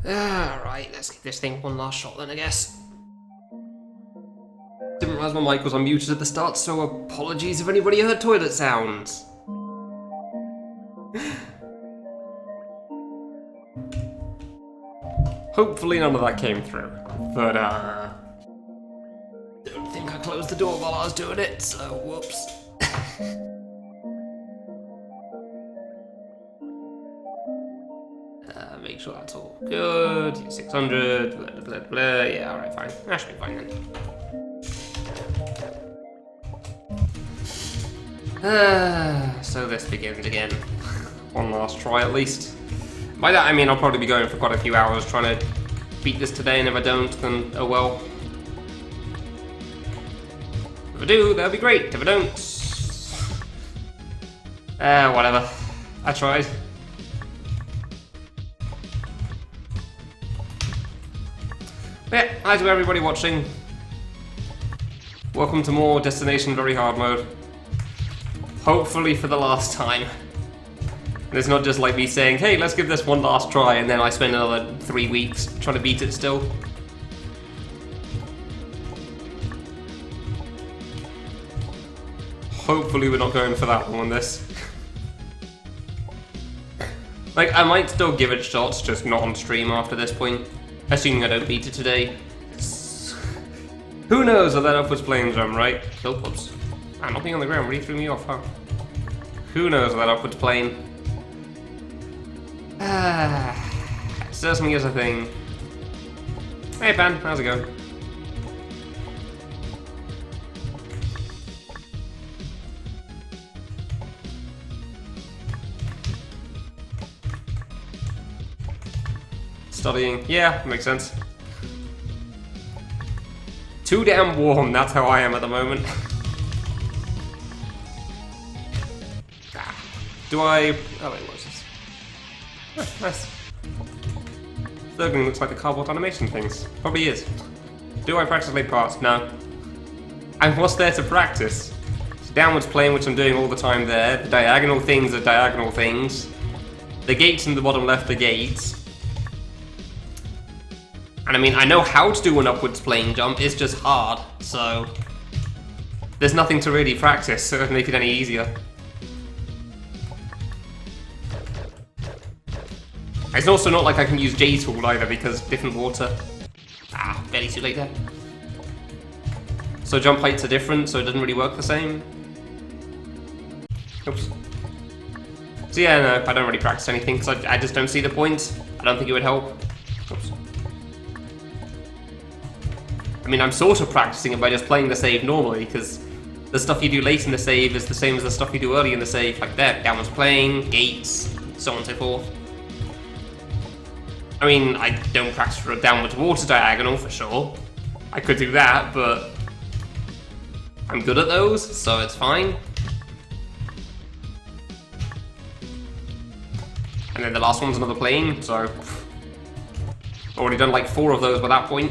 Alright, let's give this thing one last shot then, I guess. Didn't realise my mic was unmuted at the start, so apologies if anybody heard toilet sounds. Hopefully none of that came through, but don't think I closed the door while I was doing it, so whoops. Make sure that's all good. 600, blah, blah, blah, blah. Yeah, alright, fine. That should be fine then. So this begins again. One last try at least. By that I mean I'll probably be going for quite a few hours trying to beat this today, and if I don't, then oh well. If I do, that'll be great. If I don't... whatever. I tried. But yeah, hi to everybody watching. Welcome to more Destination Very Hard mode. Hopefully for the last time. And it's not just like me saying, hey, let's give this one last try, and then I spend another 3 weeks trying to beat it still. Hopefully we're not going for that one on this. Like, I might still give it shots, just not on stream after this point. Assuming I don't beat it today. Who knows with that upwards plane jump, right? Oh, whoops. I'm not being on the ground, really threw me off, huh? Who knows with that upwards plane? Certainly is a thing. Hey, Pan, how's it going? Studying. Yeah, makes sense. Too damn warm, that's how I am at the moment. Do I... oh wait, what's this? Oh, nice. Circling looks like the cardboard animation things. Probably is. Do I practice late parts? No. And what's there to practice? It's downwards plane, which I'm doing all the time there. The diagonal things are diagonal things. The gates in the bottom left are gates. And I mean, I know how to do an upwards plane jump, it's just hard, so... there's nothing to really practice, so it doesn't make it any easier. It's also not like I can use J-Tool either, because different water. Ah, barely too late there. So jump heights are different, so it doesn't really work the same. Oops. So yeah, no, I don't really practice anything, because I just don't see the point. I don't think it would help. Oops. I mean, I'm sort of practicing it by just playing the save normally, because the stuff you do late in the save is the same as the stuff you do early in the save, like that, downwards plane, gates, so on and so forth. I mean, I don't practice for a downwards water diagonal for sure. I could do that, but I'm good at those, so it's fine. And then the last one's another plane, so already done like 4 of those by that point.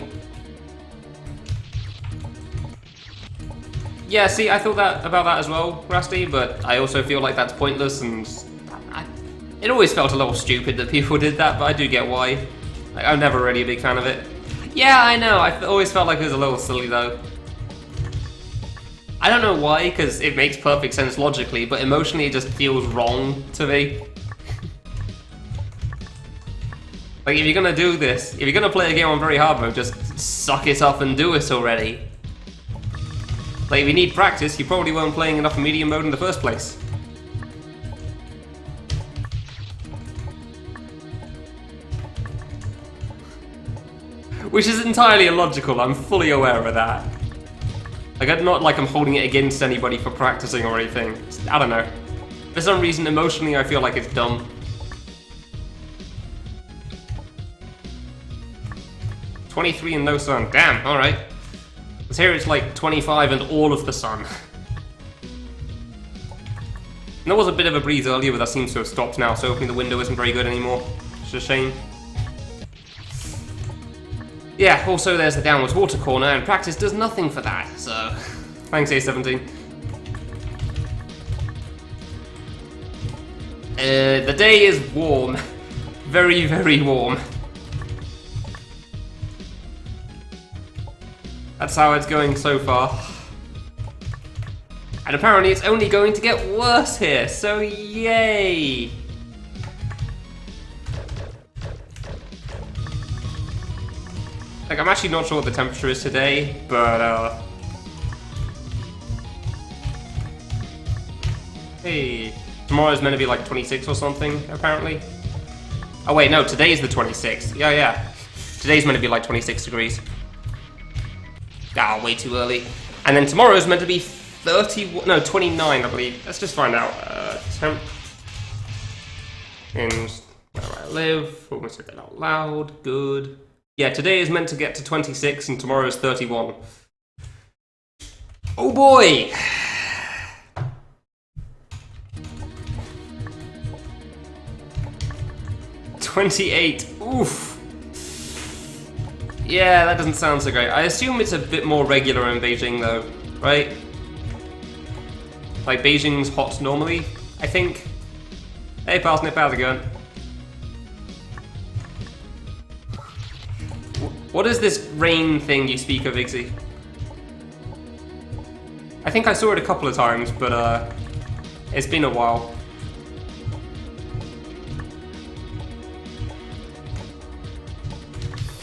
Yeah, see, I thought that about that as well, Rusty, but I also feel like that's pointless, and it always felt a little stupid that people did that, but I do get why. Like, I'm never really a big fan of it. Yeah, I know, I always felt like it was a little silly though. I don't know why, because it makes perfect sense logically, but emotionally it just feels wrong to me. Like, if you're gonna do this, if you're gonna play a game on very hard mode, just suck it up and do it already. Like, if you need practice, you probably weren't playing enough medium mode in the first place. Which is entirely illogical, I'm fully aware of that. Like, I'm not like I'm holding it against anybody for practicing or anything. I don't know. For some reason, emotionally, I feel like it's dumb. 23 and no sun. Damn, alright. Because here it's like 25 and all of the sun. And there was a bit of a breeze earlier, but that seems to have stopped now, so opening the window isn't very good anymore. It's a shame. Yeah, also there's the downwards water corner, and practice does nothing for that, so... Thanks, A17. The day is warm. Very, very warm. That's how it's going so far. And apparently it's only going to get worse here, so yay! Like, I'm actually not sure what the temperature is today, but hey, tomorrow's meant to be like 26 or something, apparently. Oh wait, no, today's the 26th. Yeah. Today's meant to be like 26 degrees. Ah, way too early. And then tomorrow's meant to be 29, I believe. Let's just find out. Temp in where I live. We're going to say that out loud. Good. Yeah, today is meant to get to 26 and tomorrow is 31. Oh boy! $28. Oof. Yeah, that doesn't sound so great. I assume it's a bit more regular in Beijing though, right? Like, Beijing's hot normally, I think. Hey, Parsnip, how's it going? What is this rain thing you speak of, Igzy? I think I saw it a couple of times, but it's been a while.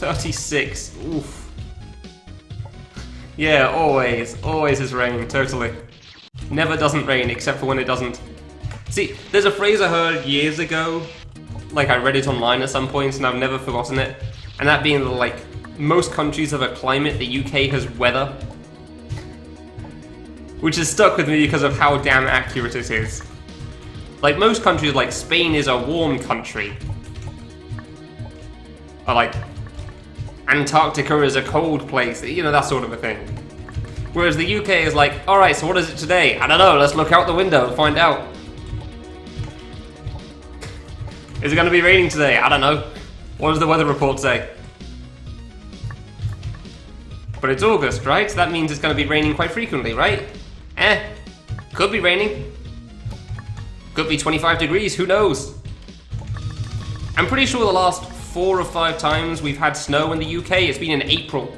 $36. Oof. Yeah, always is rain, totally. Never doesn't rain, except for when it doesn't. See, there's a phrase I heard years ago, like I read it online at some point, and I've never forgotten it. And that being, like, most countries have a climate, the UK has weather. Which has stuck with me because of how damn accurate it is. Like, most countries, like Spain is a warm country. Or like, Antarctica is a cold place, you know, that sort of a thing. Whereas the UK is like, alright, so what is it today? I don't know, let's look out the window and find out. Is it going to be raining today? I don't know. What does the weather report say? But it's August, right? So that means it's going to be raining quite frequently, right? Could be raining. Could be 25 degrees, who knows? I'm pretty sure the last 4 or 5 times we've had snow in the UK, it's been in April.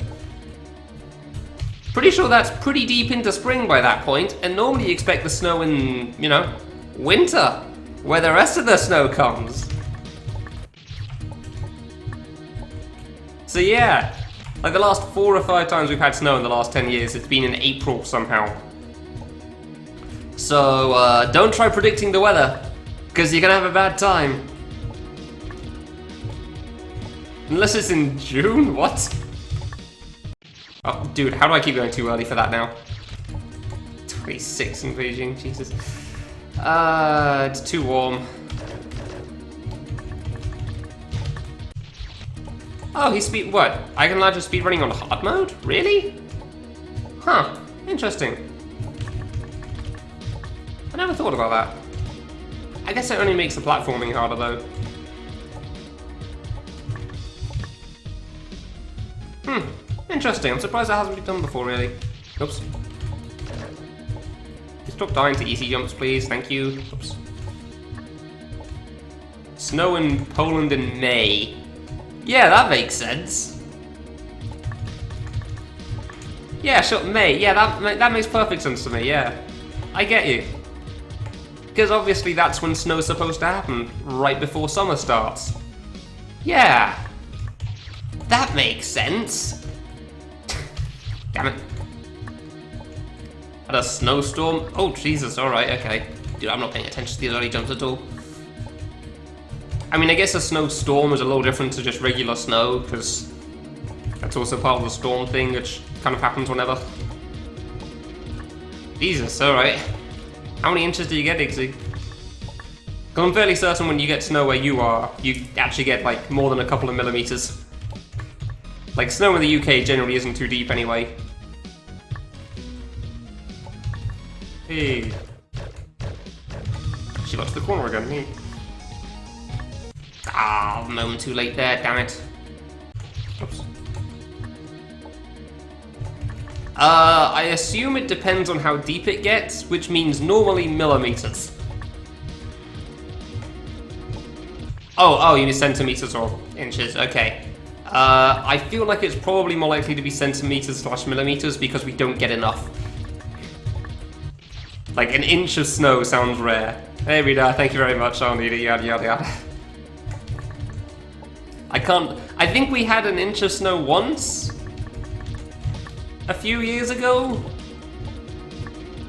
Pretty sure that's pretty deep into spring by that point, and normally you expect the snow in, you know, winter, where the rest of the snow comes. So yeah, like the last 4 or 5 times we've had snow in the last 10 years, it's been in April somehow. So don't try predicting the weather, because you're gonna have a bad time. Unless it's in June? What? Oh, dude, how do I keep going too early for that now? 26 in Beijing, Jesus. It's too warm. Oh, he's what? I can allow speed running on hard mode? Really? Huh, interesting. I never thought about that. I guess it only makes the platforming harder though. Interesting. I'm surprised that hasn't been done before, really. Oops. Stop dying to easy jumps, please. Thank you. Oops. Snow in Poland in May. Yeah, that makes sense. Yeah, sure, May. Yeah, that makes perfect sense to me, yeah. I get you. Because obviously that's when snow's supposed to happen, right before summer starts. Yeah. That makes sense. Damn it. Had a snowstorm? Oh, Jesus, alright, okay. Dude, I'm not paying attention to these early jumps at all. I mean, I guess a snowstorm is a little different to just regular snow, because that's also part of the storm thing, which kind of happens whenever. Jesus, alright. How many inches do you get, Igzy? Because I'm fairly certain when you get snow where you are, you actually get, like, more than a couple of millimeters. Like, snow in the UK generally isn't too deep anyway. Hey. She got to the corner again, me. Ah, moment too late there, damn it. Oops. I assume it depends on how deep it gets, which means normally millimeters. Oh, you mean centimeters or inches, okay. I feel like it's probably more likely to be centimeters/millimeters because we don't get enough. Like, an inch of snow sounds rare. Hey, Rita, thank you very much, Arnita, yada yada yada. I think we had an inch of snow once? A few years ago?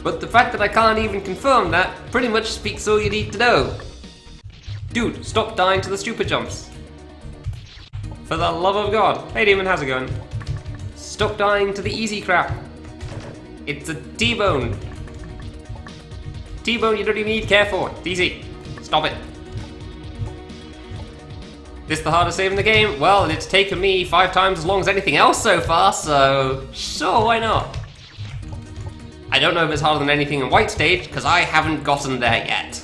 But the fact that I can't even confirm that pretty much speaks all you need to know. Dude, stop dying to the stupid jumps. For the love of God. Hey Demon, how's it going? Stop dying to the easy crap. It's a T-bone. T-bone you don't even need to care for. It's easy. Stop it. This the hardest save in the game? Well, it's taken me 5 times as long as anything else so far, so sure, why not? I don't know if it's harder than anything in White Stage, because I haven't gotten there yet.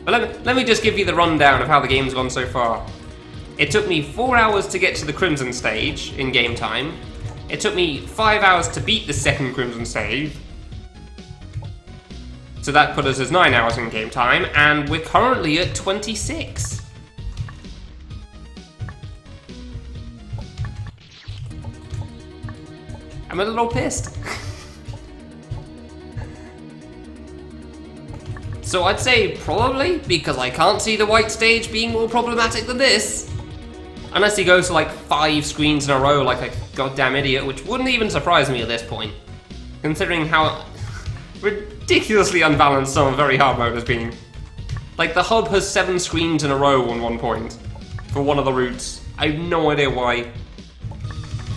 But let me just give you the rundown of how the game's gone so far. It took me 4 hours to get to the Crimson Stage in game time. It took me 5 hours to beat the second Crimson Stage. So that put us as 9 hours in game time, and we're currently at 26. I'm a little pissed. So I'd say probably, because I can't see the White Stage being more problematic than this. Unless he goes to like 5 screens in a row like a goddamn idiot, which wouldn't even surprise me at this point. Considering how ridiculously unbalanced some very hard mode has been. Like, the hub has 7 screens in a row on one point for one of the routes. I have no idea why.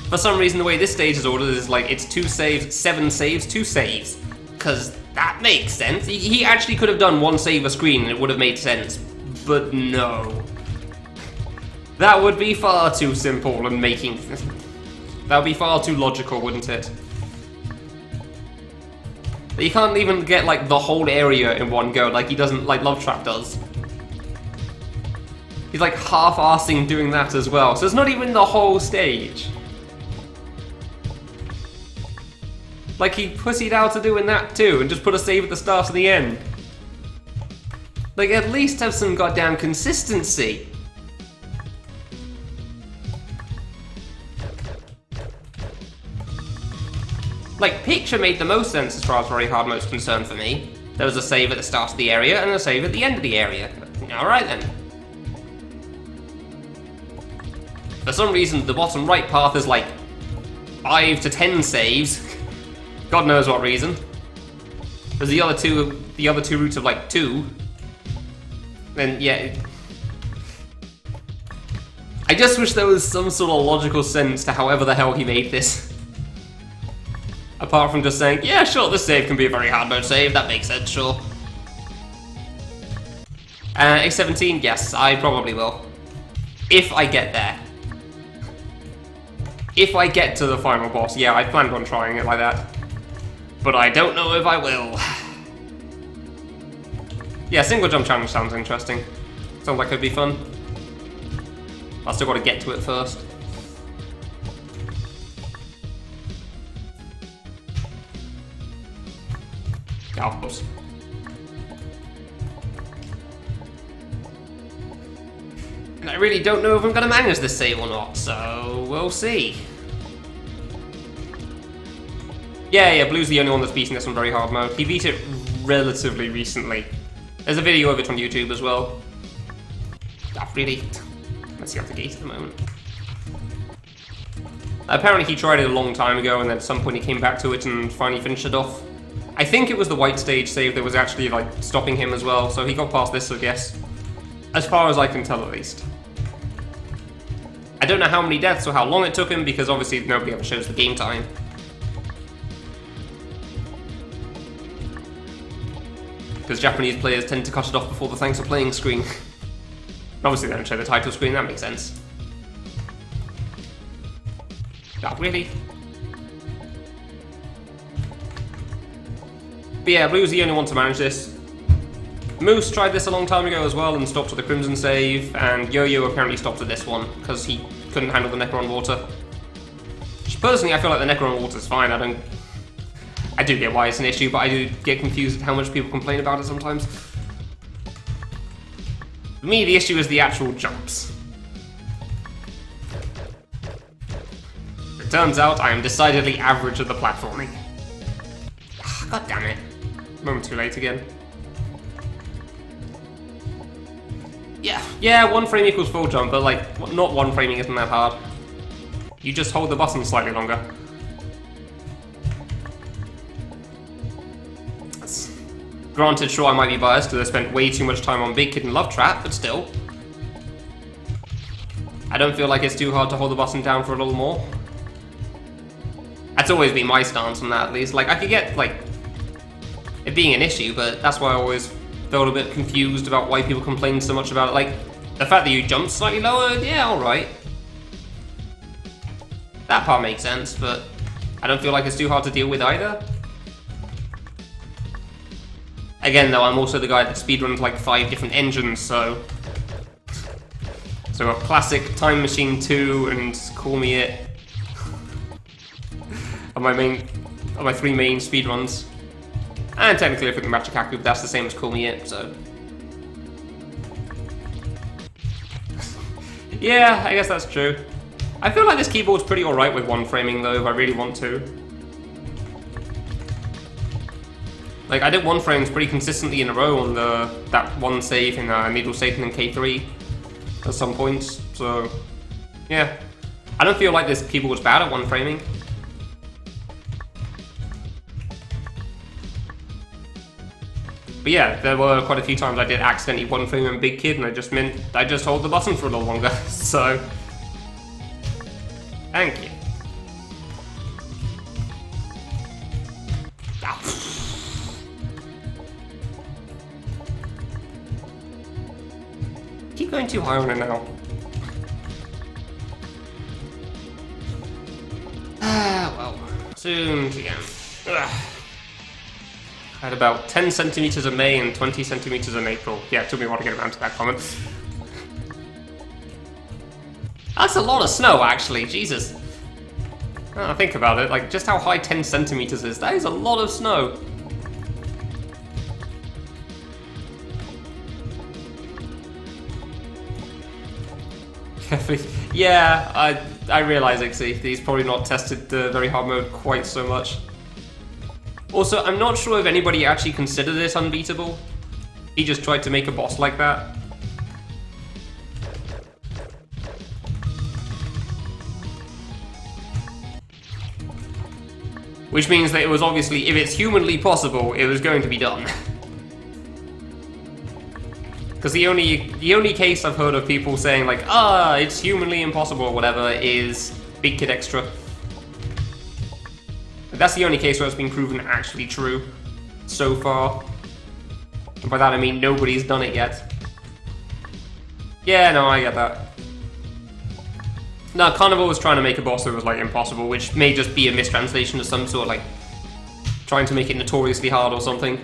For some reason, the way this stage is ordered is like, it's 2 saves, 7 saves, 2 saves. Because that makes sense. He actually could have done 1 save a screen and it would have made sense. But no. That would be far too simple and making... That would be far too logical, wouldn't it? You can't even get, like, the whole area in one go, like he doesn't, like Love Trap does. He's, like, half-arsing doing that as well, so it's not even the whole stage. Like, he pussied out to doing that too, and just put a save at the start and the end. Like, at least have some goddamn consistency. Like, Picture made the most sense as far as very hard mode's concerned for me. There was a save at the start of the area and a save at the end of the area. Alright then. For some reason, the bottom right path is like 5 to 10 saves. God knows what reason. There's the other two routes of like 2. Then yeah. I just wish there was some sort of logical sense to however the hell he made this. Apart from just saying, yeah, sure, this save can be a very hard mode save, that makes sense, sure. A17, yes, I probably will. If I get there. If I get to the final boss, yeah, I planned on trying it like that. But I don't know if I will. Yeah, single jump challenge sounds interesting. Sounds like it'd be fun. I still gotta get to it first. Yeah, of course. And I really don't know if I'm gonna manage this save or not, so we'll see. Yeah, Blue's the only one that's beating this on very hard mode. He beat it relatively recently. There's a video of it on YouTube as well. Oh, really? Let's see out the gate at the moment. Apparently he tried it a long time ago, and then at some point he came back to it and finally finished it off. I think it was the White Stage save that was actually, like, stopping him as well, so he got past this, I guess. As far as I can tell, at least. I don't know how many deaths or how long it took him, because obviously nobody ever shows the game time. Because Japanese players tend to cut it off before the thanks for playing screen. Obviously they don't show the title screen, that makes sense. Not really. But yeah, Blue's the only one to manage this. Moose tried this a long time ago as well and stopped at the Crimson save, and Yo-Yo apparently stopped at this one because he couldn't handle the Necron water. Which personally, I feel like the Necron water is fine. I do get why it's an issue, but I do get confused at how much people complain about it sometimes. For me, the issue is the actual jumps. It turns out I am decidedly average at the platforming. God damn it. Moment too late again. Yeah, one frame equals full jump, but like, not one framing isn't that hard. You just hold the button slightly longer. Granted, sure, I might be biased because I spent way too much time on Big Kid and Love Trap, but still. I don't feel like it's too hard to hold the button down for a little more. That's always been my stance on that, at least. Like, I could get, like, it being an issue, but that's why I always felt a bit confused about why people complain so much about it. Like, the fact that you jump slightly lower, yeah, alright. That part makes sense, but I don't feel like it's too hard to deal with either. Again, though, I'm also the guy that speedruns like 5 different engines, so... So a classic Time Machine 2 and Call Me It are my 3 main speedruns. And technically, if we can match a Kaku, that's the same as Call Me It, so... Yeah, I guess that's true. I feel like this keyboard's pretty alright with one framing, though, if I really want to. Like, I did one frames pretty consistently in a row on that one save in Needle Satan and K3 at some points, so yeah. I don't feel like this keyboard was bad at one framing. But yeah, there were quite a few times I did accidentally one frame in Big Kid, and it just meant I just hold the button for a little longer, so... Thank you. Keep going too high on it now. Well, soon again. At about 10 centimeters in May and 20 centimeters in April. Yeah, it took me a while to get around to that comment. That's a lot of snow, actually. Jesus. I think about it, like, just how high 10 centimeters is. That is a lot of snow. Yeah, I realize, Ixie, he's probably not tested the very hard mode quite so much. Also, I'm not sure if anybody actually considered this unbeatable. He just tried to make a boss like that. Which means that it was obviously, if it's humanly possible, it was going to be done. Because the only case I've heard of people saying like, it's humanly impossible or whatever is Big Kid Extra. That's the only case where it's been proven actually true so far. And by that I mean nobody's done it yet. Yeah, no, I get that. No, Carnival was trying to make a boss that was like impossible, which may just be a mistranslation of some sort, like trying to make it notoriously hard or something.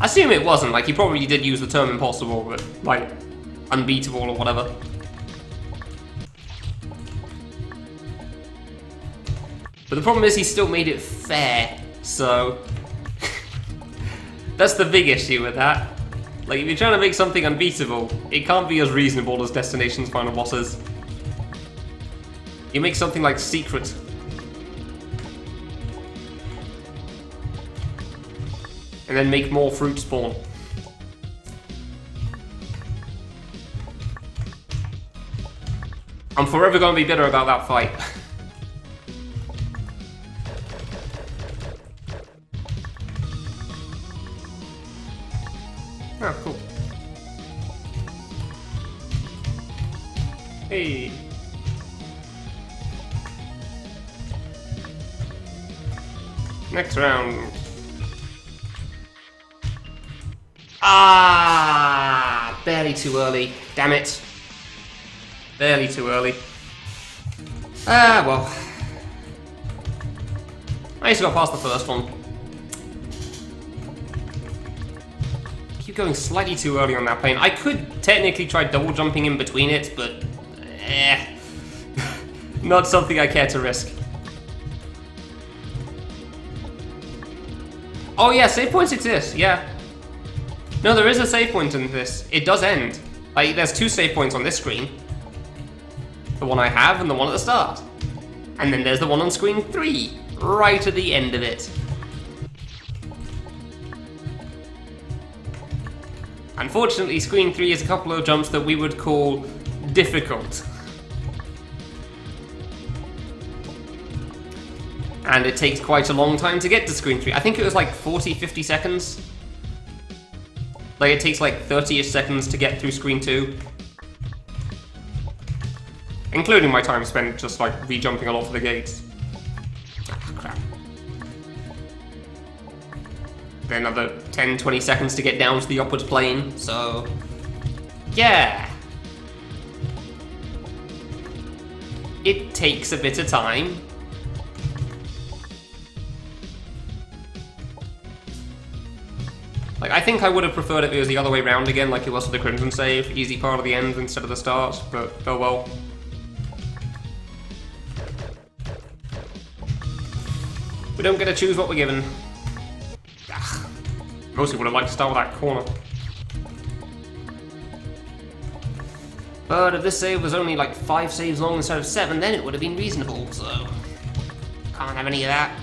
I assume it wasn't, like he probably did use the term impossible, but like unbeatable or whatever. But the problem is he still made it fair, so that's the big issue with that. Like if you're trying to make something unbeatable, it can't be as reasonable as Destination's final bosses. You make something like Secret. And then make more fruit spawn. I'm forever going to be bitter about that fight. Oh, cool. Hey. Next round. Barely too early. Damn it. Barely too early. Well. I just got past the first one. Keep going slightly too early on that plane. I could technically try double jumping in between it, but not something I care to risk. Oh yeah, save points exist, yeah. No, there is a save point in this. It does end. Like, there's 2 save points on this screen. The one I have and the one at the start. And then there's the one on screen 3, right at the end of it. Unfortunately, screen 3 is a couple of jumps that we would call difficult. And it takes quite a long time to get to screen 3. I think it was like 40-50 seconds. Like, it takes like 30-ish seconds to get through screen 2. Including my time spent just like re-jumping a lot of the gates. Ah, crap. Then another 10-20 seconds to get down to the upward plane, so... yeah! It takes a bit of time. Like, I think I would have preferred if it was the other way around again, like it was for the Crimson Save, easy part of the end instead of the start, but oh well. We don't get to choose what we're given. Ugh. Mostly would have liked to start with that corner. But if this save was only like 5 saves long instead of 7, then it would have been reasonable, so... can't have any of that.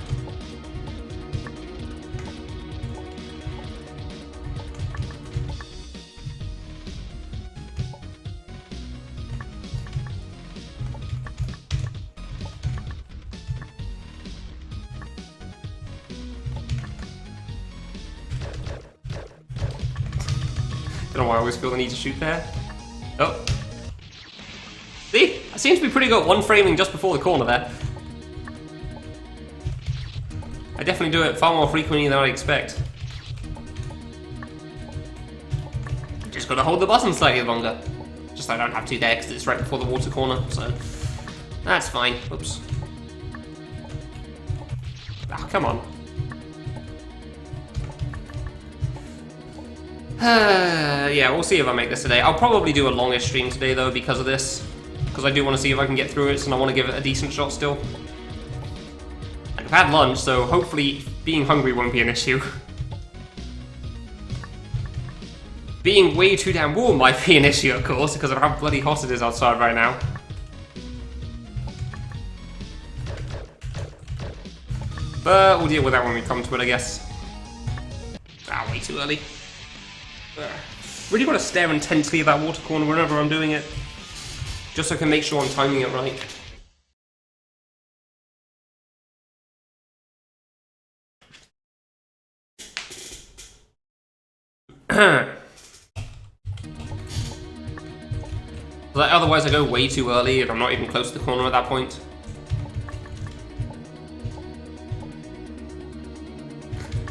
I don't know why I always feel the need to shoot there. Oh. See? I seem to be pretty good at one framing just before the corner there. I definitely do it far more frequently than I'd expect. Just gotta hold the button slightly longer. Just I don't have to there because it's right before the water corner, so... that's fine. Oops. Ah, come on. Yeah, we'll see if I make this today. I'll probably do a longish stream today, though, because of this. Because I do want to see if I can get through it, and I want to give it a decent shot still. I've had lunch, so hopefully being hungry won't be an issue. Being way too damn warm might be an issue, of course, because of how bloody hot it is outside right now. But we'll deal with that when we come to it, I guess. Ah, way too early. Really got to stare intensely at that water corner whenever I'm doing it, just so I can make sure I'm timing it right. Like, otherwise I go way too early if I'm not even close to the corner at that point.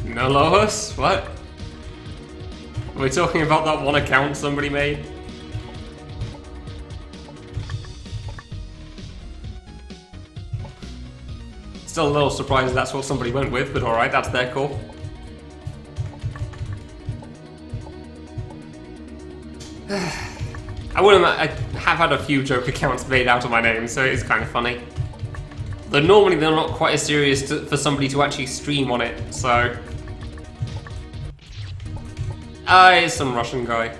No, Lois? What? Are we talking about that one account somebody made? Still a little surprised that's what somebody went with, but alright, that's their call. I have had a few joke accounts made out of my name, so it's kind of funny. Though normally they're not quite as serious for somebody to actually stream on it, so... it's some Russian guy.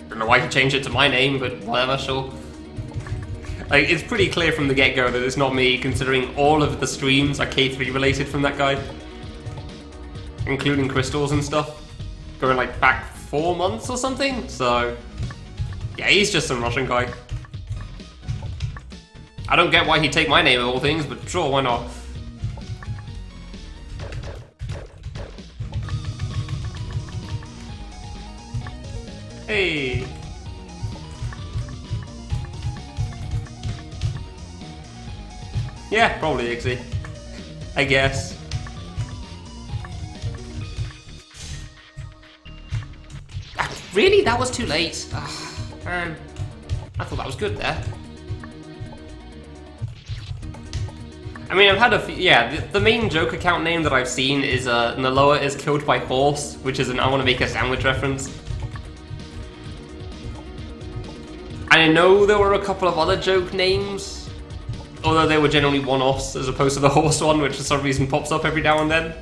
Don't know why he changed it to my name, but whatever, sure. Like, it's pretty clear from the get-go that it's not me, considering all of the streams are K3 related from that guy. Including crystals and stuff. Going like back 4 months or something, so... yeah, he's just some Russian guy. I don't get why he'd take my name of all things, but sure, why not? Hey! Yeah, probably Ixie. I guess. Really? That was too late? Man. I thought that was good there. I mean, I've had a few... yeah, the main joke account name that I've seen is Naloa is killed by horse, which is an I wanna make a sandwich reference. I know there were a couple of other joke names, although they were generally one-offs as opposed to the horse one, which for some reason pops up every now and then.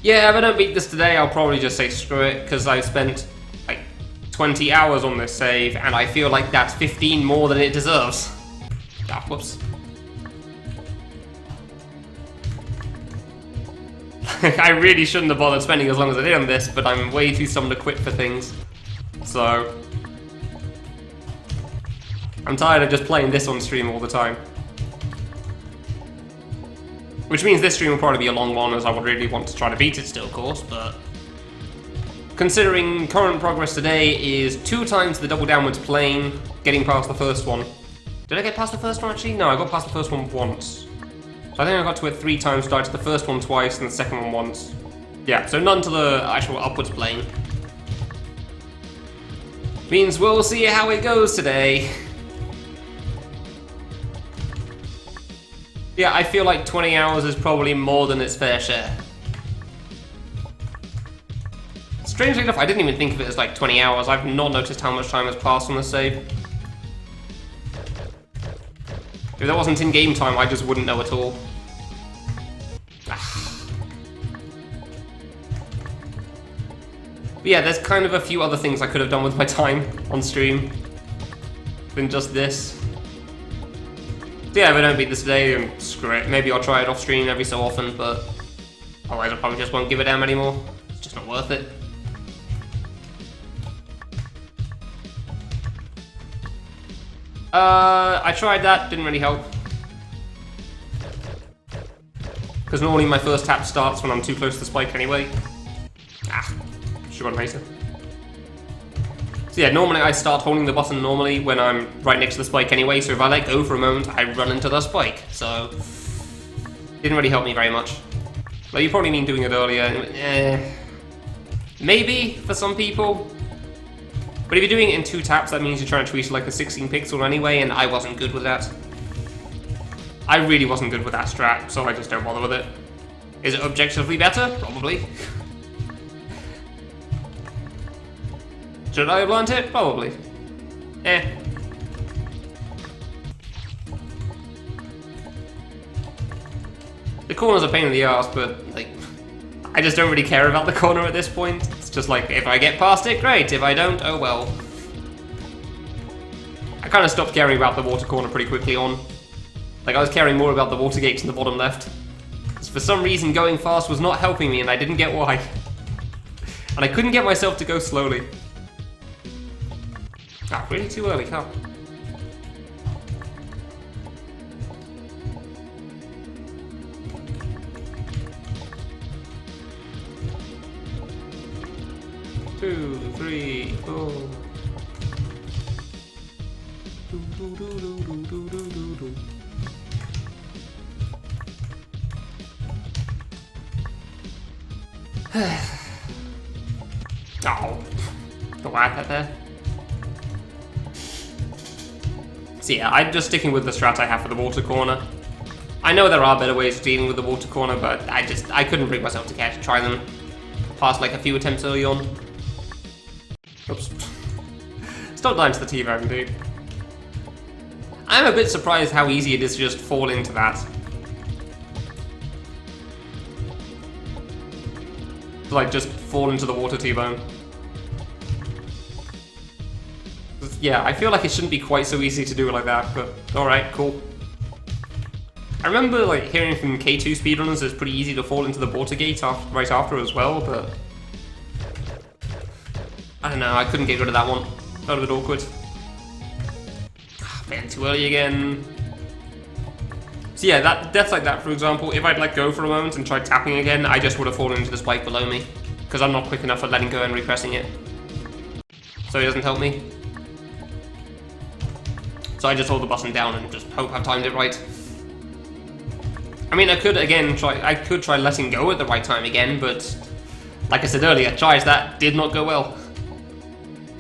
Yeah, if I don't beat this today, I'll probably just say screw it, because I've spent like 20 hours on this save, and I feel like that's 15 more than it deserves. Ah, whoops. I really shouldn't have bothered spending as long as I did on this, but I'm way too summoned to quit for things. So I'm tired of just playing this on stream all the time. Which means this stream will probably be a long one, as I would really want to try to beat it still, of course, but considering current progress today is 2 times the double downwards plane, getting past the first one. Did I get past the first one actually? No, I got past the first one once. So I think I got to it 3 times, died to the first one twice and the second one once. Yeah, so none to the actual upwards plane. Means we'll see how it goes today. Yeah, I feel like 20 hours is probably more than its fair share. Strangely enough, I didn't even think of it as like 20 hours. I've not noticed how much time has passed on the save. If that wasn't in game time, I just wouldn't know at all. But yeah, there's kind of a few other things I could have done with my time on stream than just this. So yeah, if I don't beat this today, then screw it. Maybe I'll try it off stream every so often, but otherwise I probably just won't give a damn anymore. It's just not worth it. I tried that, didn't really help. Because normally my first tap starts when I'm too close to the spike anyway. Ah, should've gone later. So yeah, normally I start holding the button normally when I'm right next to the spike anyway, so if I let go for a moment, I run into the spike, so didn't really help me very much. But you probably mean doing it earlier. Maybe, for some people. But if you're doing it in 2 taps, that means you're trying to treat it like a 16 pixel anyway, and I wasn't good with that. I really wasn't good with that strat, so I just don't bother with it. Is it objectively better? Probably. Should I have learnt it? Probably. The corner's a pain in the ass, but like, I just don't really care about the corner at this point. It's just like, if I get past it, great. If I don't, oh well. I kind of stopped caring about the water corner pretty quickly on. Like, I was caring more about the water gates in the bottom left. Because for some reason, going fast was not helping me, and I didn't get why. And I couldn't get myself to go slowly. Ah, really too early, huh? Two, three, four. Oh, don't like that there. So yeah, I'm just sticking with the strat I have for the water corner. I know there are better ways of dealing with the water corner, but I couldn't bring myself to try them past like a few attempts early on. Oops. Stop dying to the T-Bone, dude. I'm a bit surprised how easy it is to just fall into that. Like, just fall into the water T-Bone. Yeah, I feel like it shouldn't be quite so easy to do it like that, but alright, cool. I remember like hearing from K2 speedrunners it's pretty easy to fall into the water gate right after as well, but I don't know, I couldn't get rid of that one. Felt a bit awkward. Man, too early again. So yeah, deaths like that, for example, if I'd let go for a moment and tried tapping again, I just would have fallen into the spike below me, because I'm not quick enough at letting go and repressing it. So it doesn't help me. So I just hold the button down and just hope I've timed it right. I mean, I could try letting go at the right time again, but like I said earlier, tries that did not go well.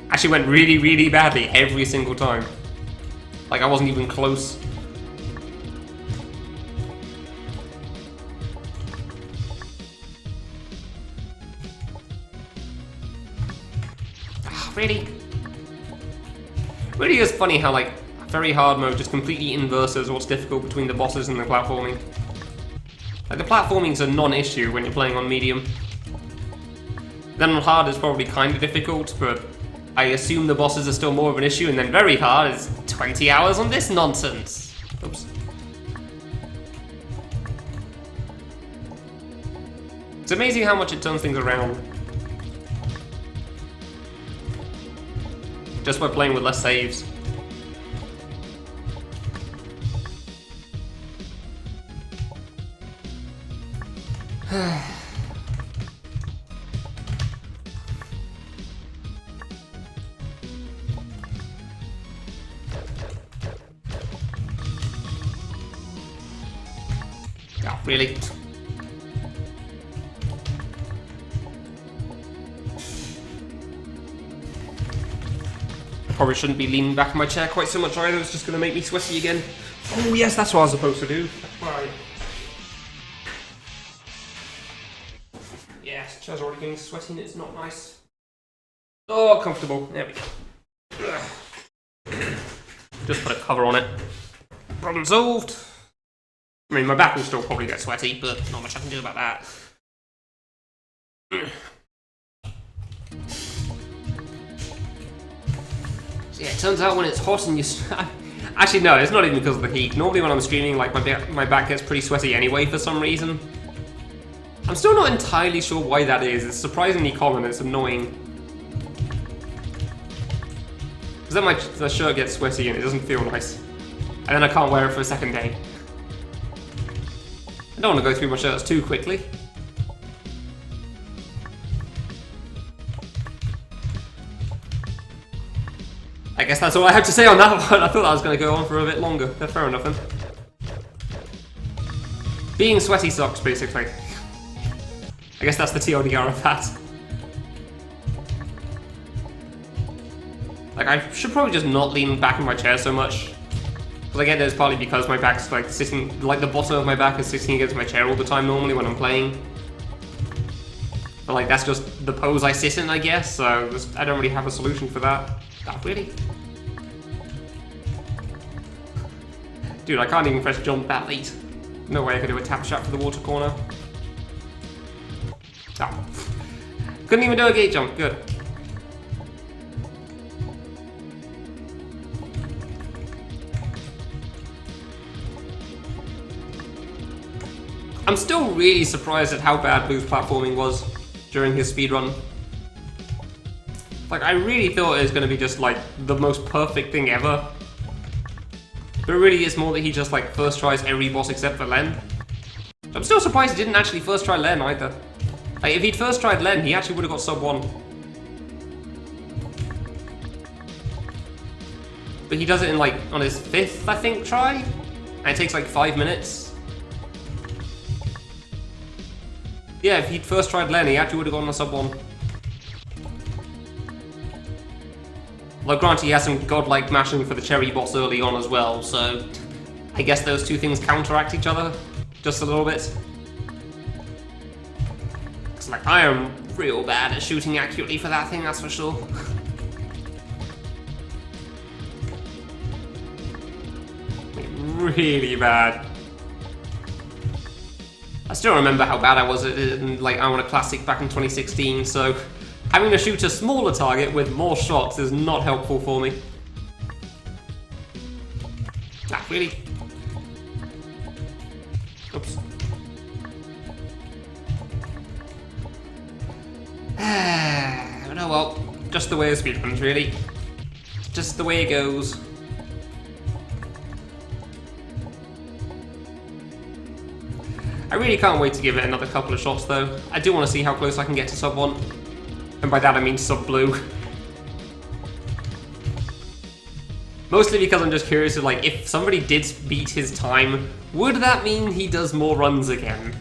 Actually went really, really badly every single time. Like I wasn't even close. Really? Really is funny how like very hard mode just completely inverses what's difficult between the bosses and the platforming. Like the platforming's a non-issue when you're playing on medium. Then on hard it's probably kind of difficult, but I assume the bosses are still more of an issue, and then very hard is 20 hours on this nonsense. Oops. It's amazing how much it turns things around. Just by playing with less saves. Oh, really? Probably shouldn't be leaning back in my chair quite so much either, it's just going to make me sweaty again. Oh yes, that's what I was supposed to do. Right. Yes, chair's already getting sweaty and it's not nice. Oh, comfortable. There we go. Ugh. Just put a cover on it. Problem solved. I mean, my back will still probably get sweaty, but not much I can do about that. So yeah, it turns out when it's hot and you... Actually, no, it's not even because of the heat. Normally when I'm streaming, like, my back gets pretty sweaty anyway for some reason. I'm still not entirely sure why that is. It's surprisingly common, it's annoying. Because then the shirt gets sweaty and it doesn't feel nice. And then I can't wear it for a second day. I don't want to go through my shirts too quickly. I guess that's all I have to say on that one. I thought I was going to go on for a bit longer. Fair enough then. Being sweaty sucks, basically. I guess that's the TLDR of that. Like, I should probably just not lean back in my chair so much. Because I get that it's partly because my back's like sitting, like the bottom of my back is sitting against my chair all the time normally when I'm playing. But like, that's just the pose I sit in, I guess, so I don't really have a solution for that. Oh, really? Dude, I can't even press jump that late. No way I could do a tap shot for the water corner. Oh. Couldn't even do a gate jump, good. I'm still really surprised at how bad Blue's platforming was during his speedrun. Like, I really thought it was going to be just, like, the most perfect thing ever. But really, it's more that he just, like, first tries every boss except for Len. I'm still surprised he didn't actually first try Len either. Like, if he'd first tried Len, he actually would have got sub 1. But he does it in, like, on his 5th, I think, try? And it takes, like, 5 minutes. Yeah, if he'd first tried Len, he actually would have gotten a sub 1. Like, granted, he has some godlike mashing for the cherry boss early on as well, so I guess those two things counteract each other just a little bit. Because, like, I am real bad at shooting accurately for that thing, that's for sure. Really bad. I still remember how bad I was at it in, like, I Want a Classic back in 2016, so having to shoot a smaller target with more shots is not helpful for me. Ah, really? Oops. Oh well, just the way of speedruns, really. Just the way it goes. I really can't wait to give it another couple of shots though. I do want to see how close I can get to sub 1. And by that I mean sub blue. Mostly because I'm just curious of, like, if somebody did beat his time, would that mean he does more runs again?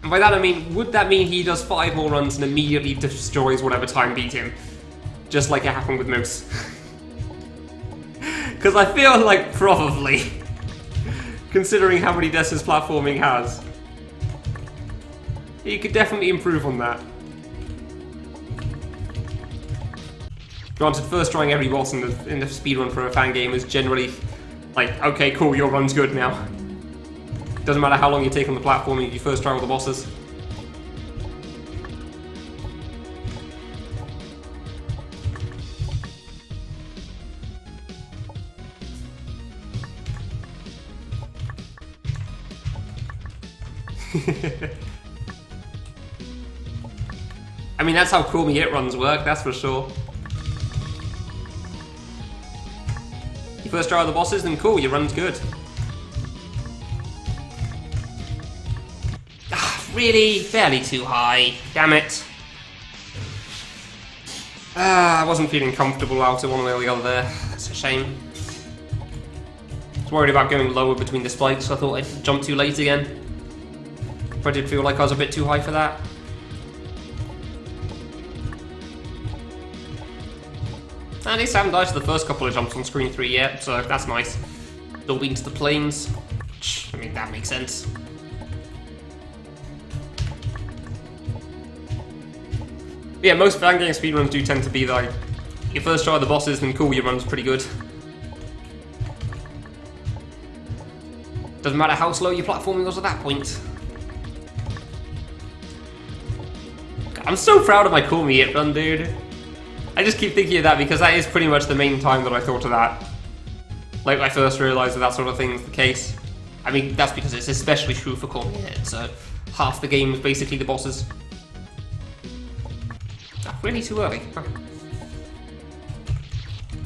And by that I mean, would that mean he does 5 more runs and immediately destroys whatever time beat him? Just like it happened with Moose. Because I feel like probably. Considering how many deaths his platforming has. He could definitely improve on that. Granted, first trying every boss in the speedrun for a fan game is generally like, okay, cool, your run's good now. Doesn't matter how long you take on the platforming, you first try all the bosses. I mean, that's how Cool Me It runs work, that's for sure. You first try the bosses, then cool, your run's good. Ah, really? Barely too high. Damn it. I wasn't feeling comfortable out of one way or the other there. That's a shame. I was worried about going lower between the spikes, so I thought I'd jump too late again. But I did feel like I was a bit too high for that. At least I haven't died to the first couple of jumps on screen 3 yet, so that's nice. Dolby into the planes. I mean, that makes sense. But yeah, most fan game speedruns do tend to be like, you first try the bosses, then cool, your run's pretty good. Doesn't matter how slow your platforming was at that point. I'm so proud of my Cool Me It run, dude. I just keep thinking of that because that is pretty much the main time that I thought of that. Like, I first realised that that sort of thing is the case. I mean, that's because it's especially true for Cool Me It, so half the game is basically the bosses. Oh, really too early. Huh.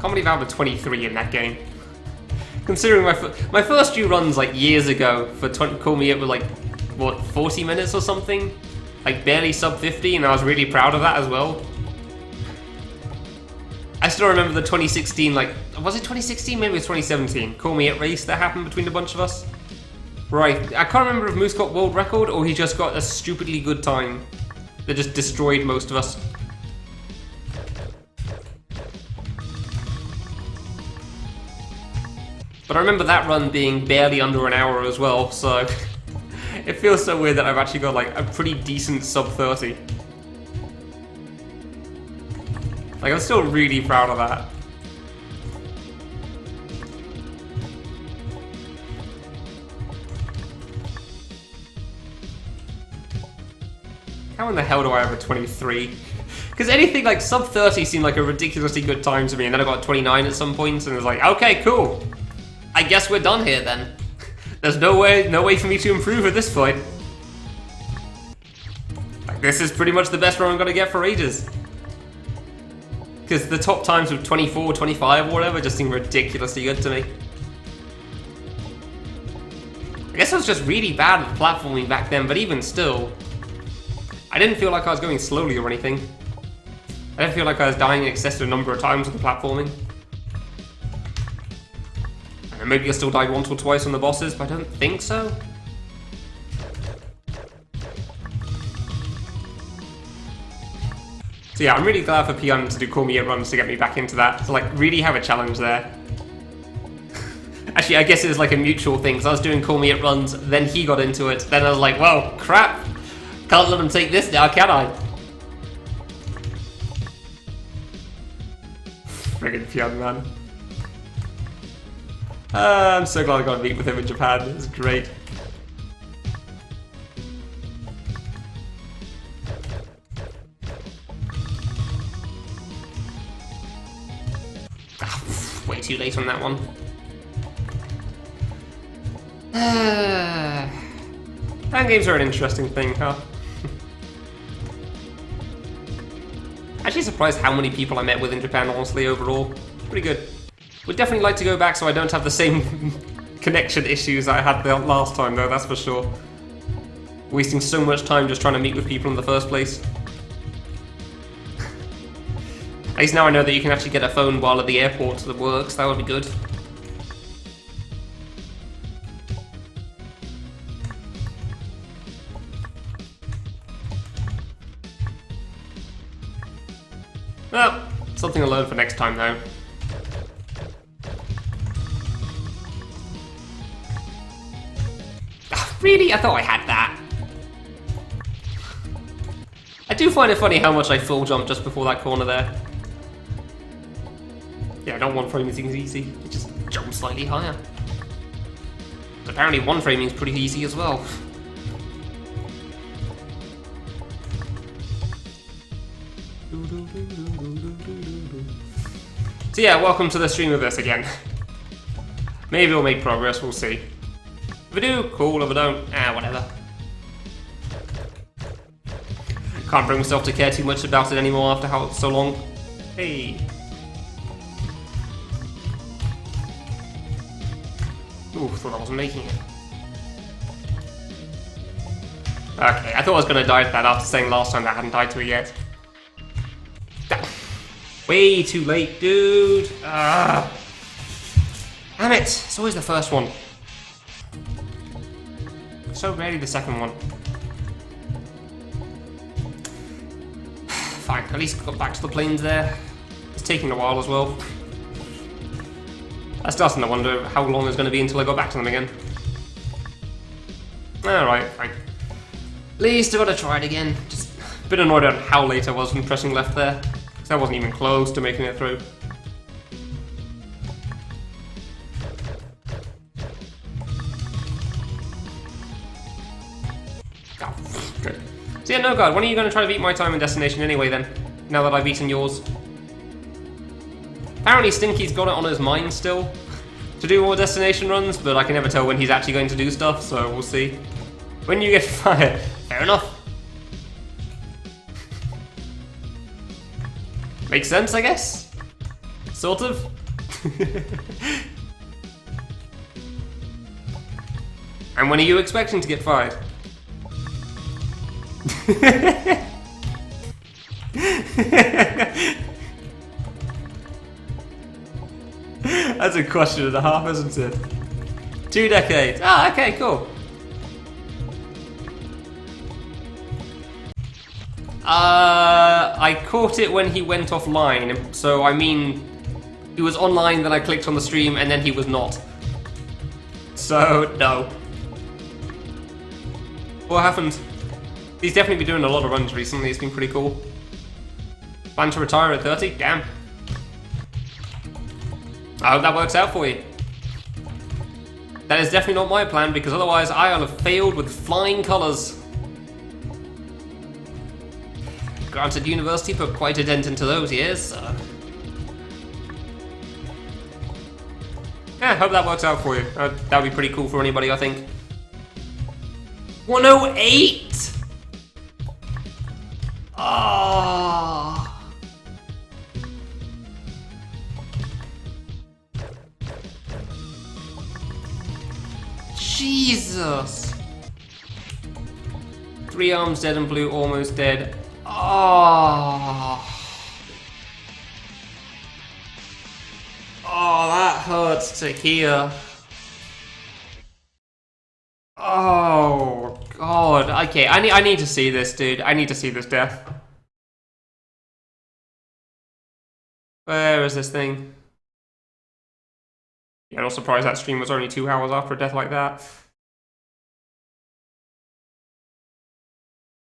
Can't believe I had a 23 in that game. Considering my first few runs, like, years ago for Cool Me It were like, what, 40 minutes or something? Like, barely sub 50, and I was really proud of that as well. I still remember the 2016, like, was it 2016? Maybe it was 2017. Cool Me It race that happened between a bunch of us. Right, I can't remember if Moose got world record or he just got a stupidly good time that just destroyed most of us. But I remember that run being barely under an hour as well, so it feels so weird that I've actually got like a pretty decent sub 30. Like, I'm still really proud of that. How in the hell do I have a 23? Because anything like sub 30 seemed like a ridiculously good time to me, and then I got 29 at some point, and it was like, okay, cool. I guess we're done here then. There's no way for me to improve at this point. Like, this is pretty much the best run I'm gonna get for ages. Because the top times of 24, 25 or whatever just seem ridiculously good to me. I guess I was just really bad at platforming back then, but even still, I didn't feel like I was going slowly or anything. I didn't feel like I was dying an excessive number of times with the platforming. And maybe I still died once or twice on the bosses, but I don't think so. So yeah, I'm really glad for Pion to do Cool Me It runs to get me back into that, to like really have a challenge there. Actually, I guess it was like a mutual thing, because I was doing Cool Me It runs, then he got into it, then I was like, well, crap, can't let him take this now, can I? Friggin' Pion, man. I'm so glad I got to meet with him in Japan, it was great. Way too late on that one. Fan games are an interesting thing, huh? Actually surprised how many people I met with in Japan, honestly, overall. Pretty good. Would definitely like to go back so I don't have the same connection issues I had the last time, though, that's for sure. Wasting so much time just trying to meet with people in the first place. At least now I know that you can actually get a phone while at the airport that works, that would be good. Well, something to learn for next time though. Really? I thought I had that. I do find it funny how much I full jump just before that corner there. Yeah, not one framing is easy, you just jump slightly higher. Apparently one framing is pretty easy as well. So yeah, welcome to the stream of this again. Maybe we'll make progress, we'll see. If I do, cool, if I don't, whatever. Can't bring myself to care too much about it anymore after how so long. Hey. Ooh, thought I wasn't making it. Okay, I thought I was gonna die to that after saying last time that I hadn't died to it yet. Way too late, dude. Damn it! It's always the first one. So rarely the second one. Fine, at least got back to the planes there. It's taking a while as well. I starting to wonder how long it's going to be until I go back to them again. Alright, fine. At least I gotta try it again. Just a bit annoyed at how late I was when pressing left there. Because I wasn't even close to making it through. Oh, good. So yeah, no god, when are you going to try to beat my time and destination anyway then? Now that I've eaten yours. Apparently Stinky's got it on his mind still to do more destination runs, but I can never tell when he's actually going to do stuff, so we'll see. When you get fired, fair enough. Makes sense, I guess? Sort of. And when are you expecting to get fired? That's a question and a half, isn't it? 2 decades. Ah, okay, cool. I caught it when he went offline, so I mean, he was online, then I clicked on the stream, and then he was not. So, no. What happened? He's definitely been doing a lot of runs recently, it's been pretty cool. Plan to retire at 30? Damn. I hope that works out for you. That is definitely not my plan, because otherwise I'll have failed with flying colours. Granted, university put quite a dent into those years, so... Yeah, hope that works out for you. That would be pretty cool for anybody, I think. 108?! Oh. Jesus! 3 arms dead and blue almost dead. Oh. Oh, that hurts to hear. Oh god. Okay, I need to see this, dude. I need to see this death. Where is this thing? Yeah, not surprised that stream was only 2 hours after a death like that.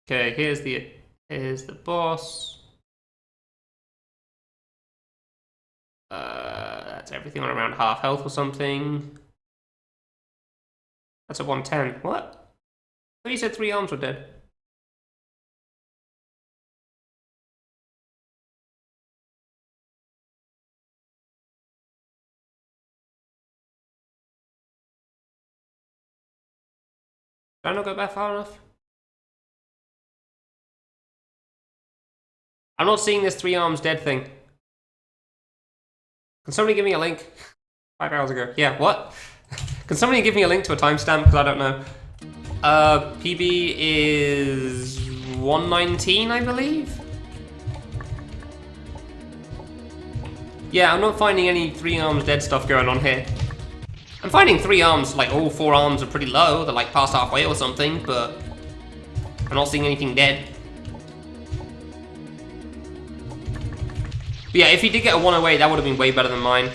Okay, here's the boss. That's everything on around half health or something. That's a 110. What? I thought you said 3 arms were dead. Did I not go back far enough? I'm not seeing this 3 arms dead thing. Can somebody give me a link? 5 hours ago. Yeah, what? Can somebody give me a link to a timestamp? Because I don't know. PB is 119, I believe? Yeah, I'm not finding any 3 arms dead stuff going on here. I'm finding 3 arms, like all 4 arms are pretty low. They're like past halfway or something, but I'm not seeing anything dead. But yeah, if he did get a 108, that would have been way better than mine.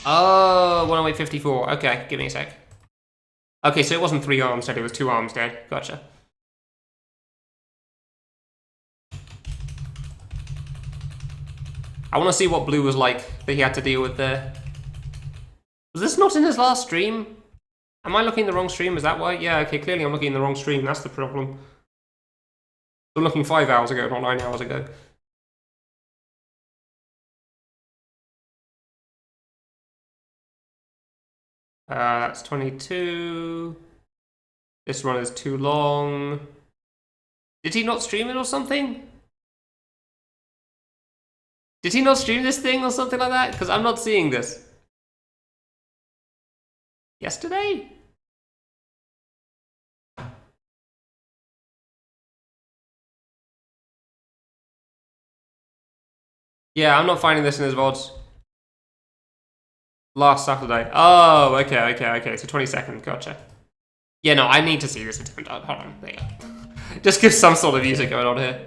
Oh, 108.54. Okay, give me a sec. Okay, so it wasn't 3 arms dead, it was 2 arms dead. Gotcha. I want to see what blue was like that he had to deal with there. Was this not in his last stream? Am I looking in the wrong stream? Is that why? Yeah, okay, clearly I'm looking in the wrong stream. That's the problem. I'm looking 5 hours ago, not 9 hours ago. That's 22. This run is too long. Did he not stream it or something? Did he not stream this thing or something like that? Because I'm not seeing this. Yesterday? Yeah, I'm not finding this in his VODs. Last Saturday. Oh, okay. So 22nd, gotcha. Yeah, no, I need to see this attempt. Hold on, there you go. Just give some sort of music going on here.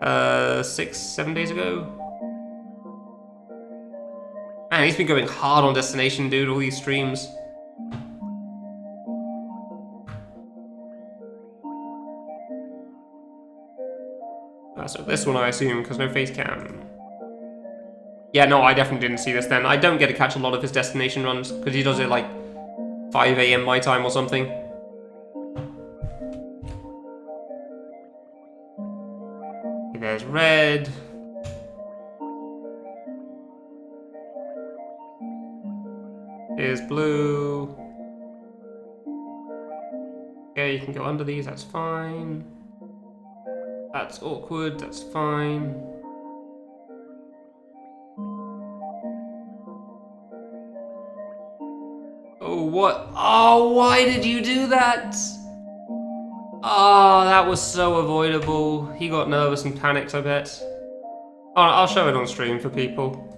6-7 days ago. Man, he's been going hard on Destination, dude, all these streams. So this one I assume, because no face cam. Yeah, no, I definitely didn't see this then. I don't get to catch a lot of his Destination runs, because he does it like 5 AM my time or something. Okay, there's red. Here's blue. Okay, you can go under these, that's fine. That's awkward, that's fine. Oh, what? Oh, why did you do that? Oh, that was so avoidable. He got nervous and panicked, I bet. Oh, I'll show it on stream for people.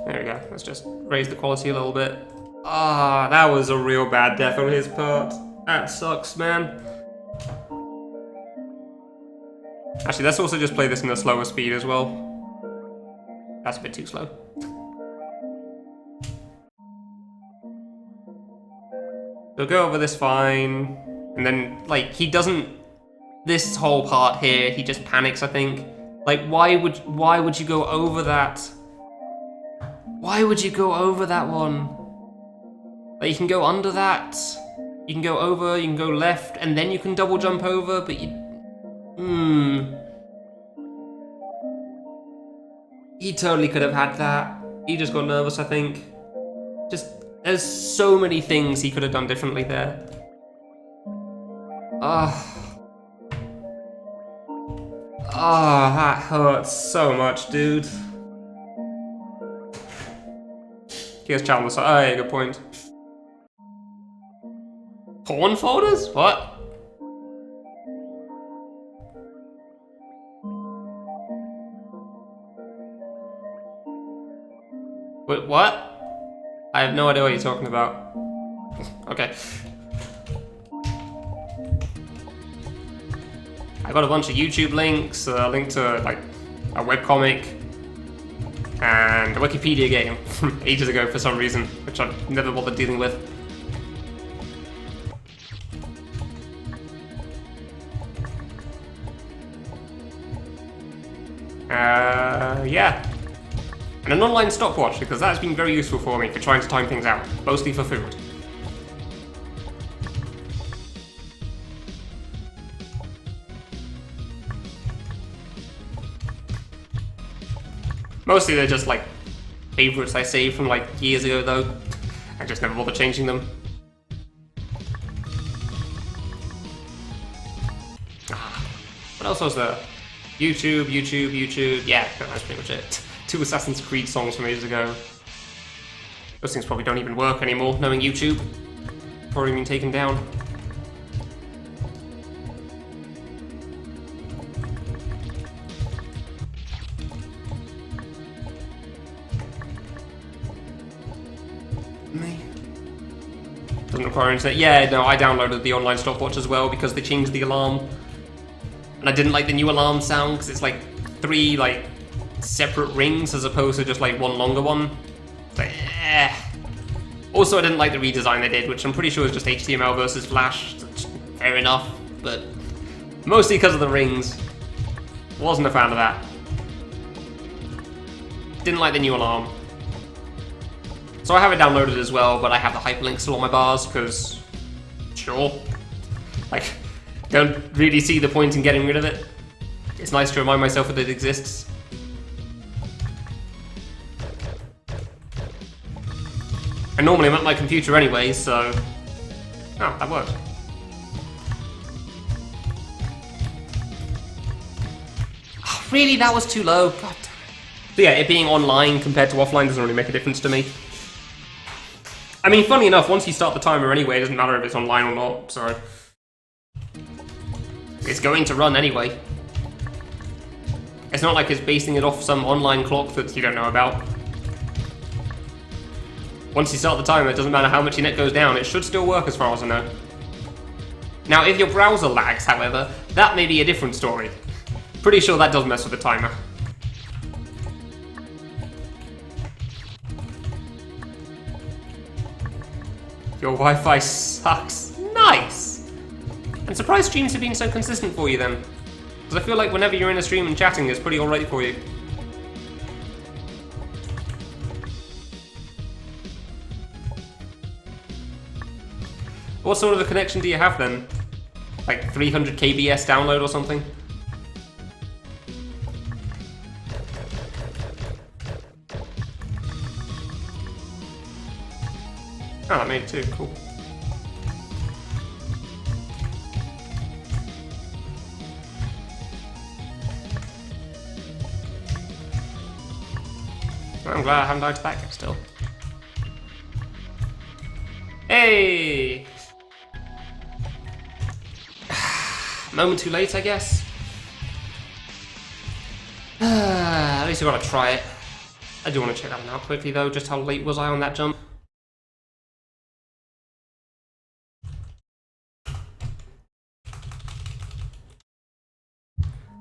There we go. Let's just raise the quality a little bit. Ah, that was a real bad death on his part. That sucks, man. Actually, let's also just play this in a slower speed as well. That's a bit too slow. So go over this fine. And then, like, he doesn't... This whole part here, he just panics, I think. Like, why would you go over that? Why would you go over that one? Like, you can go under that, you can go over, you can go left, and then you can double jump over, but you... He totally could have had that. He just got nervous, I think. There's so many things he could have done differently there. That hurts so much, dude. Here's Chandler's. Oh, yeah, good point. Porn folders? What? Wait, what? I have no idea what you're talking about. Okay. I got a bunch of YouTube links, a link to like a webcomic, and a Wikipedia game from ages ago for some reason, which I've never bothered dealing with. Yeah. And an online stopwatch, because that's been very useful for me for trying to time things out, mostly for food. Mostly they're just like favorites I saved from like years ago though. I just never bothered changing them. What else was there? YouTube. Yeah, that's pretty much it. 2 Assassin's Creed songs from ages ago. Those things probably don't even work anymore, knowing YouTube. Probably been taken down. Doesn't require internet. Yeah, no, I downloaded the online stopwatch as well because they changed the alarm. And I didn't like the new alarm sound because it's like 3 like separate rings as opposed to just like one longer one. It's like, eh. Also, I didn't like the redesign they did, which I'm pretty sure is just HTML versus Flash. Fair enough, but mostly because of the rings. Wasn't a fan of that. Didn't like the new alarm. So I have it downloaded as well, but I have the hyperlinks to all my bars, because, sure. Like, don't really see the point in getting rid of it. It's nice to remind myself that it exists. And normally I'm at my computer anyway, so... Oh, that worked. Oh, really? That was too low? God damn it. So yeah, it being online compared to offline doesn't really make a difference to me. I mean, funny enough, once you start the timer anyway, it doesn't matter if it's online or not, so... It's going to run anyway. It's not like it's basing it off some online clock that you don't know about. Once you start the timer, it doesn't matter how much your net goes down, it should still work as far as I know. Now, if your browser lags, however, that may be a different story. Pretty sure that does mess with the timer. Your Wi-Fi sucks. Nice! I'm surprised streams have been so consistent for you then. Because I feel like whenever you're in a stream and chatting, it's pretty alright for you. What sort of a connection do you have then? Like 300 kbs download or something? Oh, that made it too, cool. I'm glad I haven't died to that guy still. Hey! Moment too late, I guess. At least I gotta try it. I do want to check that one out quickly though, just how late was I on that jump?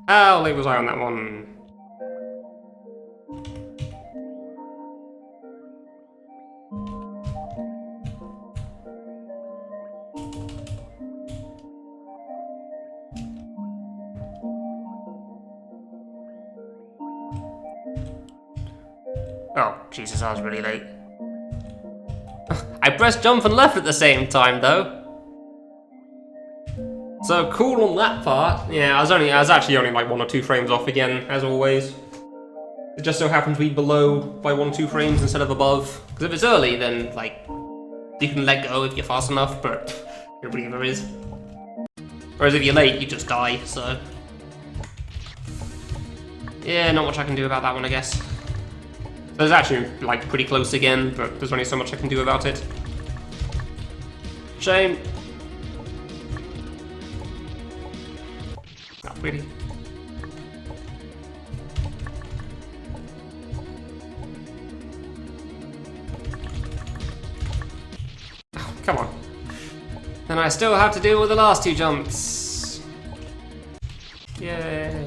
How late was I on that one? Oh, Jesus, I was really late. I pressed jump and left at the same time, though. So cool on that part. Yeah, I was actually only like 1 or 2 frames off again, as always. It just so happens to be below by 1 or 2 frames instead of above. Because if it's early, then like you can let go if you're fast enough, but nobody ever is. Whereas if you're late, you just die. So yeah, not much I can do about that one, I guess. So it's actually like pretty close again, but there's only so much I can do about it. Shame. Not pretty. Oh, come on. Then I still have to deal with the last 2 jumps. Yay.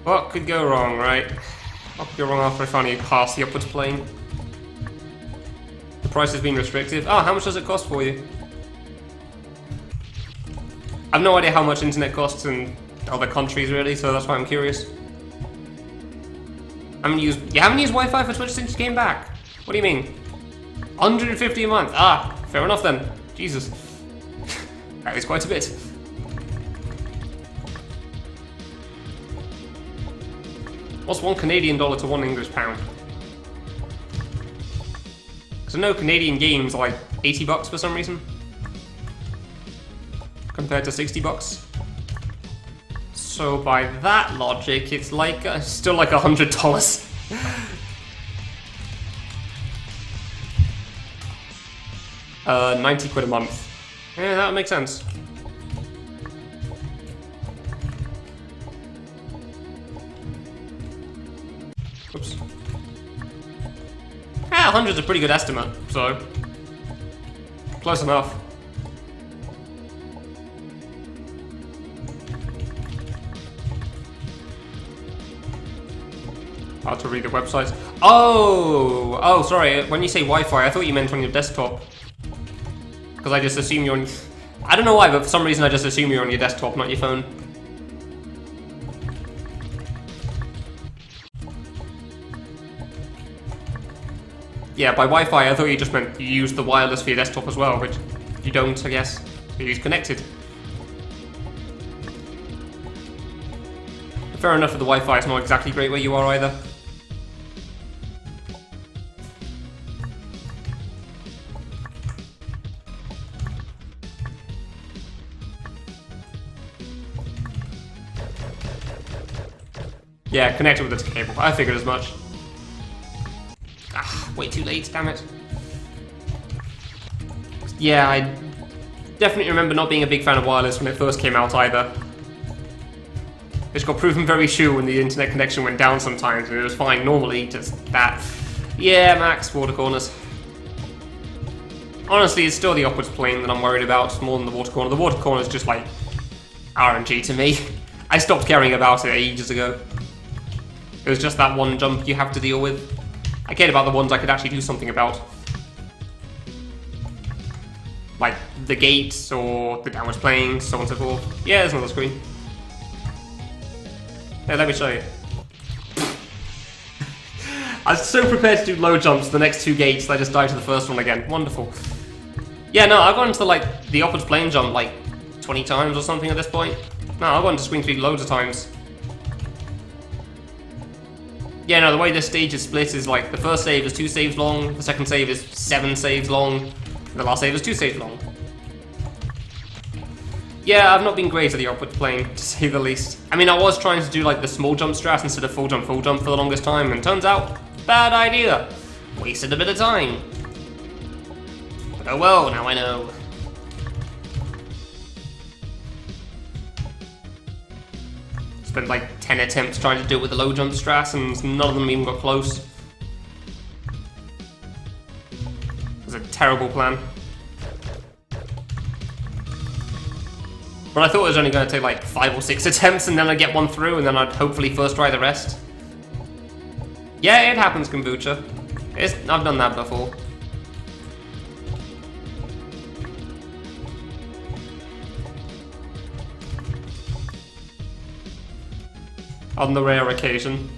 What could go wrong, right? What could go wrong after I finally pass the upwards plane? The price has been restrictive. Oh, how much does it cost for you? I've no idea how much internet costs in other countries, really, so that's why I'm curious. You haven't used Wi-Fi for Twitch since you came back? What do you mean? 150 a month? Ah, fair enough then. Jesus. That is quite a bit. What's $1 Canadian to $1 English pound? Because I know Canadian games are like 80 bucks for some reason. Compared to 60 bucks. So by that logic, it's like still like $100. 90 quid a month. Yeah, that would make sense. Oops. Yeah, 100's a pretty good estimate, so close enough. How to read the websites. Oh, sorry. When you say Wi-Fi, I thought you meant on your desktop. Because I just assume you're on... I don't know why, but for some reason I just assume you're on your desktop, not your phone. Yeah, by Wi-Fi I thought you just meant you use the wireless for your desktop as well, which you don't, I guess. You use connected. Fair enough, with the Wi-Fi it's not exactly great where you are either. Yeah, connect it with the cable. I figured as much. Ah, way too late, damn it. Yeah, I definitely remember not being a big fan of wireless when it first came out either. It's got proven very true when the internet connection went down sometimes, and it was fine normally, just that. Yeah, Max, water corners. Honestly, it's still the upwards plane that I'm worried about more than the water corner. The water corner is just like RNG to me. I stopped caring about it ages ago. It was just that one jump you have to deal with. I cared about the ones I could actually do something about. Like the gates or the downwards plane, so on and so forth. Yeah, there's another screen. Hey, let me show you. I was so prepared to do low jumps the next two gates that I just died to the first one again. Wonderful. Yeah, no, I've gone into like the upwards plane jump like 20 times or something at this point. No, I've gone into screen 3 loads of times. Yeah, no, the way this stage is split is like the first save is 2 saves long, the second save is 7 saves long, and the last save is 2 saves long. Yeah, I've not been great at the upward plane, to say the least. I mean, I was trying to do like the small jump strat instead of full jump for the longest time, and turns out, bad idea. Wasted a bit of time. But oh well, now I know. Spent like 10 attempts trying to do it with the low jump strat, and none of them even got close. It was a terrible plan. But I thought it was only going to take like 5 or 6 attempts, and then I'd get one through, and then I'd hopefully first try the rest. Yeah, it happens, Kombucha. I've done that before. On the rare occasion.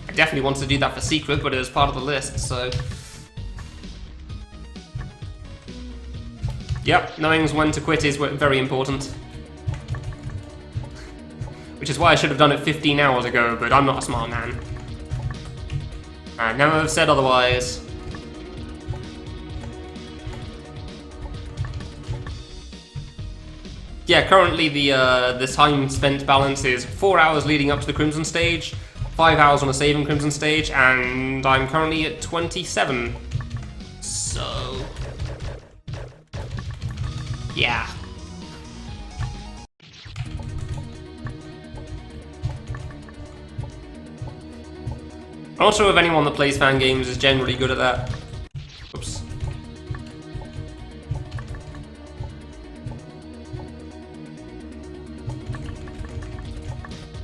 I definitely wanted to do that for Secret, but it was part of the list, so... Yep, knowing when to quit is very important. Which is why I should have done it 15 hours ago, but I'm not a smart man. I never have said otherwise. Yeah, currently the time spent balance is 4 hours leading up to the Crimson stage, 5 hours on a saving Crimson stage, and I'm currently at 27. So... yeah. I'm not sure if anyone that plays fan games is generally good at that. Oops.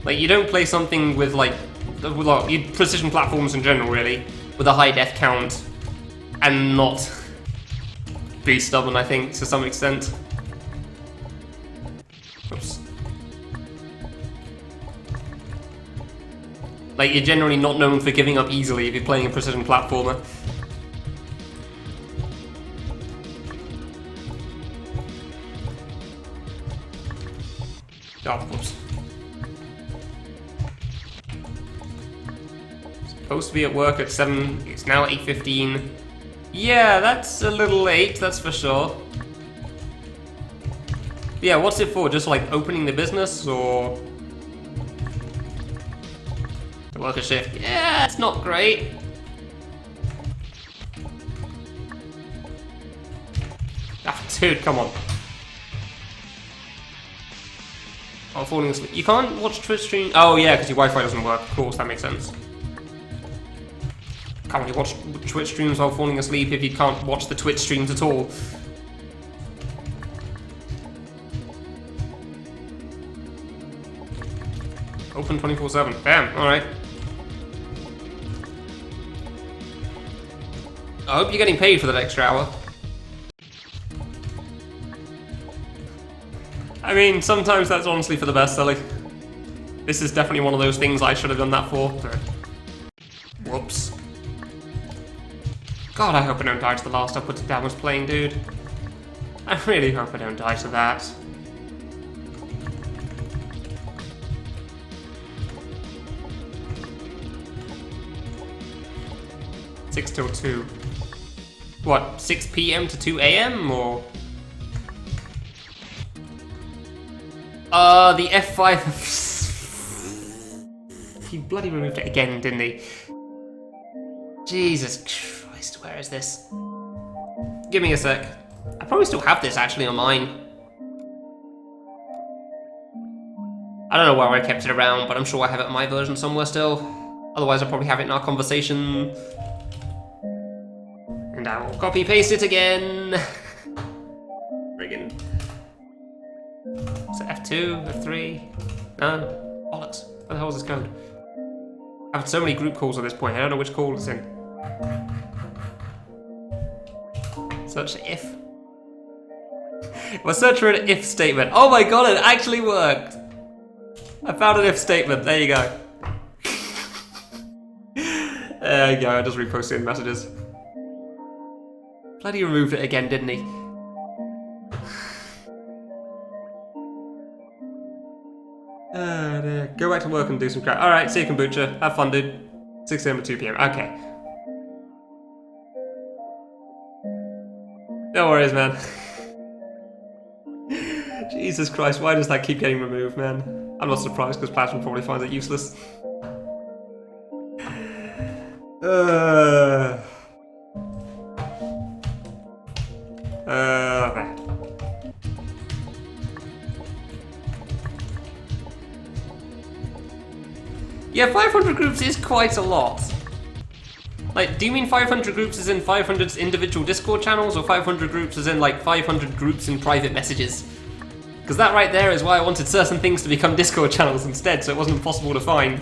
Like, you don't play something with, like, precision platforms in general, really, with a high death count, and not be stubborn, I think, to some extent. Oops. Like, you're generally not known for giving up easily if you're playing a precision platformer. Oh, whoops. Supposed to be at work at 7, it's now 8:15. Yeah, that's a little late, that's for sure. Yeah, what's it for? Just like opening the business, or to work a shift? Yeah, it's not great. Ah, dude, come on. I'm falling asleep. You can't watch Twitch stream. Oh yeah, because your Wi-Fi doesn't work. Of course, that makes sense. Can't really watch Twitch streams while falling asleep if you can't watch the Twitch streams at all. Open 24/7. Damn, alright. I hope you're getting paid for that extra hour. I mean, sometimes that's honestly for the best, Ellie. This is definitely one of those things I should have done that for. Whoops. God, I hope I don't die to the last upwards and downwards plane, dude. I really hope I don't die to that. Six till 2. What, 6 PM to 2 AM, or...? The F5... He bloody removed it again, didn't he? Jesus Christ, where is this? Give me a sec. I probably still have this actually on mine. I don't know where I kept it around, but I'm sure I have it on my version somewhere still. Otherwise, I'll probably have it in our conversation. And I will copy paste it again. Friggin'. Is it F2, F3? No? Bollocks. What the hell is this code? I've had so many group calls at this point, I don't know which call it's in. Search if. Well, search for an if statement. Oh my god, it actually worked! I found an if statement, there you go. There you go, I just reposted messages. Bloody removed it again, didn't he? Dear. Go back to work and do some crap. Alright, see you, kombucha. Have fun, dude. 6 AM to 2 PM. Okay. No worries, man. Jesus Christ, why does that keep getting removed, man? I'm not surprised, because Platinum probably finds it useless. Okay. Yeah, 500 groups is quite a lot. Like, do you mean 500 groups as in 500 individual Discord channels, or 500 groups as in, like, 500 groups in private messages? Because that right there is why I wanted certain things to become Discord channels instead, so it wasn't possible to find.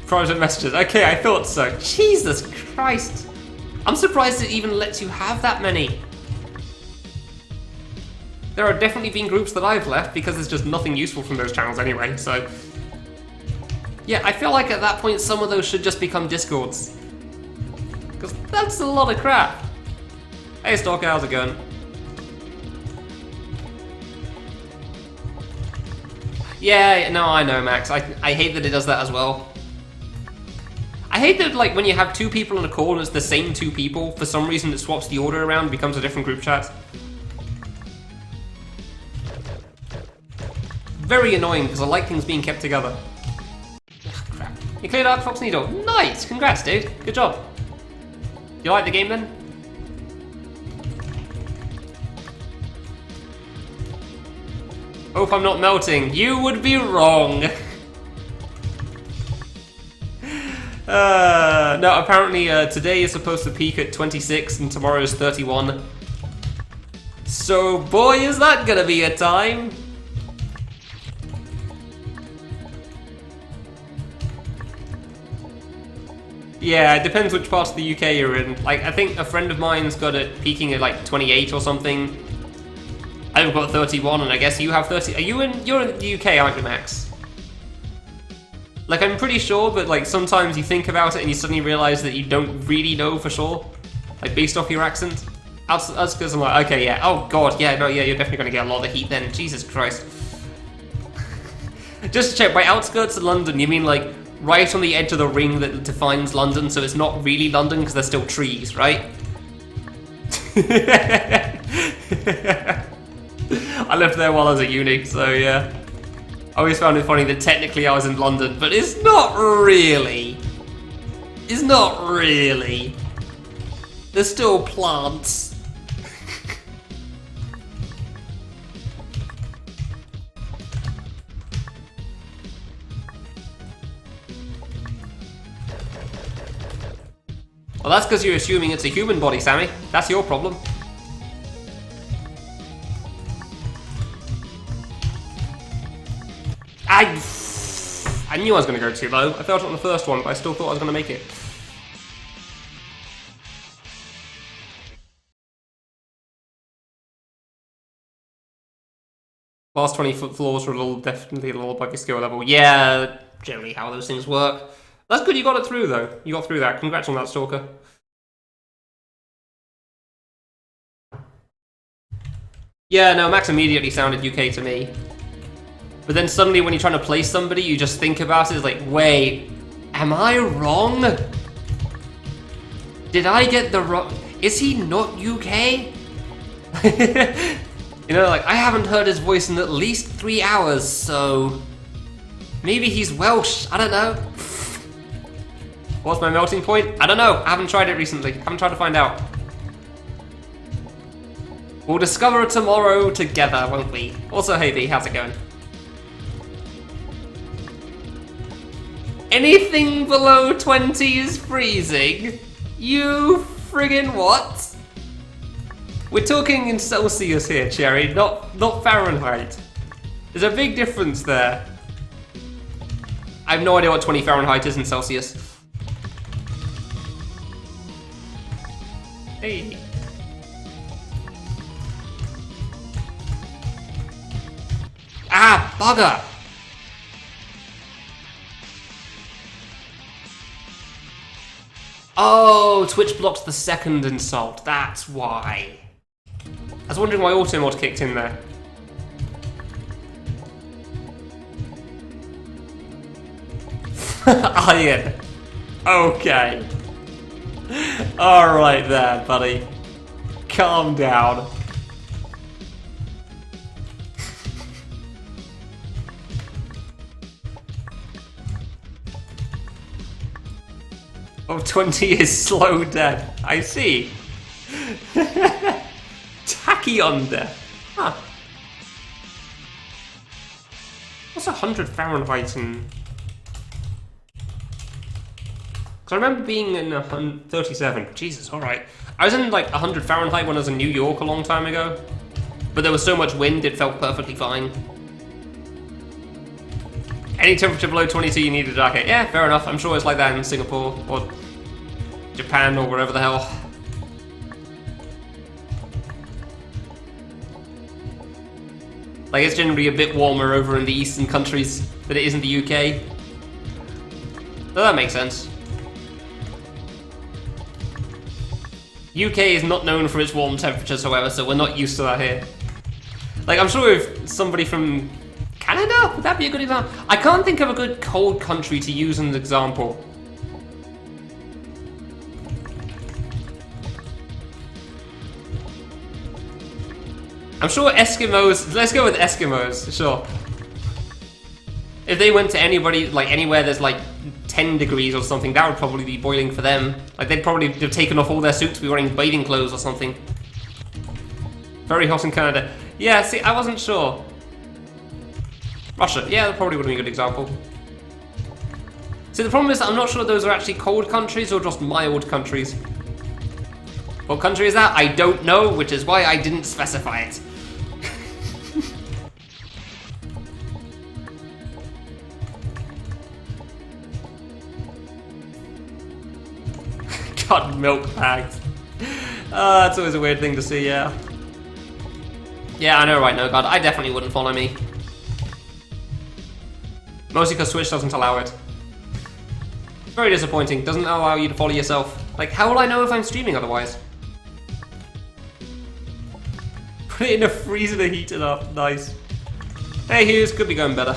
Private messages. Okay, I thought so. Jesus Christ. I'm surprised it even lets you have that many. There are definitely been groups that I've left because there's just nothing useful from those channels anyway, so... Yeah, I feel like at that point some of those should just become Discords. Because that's a lot of crap. Hey Stalker, how's it going? Yeah, no, I know, Max. I hate that it does that as well. I hate that, like, when you have two people on a call and it's the same two people, for some reason it swaps the order around and becomes a different group chat. Very annoying, because I like things being kept together. Ugh, crap. You cleared Arc Fox Needle. Nice! Congrats, dude. Good job. You like the game, then? Hope I'm not melting. You would be wrong. No, apparently today is supposed to peak at 26 and tomorrow is 31. So, boy, is that gonna be a time. Yeah, it depends which part of the UK you're in. Like, I think a friend of mine's got it peaking at like 28 or something. I've got 31, and I guess you have 30. You're in the UK, aren't you, Max? Like, I'm pretty sure, but like sometimes you think about it and you suddenly realize that you don't really know for sure, like based off your accent. Us, because I'm like, okay, yeah, oh god, yeah, no, yeah, you're definitely gonna get a lot of heat then. Jesus Christ. Just to check, by outskirts of London, you mean like right on the edge of the ring that defines London, so it's not really London because there's still trees, right? I lived there while I was at uni, so yeah. I always found it funny that technically I was in London, but it's not really. It's not really. There's still plants. Well, that's because you're assuming it's a human body, Sammy. That's your problem. I knew I was going to go too low. I failed it on the first one, but I still thought I was going to make it. Last 20 floors were definitely a little above your skill level. Yeah, generally how those things work. That's good you got it through, though. You got through that. Congrats on that, Stalker. Yeah, no, Max immediately sounded UK to me. But then suddenly when you're trying to place somebody, you just think about it, it's like, wait, am I wrong? Did I get the wrong... Is he not UK? You know, like, I haven't heard his voice in at least 3 hours, so... Maybe he's Welsh, I don't know. What's my melting point? I don't know, I haven't tried it recently. Haven't tried to find out. We'll discover tomorrow together, won't we? Also, hey B, how's it going? Anything below 20 is freezing? You friggin' what? We're talking in Celsius here, Cherry, not Fahrenheit. There's a big difference there. I have no idea what 20 Fahrenheit is in Celsius. Hey. Ah, bugger! Oh, Twitch blocked the second insult, that's why. I was wondering why auto mod kicked in there. Iron. Okay. Alright there, buddy. Calm down. Oh, 20 is slow death. I see. Tachyon death. Huh. What's 100 Fahrenheit in... Because I remember being in 37. Jesus, alright. I was in like 100 Fahrenheit when I was in New York a long time ago. But there was so much wind, it felt perfectly fine. Any temperature below 22, you need a jacket. Yeah, fair enough. I'm sure it's like that in Singapore or Japan or wherever the hell. Like, it's generally a bit warmer over in the eastern countries than it is in the UK. So that makes sense. UK is not known for its warm temperatures, however, so we're not used to that here. Like, I'm sure if somebody from Canada, would that be a good example? I can't think of a good cold country to use as an example. I'm sure Eskimos, let's go with Eskimos, sure. If they went to anybody, like anywhere there's like 10 degrees or something, that would probably be boiling for them. Like they'd probably have taken off all their suits, be wearing bathing clothes or something. Very hot in Canada. Yeah, see, I wasn't sure. Russia, yeah, that probably would be a good example. See, the problem is that I'm not sure those are actually cold countries or just mild countries. What country is that? I don't know, which is why I didn't specify it. God, milk bags. That's always a weird thing to see, yeah. Yeah, I know, right, no, God, I definitely wouldn't follow me. Mostly because Twitch doesn't allow it. It's very disappointing, doesn't allow you to follow yourself. Like, how will I know if I'm streaming otherwise? Put it in a freezer to heat it up, nice. Hey Hughes, could be going better.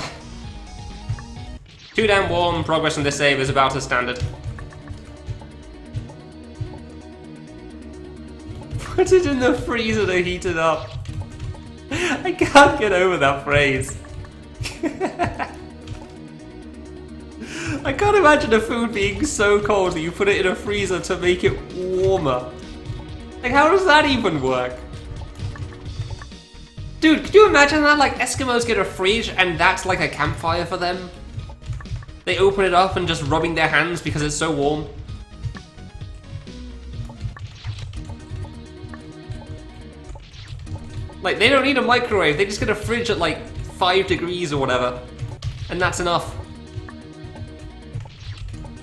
Too damn warm, progress on this save is about as standard. Put it in the freezer to heat it up. I can't get over that phrase. I can't imagine a food being so cold that you put it in a freezer to make it warmer. Like, how does that even work? Dude, could you imagine that? Like, Eskimos get a fridge and that's like a campfire for them? They open it up and just rubbing their hands because it's so warm. Like, they don't need a microwave, they just get a fridge at like 5 degrees or whatever. And that's enough.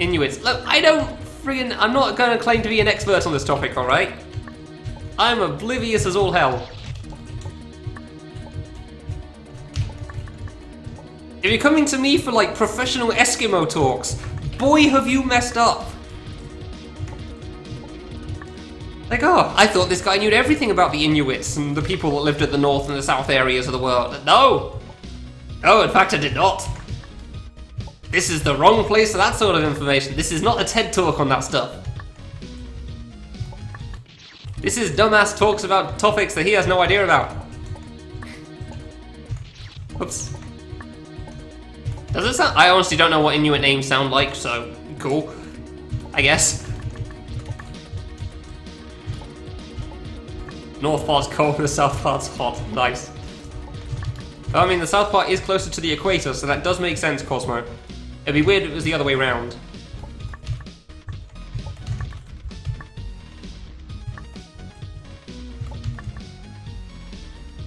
Inuits. Look, I'm not gonna claim to be an expert on this topic, alright? I'm oblivious as all hell. If you're coming to me for like professional Eskimo talks, boy have you messed up. Like, oh, I thought this guy knew everything about the Inuits and the people that lived at the north and the south areas of the world. No! No, in fact I did not. This is the wrong place for that sort of information. This is not a TED talk on that stuff. This is dumbass talks about topics that he has no idea about. Oops. Does it sound? I honestly don't know what Inuit names sound like, so cool. I guess. North part's cold, the south part's hot. Nice. I mean, the south part is closer to the equator, so that does make sense, Cosmo. It'd be weird if it was the other way around.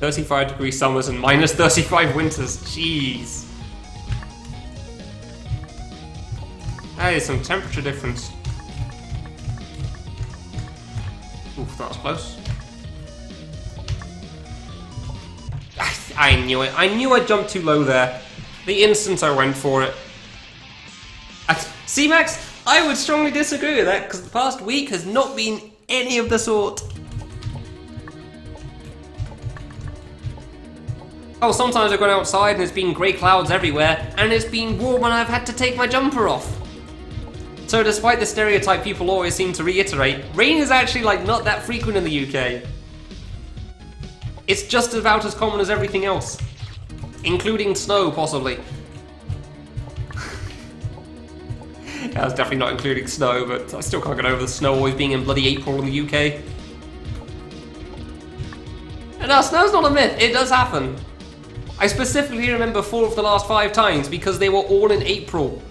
-35 summers and -35 winters. Jeez. That is some temperature difference. Oof, that was close. I knew it. I knew I jumped too low there. The instant I went for it. See, Max, I would strongly disagree with that because the past week has not been any of the sort. Oh, sometimes I've gone outside and it's been grey clouds everywhere, and it's been warm and I've had to take my jumper off. So despite the stereotype people always seem to reiterate, rain is actually like not that frequent in the UK. It's just about as common as everything else. Including snow, possibly. I was definitely not including snow, but I still can't get over the snow always being in bloody April in the UK. And no, snow's not a myth, it does happen. I specifically remember 4 of the last 5 times because they were all in April.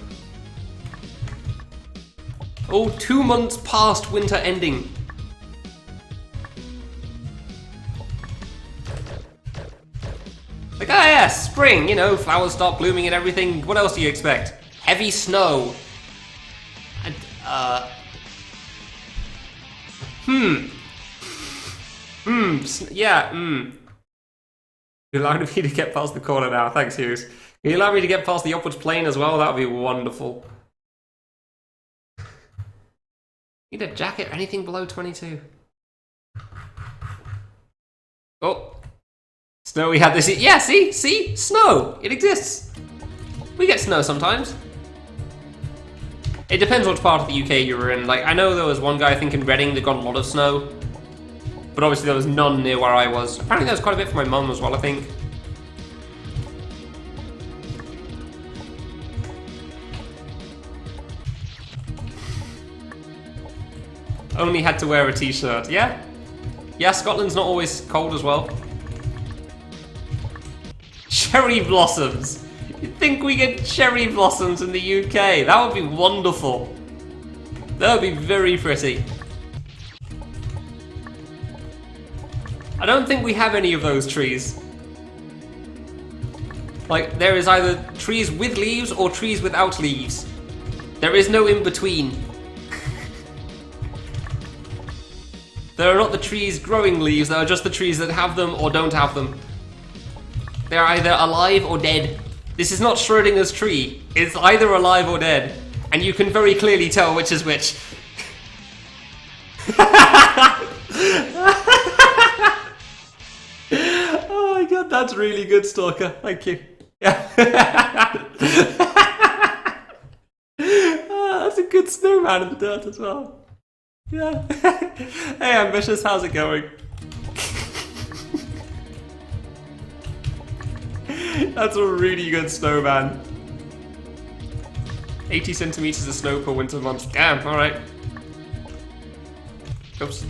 Oh, 2 months past winter ending. Like, ah yeah, spring, you know, flowers start blooming and everything. What else do you expect? Heavy snow. And, You allowed me to get past the corner now. Thanks, Hughes. Can you allow me to get past the upwards plane as well? That would be wonderful. Need a jacket or anything below 22. Oh. Snow, we had this. Yeah, see? Snow. It exists. We get snow sometimes. It depends which part of the UK you were in. Like, I know there was one guy, I think, in Reading that got a lot of snow. But obviously there was none near where I was. Apparently there was quite a bit for my mum as well, I think. Only had to wear a t-shirt. Yeah? Yeah, Scotland's not always cold as well. Cherry blossoms! You'd think we get cherry blossoms in the UK. That would be wonderful. That would be very pretty. I don't think we have any of those trees. Like, there is either trees with leaves or trees without leaves. There is no in between. There are not the trees growing leaves, there are just the trees that have them or don't have them. They're either alive or dead. This is not Schrodinger's tree. It's either alive or dead. And you can very clearly tell which is which. Oh my god, that's really good, Stalker. Thank you. Yeah. Oh, that's a good snowman in the dirt as well. Yeah. Hey, Ambitious, how's it going? That's a really good snowman. 80 centimeters of snow per winter month. Damn, alright. Oops.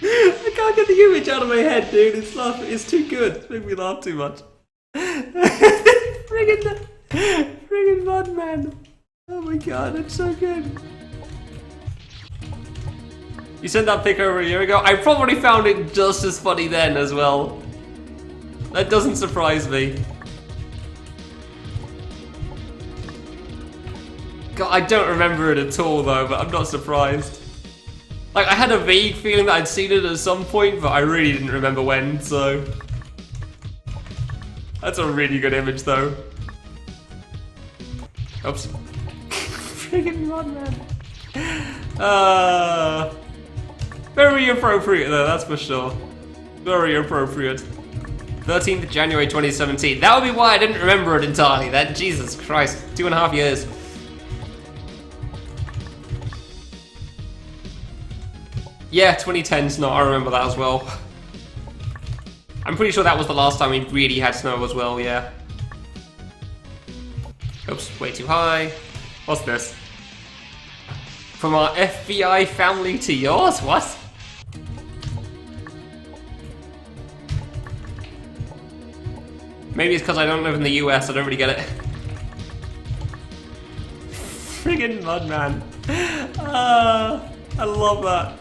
I can't get the image out of my head, dude. It's too good. It's making me laugh too much. Friggin' Mudman. Oh my god, that's so good. You sent that pic over a year ago? I probably found it just as funny then as well. That doesn't surprise me. God, I don't remember it at all though, but I'm not surprised. Like, I had a vague feeling that I'd seen it at some point, but I really didn't remember when, so... That's a really good image though. Oops. Friggin' Mudman. Very appropriate though, that's for sure. Very appropriate. 13th of January 2017. That would be why I didn't remember it entirely. That, Jesus Christ, 2.5 years. Yeah, 2010 snow, I remember that as well. I'm pretty sure that was the last time we really had snow as well, yeah. Oops, way too high. What's this? From our FBI family to yours? What? Maybe it's because I don't live in the US, I don't really get it. Friggin' Mudman. I love that.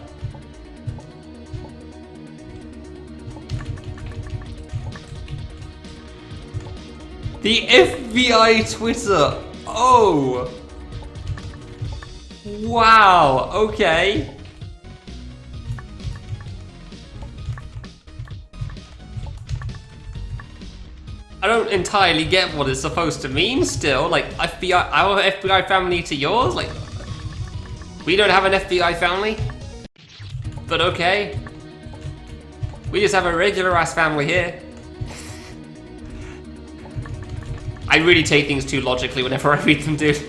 The FBI Twitter. Oh. Wow, okay. I don't entirely get what it's supposed to mean still. Like, FBI, our FBI family to yours? Like, we don't have an FBI family? But okay. We just have a regular ass family here. I really take things too logically whenever I read them, dude.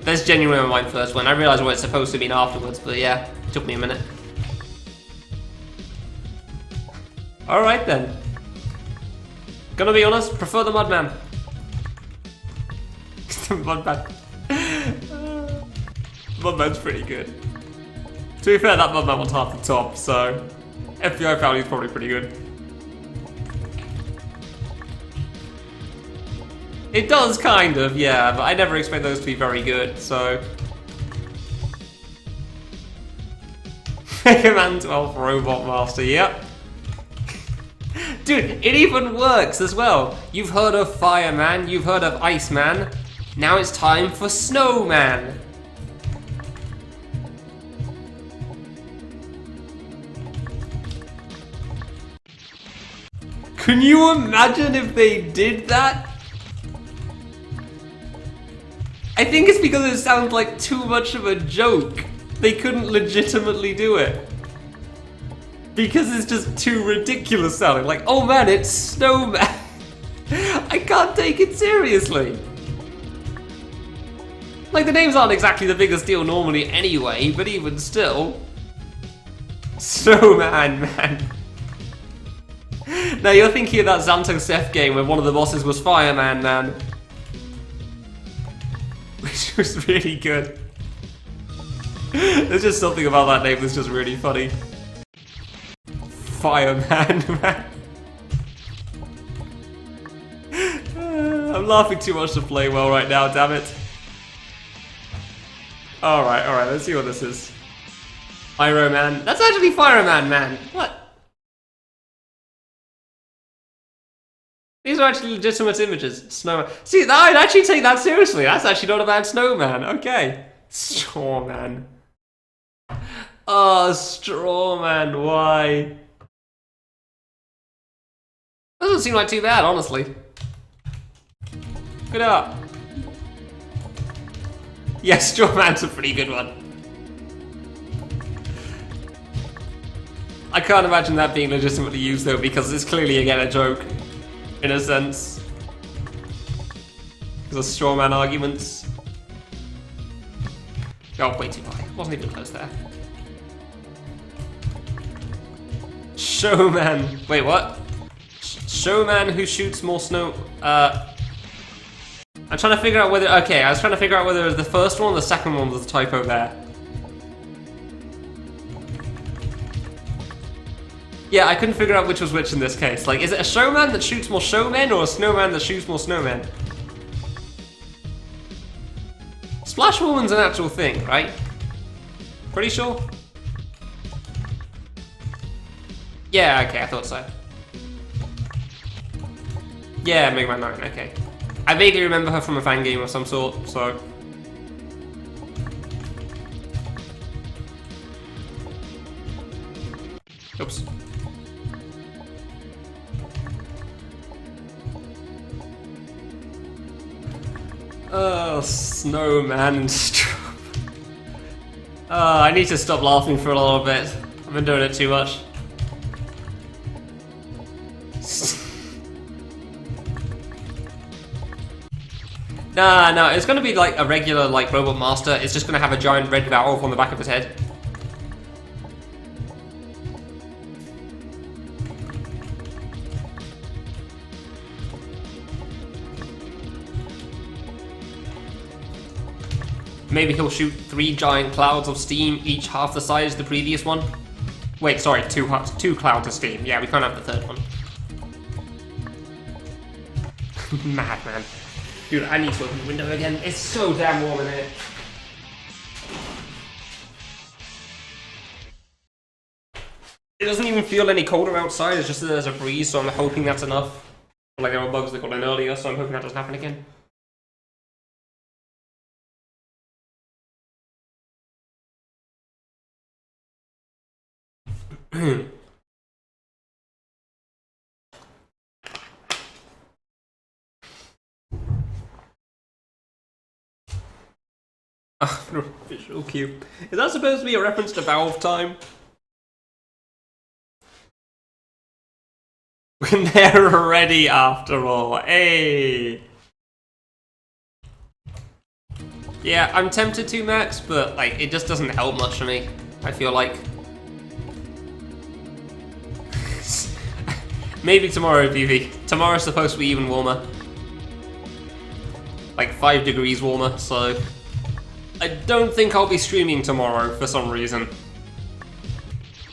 That's genuinely my mind first when I realised what it's supposed to mean afterwards, but yeah, it took me a minute. Alright then. Gonna be honest, prefer the Mudman. The Mudman. Mudman's pretty good. To be fair, that Mudman was half the top, so FBI family is probably pretty good. It does, kind of, yeah, but I never expect those to be very good, so... Mega Man 12 Robot Master, yep. Dude, it even works as well. You've heard of Fireman, you've heard of Iceman. Now it's time for Snowman. Can you imagine if they did that? I think it's because it sounds like too much of a joke. They couldn't legitimately do it. Because it's just too ridiculous sounding. Like, oh man, it's Snowman. I can't take it seriously. Like, the names aren't exactly the biggest deal normally anyway, but even still. Snowman, man. Now you're thinking of that Xanto Seth game where one of the bosses was Fireman, man. Which was really good. There's just something about that name that's just really funny. Fireman, man. I'm laughing too much to play well right now, damn it. Alright, let's see what this is. Pyroman. That's actually Fireman, man. What? These are actually legitimate images. Snowman. See, I'd actually take that seriously. That's actually not a bad snowman. Okay. Strawman. Oh, Strawman, why? Doesn't seem like too bad, honestly. Good up. Yes, Strawman's a pretty good one. I can't imagine that being legitimately used though, because it's clearly again a joke. In a sense. Because of Strawman arguments. Oh, way too high. Wasn't even close there. Showman. Wait, what? Showman who shoots more snow. I'm trying to figure out whether. Okay, I was trying to figure out whether it was the first one or the second one was the typo there. Yeah, I couldn't figure out which was which in this case. Like, is it a showman that shoots more showmen or a snowman that shoots more snowmen? Splash Woman's an actual thing, right? Pretty sure? Yeah, okay, I thought so. Yeah, Mega Man 9, okay. I vaguely remember her from a fan game of some sort, so... Oops. Oh, Snowman. I need to stop laughing for a little bit. I've been doing it too much. No, it's gonna be like a regular like Robot Master. It's just gonna have a giant red valve on the back of his head. maybe he'll shoot 3 giant clouds of steam, each half the size of the previous one. Wait, sorry, 2 clouds of steam. Yeah, we can't have the 3rd one. Mad, man. Dude, I need to open the window again. It's so damn warm in here. It doesn't even feel any colder outside, it's just that there's a breeze, so I'm hoping that's enough. Like there were bugs that got in earlier, so I'm hoping that doesn't happen again. Visual cue. Is that supposed to be a reference to Valve time? When they're ready after all. Hey! Yeah, I'm tempted to, Max, but like it just doesn't help much for me. I feel like. Maybe tomorrow, PV. Tomorrow's supposed to be even warmer. Like 5 degrees warmer, so I don't think I'll be streaming tomorrow for some reason.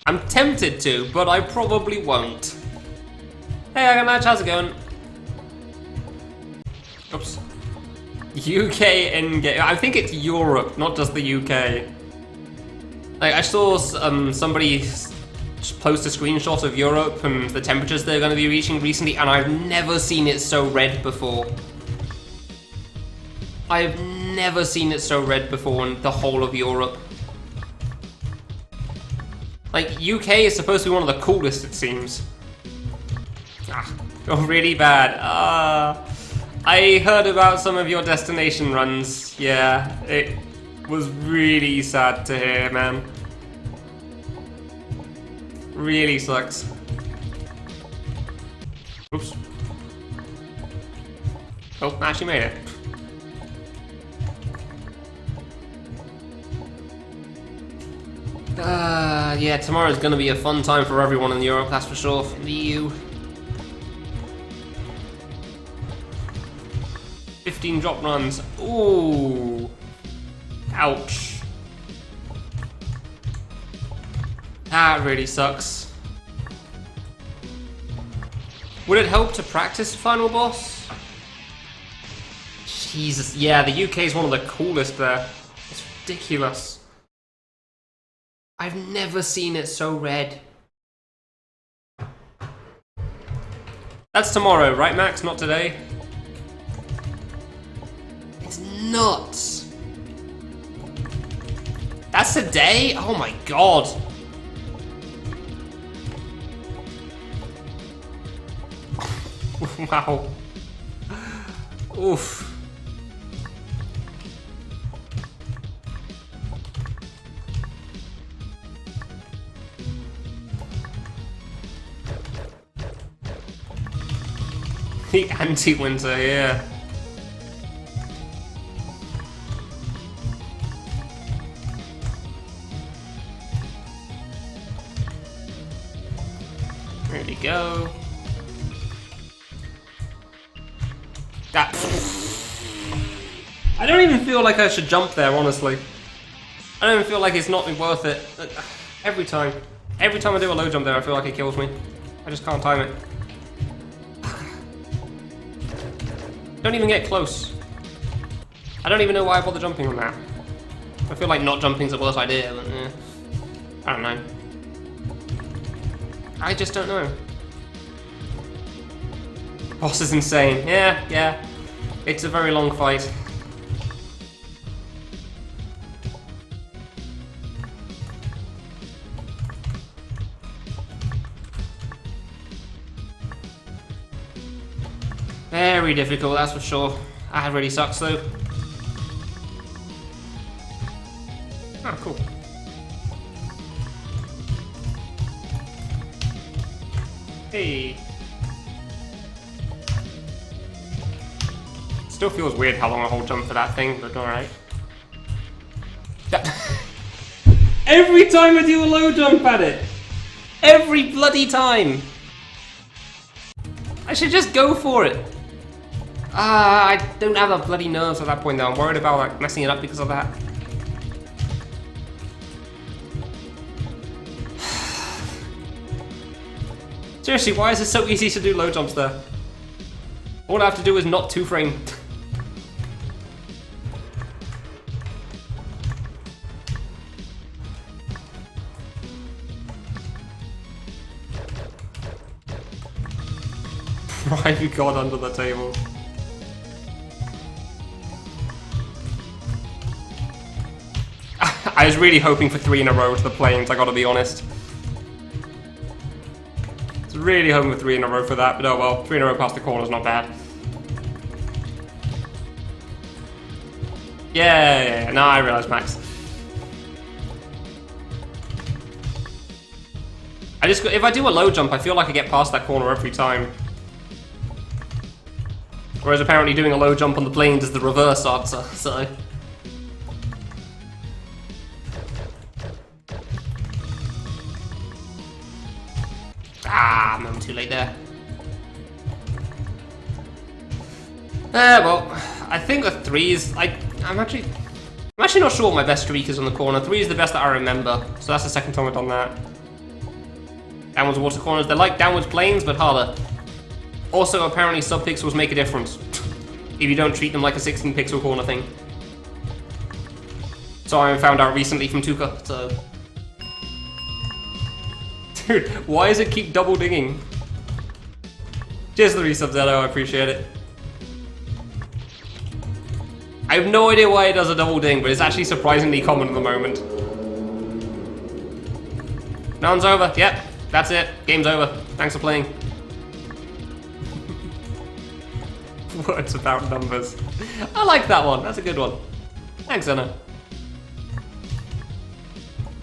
I'm tempted to, but I probably won't. Hey, Agamach, how's it going? Oops. UK Endgame. I think it's Europe, not just the UK. Like, I saw somebody post a screenshot of Europe and the temperatures they're going to be reaching recently, and I've never seen it so red before. I've never seen it so red before in the whole of Europe. Like, UK is supposed to be one of the coolest, it seems. Oh, really bad. I heard about some of your destination runs. Yeah, it was really sad to hear, man. Really sucks. Oops. Oh, I actually made it. Yeah, tomorrow's gonna be a fun time for everyone in Europe, that's for sure. In the EU. 15 drop runs. Ooh. Ouch. That really sucks. Would it help to practice Final Boss? Jesus, yeah, the UK is one of the coolest there. It's ridiculous. I've never seen it so red. That's tomorrow, right, Max? Not today? It's nuts. That's a day? Oh my god. Wow. Oof. The anti-winter, yeah. There we go. That. I don't even feel like I should jump there, honestly. I don't even feel like it's not worth it. Every time I do a low jump there, I feel like it kills me. I just can't time it. Don't even get close. I don't even know why I bother jumping on that. I feel like not jumping's the worst idea, but yeah. I don't know. I just don't know. Boss is insane. Yeah. It's a very long fight. Very difficult, that's for sure. That really sucks though. Ah, cool. Hey. Still feels weird how long I hold jump for that thing, but alright. Every time I do a low jump at it! Every bloody time! I should just go for it! I don't have the bloody nerves at that point though. I'm worried about like messing it up because of that. Seriously, why is it so easy to do low jumps there? All I have to do is not 2-frame. Why have you got under the table? I was really hoping for 3 in a row to the planes, I gotta be honest. I was really hoping for 3 in a row for that, but oh well, 3 in a row past the corner's not bad. Yeah, no, I realised, Max. If I do a low jump, I feel like I get past that corner every time. Whereas apparently doing a low jump on the planes is the reverse answer, so... Ah, I'm too late there. Well, I think the 3 is... I'm actually not sure what my best streak is on the corner. 3 is the best that I remember, so that's the second time I've done that. Downwards water corners, they're like downwards planes, but harder. Also, apparently sub-pixels make a difference if you don't treat them like a 16-pixel corner thing. So I found out recently from Tuka, so... Dude, why does it keep double dinging? Cheers for the resub, Zello, I appreciate it. I have no idea why it does a double ding, but it's actually surprisingly common at the moment. Round's over, yep, that's it, game's over. Thanks for playing. Words about numbers. I like that one, that's a good one. Thanks, Anna.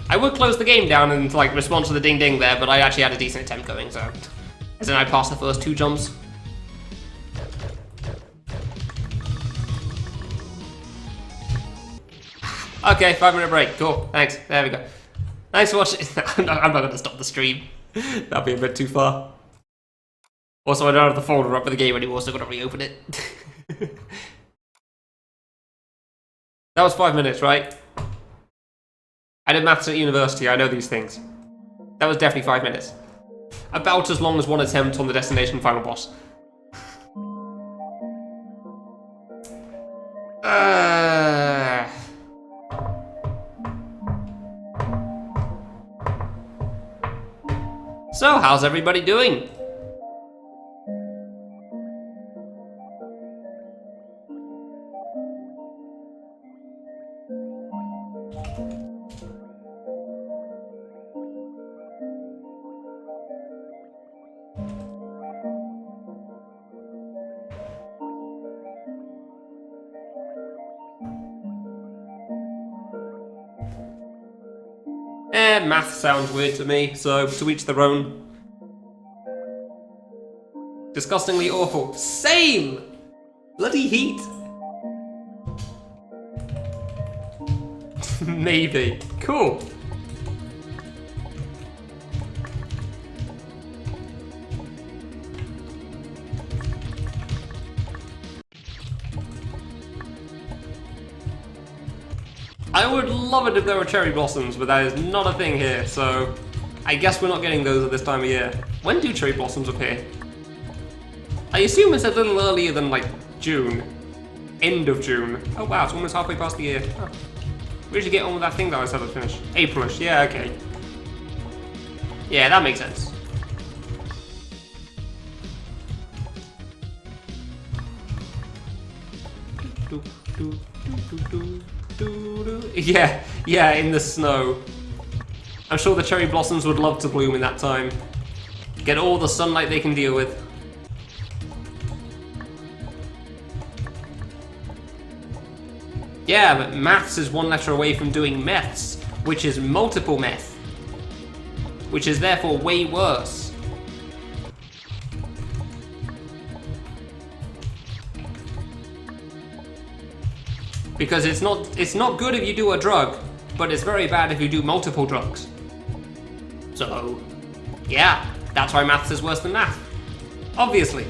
I would close the game down and like respond to the ding ding there, but I actually had a decent attempt going, so... As in I passed the first 2 jumps. Okay, 5-minute break, cool, thanks, there we go. Thanks for watching. I'm not going to stop the stream. That'd be a bit too far. Also, I don't have the folder up for the game anymore, so I've got to reopen it. That was 5 minutes, right? I did maths at university, I know these things. That was definitely 5 minutes. About as long as one attempt on the Destination final boss. So, how's everybody doing? Math sounds weird to me, so to each their own. Disgustingly awful. Same! Bloody heat! Maybe. Cool. I would love it if there were cherry blossoms, but that is not a thing here, so I guess we're not getting those at this time of year. When do cherry blossoms appear? I assume it's a little earlier than, like, June. End of June. Oh wow, it's almost halfway past the year. Oh. We should get on with that thing that I said I'd finish. Aprilish, yeah, okay. Yeah, that makes sense. Yeah, in the snow. I'm sure the cherry blossoms would love to bloom in that time. Get all the sunlight they can deal with. Yeah, but maths is one letter away from doing meths, which is multiple meth. Which is therefore way worse. Because it's not good if you do a drug, but it's very bad if you do multiple drugs. So, yeah, that's why maths is worse than math. Obviously.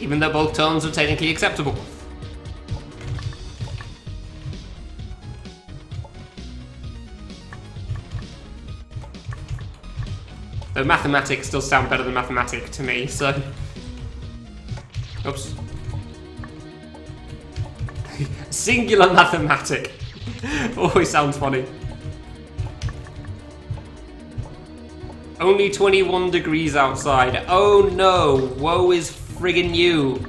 Even though both terms are technically acceptable. Though mathematics still sound better than mathematic to me, so... Oops. Singular mathematic. Always sounds funny. Only 21 degrees outside. Oh no, woe is friggin' you.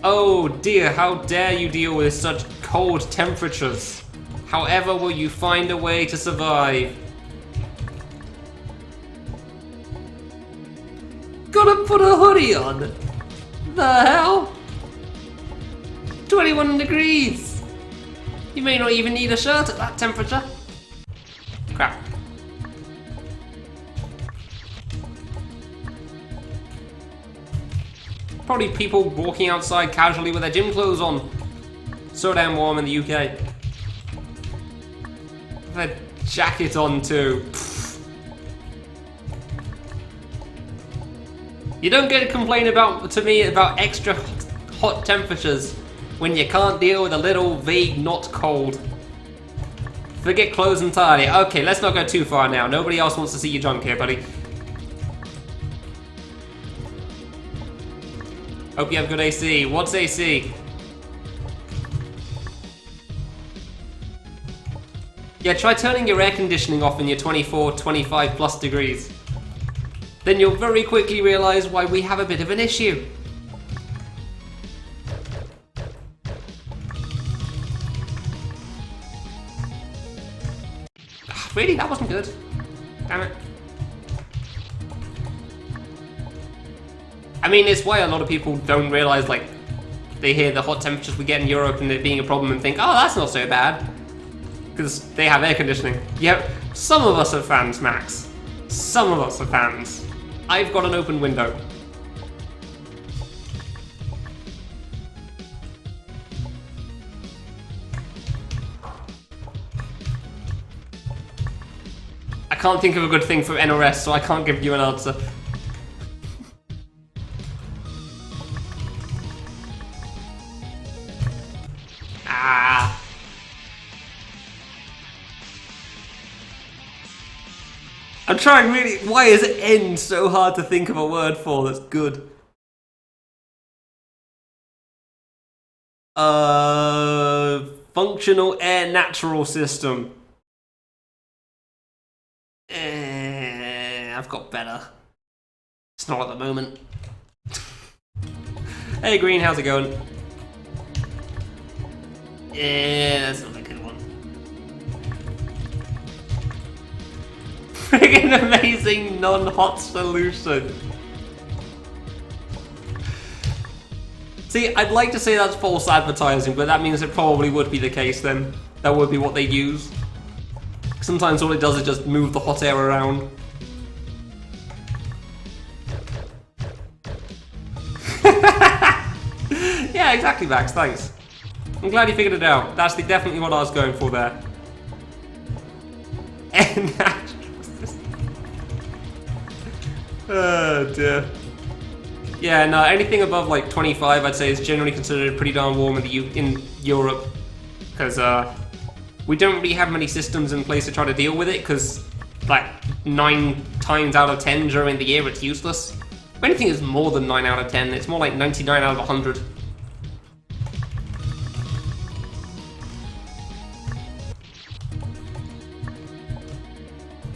Oh dear, how dare you deal with such cold temperatures. However will you find a way to survive? Gotta put a hoodie on. The hell? 21 degrees. You may not even need a shirt at that temperature. Crap. Probably people walking outside casually with their gym clothes on. So damn warm in the UK. With a jacket on too. Pfft. You don't get to complain to me about extra hot temperatures when you can't deal with a little vague not cold. Forget clothes entirely. Okay, let's not go too far now. Nobody else wants to see your junk here, buddy. Hope you have good AC. What's AC? Yeah, try turning your air conditioning off in your 24, 25 plus degrees. Then you'll very quickly realize why we have a bit of an issue. Really? That wasn't good. Damn it. I mean, it's why a lot of people don't realize, like, they hear the hot temperatures we get in Europe and it being a problem and think, oh, that's not so bad. Because they have air conditioning. Yeah, some of us are fans, Max. Some of us are fans. I've got an open window. I can't think of a good thing for NRS, so I can't give you an answer. Ah. I'm trying really. Why is end so hard to think of a word for that's good? Functional air natural system. I've got better. It's not at the moment. Hey Green, how's it going? Yeah, that's not a good one. Friggin' amazing non-hot solution. See, I'd like to say that's false advertising, but that means it probably would be the case then. That would be what they use. Sometimes all it does is just move the hot air around. Yeah, exactly, Max, thanks. I'm glad you figured it out. That's definitely what I was going for there. Oh dear. Yeah, no, anything above like 25 I'd say is generally considered pretty darn warm in Europe. Because we don't really have many systems in place to try to deal with it, because like 9 times out of 10 during the year it's useless. If anything is more than 9 out of 10, it's more like 99 out of 100.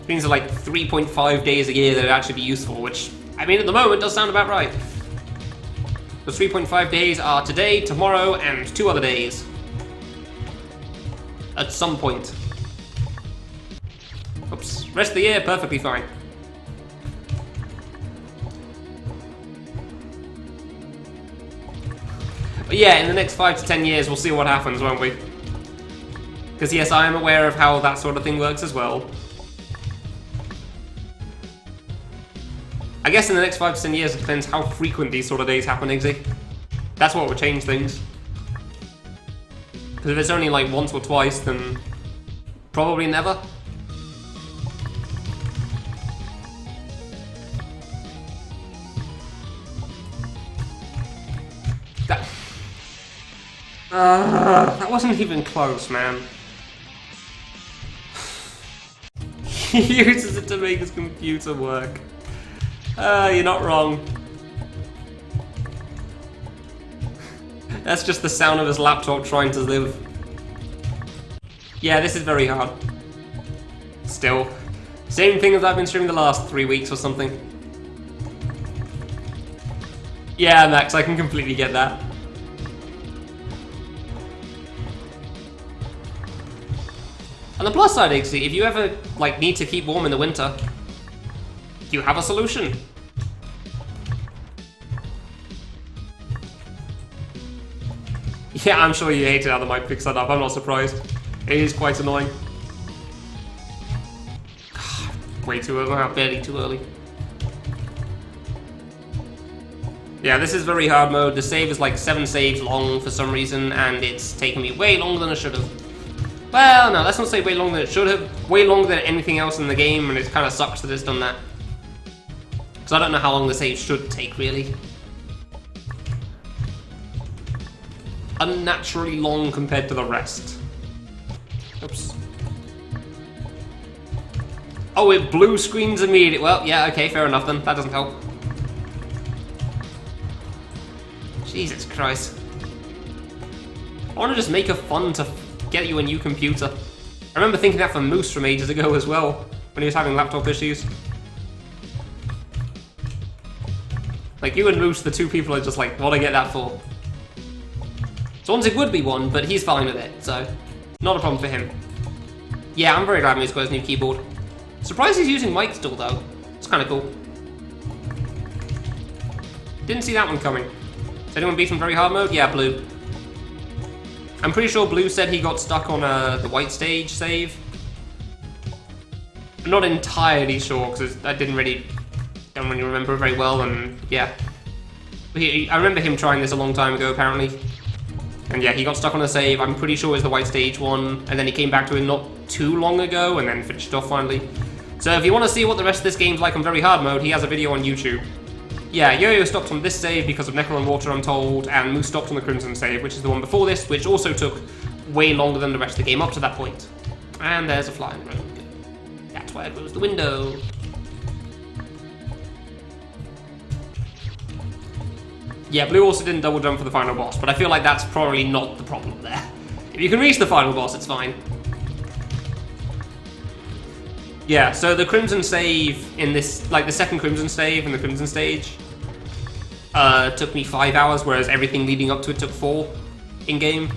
It means like 3.5 days a year that would actually be useful, which, I mean, at the moment does sound about right. The 3.5 days are today, tomorrow, and 2 other days. At some point. Oops. Rest of the year, perfectly fine. But yeah, in the next 5 to 10 years, we'll see what happens, won't we? Because yes, I am aware of how that sort of thing works as well. I guess in the next 5 to 10 years, it depends how frequent these sort of days happen, Iggy. That's what would change things. Because if it's only like once or twice, then probably never. That wasn't even close, man. He uses it to make his computer work. You're not wrong. That's just the sound of his laptop trying to live. Yeah, this is very hard. Still. Same thing as I've been streaming the last 3 weeks or something. Yeah, Max, I can completely get that. On the plus side, actually, if you ever like need to keep warm in the winter, you have a solution. Yeah, I'm sure you hated how the mic picks that up. I'm not surprised. It is quite annoying. Way too early. Barely too early. Yeah, this is very hard mode. The save is like 7 saves long for some reason, and it's taken me way longer than it should have. Well, no, let's not say way longer than it should have. Way longer than anything else in the game, and it kind of sucks that it's done that. Because I don't know how long the save should take, really. Unnaturally long compared to the rest. Oops. Oh, it blue screens immediately. Well, yeah, okay, fair enough then. That doesn't help. Jesus Christ. I want to just make it fun to get you a new computer. I remember thinking that for Moose from ages ago as well, when he was having laptop issues. Like, you and Moose, the two people are just like, what do I get that for? Swansea would be one, but he's fine with it, so not a problem for him. Yeah, I'm very glad Moose got his new keyboard. Surprised he's using mic still, though. It's kind of cool. Didn't see that one coming. Has anyone beaten very hard mode? Yeah, Blue. I'm pretty sure Blue said he got stuck on the white stage save. I'm not entirely sure, because I don't really remember very well, and yeah. I remember him trying this a long time ago, apparently. And yeah, he got stuck on a save. I'm pretty sure it was the white stage one, and then he came back to it not too long ago, and then finished it off finally. So if you want to see what the rest of this game's like on very hard mode, he has a video on YouTube. Yeah, Yo-Yo stopped on this save because of Necron Water, I'm told, and Moose stopped on the Crimson save, which is the one before this, which also took way longer than the rest of the game up to that point. And there's a fly in the road. That's why I closed the window. Yeah, Blue also didn't double jump for the final boss, but I feel like that's probably not the problem there. If you can reach the final boss, it's fine. Yeah, so the Crimson save in this, like the second Crimson save in the Crimson stage, took me 5 hours, whereas everything leading up to it took 4 in-game.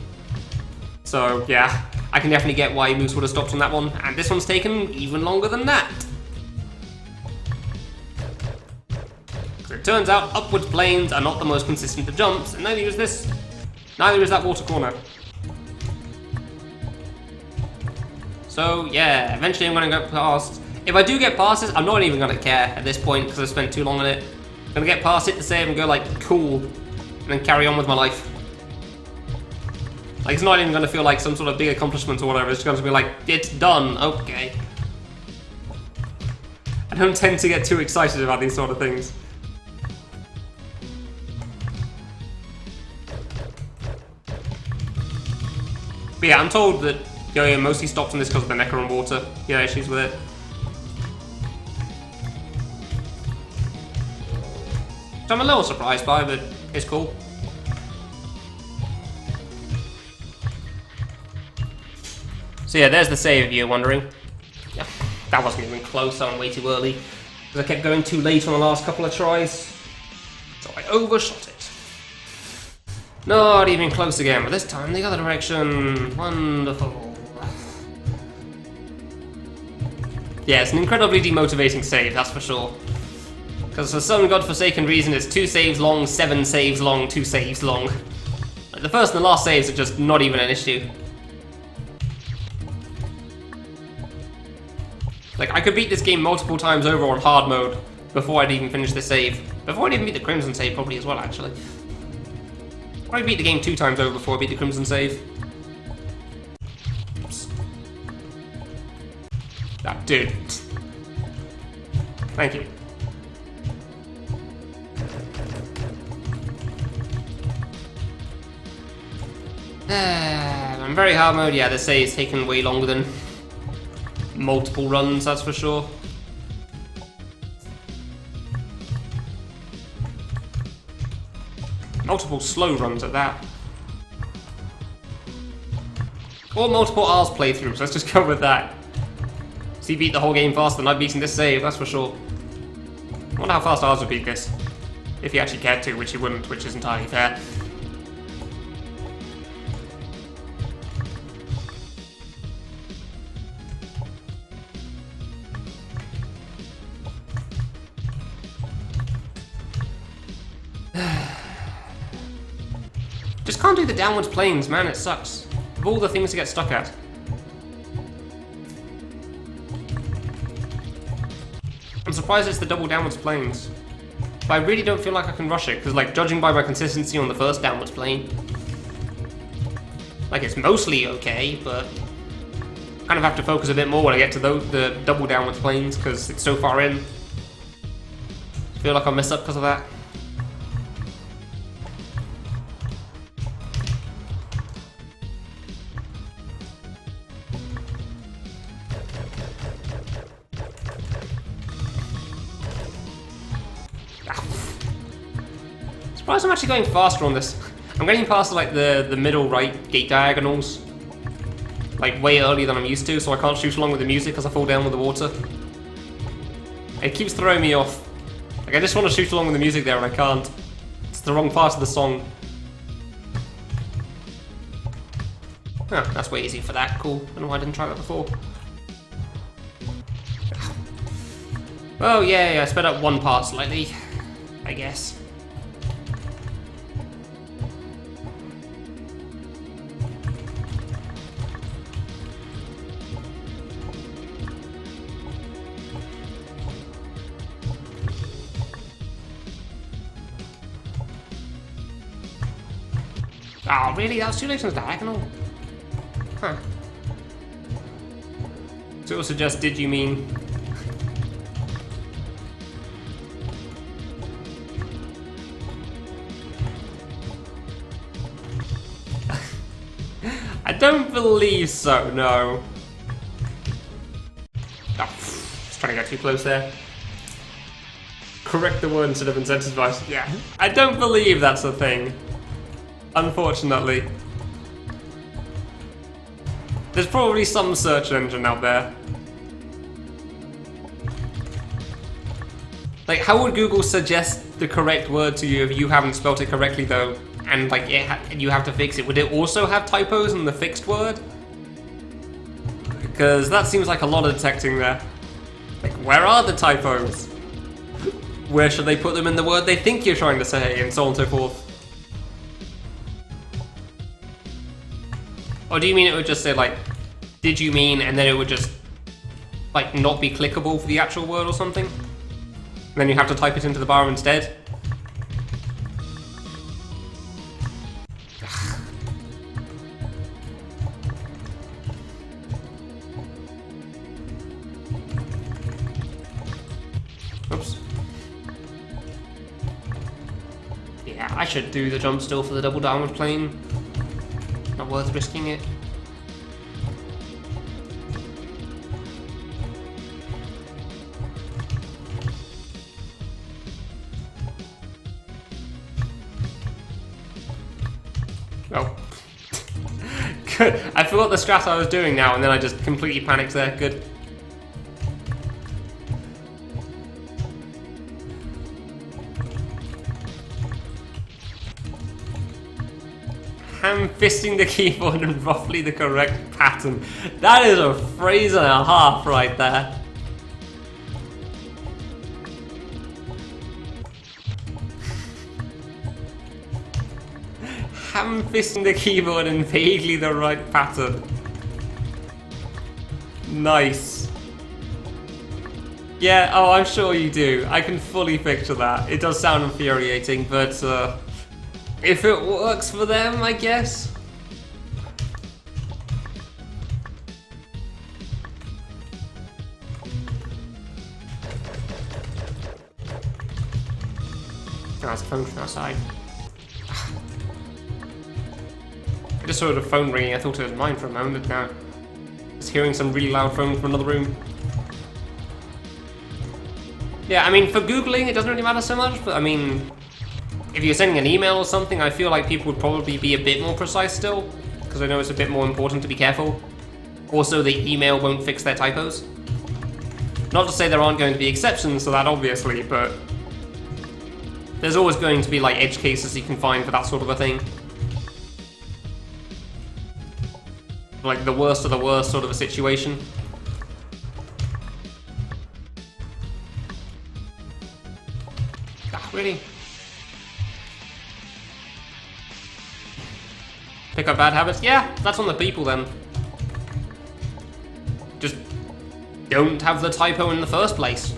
So yeah, I can definitely get why Moose would have stopped on that one, and this one's taken even longer than that. So it turns out upwards planes are not the most consistent of jumps, and neither is this. Neither is that water corner. So yeah, eventually I'm going to go past. If I do get past this, I'm not even going to care at this point because I've spent too long on it. I'm going to get past it to save and go like, cool, and then carry on with my life. Like, it's not even going to feel like some sort of big accomplishment or whatever. It's going to be like, it's done, okay. I don't tend to get too excited about these sort of things. But yeah, I'm told that Yo-Yo mostly stopped on this because of the Necron Water. He had issues with it. So I'm a little surprised by, but it's cool. So yeah, there's the save if you're wondering. Yeah, that wasn't even close, I'm way too early. Because I kept going too late on the last couple of tries. So I overshot it. Not even close again, but this time the other direction. Wonderful. Yeah, it's an incredibly demotivating save, that's for sure. Because for some godforsaken reason, it's 2 saves long, 7 saves long, 2 saves long. Like, the first and the last saves are just not even an issue. Like, I could beat this game multiple times over on hard mode before I'd even finish the save. Before I'd even beat the Crimson save, probably as well, actually. I'd beat the game 2 times over before I beat the Crimson save. Oops. Ah, dude. Thank you. I'm very hard mode. Yeah, the save's taken way longer than multiple runs, that's for sure. Multiple slow runs at that. Or multiple R's playthroughs, let's just go with that. So you beat the whole game faster than I've beaten this save, that's for sure. I wonder how fast R's would beat this. If he actually cared to, which he wouldn't, which is entirely fair. Just can't do the downwards planes, man, it sucks. Of all the things to get stuck at. I'm surprised it's the double downwards planes. But I really don't feel like I can rush it, because like, judging by my consistency on the first downwards plane, like it's mostly okay, but I kind of have to focus a bit more when I get to the double downwards planes, because it's so far in. I feel like I'll mess up because of that. Surprised I'm actually going faster on this. I'm getting past like the middle right gate diagonals like way earlier than I'm used to, so I can't shoot along with the music because I fall down with the water. It keeps throwing me off. Like I just want to shoot along with the music there and I can't. It's the wrong part of the song. Huh, that's way easier for that. Cool. I don't know why I didn't try that before. Oh yeah, I sped up one part slightly, I guess. Oh, really? That was too late on the diagonal? Huh. So it will suggest, did you mean... I don't believe so, no. Oh, just trying to get too close there. Correct the word instead of incentivize. Yeah, I don't believe that's a thing. Unfortunately. There's probably some search engine out there. Like, how would Google suggest the correct word to you if you haven't spelt it correctly, though? And, like, you have to fix it. Would it also have typos in the fixed word? Because that seems like a lot of detecting there. Like, where are the typos? Where should they put them in the word they think you're trying to say, and so on and so forth? Or do you mean it would just say, like, did you mean, and then it would just, like, not be clickable for the actual word or something? And then you have to type it into the bar instead? Oops. Yeah, I should do the jump still for the double downward plane. Not worth risking it. Oh. Good. I forgot the strat I was doing now, and then I just completely panicked there. Good. Ham-fisting the keyboard in roughly the correct pattern. That is a phrase and a half right there. Ham-fisting the keyboard in vaguely the right pattern. Nice. Yeah, oh, I'm sure you do. I can fully picture that. It does sound infuriating, but if it works for them, I guess. Oh, it's a phone from outside. I just saw the phone ringing. I thought it was mine for a moment. Now, Just hearing some really loud phone from another room. Yeah, I mean, for Googling, it doesn't really matter so much, but I mean, if you're sending an email or something, I feel like people would probably be a bit more precise still, because I know it's a bit more important to be careful. Also, the email won't fix their typos. Not to say there aren't going to be exceptions to that, obviously, but there's always going to be, like, edge cases you can find for that sort of a thing. Like, the worst of the worst sort of a situation. Ah, really? Pick up bad habits? Yeah, that's on the people then. Just don't have the typo in the first place.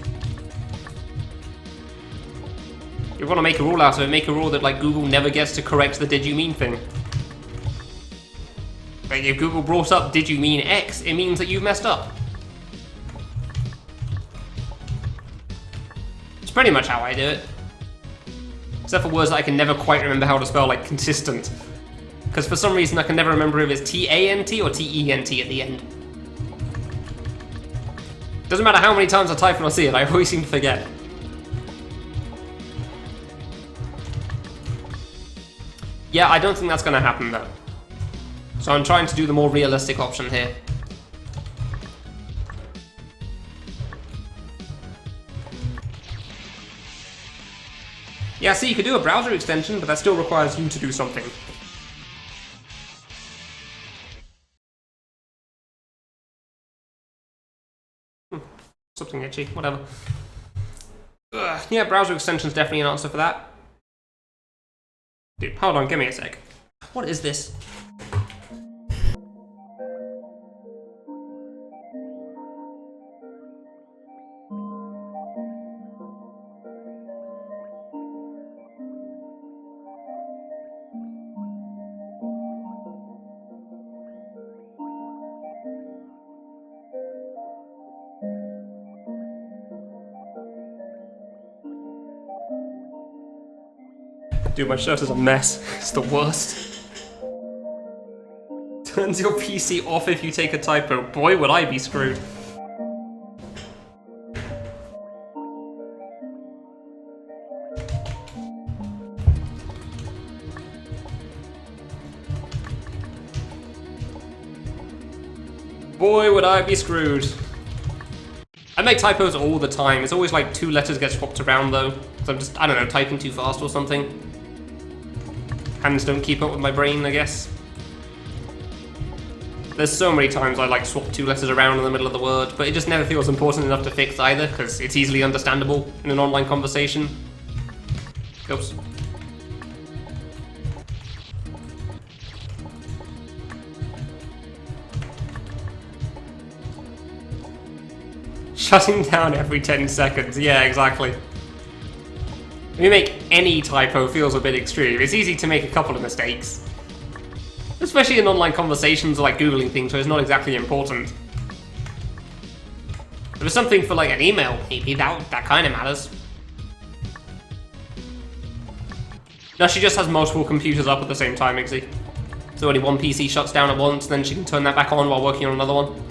If you want to make a rule out of it, make a rule that, like, Google never gets to correct the did you mean thing. Like, if Google brought up did you mean X, it means that you've messed up. It's pretty much how I do it. Except for words that I can never quite remember how to spell, like consistent. Because for some reason I can never remember if it's T-A-N-T or T-E-N-T at the end. Doesn't matter how many times I type and I see it, I always seem to forget. Yeah, I don't think that's going to happen though. So I'm trying to do the more realistic option here. Yeah, see, you could do a browser extension, but that still requires you to do something. Something itchy, whatever. Ugh, yeah, browser extension's definitely an answer for that. Dude, hold on, give me a sec. What is this? Dude, my shirt is a mess. It's the worst. Turns your PC off if you take a typo. Boy, would I be screwed. Boy, would I be screwed. I make typos all the time. It's always like 2 letters get swapped around though. So I'm just, I don't know, typing too fast or something. Hands don't keep up with my brain, I guess. There's so many times I like swap 2 letters around in the middle of the word, but it just never feels important enough to fix either, because it's easily understandable in an online conversation. Oops. Shutting down every 10 seconds, yeah, exactly. If you make any typo feels a bit extreme. It's easy to make a couple of mistakes. Especially in online conversations or like Googling things where it's not exactly important. If it's something for like an email, maybe that kind of matters. No, she just has multiple computers up at the same time, Ixie. So only one PC shuts down at once, and then she can turn that back on while working on another one.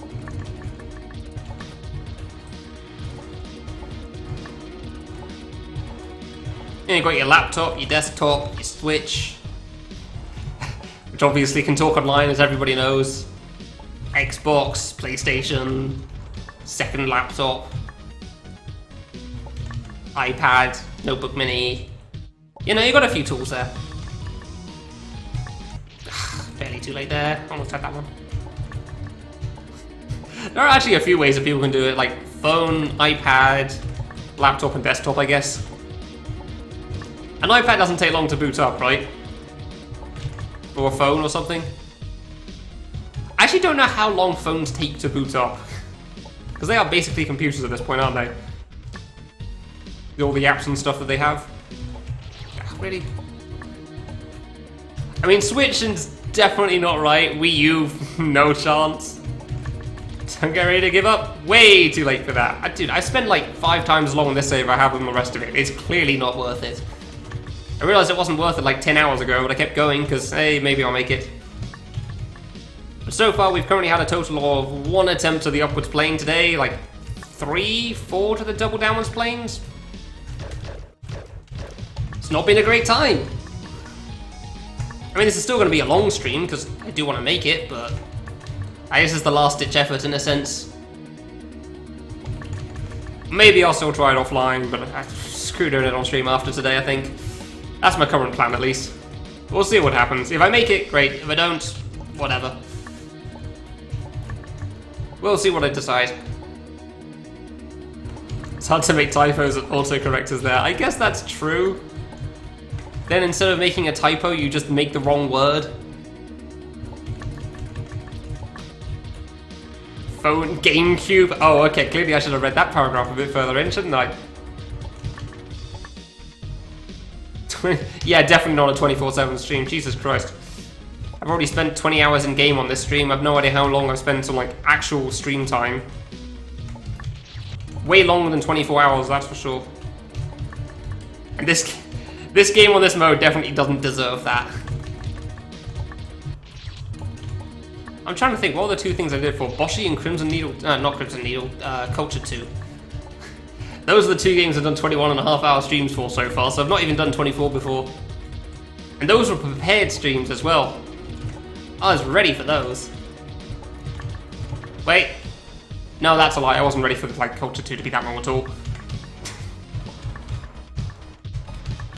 And you've got your laptop, your desktop, your Switch, which obviously can talk online, as everybody knows. Xbox, PlayStation, second laptop, iPad, notebook mini. You know, you've got a few tools there. Barely too late there. Almost had that one. There are actually a few ways that people can do it, like phone, iPad, laptop, and desktop, I guess. An iPad doesn't take long to boot up, right? Or a phone or something. I actually don't know how long phones take to boot up. Because they are basically computers at this point, aren't they? With all the apps and stuff that they have. Really? I mean, Switch is definitely not right. Wii U, no chance. Don't get ready to give up. Way too late for that. Dude, I spent like 5 times as long on this save I have on the rest of it. It's clearly not worth it. I realized it wasn't worth it like 10 hours ago, but I kept going because, hey, maybe I'll make it. But so far, we've currently had a total of 1 attempt to the upwards plane today, like 3, 4 to the double downwards planes. It's not been a great time. I mean, this is still going to be a long stream, because I do want to make it, but I guess it's the last-ditch effort in a sense. Maybe I'll still try it offline, but screw doing it on stream after today, I think. That's my current plan, at least. We'll see what happens. If I make it, great. If I don't, whatever. We'll see what I decide. It's hard to make typos and autocorrectors there. I guess that's true. Then instead of making a typo, you just make the wrong word. Phone GameCube. Oh, okay. Clearly I should have read that paragraph a bit further in, shouldn't I? Yeah, definitely not a 24/7 stream. Jesus Christ. I've already spent 20 hours in game on this stream. I've no idea how long I've spent on like actual stream time. Way longer than 24 hours, that's for sure. And this game on this mode definitely doesn't deserve that. I'm trying to think, what are the two things I did for Boshi and Crimson Needle? Not Crimson Needle, Culture 2. Those are the two games I've done 21.5 hour streams for so far, so I've not even done 24 before. And those were prepared streams as well. I was ready for those. Wait. No, that's a lie. I wasn't ready for like Culture 2 to be that long at all.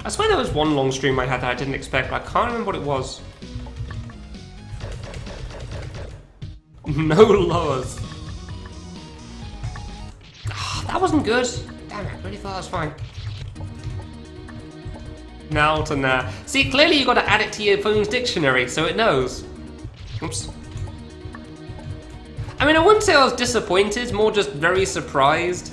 I swear there was one long stream I had that I didn't expect, but I can't remember what it was. No lowers. That wasn't good. Damn it, I really thought that was fine. Now to nah. See, clearly you gotta add it to your phone's dictionary so it knows. Oops. I mean, I wouldn't say I was disappointed, more just very surprised.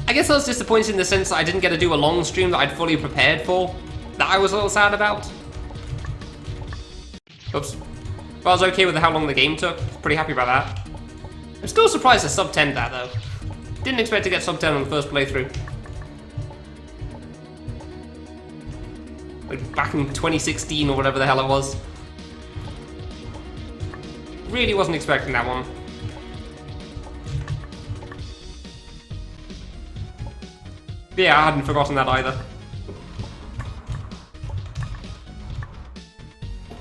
I guess I was disappointed in the sense that I didn't get to do a long stream that I'd fully prepared for. That I was a little sad about. Oops. But I was okay with how long the game took. Pretty happy about that. I'm still surprised to sub 10 that though. Didn't expect to get sub 10 on the first playthrough. Like back in 2016 or whatever the hell it was. Really wasn't expecting that one. But yeah, I hadn't forgotten that either.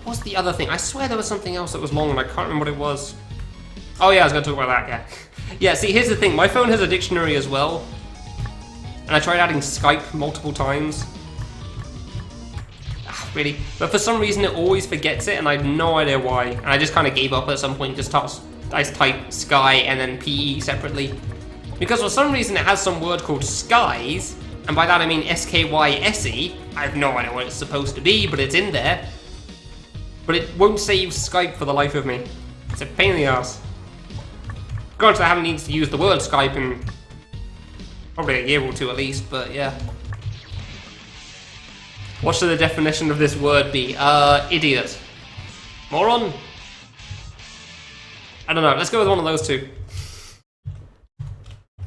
What was the other thing? I swear there was something else that was long and I can't remember what it was. Oh yeah, I was going to talk about that, yeah. Yeah, see, here's the thing. My phone has a dictionary as well. And I tried adding Skype multiple times. Really. But for some reason it always forgets it and I have no idea why. And I just kind of gave up at some point, just I typed Sky and then PE separately. Because for some reason it has some word called skies, and by that I mean S-K-Y-S-E. I have no idea what it's supposed to be, but it's in there. But it won't save Skype for the life of me. It's a pain in the ass. Granted, I haven't needed to use the word Skype in probably a year or two at least, but yeah. What should the definition of this word be? Idiot. Moron? I don't know, let's go with one of those two.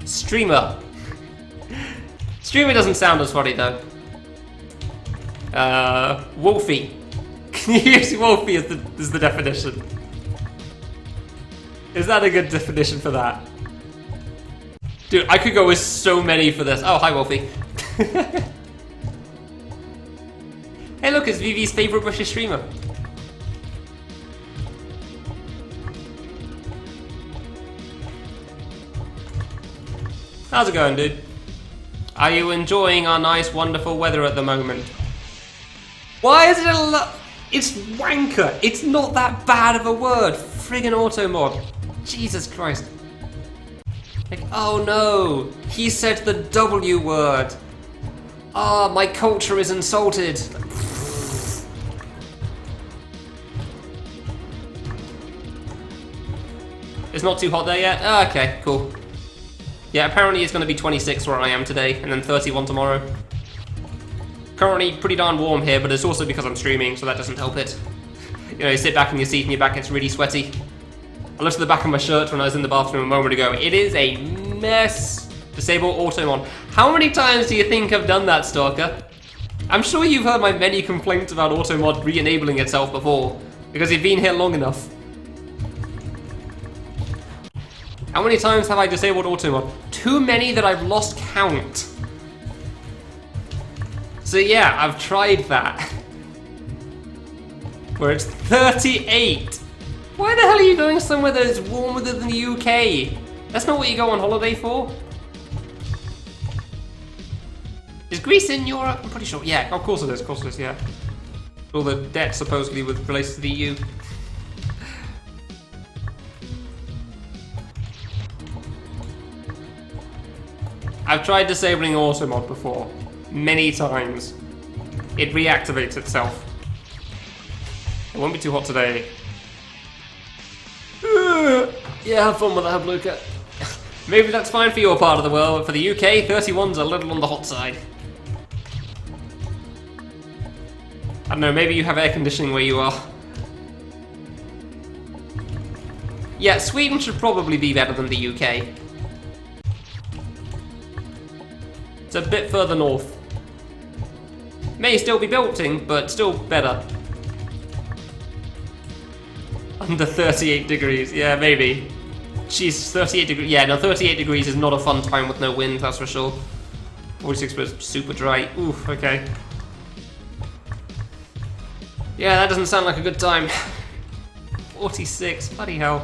Streamer. Streamer doesn't sound as funny though. Wolfie. Can you use Wolfie as the definition? Is that a good definition for that? Dude, I could go with so many for this. Oh, hi Wolfie. Hey look, it's VV's favourite British streamer. How's it going, dude? Are you enjoying our nice, wonderful weather at the moment? Why is it It's wanker! It's not that bad of a word! Friggin' auto mod. Jesus Christ. Like, oh no! He said the W word! Ah, my culture is insulted! It's not too hot there yet? Oh, okay, cool. Yeah, apparently it's going to be 26 where I am today, and then 31 tomorrow. Currently pretty darn warm here, but it's also because I'm streaming, so that doesn't help it. You know, you sit back in your seat and your back gets really sweaty. I looked at the back of my shirt when I was in the bathroom a moment ago. It is a mess. Disable auto mod. How many times do you think I've done that, Stalker? I'm sure you've heard my many complaints about auto mod re-enabling itself before. Because he'd been here long enough. How many times have I disabled auto mod? Too many that I've lost count. So yeah, I've tried that. Where it's 38. Why the hell are you going somewhere that is warmer than the UK? That's not what you go on holiday for. Is Greece in Europe? I'm pretty sure. Yeah, of course it is. Of course it is, yeah. All the debt supposedly with related to the EU. I've tried disabling auto mod before. Many times. It reactivates itself. It won't be too hot today. Yeah, have fun with that, Luca. Maybe that's fine for your part of the world, but for the UK, 31's a little on the hot side. I don't know, maybe you have air conditioning where you are. Yeah, Sweden should probably be better than the UK. It's a bit further north. May still be belting, but still better. Under 38 degrees, yeah, maybe. Jeez, 38 degrees. Yeah, no, 38 degrees is not a fun time with no wind, that's for sure. 46% super dry. Oof, okay. Yeah, that doesn't sound like a good time. 46, bloody hell.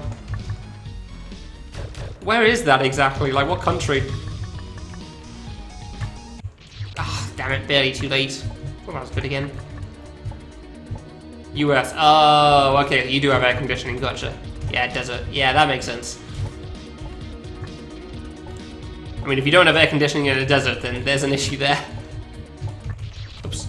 Where is that exactly? Like, what country? Ah, damn it, barely too late. Oh, that was good again. US. Oh, okay, you do have air conditioning, gotcha. Yeah, desert. Yeah, that makes sense. I mean, if you don't have air conditioning in a desert, then there's an issue there. Oops.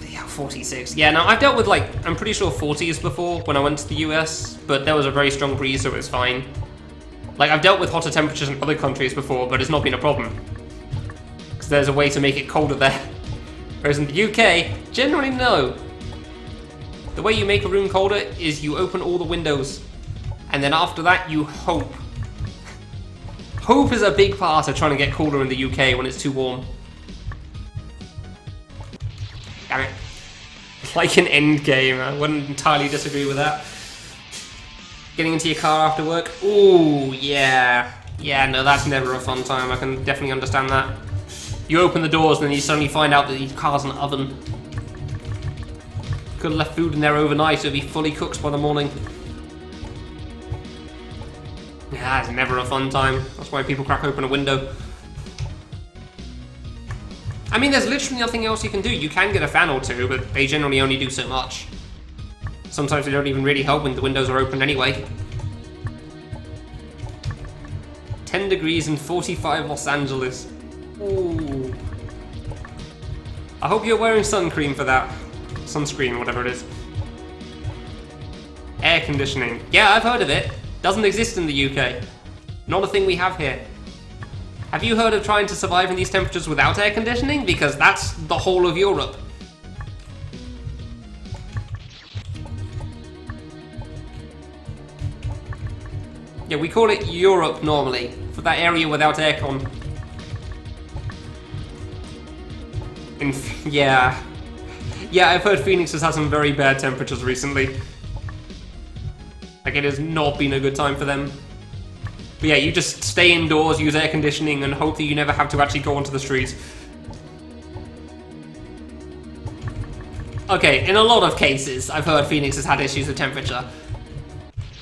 Yeah, 46. Yeah, no, I've dealt with, like, I'm pretty sure 40s before when I went to the US, but there was a very strong breeze, so it was fine. Like, I've dealt with hotter temperatures in other countries before, but it's not been a problem. Because there's a way to make it colder there. Whereas in the UK, generally no. The way you make a room colder is you open all the windows. And then after that, you hope. Hope is a big part of trying to get cooler in the UK when it's too warm. Damn it. Like an end game, I wouldn't entirely disagree with that. Getting into your car after work? Ooh, yeah. Yeah, no, that's never a fun time. I can definitely understand that. You open the doors and then you suddenly find out that your car's an oven. Could have left food in there overnight, it'd be fully cooked by the morning. Yeah, it's never a fun time. That's why people crack open a window. I mean, there's literally nothing else you can do. You can get a fan or two, but they generally only do so much. Sometimes they don't even really help when the windows are open anyway. 10 degrees and 45 Los Angeles. Ooh. I hope you're wearing sun cream for that. Sunscreen, whatever it is. Air conditioning. Yeah, I've heard of it. Doesn't exist in the UK. Not a thing we have here. Have you heard of trying to survive in these temperatures without air conditioning? Because that's the whole of Europe. Yeah, we call it Europe normally, for that area without aircon. Yeah. Yeah, I've heard Phoenix has had some very bad temperatures recently. Like, it has not been a good time for them. But yeah, you just stay indoors, use air conditioning, and hope that you never have to actually go onto the streets. Okay, in a lot of cases, I've heard Phoenix has had issues with temperature.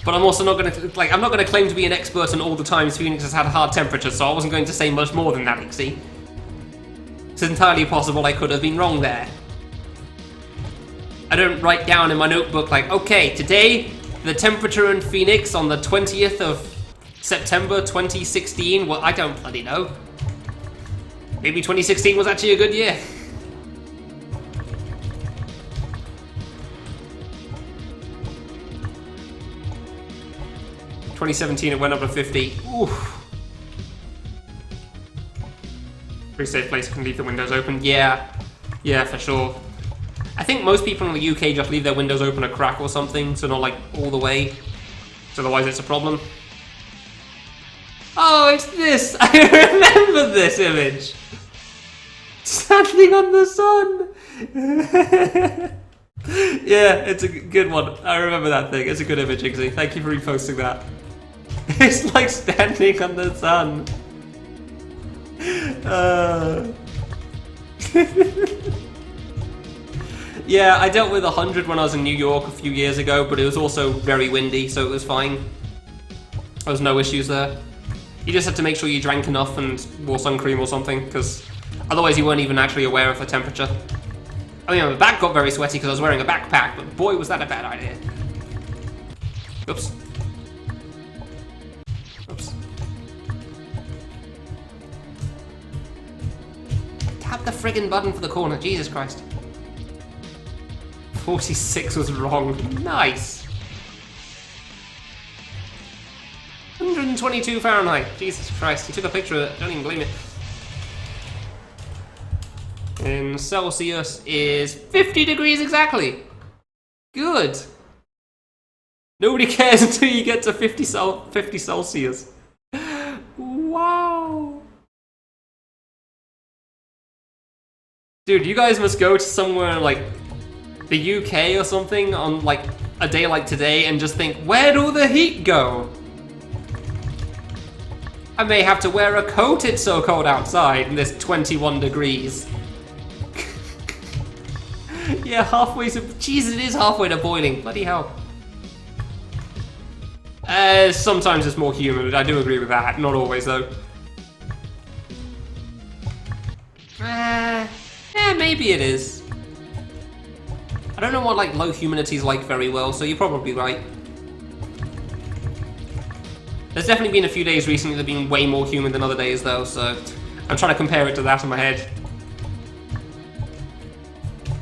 But I'm also not gonna, like, I'm not gonna claim to be an expert on all the times Phoenix has had hard temperatures, so I wasn't going to say much more than that, Ixie. It's entirely possible I could have been wrong there. I don't write down in my notebook, like, okay, today, the temperature in Phoenix on the 20th of September 2016, well, I don't bloody know. Maybe 2016 was actually a good year. In 2017 it went up to 50. Oof. Pretty safe place, you can leave the windows open. Yeah, for sure. I think most people in the UK just leave their windows open a crack or something, so not like all the way. So otherwise it's a problem. Oh, it's this! I remember this image! Standing on the sun! Yeah, it's a good one. I remember that thing. It's a good image, Igsy. Thank you for reposting that. It's like standing on the sun. Yeah, I dealt with 100 when I was in New York a few years ago, but it was also very windy, so it was fine. There was no issues there. You just had to make sure you drank enough and wore sun cream or something, because otherwise you weren't even actually aware of the temperature. I mean, my back got very sweaty because I was wearing a backpack, but boy, was that a bad idea. Oops. Oops. Tap the friggin' button for the corner, Jesus Christ. 46 was wrong. Nice. 122 Fahrenheit. Jesus Christ, he took a picture of it. Don't even believe it. In Celsius is 50 degrees exactly. Good. Nobody cares until you get to 50 Celsius. Wow. Dude, you guys must go to somewhere like the UK or something on like a day like today and just think, where'd all the heat go? I may have to wear a coat, it's so cold outside and there's 21 degrees. Yeah, halfway to... Jeez, it is halfway to boiling. Bloody hell. Sometimes it's more humid, I do agree with that. Not always, though. Yeah, maybe it is. I don't know what, like, low humidity is like very well, so you're probably right. There's definitely been a few days recently that have been way more humid than other days, though, so I'm trying to compare it to that in my head.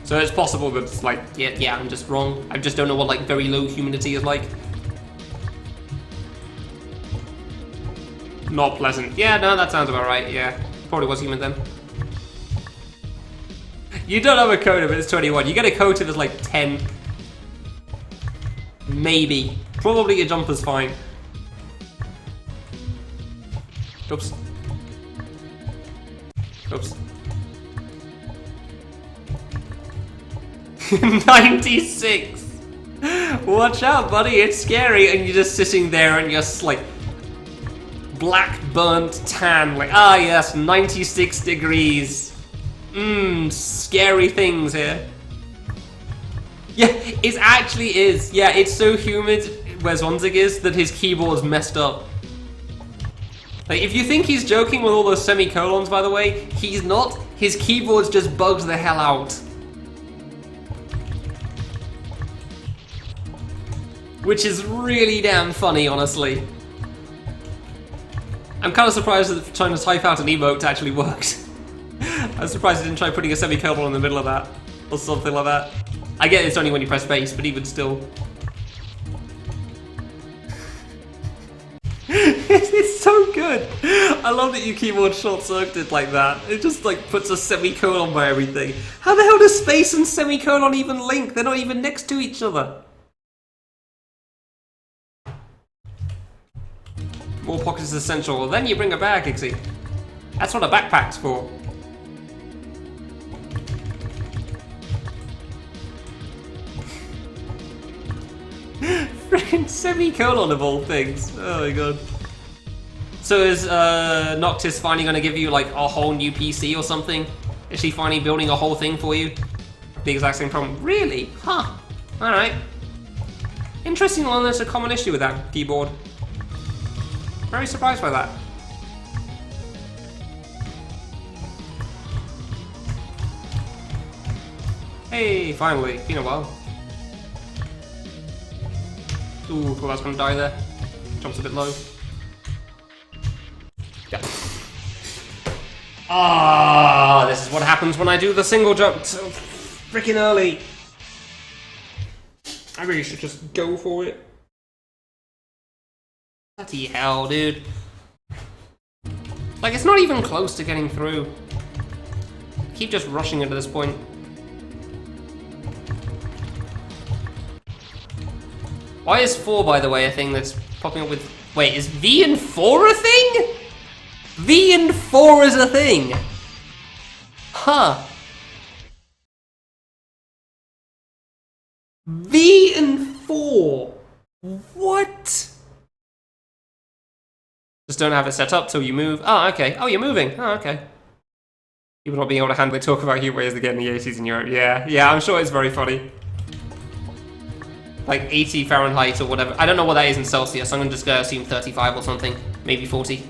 So it's possible that it's like, yeah, I'm just wrong. I just don't know what, like, very low humidity is like. Not pleasant. Yeah, no, that sounds about right, yeah. Probably was humid then. You don't have a coat if it's 21. You get a coat if it's like 10. Maybe. Probably your jumper's fine. Oops. Oops. 96! Watch out, buddy, it's scary, and you're just sitting there and you're just like black burnt tan, like, ah yes, 96 degrees. Scary things here. Yeah, it actually is. Yeah, it's so humid where Zonzig is that his keyboard's messed up. Like, if you think he's joking with all those semicolons, by the way, he's not. His keyboard's just bugs the hell out. Which is really damn funny, honestly. I'm kind of surprised that trying to type out an emote actually worked. I'm surprised I didn't try putting a semicolon in the middle of that, or something like that. I get it's only when you press space, but even still. It's so good! I love that your keyboard short-circuited like that. It just like puts a semicolon by everything. How the hell does space and semicolon even link? They're not even next to each other. More pockets is essential. Well, then you bring a bag, Igsy. That's what a backpack's for. Freaking semicolon of all things. Oh my god. So is Noctis finally going to give you like a whole new PC or something? Is she finally building a whole thing for you? The exact same problem. Really? Huh. Alright. Interesting to learn there's a common issue with that keyboard. Very surprised by that. Hey, finally. Been a while. Ooh, thought I was gonna die there. Jumps a bit low. Yeah. Ah, this is what happens when I do the single jump so freaking early. I really should just go for it. Bloody hell, dude. Like, it's not even close to getting through. I keep just rushing it at this point. Why is 4, by the way, a thing that's popping up with... Wait, is V and 4 a thing? V and 4 is a thing? Huh. V and 4. What? Just don't have it set up till you move. Oh, okay. Oh, you're moving. Oh, okay. People not being able to handle it. Talk about heat waves again in the 80s in Europe. Yeah, I'm sure it's very funny. Like 80 Fahrenheit or whatever. I don't know what that is in Celsius. I'm just gonna assume 35 or something. Maybe 40.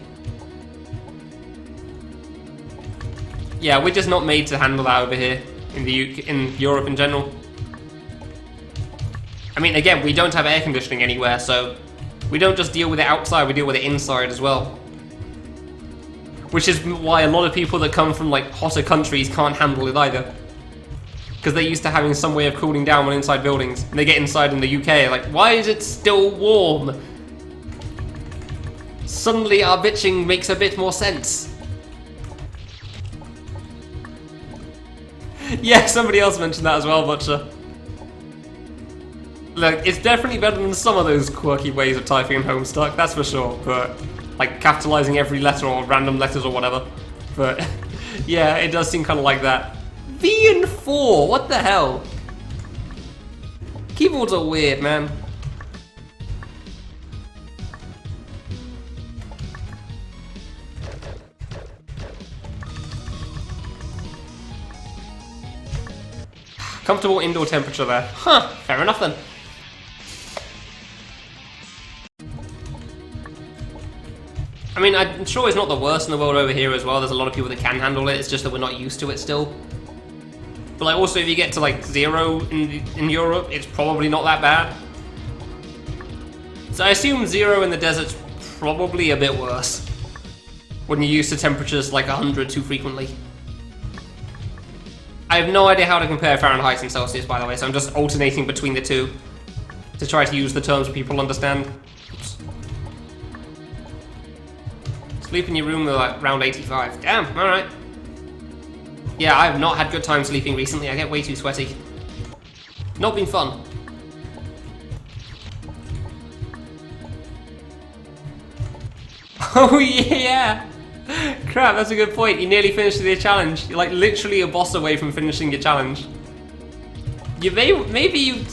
Yeah, we're just not made to handle that over here in in Europe in general. I mean, again, we don't have air conditioning anywhere, so we don't just deal with it outside, we deal with it inside as well. Which is why a lot of people that come from like hotter countries can't handle it either. Because they're used to having some way of cooling down when inside buildings. And they get inside in the UK, like, why is it still warm? Suddenly our bitching makes a bit more sense. Yeah, somebody else mentioned that as well, Butcher. Look, it's definitely better than some of those quirky ways of typing in Homestuck, that's for sure, but like capitalizing every letter or random letters or whatever. But yeah, it does seem kind of like that. V and 4, what the hell? Keyboards are weird, man. Comfortable indoor temperature there. Huh, fair enough then. I mean, I'm sure it's not the worst in the world over here as well. There's a lot of people that can handle it. It's just that we're not used to it still. But like, also, if you get to like 0 in Europe, it's probably not that bad. So I assume 0 in the desert's probably a bit worse when you're used to temperatures like 100 too frequently. I have no idea how to compare Fahrenheit and Celsius, by the way, so I'm just alternating between the two to try to use the terms people understand. Oops. Sleep in your room at like around 85. Damn, alright. Yeah, I have not had good time sleeping recently. I get way too sweaty. Not been fun. Oh yeah! Crap, that's a good point. You nearly finished the challenge. You're like literally a boss away from finishing your challenge. You maybe you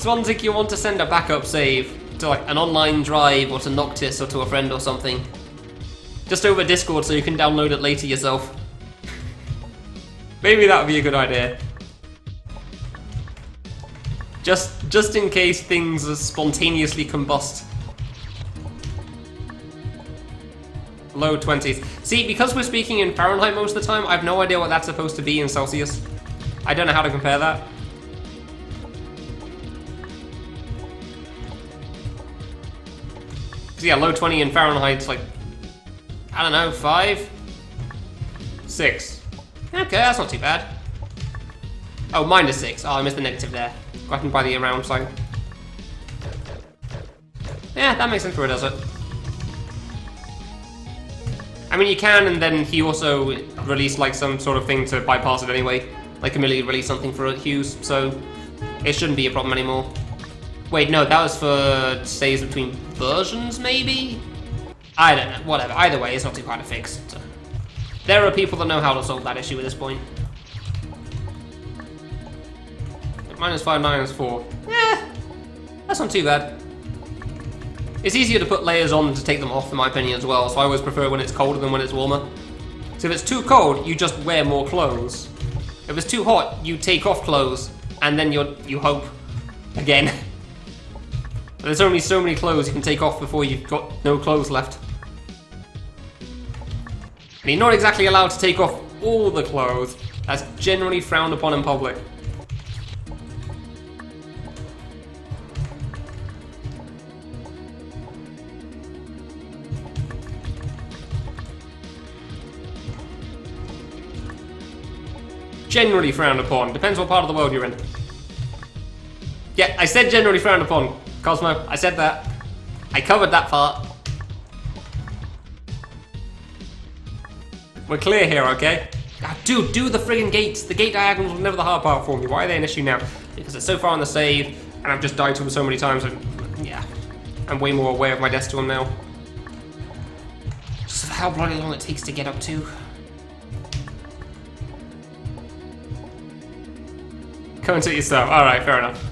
want to send a backup save to like an online drive or to Noctis or to a friend or something. Just over Discord so you can download it later yourself. Maybe that would be a good idea. Just in case things spontaneously combust. Low 20s. See, because we're speaking in Fahrenheit most of the time, I have no idea what that's supposed to be in Celsius. I don't know how to compare that. So yeah, low 20 in Fahrenheit's like, I don't know, 5? 6. Okay, that's not too bad. Oh, -6. Oh, I missed the negative there. Got him by the around sign. Yeah, that makes sense for a desert. I mean, you can, and then he also released like some sort of thing to bypass it anyway. Like Camille released something for Hughes, so it shouldn't be a problem anymore. Wait, no, that was for saves between versions, maybe? I don't know, whatever. Either way, it's not too hard to fix. So. There are people that know how to solve that issue at this point. -5, -4. Eh, that's not too bad. It's easier to put layers on than to take them off, in my opinion, as well, so I always prefer when it's colder than when it's warmer. So if it's too cold, you just wear more clothes. If it's too hot, you take off clothes, and then you hope again. There's only so many clothes you can take off before you've got no clothes left. And you're not exactly allowed to take off all the clothes. That's generally frowned upon in public. Generally frowned upon. Depends what part of the world you're in. Yeah, I said generally frowned upon. Cosmo, I said that. I covered that part. We're clear here, okay? Ah, dude, do the friggin' gates. The gate diagonals were never the hard part for me. Why are they an issue now? Because it's so far on the save, and I've just died to them so many times, and yeah. I'm way more aware of my death to them now. Just how bloody long it takes to get up to. Go and suit yourself. Alright, fair enough.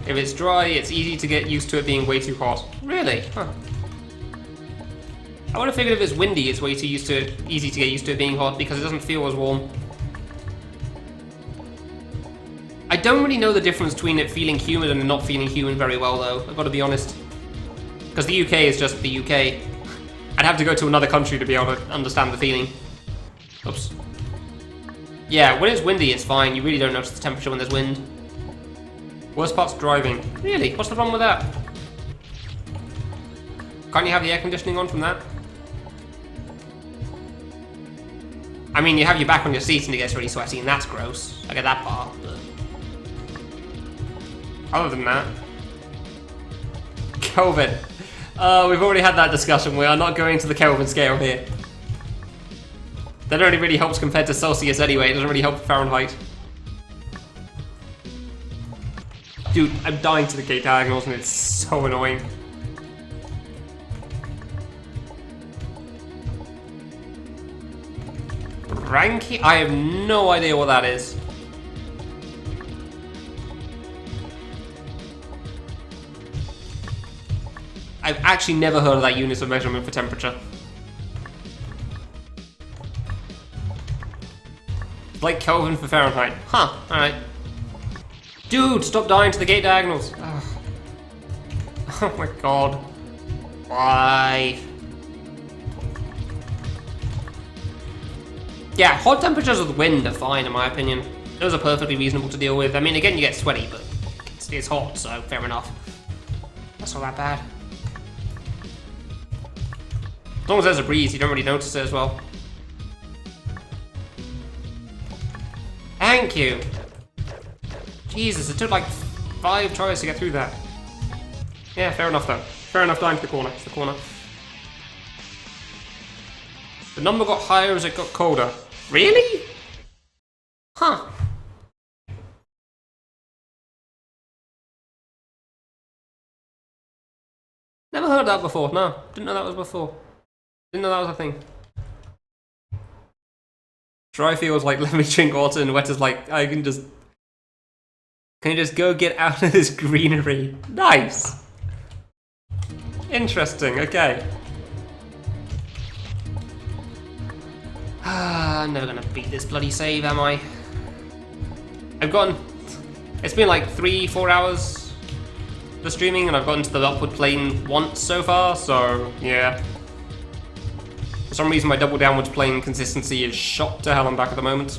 If it's dry, it's easy to get used to it being way too hot. Really? Huh. I would have figured if it's windy, it's way too easy to get used to it being hot because it doesn't feel as warm. I don't really know the difference between it feeling humid and not feeling humid very well, though. I've got to be honest. Because the UK is just the UK. I'd have to go to another country to be able to understand the feeling. Oops. Yeah, when it's windy, it's fine. You really don't notice the temperature when there's wind. Worst part's driving. Really? What's the problem with that? Can't you have the air conditioning on from that? I mean, you have your back on your seat and it gets really sweaty, and that's gross. I get that part, but... Other than that... Kelvin. We've already had that discussion. We are not going to the Kelvin scale here. That only really helps compared to Celsius anyway. It doesn't really help Fahrenheit. Dude, I'm dying to the gate diagonals and it's so annoying. Ranky? I have no idea what that is. I've actually never heard of that unit of measurement for temperature. Like Kelvin for Fahrenheit. Huh, alright. Dude, stop dying to the gate diagonals. Ugh. Oh my god. Why? Yeah, hot temperatures with wind are fine in my opinion. Those are perfectly reasonable to deal with. I mean, again, you get sweaty, but it's hot, so fair enough. That's not that bad. As long as there's a breeze, you don't really notice it as well. Thank you! Jesus, it took like 5 tries to get through that. Yeah, fair enough though. Fair enough dying to the corner. It's the corner. The number got higher as it got colder. Really? Huh. Never heard that before, no. Didn't know that was before. Didn't know that was a thing. Dry feels like, let me drink water, and wet is like, can you just go get out of this greenery? Nice! Interesting, okay. I'm never gonna beat this bloody save, am I? It's been like 3-4 hours for streaming, and I've gotten to the upward plane once so far, so yeah. For some reason my double downwards plane consistency is shot to hell and back at the moment.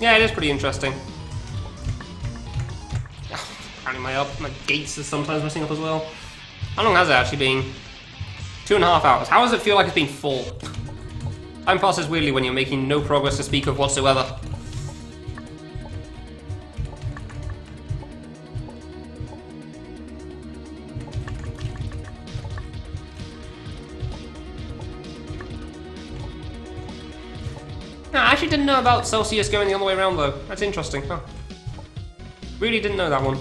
Yeah, it is pretty interesting. Apparently my gates is sometimes messing up as well. How long has it actually been? 2.5 hours. How does it feel like it's been full? Time passes weirdly when you're making no progress to speak of whatsoever. No, I actually didn't know about Celsius going the other way around though. That's interesting, huh? Really didn't know that one.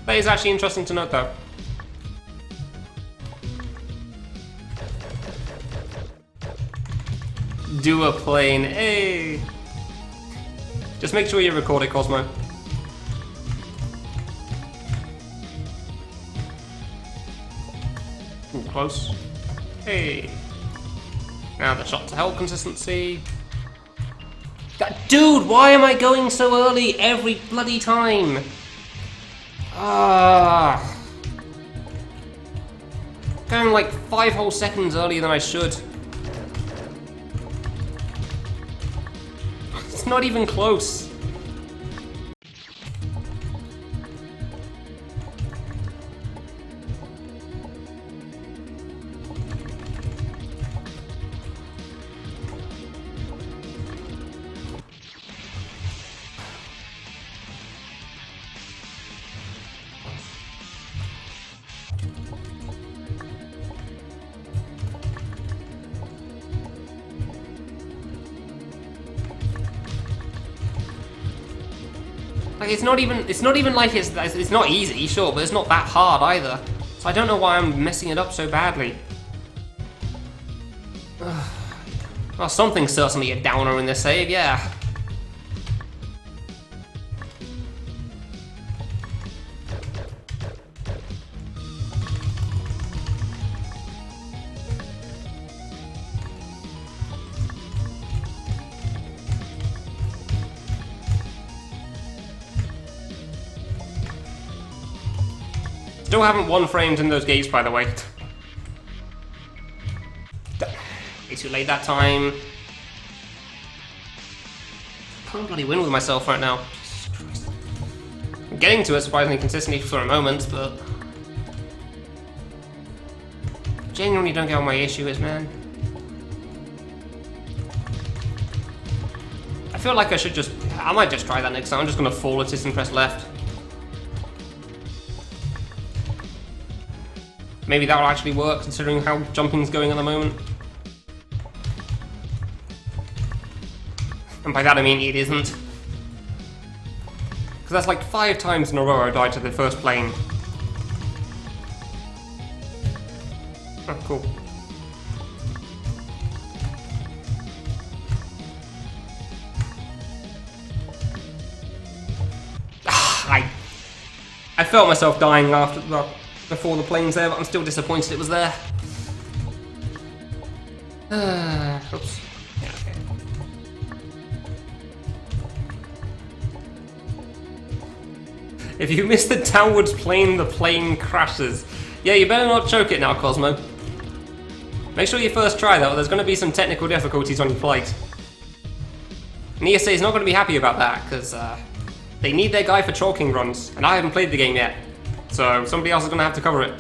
That is actually interesting to note though. Do a plane, hey! Just make sure you record it, Cosmo. Ooh, close. Hey! Now the shot to help consistency. Dude, why am I going so early every bloody time? Going like 5 whole seconds earlier than I should. It's not even close. Like, it's not even like it's not easy, sure, but it's not that hard either. So I don't know why I'm messing it up so badly. Well, something's certainly a downer in this save, yeah. Still haven't won frames in those gates, by the way. Way too late that time. Can't bloody win with myself right now. I'm getting to it surprisingly consistently for a moment, but genuinely don't get what my issue is, man. I feel like I might just try that next time. I'm just gonna fall at it and press left. Maybe that will actually work, considering how jumping's going at the moment. And by that I mean it isn't. Because that's like 5 times in a row I died to the first plane. Oh, cool. I felt myself dying before the plane's there, but I'm still disappointed it was there. Oops. Yeah, okay. If you miss the downwards plane, the plane crashes. Yeah, you better not choke it now, Cosmo. Make sure you first try though, there's going to be some technical difficulties on your flight. And ESA is not going to be happy about that, because they need their guy for chalking runs, and I haven't played the game yet. So somebody else is going to have to cover it.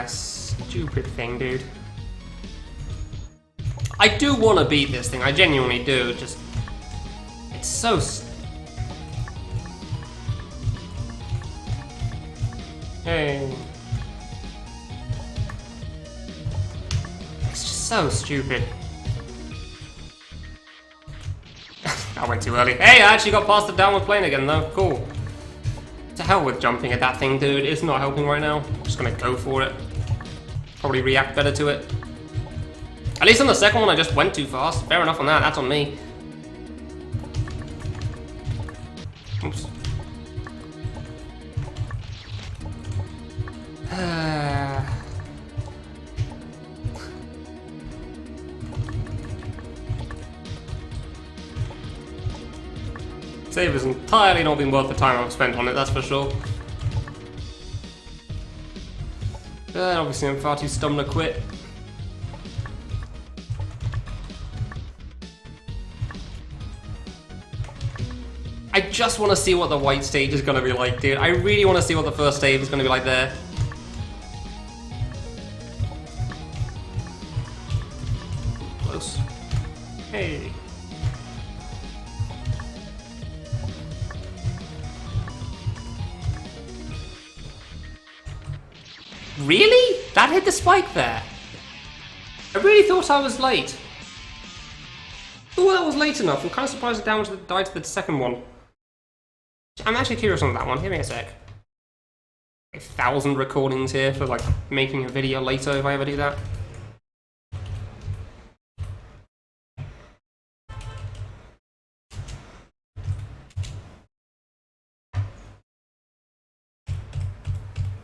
Stupid thing, dude. I do want to beat this thing, I genuinely do, just... It's so... Hey... It's just so stupid. I went too early. Hey, I actually got past the downward plane again though, cool. To hell with jumping at that thing, dude, it's not helping right now. I'm just gonna go for it. Probably react better to it. At least on the second one I just went too fast. Fair enough on that, that's on me. Oops. Save has entirely not been worth the time I've spent on it, that's for sure. Obviously I'm far too stunned to quit. I just want to see what the white stage is going to be like, dude. I really want to see what the first stage is going to be like there. Close. Hey. Really? That hit the spike there? I really thought I was late. Oh, that was late enough. I'm kind of surprised it died to the second one. I'm actually curious on that one. Give me a sec. 1,000 recordings here for like making a video later if I ever do that.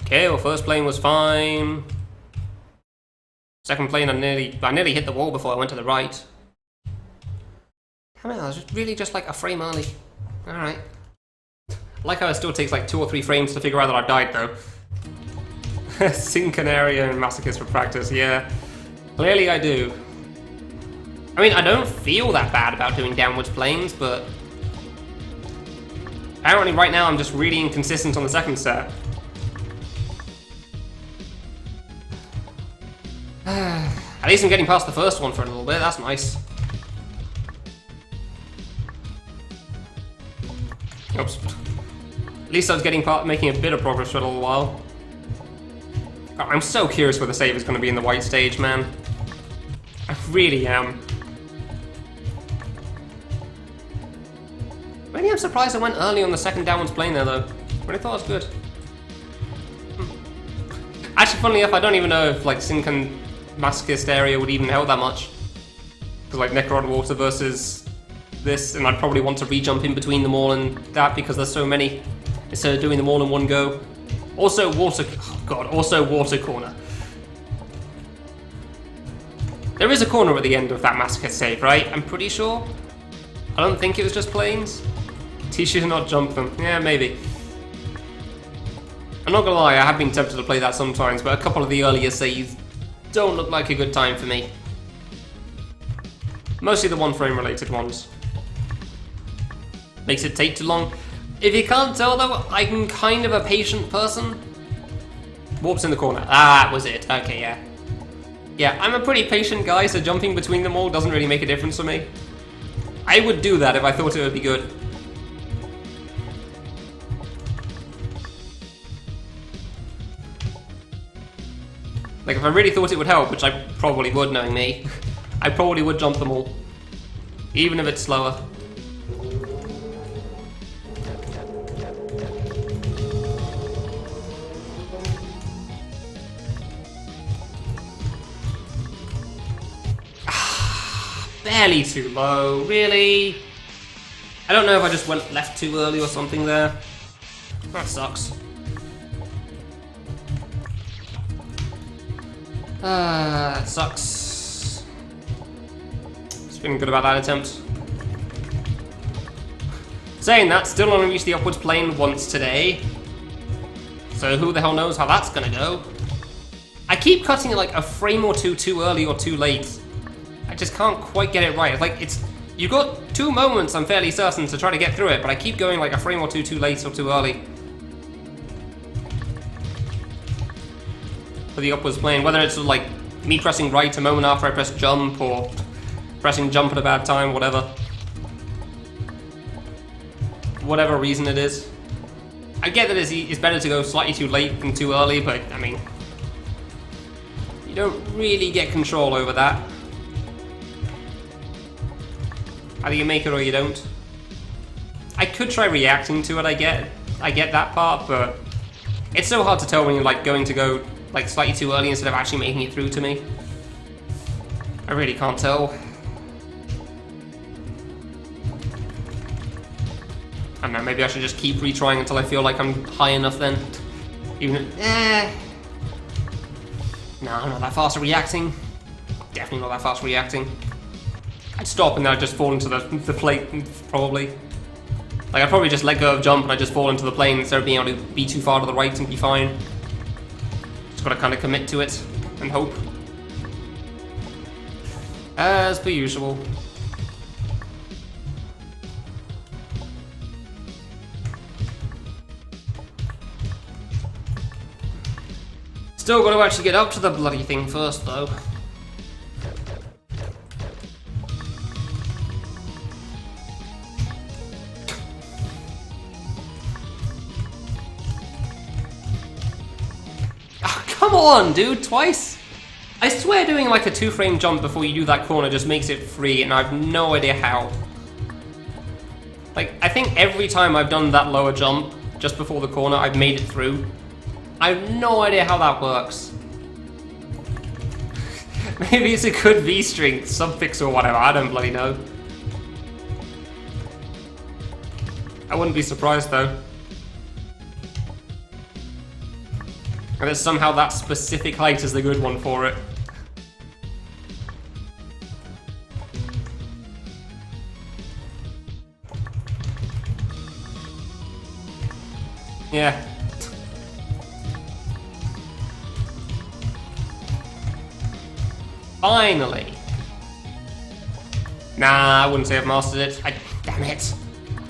Okay, well, first plane was fine. Second plane, I nearly hit the wall before I went to the right. Damn it, I was really just like a frame early. Alright. I like how it still takes like 2 or 3 frames to figure out that I died though. Syncanaria and Masochist for practice, yeah. Clearly I do. I mean, I don't feel that bad about doing downwards planes, but apparently right now I'm just really inconsistent on the second set. At least I'm getting past the first one for a little bit, that's nice. Oops. At least I was making a bit of progress for a little while. God, I'm so curious where the save is going to be in the white stage, man. I really am. Maybe I'm surprised I went early on the second downwards plane there, though. But I thought it was good. Actually, funnily enough, I don't even know if, like, Sinkan Masochist area would even help that much. Because, like, Necron Water versus this, and I'd probably want to re-jump in between them all and that because there's so many, instead of doing them all in one go. Also, water corner. There is a corner at the end of that Masochist save, right? I'm pretty sure. I don't think it was just planes. T should not jump them. Yeah, maybe. I'm not gonna lie, I have been tempted to play that sometimes, but a couple of the earlier saves don't look like a good time for me. Mostly the one frame related ones. Makes it take too long. If you can't tell though, I'm kind of a patient person. Warps in the corner. Ah, that was it. Okay, yeah. Yeah, I'm a pretty patient guy, so jumping between them all doesn't really make a difference for me. I would do that if I thought it would be good. Like, if I really thought it would help, which I probably would, knowing me, I probably would jump them all. Even if it's slower. Barely too low, really? I don't know if I just went left too early or something there. That sucks. That sucks. Just feeling good about that attempt. Saying that, still only reached the upwards plane once today. So who the hell knows how that's gonna go. I keep cutting it like a frame or two too early or too late. I just can't quite get it right. You've got 2 moments, I'm fairly certain, to try to get through it, but I keep going like a frame or two too late or too early. For the upwards plane, whether it's like me pressing right a moment after I press jump, or pressing jump at a bad time, whatever. Whatever reason it is. I get that it's better to go slightly too late than too early, but I mean, you don't really get control over that. Either you make it or you don't. I could try reacting to it, I get that part, but it's so hard to tell when you're like going to go like slightly too early instead of actually making it through to me. I really can't tell. I don't know, maybe I should just keep retrying until I feel like I'm high enough then. Even no, I'm not that fast at reacting. Definitely not that fast at reacting. I'd stop and then I'd just fall into the plate, probably. Like, I'd probably just let go of jump and I'd just fall into the plane instead of being able to be too far to the right and be fine. Just gotta kind of commit to it and hope. As per usual. Still gotta actually get up to the bloody thing first, though. Come on, dude, twice? I swear doing like a 2-frame jump before you do that corner just makes it free, and I have no idea how. Like, I think every time I've done that lower jump just before the corner, I've made it through. I have no idea how that works. Maybe it's a good V-string subfix or whatever, I don't bloody know. I wouldn't be surprised though. And that somehow that specific height is the good one for it. Yeah. Finally. Nah, I wouldn't say I've mastered it. Damn it.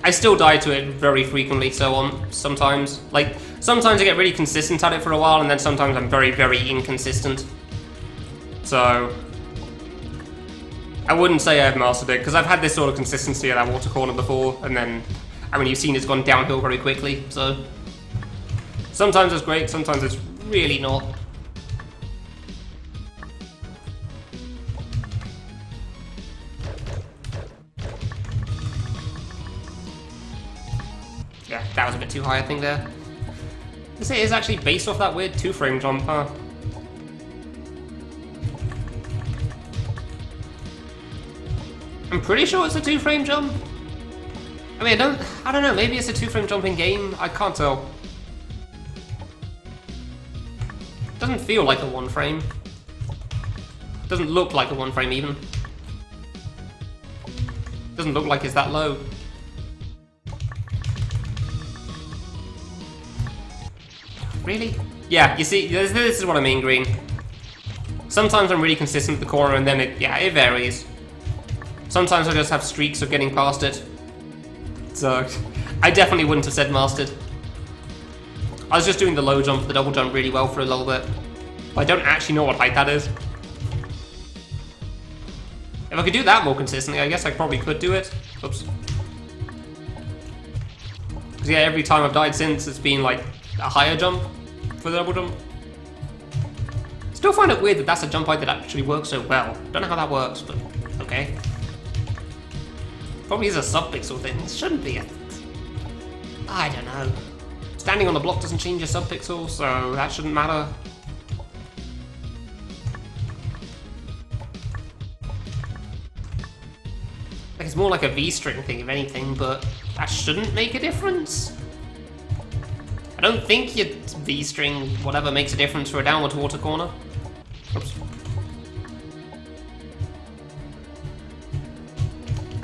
I still die to it very frequently, sometimes. Like, sometimes I get really consistent at it for a while, and then sometimes I'm very, very inconsistent. So, I wouldn't say I've mastered it, because I've had this sort of consistency at that water corner before, and then I mean, you've seen it's gone downhill very quickly, so... Sometimes it's great, sometimes it's really not. Yeah, that was a bit too high, I think, there. This is actually based off that weird 2-frame jump, huh? I'm pretty sure it's a 2-frame jump. I mean, I don't know, maybe it's a 2-frame jump in game, I can't tell. Doesn't feel like a 1-frame. Doesn't look like a 1-frame even. Doesn't look like it's that low. Really? Yeah, you see, this is what I mean, Green. Sometimes I'm really consistent with the corner and then it varies. Sometimes I just have streaks of getting past it. So, I definitely wouldn't have said mastered. I was just doing the low jump, the double jump really well for a little bit. But I don't actually know what height that is. If I could do that more consistently, I guess I probably could do it. Oops. Because yeah, every time I've died since, it's been like a higher jump for the double jump. Still find it weird that that's a jump height that actually works so well. Don't know how that works, but okay. Probably is a sub-pixel thing. It shouldn't be. I don't know. Standing on the block doesn't change your sub-pixel, so that shouldn't matter. Like it's more like a V-string thing, if anything, but that shouldn't make a difference. I don't think your V-string, whatever, makes a difference for a downward water corner. Oops.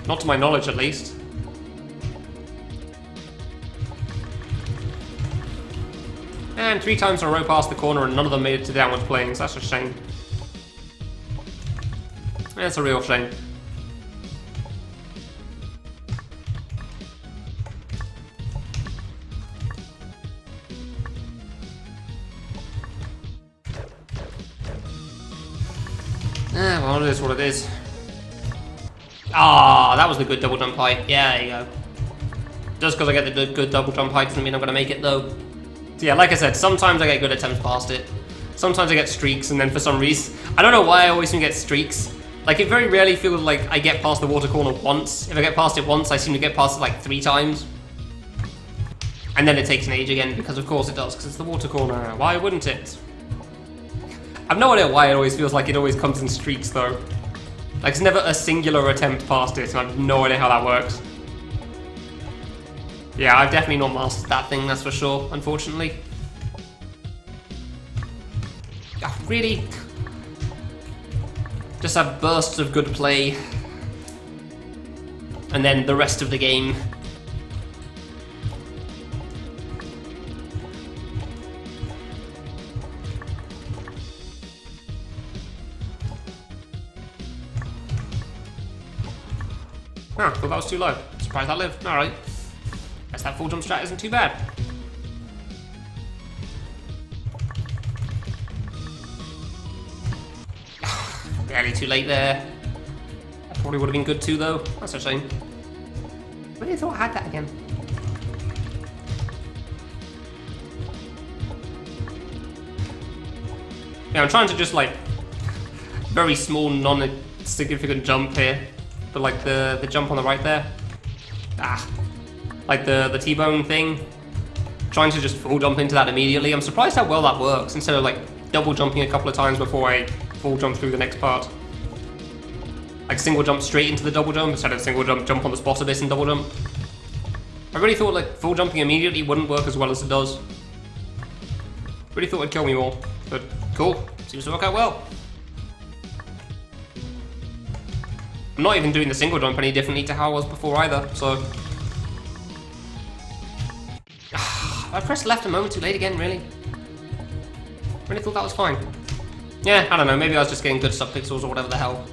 Not to my knowledge, at least. And 3 times in a row past the corner and none of them made it to downward planes. That's a shame. That's a real shame. Well, it is what it is. Ah, that was the good double jump height. Yeah, there you go. Just because I get the good double jump height doesn't mean I'm going to make it, though. So yeah, like I said, sometimes I get good attempts past it. Sometimes I get streaks, and then for some reason... I don't know why I always seem to get streaks. Like, it very rarely feels like I get past the water corner once. If I get past it once, I seem to get past it like 3 times. And then it takes an age again, because of course it does, because it's the water corner. Why wouldn't it? I've no idea why it always feels like it always comes in streaks, though. Like, it's never a singular attempt past it, so I have no idea how that works. Yeah, I've definitely not mastered that thing, that's for sure, unfortunately. Oh, really? Just have bursts of good play. And then the rest of the game. Ah, thought that was too low. Surprised I lived. Alright. Guess that full jump strat isn't too bad. Barely too late there. That probably would have been good too, though. That's a shame. I really thought I had that again. Yeah, I'm trying to just like very small, non-significant jump here. But like the jump on the right there. Ah. Like the T-bone thing. Trying to just full jump into that immediately. I'm surprised how well that works instead of like double jumping a couple of times before I full jump through the next part. Like single jump straight into the double jump instead of single jump on the spot of this and double jump. I really thought like full jumping immediately wouldn't work as well as it does. Really thought it'd kill me more. But cool. Seems to work out well. I'm not even doing the single jump any differently to how I was before either, so... I pressed left a moment too late again, really? Really thought that was fine. Yeah, I don't know, maybe I was just getting good sub-pixels or whatever the hell.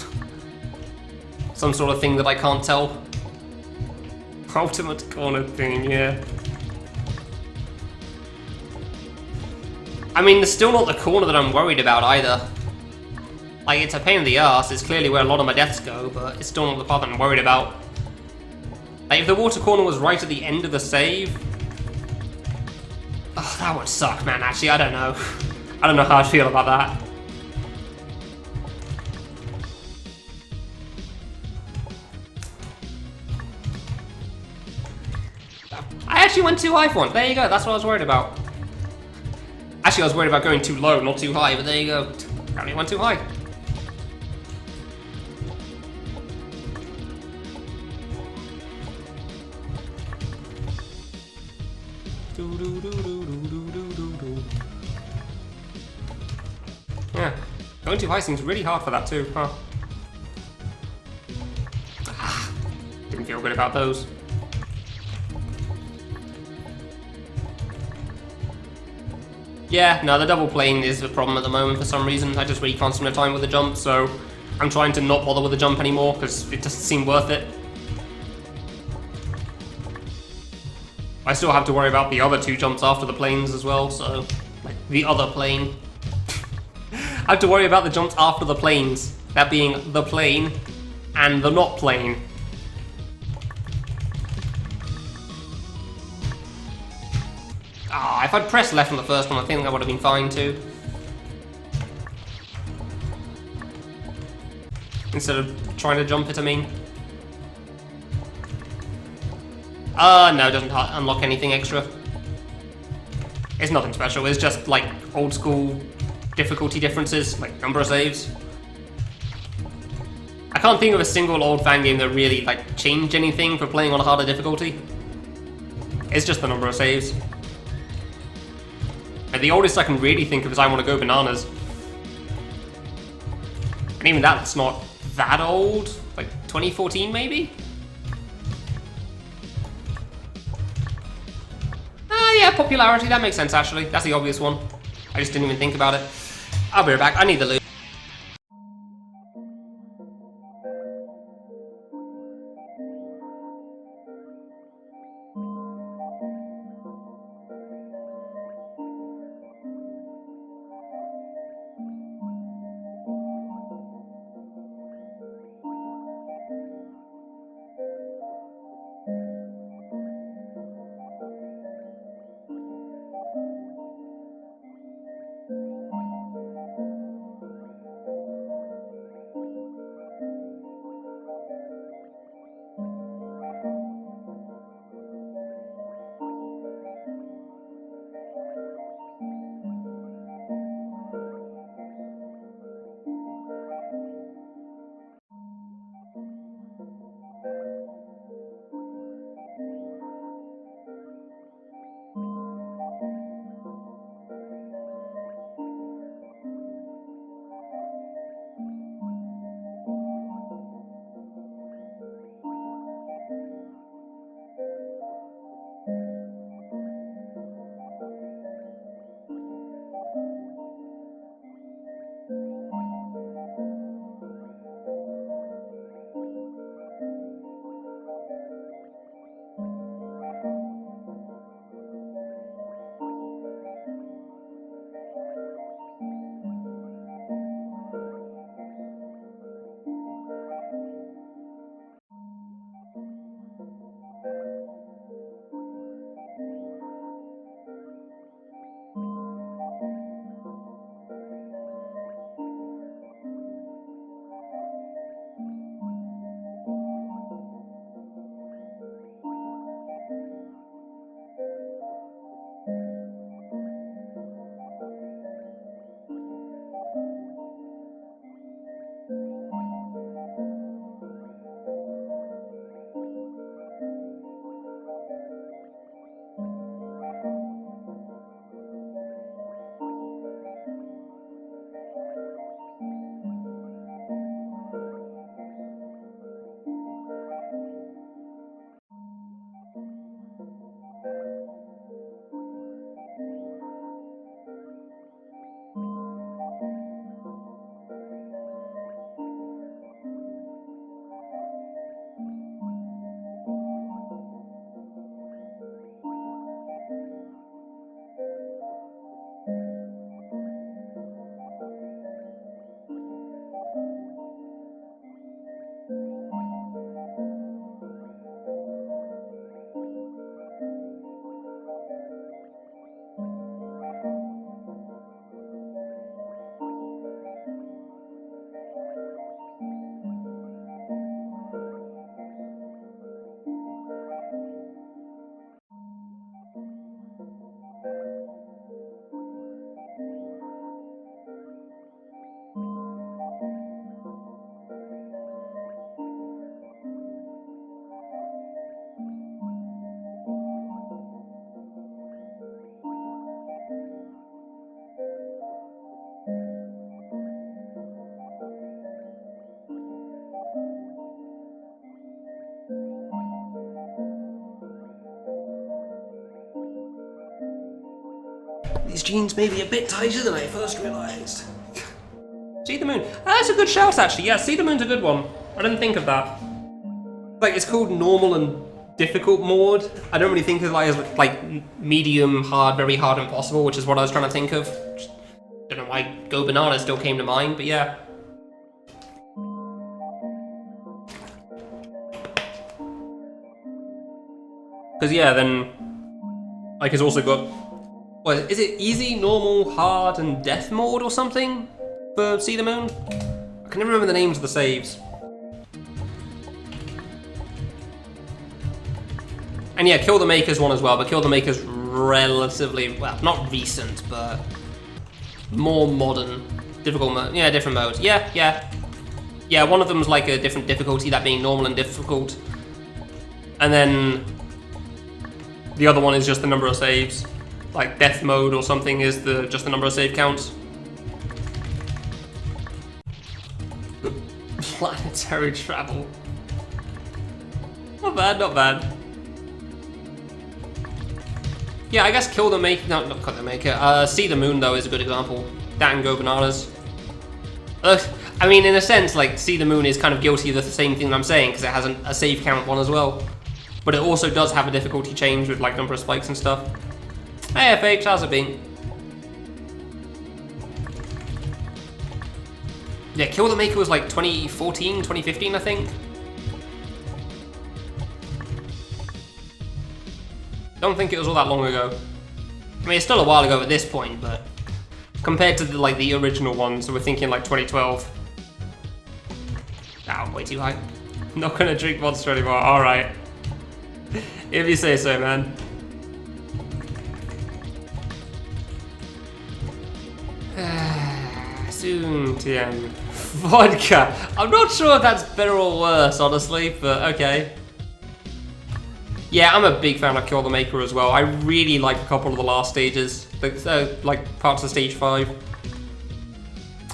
Some sort of thing that I can't tell. Ultimate corner thing, yeah. I mean, it's still not the corner that I'm worried about either. Like, it's a pain in the ass, it's clearly where a lot of my deaths go, but it's still not the part that I'm worried about. Like, if the water corner was right at the end of the save... Oh, that would suck, man, actually, I don't know. I don't know how I feel about that. I actually went too high for once. There you go, that's what I was worried about. Actually, I was worried about going too low, not too high, but there you go. Apparently I went too high. Yeah, going too high seems really hard for that too, huh? Didn't feel good about those. Yeah, no, the double plane is the problem at the moment for some reason. I just really can't spend time with the jump, so I'm trying to not bother with the jump anymore because it doesn't seem worth it. I still have to worry about the other two jumps after the planes as well, so, like, the other plane. I have to worry about the jumps after the planes, that being the plane and the not plane. Ah, if I'd pressed left on the first one, I think that would have been fine too. Instead of trying to jump it, I mean. No, it doesn't unlock anything extra. It's nothing special, it's just like old school difficulty differences, like number of saves. I can't think of a single old fan game that really like changed anything for playing on a harder difficulty. It's just the number of saves. And the oldest I can really think of is I Want to Go Bananas. And even that's not that old, like 2014 maybe? Yeah, popularity, that makes sense actually. That's the obvious one. I just didn't even think about it. I'll be right back, I need the loot. jeans may be a bit tighter than I first realised. See the Moon. That's a good shout, actually. Yeah, See the Moon's a good one. I didn't think of that. Like, it's called normal and difficult mode. I don't really think of it as like medium, hard, very hard, impossible, which is what I was trying to think of. Just don't know why Go Banana still came to mind, but yeah. Because yeah, then like it's also got, what is it? Easy, normal, hard, and death mode or something for See the Moon. I can never remember the names of the saves. And yeah, Kill the Maker's one as well, but Kill the Maker's relatively, well, not recent, but more modern. Difficult mode, yeah, different modes. Yeah, one of them's like a different difficulty, that being normal and difficult. And then the other one is just the number of saves. Like death mode or something is just the number of save counts. Planetary travel. Not bad, not bad. Yeah, I guess Kill the Maker, no, not Kill the Maker. See the Moon though is a good example. That and Go Bananas. I mean, in a sense, like See the Moon is kind of guilty of the same thing that I'm saying because it has a save count one as well. But it also does have a difficulty change with like number of spikes and stuff. Hey FH, how's it been? Yeah, Kill the Maker was like 2014, 2015, I think. Don't think it was all that long ago. I mean, it's still a while ago at this point, but compared to the original ones, so we're thinking like 2012. Ah, way too high. Not gonna drink Monster anymore. All right, if you say so, man. Soon, TM. Vodka. I'm not sure if that's better or worse, honestly, but okay. Yeah, I'm a big fan of Kill the Maker as well. I really like a couple of the last stages, like parts of stage 5.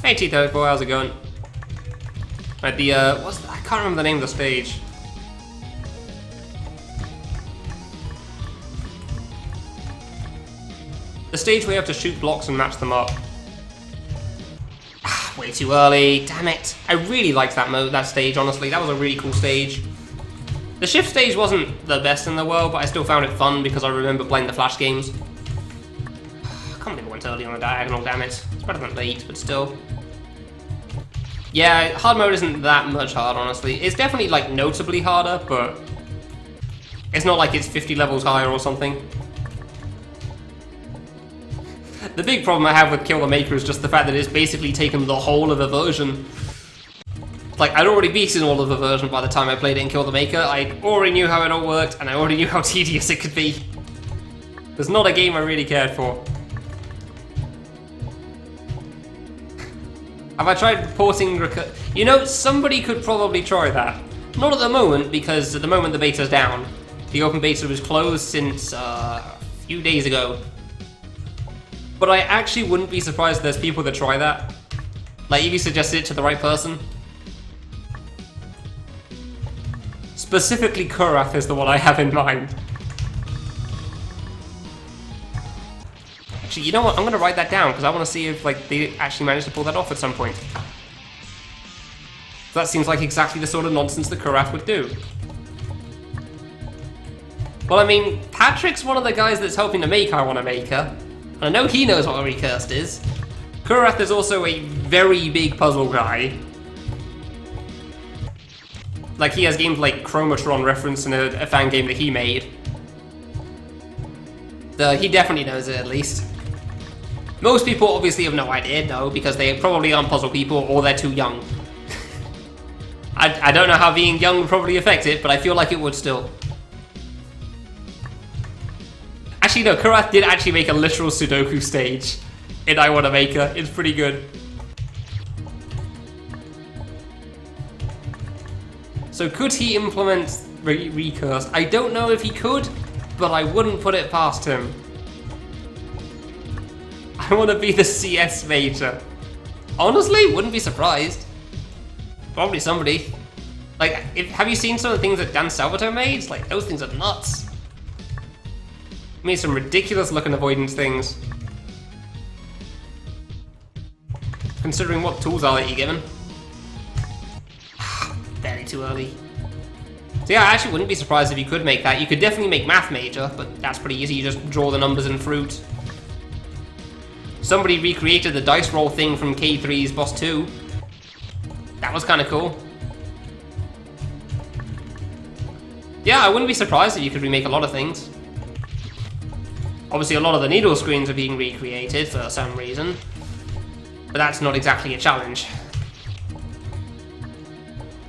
Hey T34, how's it going? Right, I can't remember the name of the stage. The stage where you have to shoot blocks and match them up. Ah, way too early, damn it. I really liked that stage, honestly. That was a really cool stage. The shift stage wasn't the best in the world, but I still found it fun because I remember playing the Flash games. I can't believe I went early on a diagonal, damn it. It's better than late, but still. Yeah, hard mode isn't that much hard, honestly. It's definitely, like, notably harder, but it's not like it's 50 levels higher or something. The big problem I have with Kill the Maker is just the fact that it's basically taken the whole of a version. Like, I'd already beaten all of the version by the time I played it in Kill the Maker. I already knew how it all worked, and I already knew how tedious it could be. There's not a game I really cared for. Have I tried porting You know, somebody could probably try that. Not at the moment, because at the moment the beta's down. The open beta was closed since a few days ago. But I actually wouldn't be surprised if there's people that try that. Like, if you suggested it to the right person. Specifically, Kurath is the one I have in mind. Actually, you know what? I'm going to write that down because I want to see if they actually managed to pull that off at some point. That seems like exactly the sort of nonsense that Kurath would do. Well, I mean, Patrick's one of the guys that's helping to make I Wanna Maker. And I know he knows what a recursed is. Kurath is also a very big puzzle guy. Like, he has games like Chromatron referenced in a fan game that he made. He definitely knows it, at least. Most people obviously have no idea, though, because they probably aren't puzzle people or they're too young. I don't know how being young would probably affect it, but I feel like it would still. Actually, no, Kurath did actually make a literal Sudoku stage in I Wanna Maker. It's pretty good. So could he implement Recursed? I don't know if he could, but I wouldn't put it past him. I want to be the CS major. Honestly, wouldn't be surprised. Probably somebody. Like, have you seen some of the things that Dan Salvatore made? Like, those things are nuts. He made some ridiculous looking avoidance things. considering what tools are that you're given. Barely too early. So yeah, I actually wouldn't be surprised if you could make that. You could definitely make Math Major, but that's pretty easy. You just draw the numbers in fruit. Somebody recreated the dice roll thing from K3's Boss 2. That was kind of cool. Yeah, I wouldn't be surprised if you could remake a lot of things. Obviously, a lot of the needle screens are being recreated for some reason. But that's not exactly a challenge.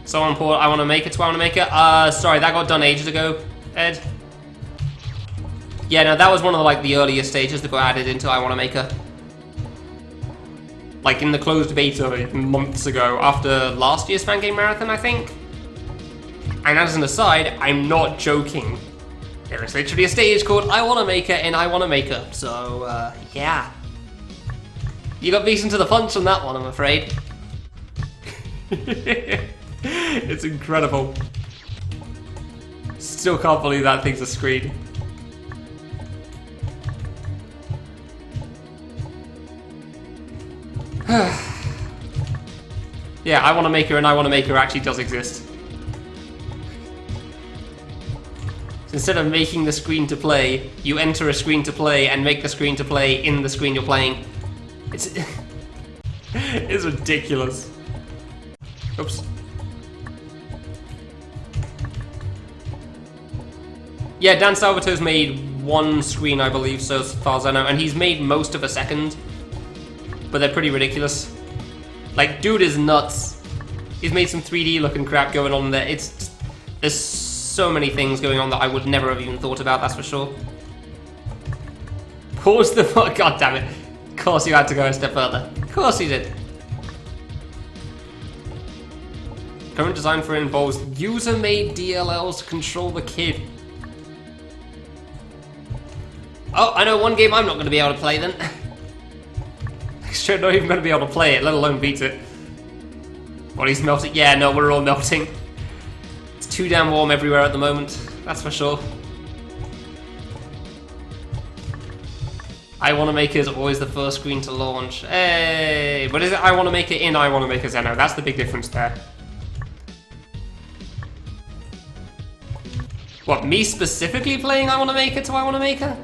Someone put I Want to Make It to I Want to Make It. Sorry, that got done ages ago, Ed. Yeah, no, that was one of the earlier stages that got added into I Want to Make It. Like in the closed beta months ago, after last year's Fan Game Marathon, I think. And as an aside, I'm not joking. There is literally a stage called I Want to Make It in I Want to Make It. So, yeah. You got beaten to the punch on that one, I'm afraid. It's incredible. Still can't believe that thing's a screen. Yeah, I Want to Make Her and I Want to Make Her actually does exist. So instead of making the screen to play, you enter a screen to play and make the screen to play in the screen you're playing. It's it's ridiculous. Oops. Yeah, Dan Salvatore's made one screen, I believe, so as far as I know, and he's made most of a second, but they're pretty ridiculous. Like, dude is nuts. He's made some 3D looking crap going on there. There's so many things going on that I would never have even thought about, that's for sure. Pause the fuck, god damn it. Of course you had to go a step further. Of course you did. Current design for it involves user-made DLLs to control the kid. Oh, I know one game I'm not going to be able to play then. Sure, not even going to be able to play it, let alone beat it. Body's melting. Yeah, no, we're all melting. It's too damn warm everywhere at the moment, that's for sure. I Want to Make It is always the first screen to launch. Hey, but is it I Want to Make It in I Want to Make It Zeno? That's the big difference there. What, me specifically playing I Want to Make It to I Want to Make It?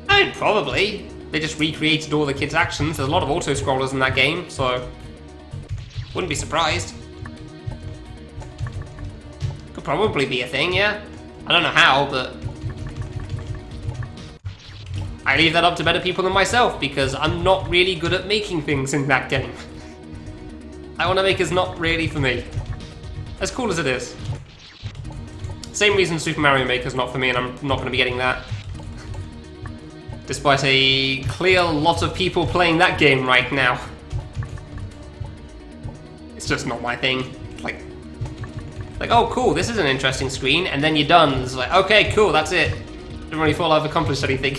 I mean, probably. They just recreated all the kids' actions. There's a lot of auto-scrollers in that game, so wouldn't be surprised. Could probably be a thing, yeah. I don't know how, but I leave that up to better people than myself, because I'm not really good at making things in that game. I Want to Make It's not really for me. As cool as it is. Same reason Super Mario Maker's not for me, and I'm not going to be getting that. Despite a clear lot of people playing that game right now. It's just not my thing. Like, oh cool, this is an interesting screen, and then you're done. It's like, okay, cool, that's it. Didn't really feel I've accomplished anything.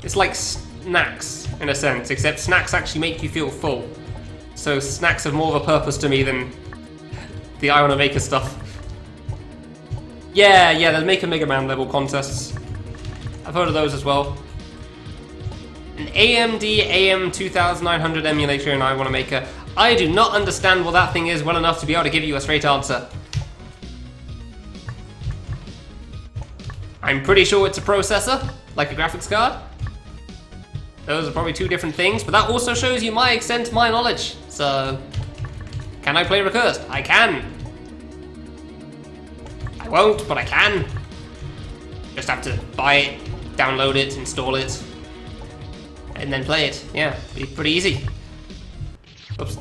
It's like snacks, in a sense, except snacks actually make you feel full. So snacks have more of a purpose to me than the I Want to Make It stuff. Yeah, there's Make a Mega Man level contests. I've heard of those as well. An AMD AM2900 emulator and I Want to Make It. I do not understand what that thing is well enough to be able to give you a straight answer. I'm pretty sure it's a processor, like a graphics card. Those are probably two different things, but that also shows you my extent to my knowledge. So, can I play Recursed? I can. I won't, but I can. Just have to buy it, download it, install it, and then play it. Yeah, be pretty easy. Oops.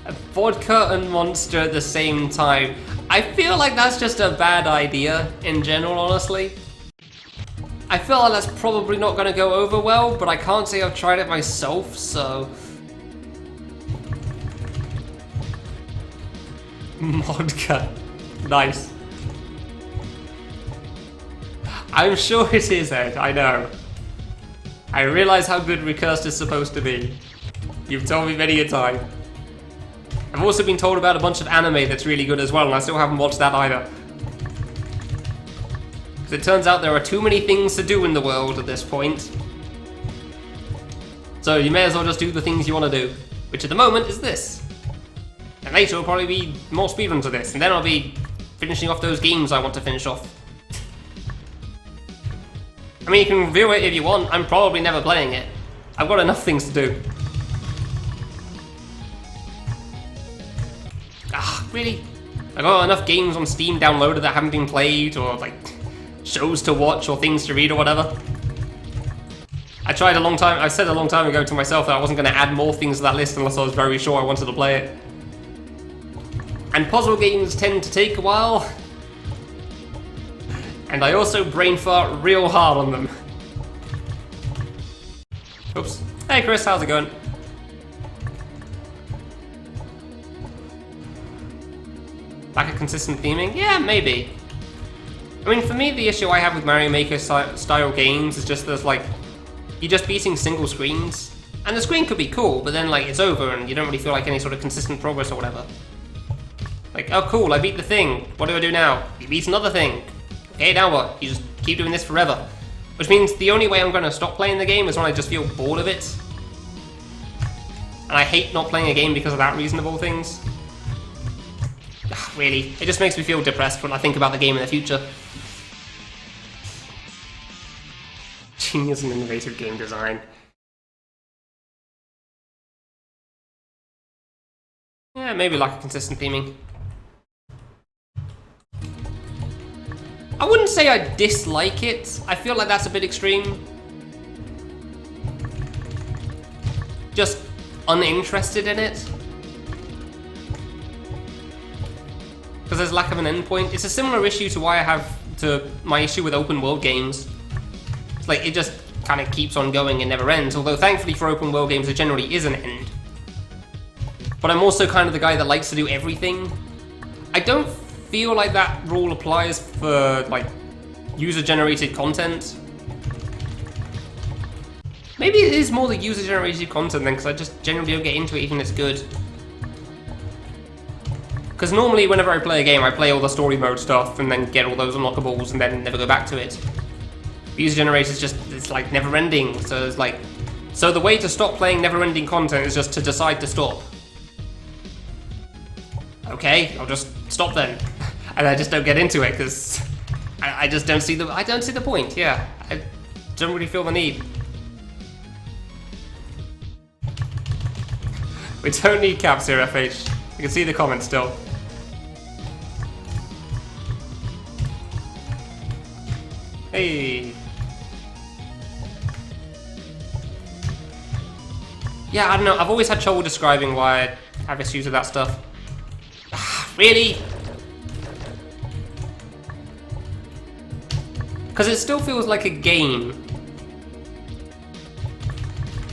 A vodka and Monster at the same time. I feel like that's just a bad idea in general, honestly. I feel like that's probably not going to go over well, but I can't say I've tried it myself, so... Modka. Nice. I'm sure it is, Ed, I know. I realize how good Recursed is supposed to be. You've told me many a time. I've also been told about a bunch of anime that's really good as well, and I still haven't watched that either. Because it turns out there are too many things to do in the world at this point. So you may as well just do the things you want to do, which at the moment is this. And later will probably be more speedruns of this, and then I'll be finishing off those games I want to finish off. I mean, you can review it if you want, I'm probably never playing it. I've got enough things to do. Really? I got enough games on Steam downloaded that haven't been played, or like shows to watch, or things to read, or whatever. I said a long time ago to myself that I wasn't going to add more things to that list unless I was very sure I wanted to play it. And puzzle games tend to take a while. And I also brain fart real hard on them. Oops. Hey Chris, how's it going? Lack of consistent theming? Yeah, maybe. I mean, for me, the issue I have with Mario Maker style games is just there's like, you're just beating single screens. And the screen could be cool, but then like it's over and you don't really feel like any sort of consistent progress or whatever. Like, oh cool, I beat the thing. What do I do now? You beat another thing. Okay, now what? You just keep doing this forever. Which means the only way I'm going to stop playing the game is when I just feel bored of it. And I hate not playing a game because of that reason of all things. Really, it just makes me feel depressed when I think about the game in the future. Genius and innovative game design. Yeah, maybe lack of consistent theming. I wouldn't say I dislike it. I feel like that's a bit extreme. Just uninterested in it. Because there's lack of an endpoint. It's a similar issue to why I have to my issue with open world games. It's like it just kind of keeps on going and never ends, although thankfully for open world games there generally is an end. But I'm also kind of the guy that likes to do everything. I don't feel like that rule applies for like user-generated content. Maybe it is more the user-generated content then, because I just generally don't get into it even if it's good. Because normally whenever I play a game, I play all the story mode stuff and then get all those unlockables and then never go back to it. User-generated is just, it's like never-ending, so it's like... So the way to stop playing never-ending content is just to decide to stop. Okay, I'll just stop then. And I just don't get into it, because I just don't see the point, yeah. I don't really feel the need. We don't need caps here, FH. You can see the comments still. Hey. Yeah, I don't know. I've always had trouble describing why I have issues with that stuff. Really? Because it still feels like a game.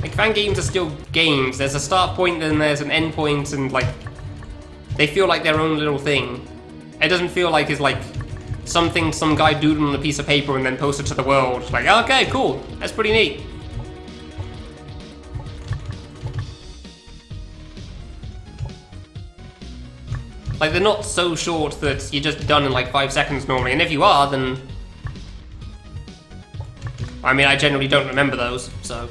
Like, fan games are still games. There's a start point, then there's an end point, and like... They feel like their own little thing. It doesn't feel like it's like something some guy doodled on a piece of paper and then posted to the world. Like, okay, cool. That's pretty neat. Like, they're not so short that you're just done in like 5 seconds normally, and if you are, then... I mean, I generally don't remember those, so...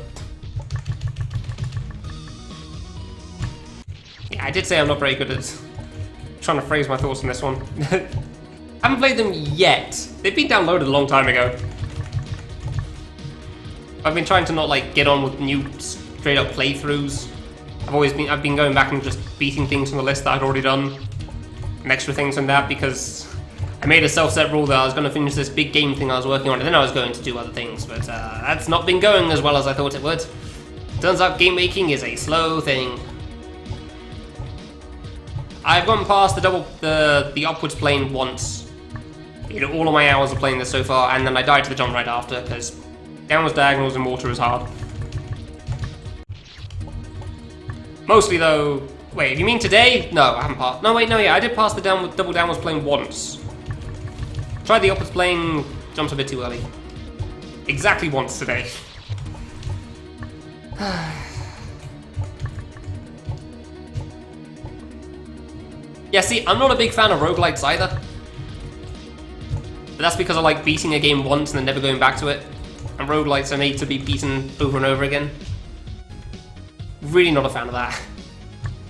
Yeah, I did say I'm not very good at trying to phrase my thoughts on this one. Haven't played them yet. They've been downloaded a long time ago. I've been trying to not like get on with new straight up playthroughs. I've been going back and just beating things from the list that I'd already done. And extra things on that because I made a self-set rule that I was going to finish this big game thing I was working on and then I was going to do other things, but that's not been going as well as I thought it would. Turns out game making is a slow thing. I've gone past the upwards plane once. You know, all of my hours of playing this so far, and then I died to the jump right after, because downwards diagonals in water is hard. Mostly though... Wait, you mean today? No, I haven't passed. No, wait, no, yeah, I did pass the double downwards plane once. Tried the upwards plane, jumped a bit too early. Exactly once today. Yeah, see, I'm not a big fan of roguelites either. But that's because I like beating a game once and then never going back to it. And roguelites are made to be beaten over and over again. Really not a fan of that.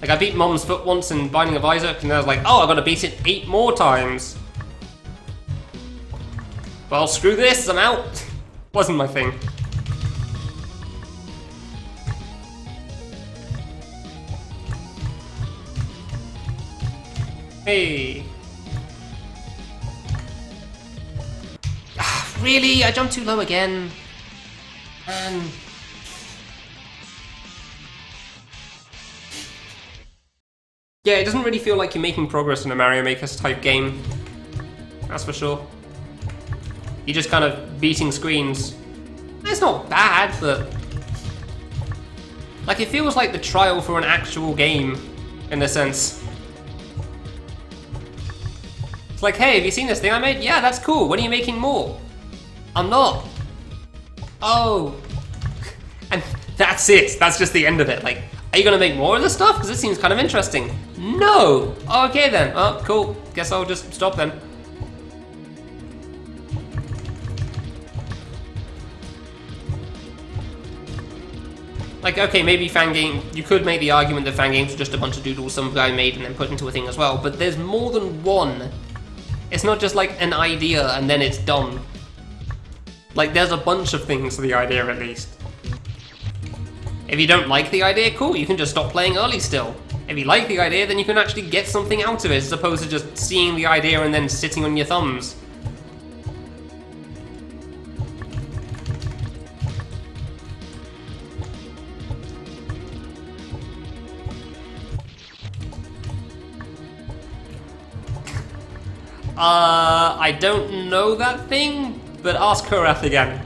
Like, I beat Mom's Foot once in Binding of Isaac, and I was like, oh, I've got to beat it 8 more times. Well, screw this, I'm out. Wasn't my thing. Hey. Really? I jumped too low again. Man. Yeah, it doesn't really feel like you're making progress in a Mario Maker type game. That's for sure. You're just kind of beating screens. It's not bad, but... like, it feels like the trial for an actual game, in a sense. It's like, hey, have you seen this thing I made? Yeah, that's cool. When are you making more? I'm not. Oh. And that's it. That's just the end of it. Like, are you going to make more of this stuff? Because it seems kind of interesting. No. Okay, then. Oh, cool. Guess I'll just stop then. Like, okay, maybe Fangame, you could make the argument that Fangames are just a bunch of doodles some guy made and then put into a thing as well, but there's more than one. It's not just like an idea and then it's done. Like, there's a bunch of things to the idea at least. If you don't like the idea, cool, you can just stop playing early still. If you like the idea, then you can actually get something out of it, as opposed to just seeing the idea and then sitting on your thumbs. I don't know that thing, but ask Korath again.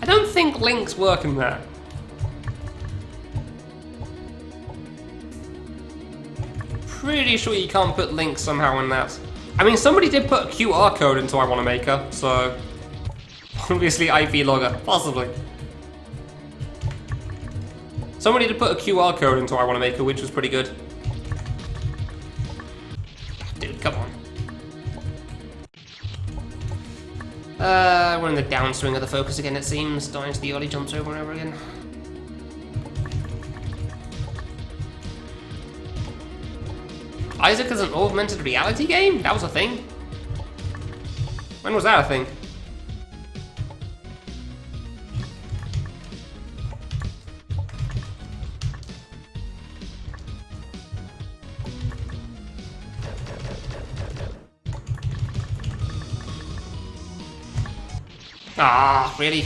I don't think links work in there. Pretty sure you can't put links somehow in that. I mean, somebody did put a QR code into I Wanna Maker, so... obviously IP logger, possibly. Somebody did put a QR code into I Wanna Maker, which was pretty good. Dude, come on. We're in the downswing of the focus again, it seems. Dying to the early jumps over and over again. Isaac is an augmented reality game? That was a thing? When was that a thing? Ah, really?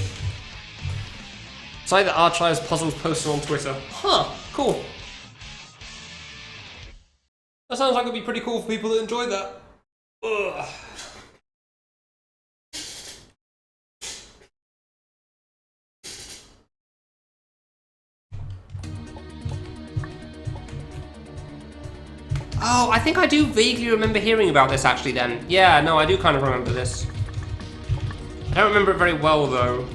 Sorry that Archives Puzzles posted on Twitter. Huh, cool. That sounds like it'd be pretty cool for people that enjoy that. Ugh. Oh, I think I do vaguely remember hearing about this actually then. Yeah, no, I do kind of remember this. I don't remember it very well though.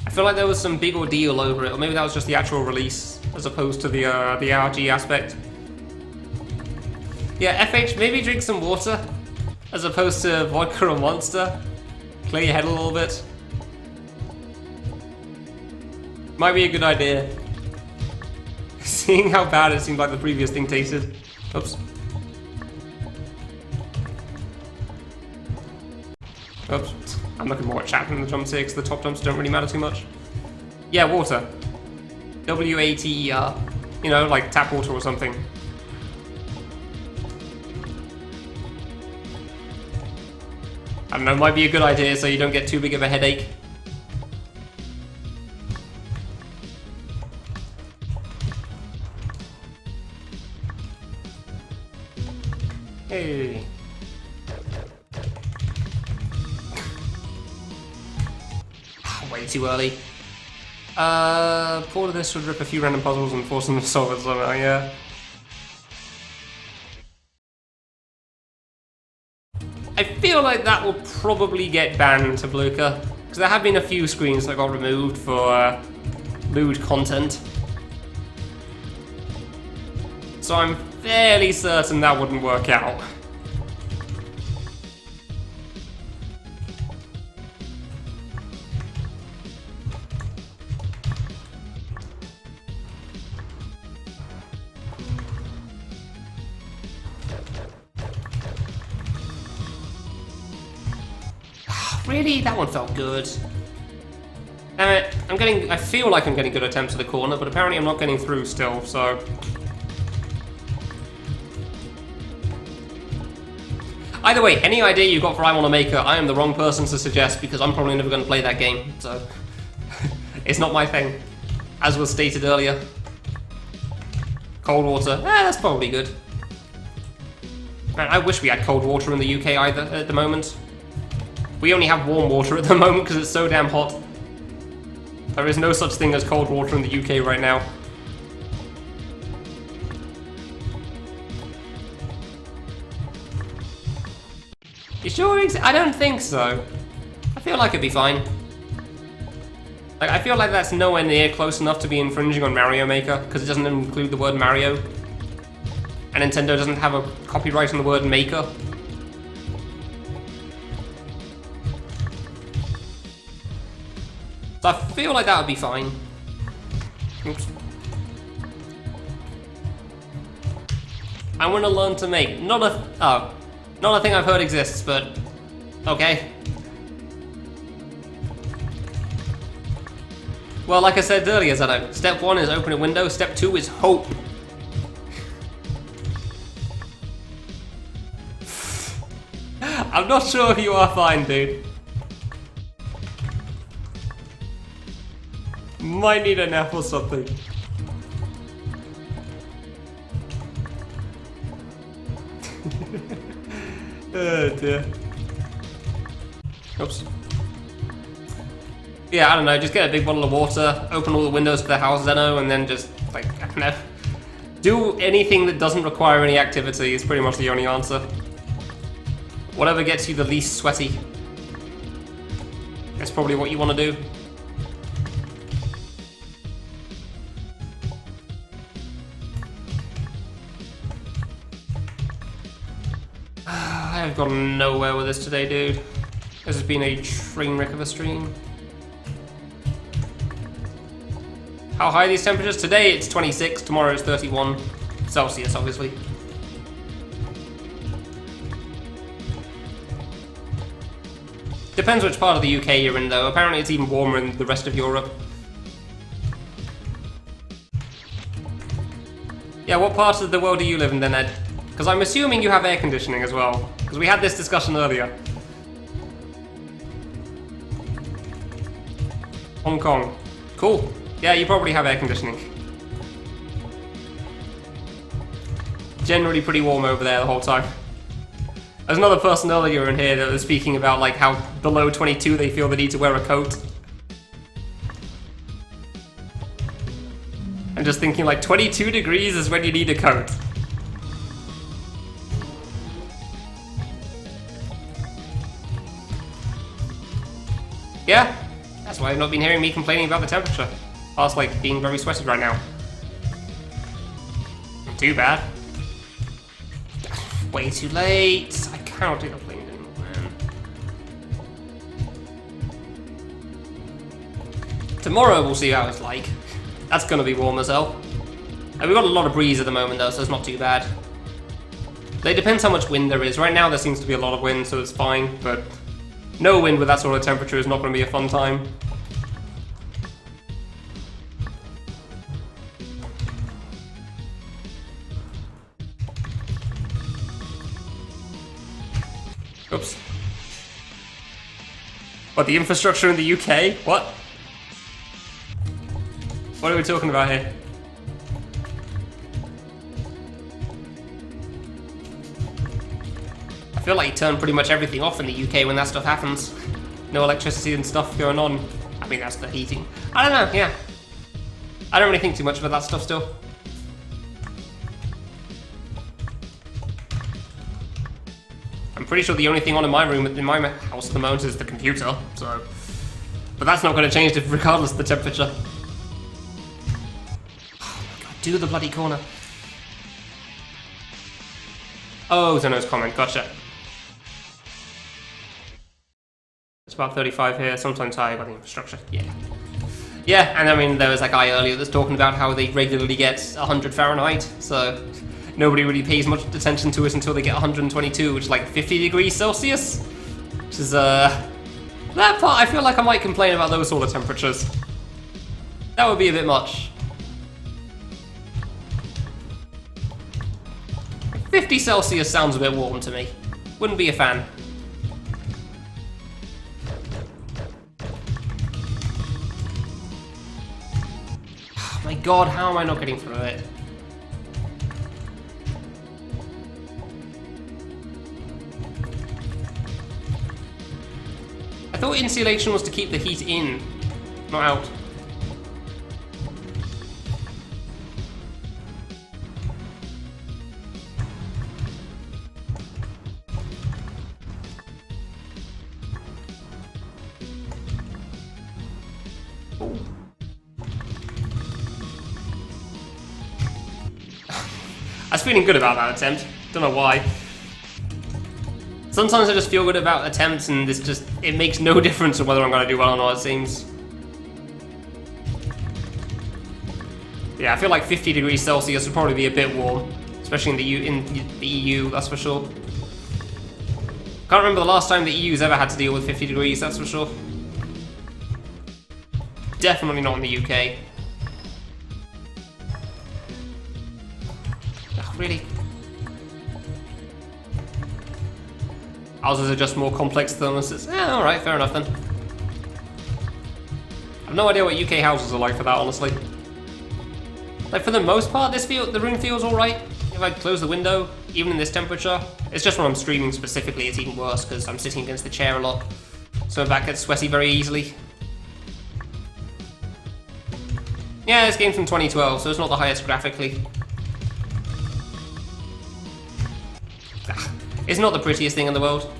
I feel like there was some big ordeal over it, or maybe that was just the actual release, as opposed to the RG aspect. Yeah, FH, maybe drink some water, as opposed to vodka or Monster. Clear your head a little bit. Might be a good idea. Seeing how bad it seemed like the previous thing tasted. Oops. Oops. I'm looking more at chat than the jumps here, because the top jumps don't really matter too much. Yeah, water. W-A-T-E-R. You know, like tap water or something. I don't know, might be a good idea so you don't get too big of a headache. Hey. Way too early. Part of this would rip a few random puzzles and force them to solve it somehow, yeah. I feel like that will probably get banned to Bluka, because there have been a few screens that got removed for lewd content. so I'm fairly certain that wouldn't work out. Really? That one felt good. Damn it. I feel like I'm getting good attempts at the corner, but apparently I'm not getting through still, so... Either way, any idea you got for I Wanna Maker, I am the wrong person to suggest because I'm probably never going to play that game, so... It's not my thing, as was stated earlier. Cold water, that's probably good. Man, I wish we had cold water in the UK either at the moment. We only have warm water at the moment because it's so damn hot. There is no such thing as cold water in the UK right now. You sure? I don't think so. I feel like it'd be fine. Like, I feel like that's nowhere near close enough to be infringing on Mario Maker because it doesn't include the word Mario. And Nintendo doesn't have a copyright on the word Maker. So I feel like that would be fine. Oops. I want to learn to make not a thing I've heard exists, but okay. Well, like I said earlier, Zeno, step 1 is open a window, step 2 is hope. I'm not sure if you are fine, dude. Might need a nap or something. Oh dear. Oops. Yeah, I don't know, just get a big bottle of water, open all the windows to the house, Zeno, and then just, like, I don't know. Do anything that doesn't require any activity is pretty much the only answer. Whatever gets you the least sweaty. That's probably what you want to do. I've gone nowhere with this today, dude. This has been a train wreck of a stream. How high are these temperatures? Today it's 26, tomorrow it's 31 Celsius, obviously. Depends which part of the UK you're in, though. Apparently it's even warmer in the rest of Europe. Yeah, what part of the world do you live in then, Ed? Because I'm assuming you have air conditioning as well. Because we had this discussion earlier. Hong Kong. Cool. Yeah, you probably have air conditioning. Generally pretty warm over there the whole time. There's another person earlier in here that was speaking about like how below 22 they feel the need to wear a coat. I'm just thinking like 22 degrees is when you need a coat. Yeah, that's why I've not been hearing me complaining about the temperature. Past like being very sweaty right now. Not too bad. Way too late. I cannot do the plane anymore, man. Tomorrow we'll see how it's like. That's gonna be warm as hell. And we've got a lot of breeze at the moment though, so it's not too bad. It depends how much wind there is. Right now there seems to be a lot of wind, so it's fine, but no wind with that sort of temperature is not gonna be a fun time. Oops. What, the infrastructure in the UK? What? What are we talking about here? I feel like you turn pretty much everything off in the UK when that stuff happens. No electricity and stuff going on. I mean, that's the heating. I don't know, yeah. I don't really think too much about that stuff still. I'm pretty sure the only thing on in my room, in my house at the moment, is the computer, so... But that's not going to change regardless of the temperature. Oh my god, do the bloody corner. Oh, Zeno's comment, gotcha. It's about 35 here, sometimes higher by the infrastructure, yeah. Yeah, and I mean, there was that guy earlier that's talking about how they regularly get 100 Fahrenheit, so nobody really pays much attention to it until they get 122, which is like 50 degrees Celsius. Which is, that part, I feel like I might complain about those sort of temperatures. That would be a bit much. 50 Celsius sounds a bit warm to me. Wouldn't be a fan. Oh my god, how am I not getting through it? I thought insulation was to keep the heat in, not out. I was feeling good about that attempt. Don't know why. Sometimes I just feel good about attempts and it makes no difference on whether I'm going to do well or not, it seems. Yeah, I feel like 50 degrees Celsius would probably be a bit warm. Especially in the EU, that's for sure. Can't remember the last time the EU's ever had to deal with 50 degrees, that's for sure. Definitely not in the UK. Oh, really? Houses are just more complex thermoses. Alright, fair enough then. I have no idea what UK houses are like for that, honestly. Like, for the most part, the room feels alright. If I close the window, even in this temperature. It's just when I'm streaming specifically, it's even worse, because I'm sitting against the chair a lot. So my back gets sweaty very easily. Yeah, this game's from 2012, so it's not the highest graphically. It's not the prettiest thing in the world.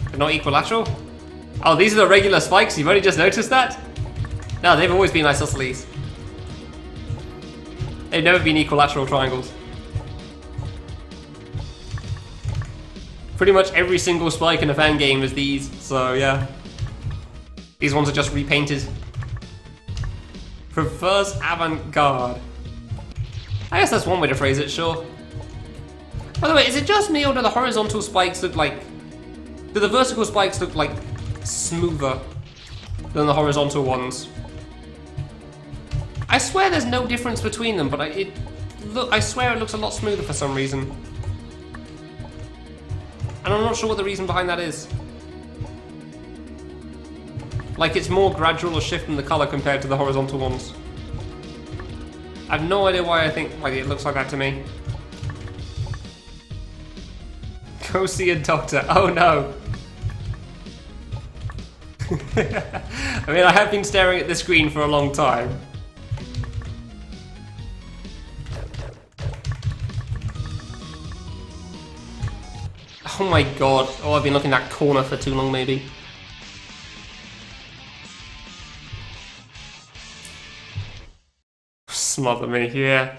They're not equilateral? Oh, these are the regular spikes? You've only just noticed that? No, they've always been isosceles. They've never been equilateral triangles. Pretty much every single spike in a fan game is these, so yeah. These ones are just repainted. Prefers avant-garde. I guess that's one way to phrase it, sure. By the way, is it just me or do the horizontal spikes look like... Do the vertical spikes look like smoother than the horizontal ones? I swear there's no difference between them, but I swear it looks a lot smoother for some reason. And I'm not sure what the reason behind that is. Like, it's more gradual a shift in the color compared to the horizontal ones. I have no idea why I think like it looks like that to me. Go see a doctor. Oh no. I mean, I have been staring at the screen for a long time. Oh my god. Oh, I've been looking at that corner for too long, maybe. Smother me, yeah.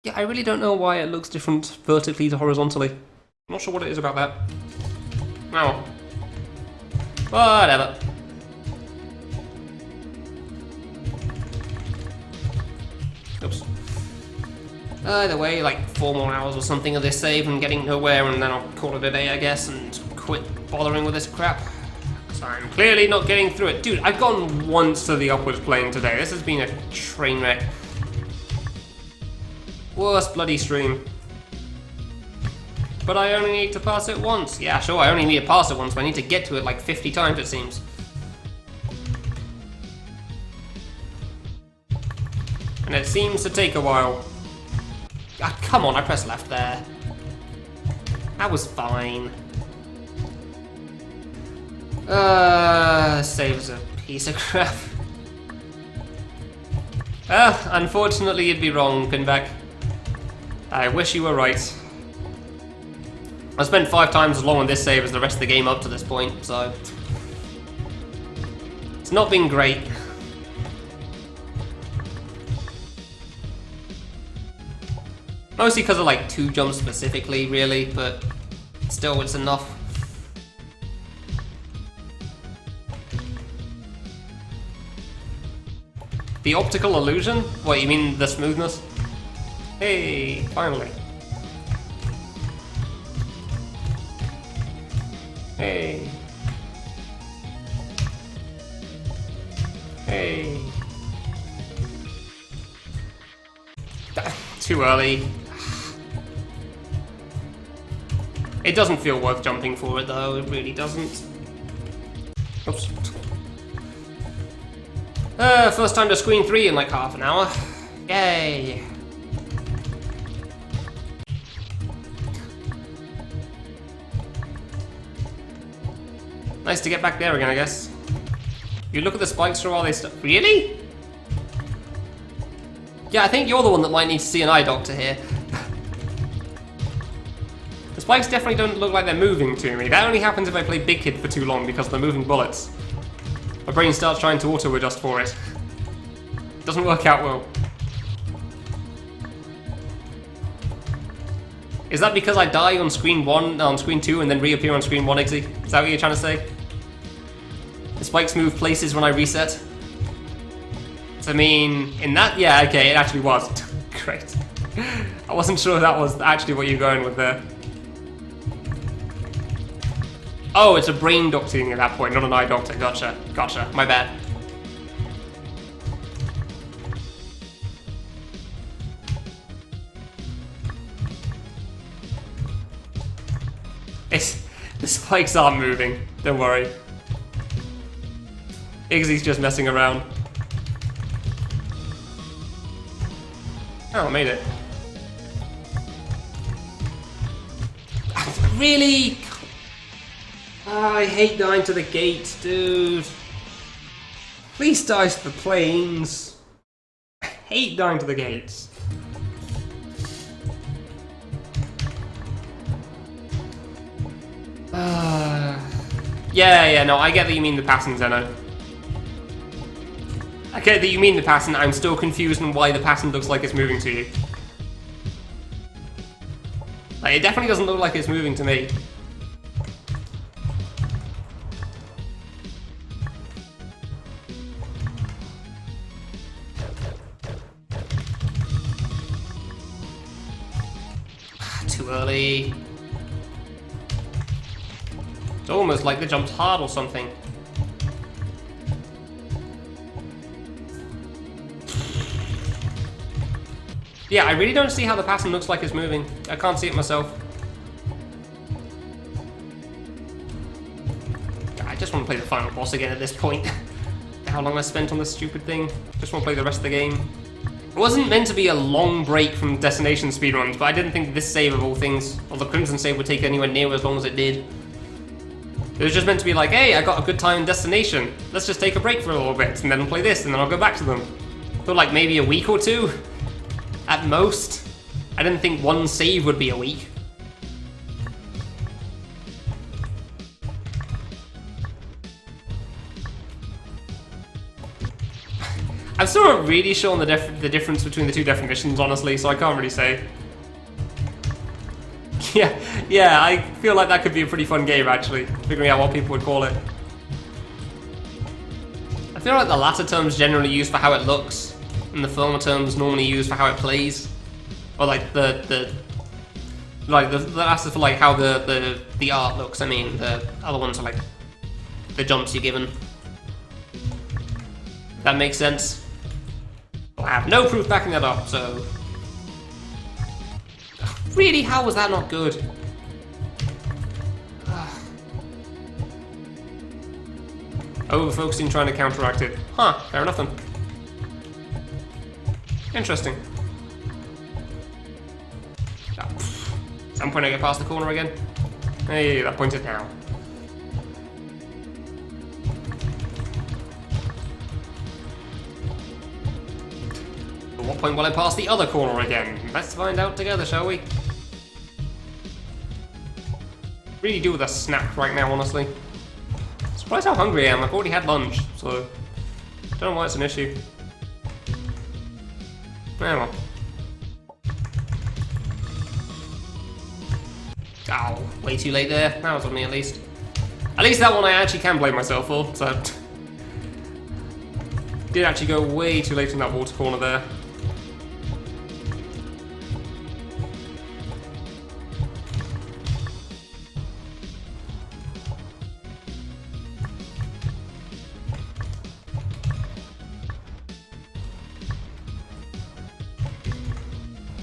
Yeah, I really don't know why it looks different vertically to horizontally. I'm not sure what it is about that. Oh. Whatever. Oops. Either way, like 4 more hours or something of this save and getting nowhere, and then I'll call it a day, I guess, and quit bothering with this crap. Because I'm clearly not getting through it. Dude, I've gone once to the upwards plane today. This has been a train wreck. Worst bloody stream. But I only need to pass it once. Yeah, sure, I only need to pass it once, but I need to get to it like 50 times, it seems. And it seems to take a while. Ah, come on, I pressed left there. That was fine. Save's a piece of crap. Unfortunately you'd be wrong, Pinback. I wish you were right. I spent 5 times as long on this save as the rest of the game up to this point, so... It's not been great. Mostly because of like 2 jumps specifically, really, but still it's enough. The optical illusion? What, you mean the smoothness? Hey, finally. Hey. Hey. Too early. It doesn't feel worth jumping for it though, it really doesn't. Oops. First time to screen 3 in like half an hour. Yay. Nice to get back there again, I guess. You look at the spikes for a while they stop. Really? Yeah, I think you're the one that might need to see an eye doctor here. The spikes definitely don't look like they're moving to me. That only happens if I play Big Kid for too long because they're moving bullets. My brain starts trying to auto-adjust for it. Doesn't work out well. Is that because I die on screen 1, on screen 2, and then reappear on screen 1, Iggsy? Is that what you're trying to say? The spikes move places when I reset? So, I mean, in that, yeah, okay, it actually was. Great. I wasn't sure if that was actually what you're going with there. Oh, it's a brain doctoring at that point, not an eye doctor. Gotcha, gotcha, my bad. The spikes aren't moving, don't worry. Iggsy's just messing around. Oh, I made it. Really? Oh, I hate dying to the gate, dude. Please die to the planes. I hate dying to the gates. Yeah, no, I get that you mean the passing, Zeno. I get that you mean the passing, I'm still confused on why the passing looks like it's moving to you. Like, it definitely doesn't look like it's moving to me. Too early. It's almost like the jump's hard or something. Yeah, I really don't see how the passing looks like it's moving. I can't see it myself. I just want to play the final boss again at this point. How long I spent on this stupid thing. Just want to play the rest of the game. It wasn't meant to be a long break from Destination speedruns, but I didn't think this save of all things, or the Crimson save, would take anywhere near as long as it did. It was just meant to be like, hey, I got a good time in Destination. Let's just take a break for a little bit, and then play this, and then I'll go back to them. For like maybe a week or two. At most. I didn't think one save would be a week. I'm still not really sure on the difference between the two definitions, honestly, so I can't really say. Yeah, I feel like that could be a pretty fun game, actually, figuring out what people would call it. I feel like the latter term's generally used for how it looks, and the former term's normally used for how it plays. Or like the latter for like how the art looks. I mean, the other ones are like the jumps you're given. That makes sense. Well, I have no proof backing that up, so... Really? How was that not good? Over-focusing, trying to counteract it. Huh, fair enough then. Interesting. At some point I get past the corner again. Hey, that point is now. At what point will I pass the other corner again? Let's find out together, shall we? Really do with a snack right now, honestly. Surprised how hungry I am. I've already had lunch, so don't know why it's an issue. Yeah, well. Oh, way too late there. That was on me at least. At least that one I actually can blame myself for, so... Did actually go way too late in that water corner there.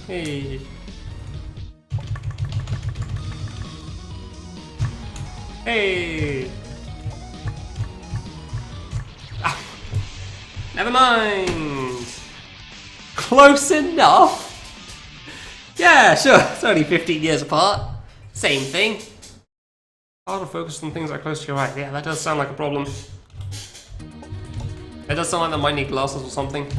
Hey. Hey. Ah. Never mind. Close enough. Yeah, sure. It's only 15 years apart. Same thing. Hard to focus on things that are close to your eye. Yeah, that does sound like a problem. It does sound like they might need glasses or something.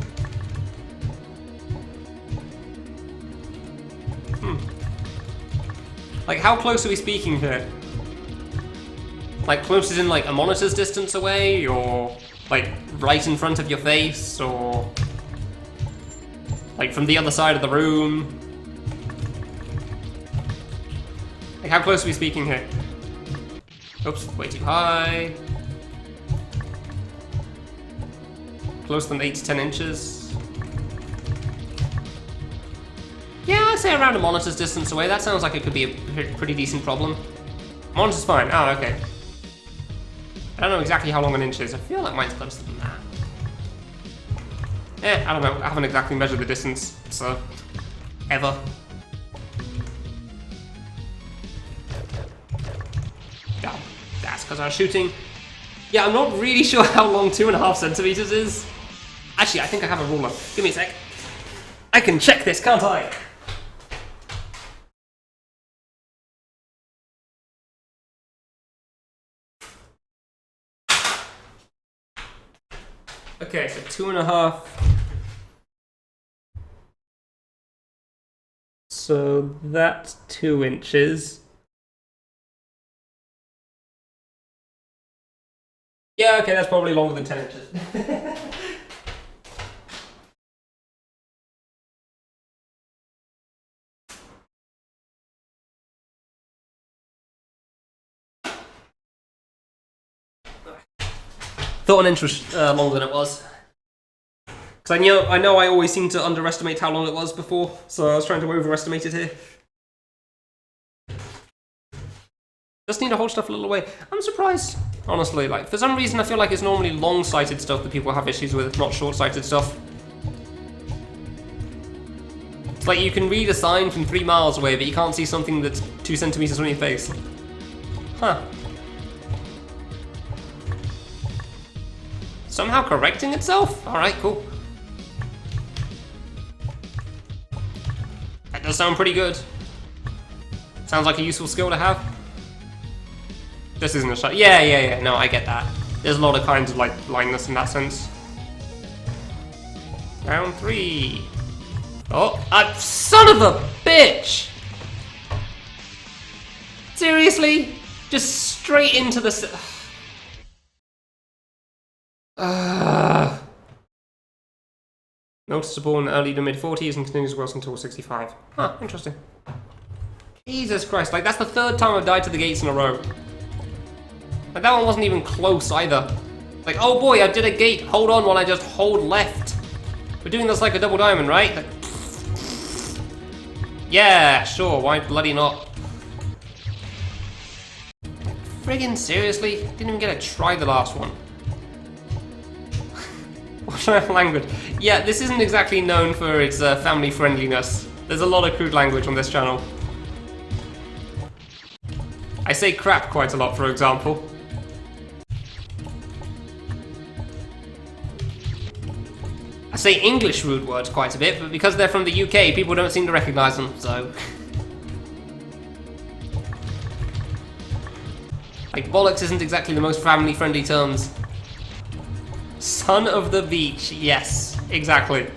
Like, how close are we speaking here? Like, close as in, like, a monitor's distance away, or, like, right in front of your face, or, like, from the other side of the room? Like, how close are we speaking here? Oops, way too high. Closer than 8 to 10 inches. Yeah, I'd say around a monitor's distance away. That sounds like it could be a pretty decent problem. Monitor's fine. Oh, okay. I don't know exactly how long an inch is. I feel like mine's closer than that. I don't know. I haven't exactly measured the distance, so... Ever. Oh, that's because I was shooting. Yeah, I'm not really sure how long 2.5 centimeters is. Actually, I think I have a ruler. Give me a sec. I can check this, can't I? Okay, so 2.5. So that's 2 inches. Yeah, okay, that's probably longer than 10 inches. Thought an inch was longer than it was. Because I know I always seem to underestimate how long it was before, so I was trying to overestimate it here. Just need to hold stuff a little away. I'm surprised, honestly. Like, for some reason, I feel like it's normally long-sighted stuff that people have issues with, not short-sighted stuff. It's like you can read a sign from 3 miles away, but you can't see something that's 2 centimeters from your face. Huh. Somehow correcting itself? Alright, cool. That does sound pretty good. Sounds like a useful skill to have. This isn't a shot. Yeah, no, I get that. There's a lot of kinds of, like, blindness in that sense. Round 3. Oh, son of a bitch! Seriously? Just straight into the... Noticeable in early to mid-40s and continues to work until 65. Huh, interesting. Jesus Christ, like that's the 3rd time I've died to the gates in a row. Like that one wasn't even close either. Like, oh boy, I did a gate, hold on while I just hold left. We're doing this like a double diamond, right? Like, yeah, sure, why bloody not? Friggin' seriously? Didn't even get to try the last one. What language? Yeah, this isn't exactly known for its family friendliness. There's a lot of crude language on this channel. I say crap quite a lot, for example. I say English rude words quite a bit, but because they're from the UK, people don't seem to recognise them, so... Like, bollocks isn't exactly the most family-friendly terms. Son of the beach, yes, exactly.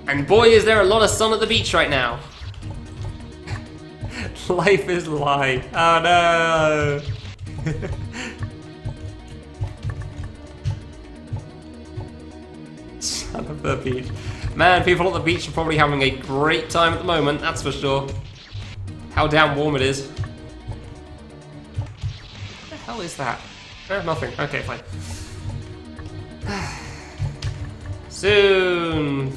And boy, is there a lot of sun at the beach right now. Life is lie. Oh no. Son of the beach. Man, people at the beach are probably having a great time at the moment, that's for sure. How damn warm it is. What the hell is that? Nothing. Okay, fine. Soon.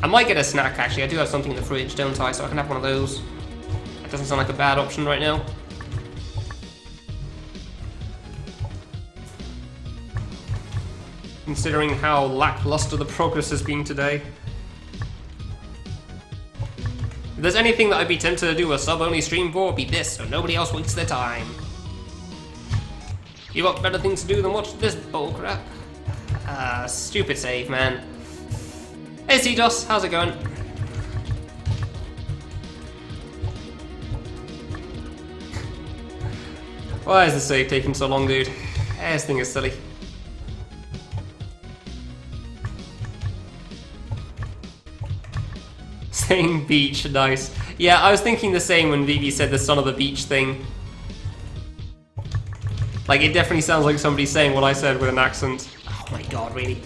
I might get a snack, actually. I do have something in the fridge, don't I? So I can have one of those. That doesn't sound like a bad option right now. Considering how lackluster the progress has been today. If there's anything that I'd be tempted to do a sub-only stream for, it'd be this, so nobody else wastes their time. You got better things to do than watch this bullcrap. Stupid save, man. Hey CDOS, how's it going? Why is the save taking so long, dude? This thing is silly. Saying beach, nice. Yeah, I was thinking the same when Vivi said the son of the beach thing. Like, it definitely sounds like somebody saying what I said with an accent. Oh my god, really?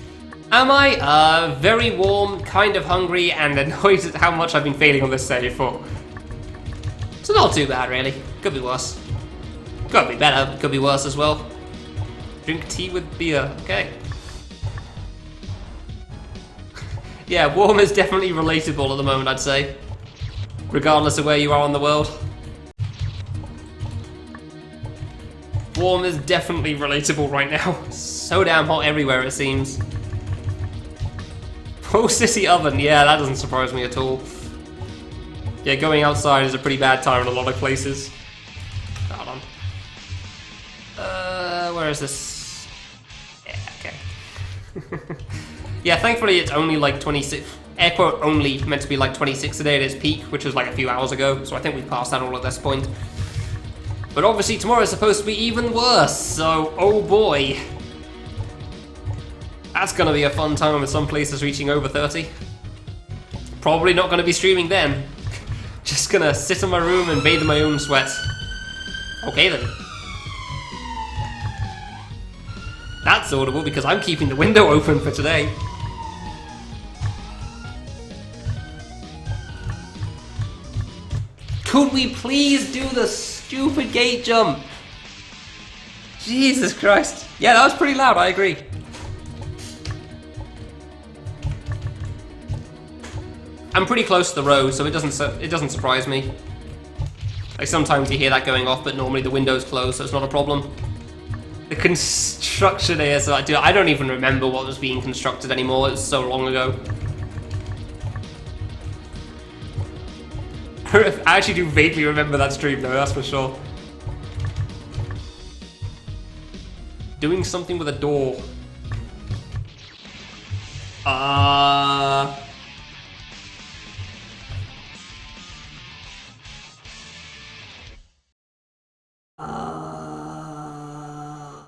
Am I? Very warm, kind of hungry, and annoyed at how much I've been failing on this save for. So not too bad, really. Could be worse. Could be better, could be worse as well. Drink tea with beer, okay. Yeah, warm is definitely relatable at the moment, I'd say. Regardless of where you are in the world. Warm is definitely relatable right now. So damn hot everywhere, it seems. Oh, city oven, yeah, that doesn't surprise me at all. Yeah, going outside is a pretty bad time in a lot of places. Hold on. Where is this? Yeah, okay. Yeah, thankfully it's only like 26, air quote only, meant to be like 26 today at its peak, which was like a few hours ago, so I think we've passed that all at this point. But obviously tomorrow is supposed to be even worse, so oh boy. That's gonna be a fun time with some places reaching over 30. Probably not gonna be streaming then. Just gonna sit in my room and bathe in my own sweat. Okay then. That's audible because I'm keeping the window open for today. Could we please do the stupid gate jump? Jesus Christ. Yeah, that was pretty loud, I agree. I'm pretty close to the road, so it doesn't surprise me. Like sometimes you hear that going off, but normally the window's closed, so it's not a problem. The construction here, so I don't even remember what was being constructed anymore. It was so long ago. I actually do vaguely remember that stream though, that's for sure. Doing something with a door.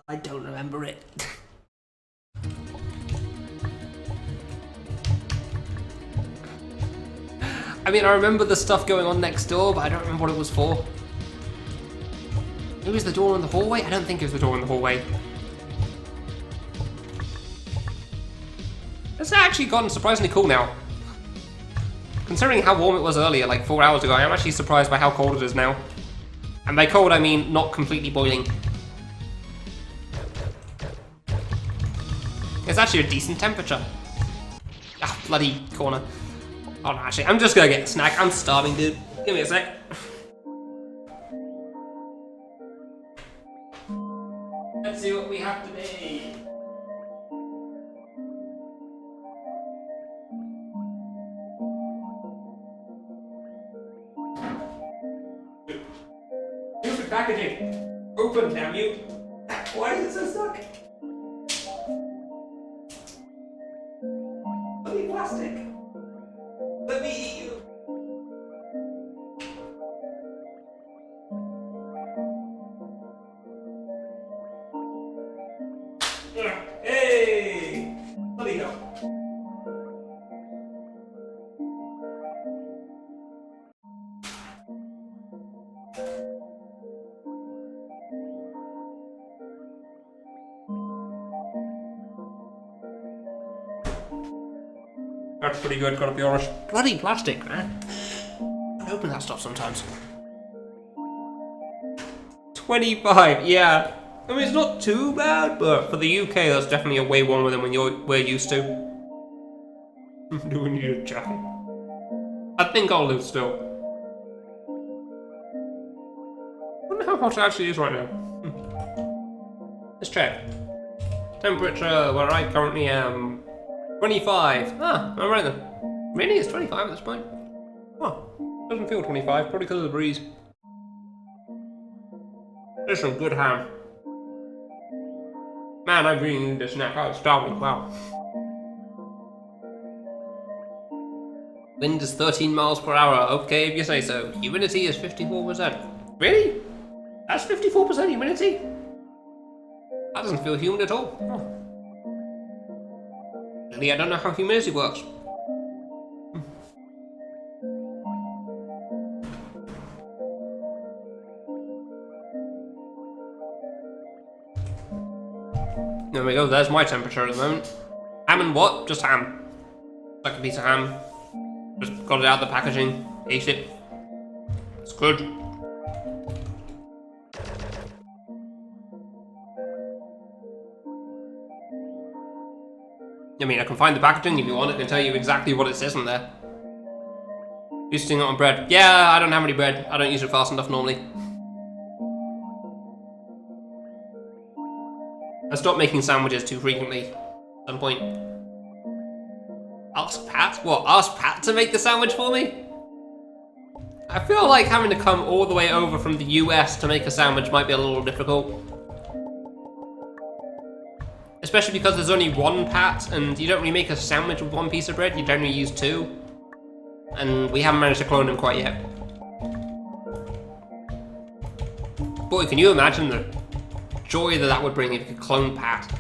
I don't remember it. I mean, I remember the stuff going on next door, but I don't remember what it was for. It was the door in the hallway? I don't think it was the door in the hallway. It's actually gotten surprisingly cool now. Considering how warm it was earlier, like 4 hours ago, I am actually surprised by how cold it is now. And by cold, I mean not completely boiling. It's actually a decent temperature. Ah, bloody corner. Oh no, actually, I'm just gonna get a snack. I'm starving, dude. Give me a sec. Let's see what we have today. Stupid packaging. Open, damn you. Why is it so stuck? Bloody plastic. Let me eat you. Hey! Bloody hell. That's pretty good, gotta be honest. Bloody plastic, man. I open that stuff sometimes. 25, yeah. I mean, it's not too bad, but for the UK, that's definitely a way warmer than we're used to. Do we need a jacket? I think I'll live still. I wonder how hot it actually is right now. Let's check. Temperature where I currently am 25. Ah, alright then. Really? It's 25 at this point? Oh, doesn't feel 25, probably because of the breeze. There's some good ham. Man, I really need a snack. I was starving, wow. Wind is 13 miles per hour. Okay, if you say so. Humidity is 54%. Really? That's 54% humidity? That doesn't feel humid at all. Oh. Really, I don't know how humidity works. There we go, there's my temperature at the moment. Ham and what? Just ham. Like a piece of ham. Just got it out of the packaging, ate it. It's good. I mean, I can find the packaging if you want. I can tell you exactly what it says on there. Using it on bread. Yeah, I don't have any bread. I don't use it fast enough normally. I stopped making sandwiches too frequently at some point. Ask Pat? What, ask Pat to make the sandwich for me? I feel like having to come all the way over from the US to make a sandwich might be a little difficult. Especially because there's only one Pat, and you don't really make a sandwich with one piece of bread, you generally use two. And we haven't managed to clone him quite yet. Boy, can you imagine the joy that would bring if you could clone Pat.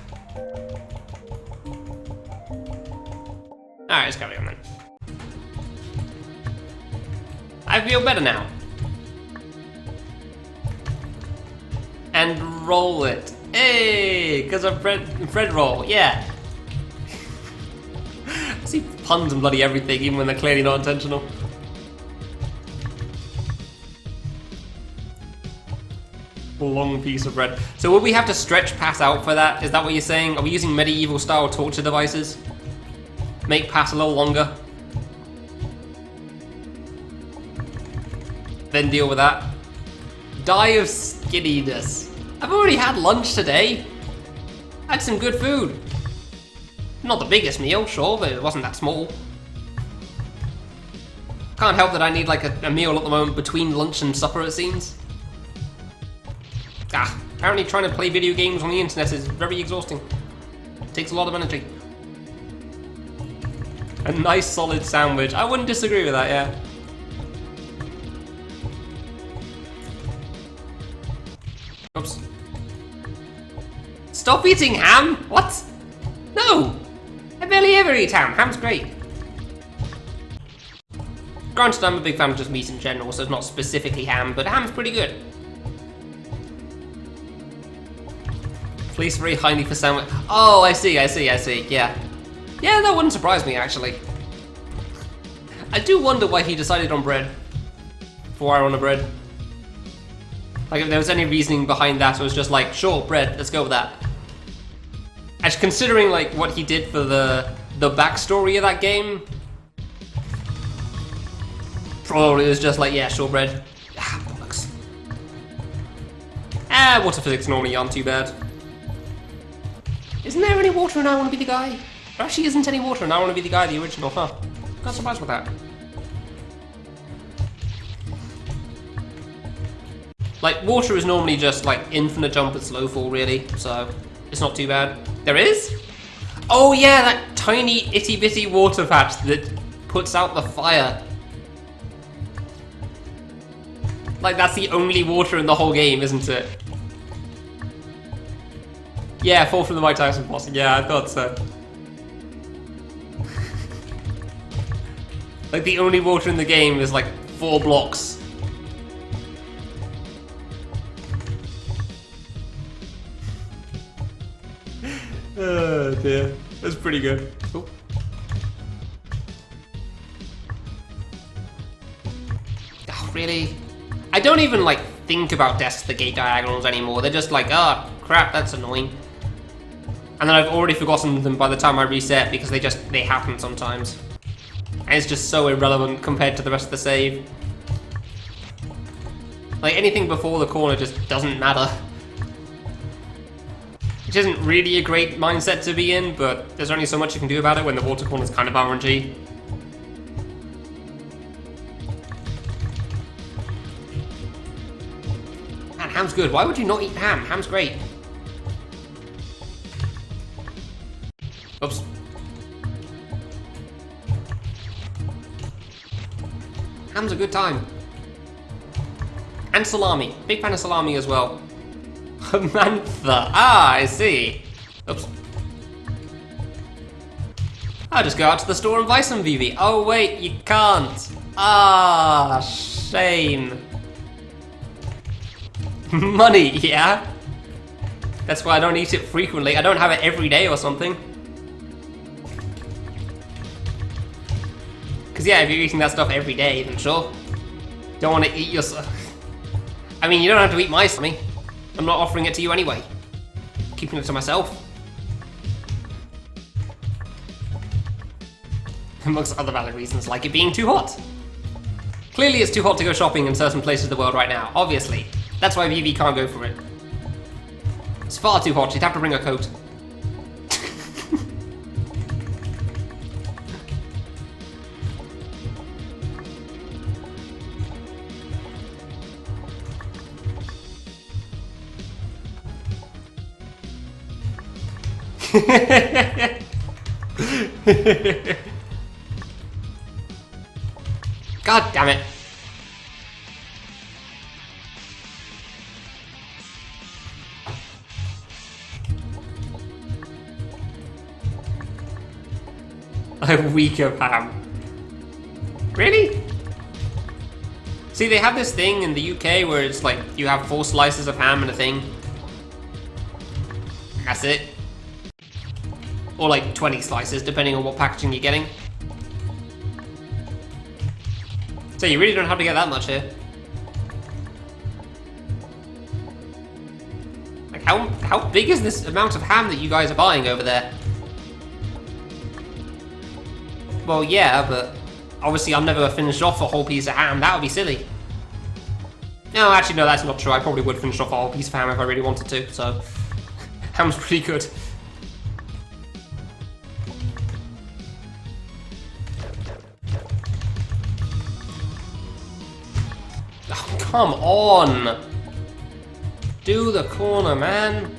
Alright, let's carry on then. I feel better now. And roll it. Hey, because of bread roll, yeah. I see puns and bloody everything, even when they're clearly not intentional. Long piece of bread. So would we have to stretch Pat out for that? Is that what you're saying? Are we using medieval style torture devices? Make Pat a little longer? Then deal with that? Die of skinniness. I've already had lunch today. I had some good food. Not the biggest meal, sure, but it wasn't that small. Can't help that I need like a meal at the moment between lunch and supper, it seems. Apparently trying to play video games on the internet is very exhausting. It takes a lot of energy. A nice solid sandwich. I wouldn't disagree with that, yeah. Oops. Stop eating ham? What? No! I barely ever eat ham. Ham's great. Granted, I'm a big fan of just meat in general, so it's not specifically ham, but ham's pretty good. Placed very highly for sandwich. Oh, I see, yeah. Yeah, that wouldn't surprise me, actually. I do wonder why he decided on bread. 4 hour on the bread. Like, if there was any reasoning behind that, it was just like, sure, bread, let's go with that. Actually, considering, like, what he did for the backstory of that game, probably it was just like, yeah, sure, bread. Ah, bollocks. Water physics normally aren't too bad. Isn't there any water and I want to be the guy? There actually isn't any water and I want to be the guy, the original, huh? Got surprised with that. Like, water is normally just, like, infinite jump and slow fall, really, so it's not too bad. There is? Oh yeah, that tiny itty-bitty water patch that puts out the fire. Like, that's the only water in the whole game, isn't it? Yeah, fall from the Mike Tyson boss. Yeah, I thought so. Like, the only water in the game is, like, 4 blocks. Oh dear, that's pretty good. Ooh. really? I don't even, like, think about desks at the gate diagonals anymore. They're just like, oh, crap, that's annoying. And then I've already forgotten them by the time I reset because they happen sometimes. And it's just so irrelevant compared to the rest of the save. Like, anything before the corner just doesn't matter. Which isn't really a great mindset to be in, but there's only so much you can do about it when the water corner's kind of RNG. Man, ham's good. Why would you not eat ham? Ham's great. Oops. Ham's a good time. And salami. Big fan of salami as well. Mantha. Ah, I see. Oops. I'll just go out to the store and buy some VV. Oh wait, you can't. Ah, shame. Money, yeah? That's why I don't eat it frequently. I don't have it every day or something. Because yeah, if you're eating that stuff every day, then sure. Don't want to eat yourself. I mean, you don't have to eat my salami. I'm not offering it to you anyway. Keeping it to myself. Amongst other valid reasons, like it being too hot. Clearly it's too hot to go shopping in certain places of the world right now, obviously. That's why Vivi can't go for it. It's far too hot, she'd have to bring a coat. God damn it. A week of ham. Really? See, they have this thing in the UK where it's like you have 4 slices of ham and a thing. That's it. Or like 20 slices, depending on what packaging you're getting. So you really don't have to get that much here. Like how big is this amount of ham that you guys are buying over there? Well, yeah, but obviously I'm never gonna finish off a whole piece of ham. That would be silly. No, actually, no, that's not true. I probably would finish off a whole piece of ham if I really wanted to, so... Ham's pretty good. Oh, come on! Do the corner, man!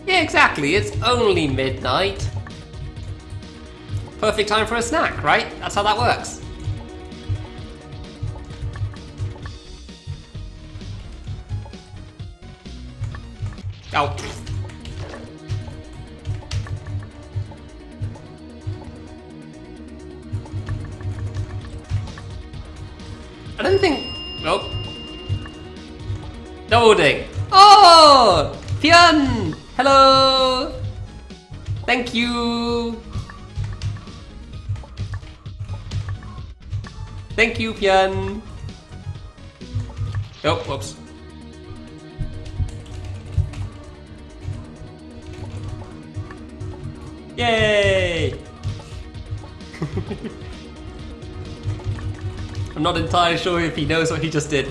Yeah, exactly, it's only midnight. Perfect time for a snack, right? That's how that works. Oh. I don't think... Nope. Loading. Oh! Pian! Hello! Thank you! Thank you, Pian! Oh, whoops. Yay! I'm not entirely sure if he knows what he just did.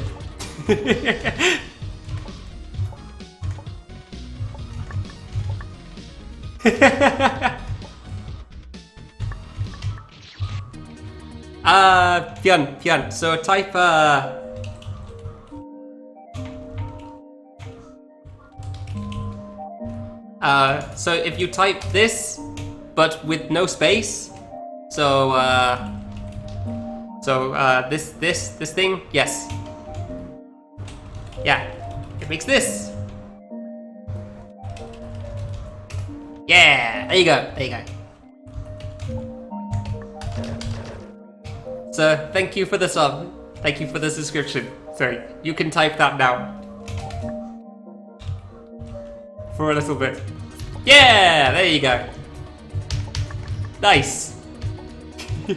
Pian. So type so if you type this, but with no space, so this thing, yes. Yeah, it makes this. Yeah, there you go. So, thank you for the sub. Thank you for the subscription. Sorry, you can type that now. For a little bit. Yeah, there you go. Nice. Yeah,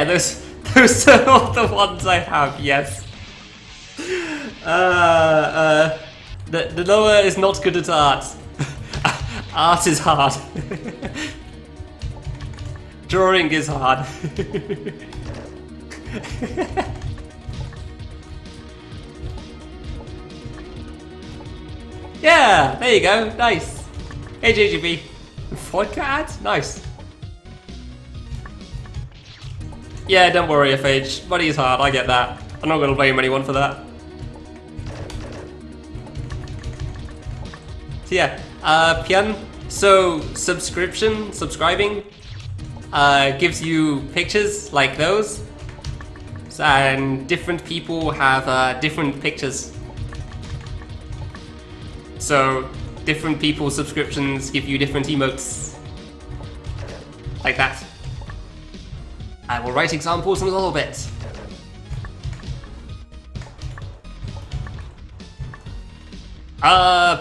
those are all the ones I have, yes. The Noah is not good at art. Art is hard. Drawing is hard. Yeah, there you go, nice. Hey JGB. Vodka ads? Nice. Yeah, don't worry, FH. Money is hard, I get that. I'm not gonna blame anyone for that. So yeah, Pian, so subscribing, gives you pictures like those. And different people have different pictures. So different people's subscriptions give you different emotes. Like that. I will write examples in a little bit.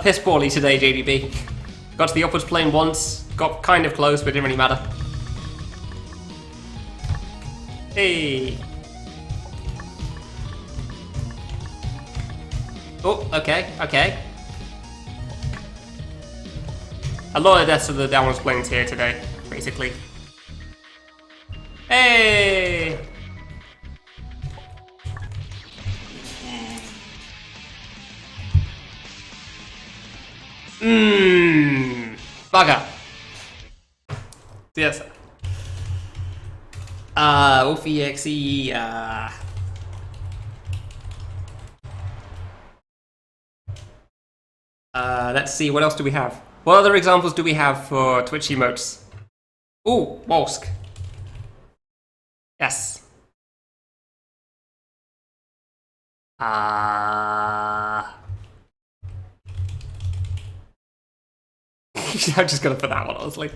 Piss poorly today, JDB. Got to the upwards plane once, got kind of close, but it didn't really matter. Hey. Oh, okay, okay. A lot of deaths to the downwards planes here today, basically. Hey! Bugger. Yes. OFEXE, let's see, what else do we have? What other examples do we have for Twitch emotes? Ooh, Wolsk. Yes. I'm just gonna put that one, honestly.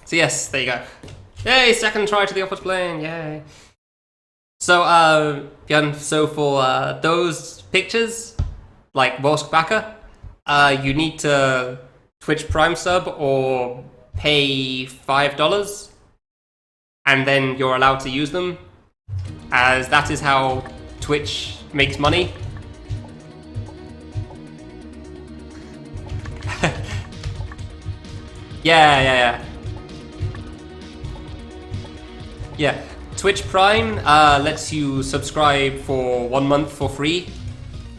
So yes, there you go. Yay, second try to the upward plane, yay. So, Björn, so for those pictures, like Wolsk Backer, you need to Twitch Prime sub or pay $5, and then you're allowed to use them, as that is how Twitch makes money. Yeah. Yeah, Twitch Prime lets you subscribe for 1 month for free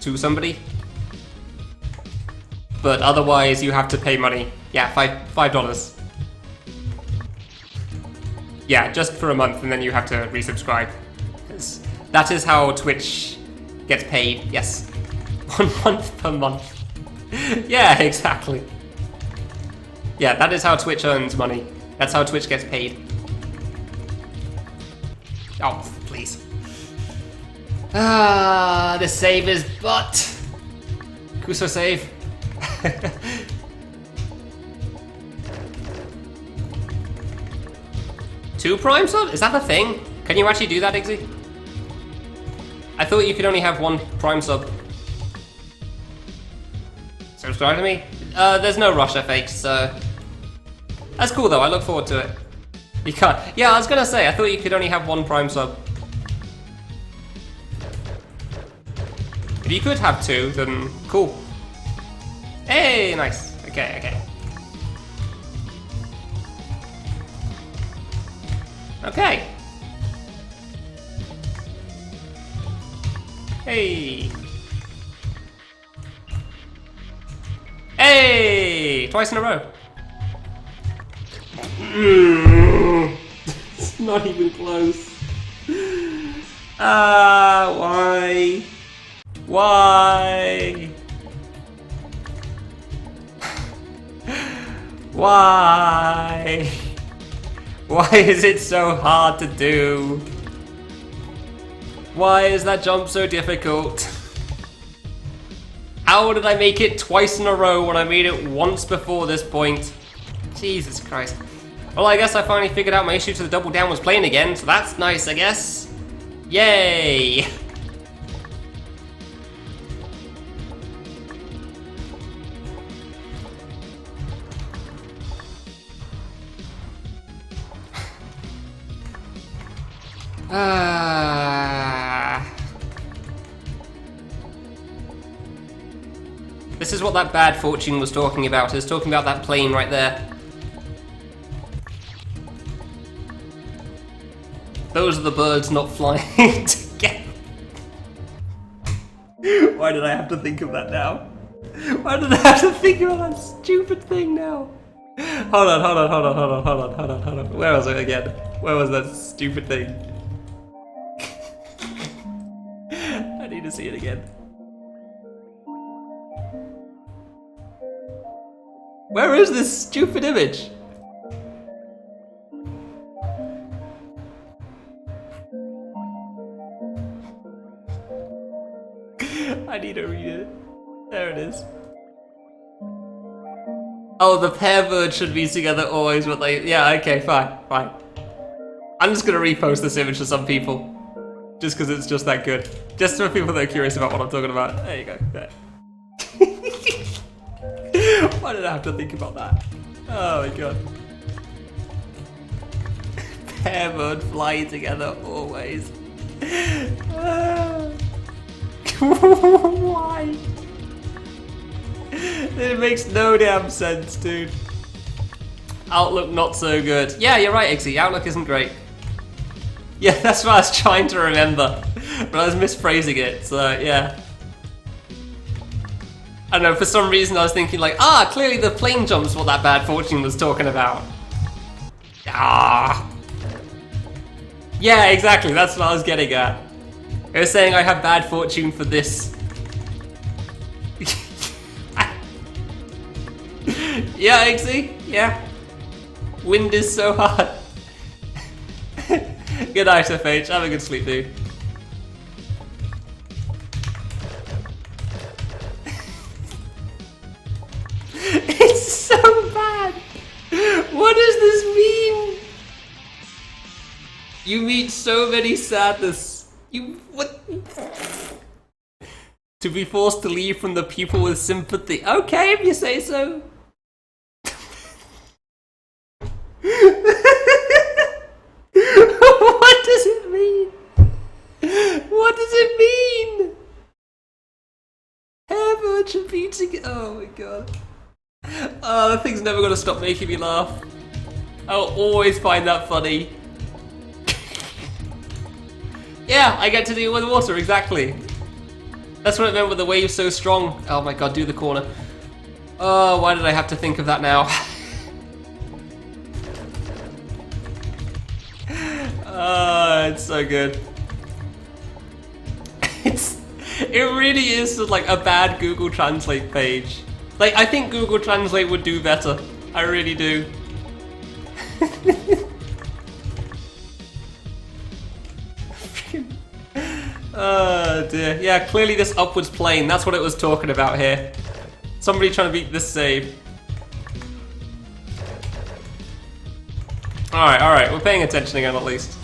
to somebody. But otherwise you have to pay money. Yeah, $5. Yeah, just for a month and then you have to resubscribe. That is how Twitch gets paid, yes. 1 month per month. Yeah, exactly. Yeah, that is how Twitch earns money. That's how Twitch gets paid. Oh, please. The save is butt. Kuso save. Two Prime sub? Is that a thing? Can you actually do that, Igzy? I thought you could only have 1 Prime sub. Subscribe to me? There's no rush FX, so... That's cool though, I look forward to it. You can't. Yeah, I was gonna say, I thought you could only have 1 Prime sub. If you could have 2, then cool. Hey, nice. Okay. Okay. Hey. Hey! Twice in a row. It's not even close. Why? Why? Why? Why is it so hard to do? Why is that jump so difficult? How did I make it twice in a row when I made it once before this point? Jesus Christ. Well, I guess I finally figured out my issue to the double downwards plane again, so that's nice, I guess. Yay! This is what that bad fortune was talking about. It was talking about that plane right there. Those are the birds not flying together. Why did I have to think of that now? Why did I have to think about that stupid thing now? Hold on. Where was it again? Where was that stupid thing? I need to see it again. Where is this stupid image? I need to read it. There it is. Oh, the pair birds should be together always, but they... Yeah, okay, fine. I'm just gonna repost this image to some people. Just because it's just that good. Just for people that are curious about what I'm talking about. There you go. There. Why did I have to think about that? Oh my god. Pair bird flying together always. Why? It makes no damn sense, dude. Outlook not so good. Yeah, you're right, Ixie. Outlook isn't great. Yeah, that's what I was trying to remember. But I was misphrasing it, so yeah. I don't know, for some reason I was thinking like, clearly the plane jump's what that bad fortune was talking about. Yeah, exactly, that's what I was getting at. It was saying I have bad fortune for this. Yeah, Ixie, yeah. Wind is so hard. Good night, FH, have a good sleep, dude. It's so bad! What does this mean? You meet so many sadness. What? To be forced to leave from the people with sympathy. Okay, if you say so. What does it mean? What does it mean? Herbert should be together. Oh my god. Oh, that thing's never gonna stop making me laugh. I'll always find that funny. Yeah, I get to deal with water, exactly. That's what I meant with the wave so strong. Oh my god, do the corner. Oh, why did I have to think of that now? It's so good. It really is just like a bad Google Translate page. Like, I think Google Translate would do better. I really do. Oh dear. Yeah, clearly this upwards plane, that's what it was talking about here. Somebody trying to beat this save. Alright, we're paying attention again at least.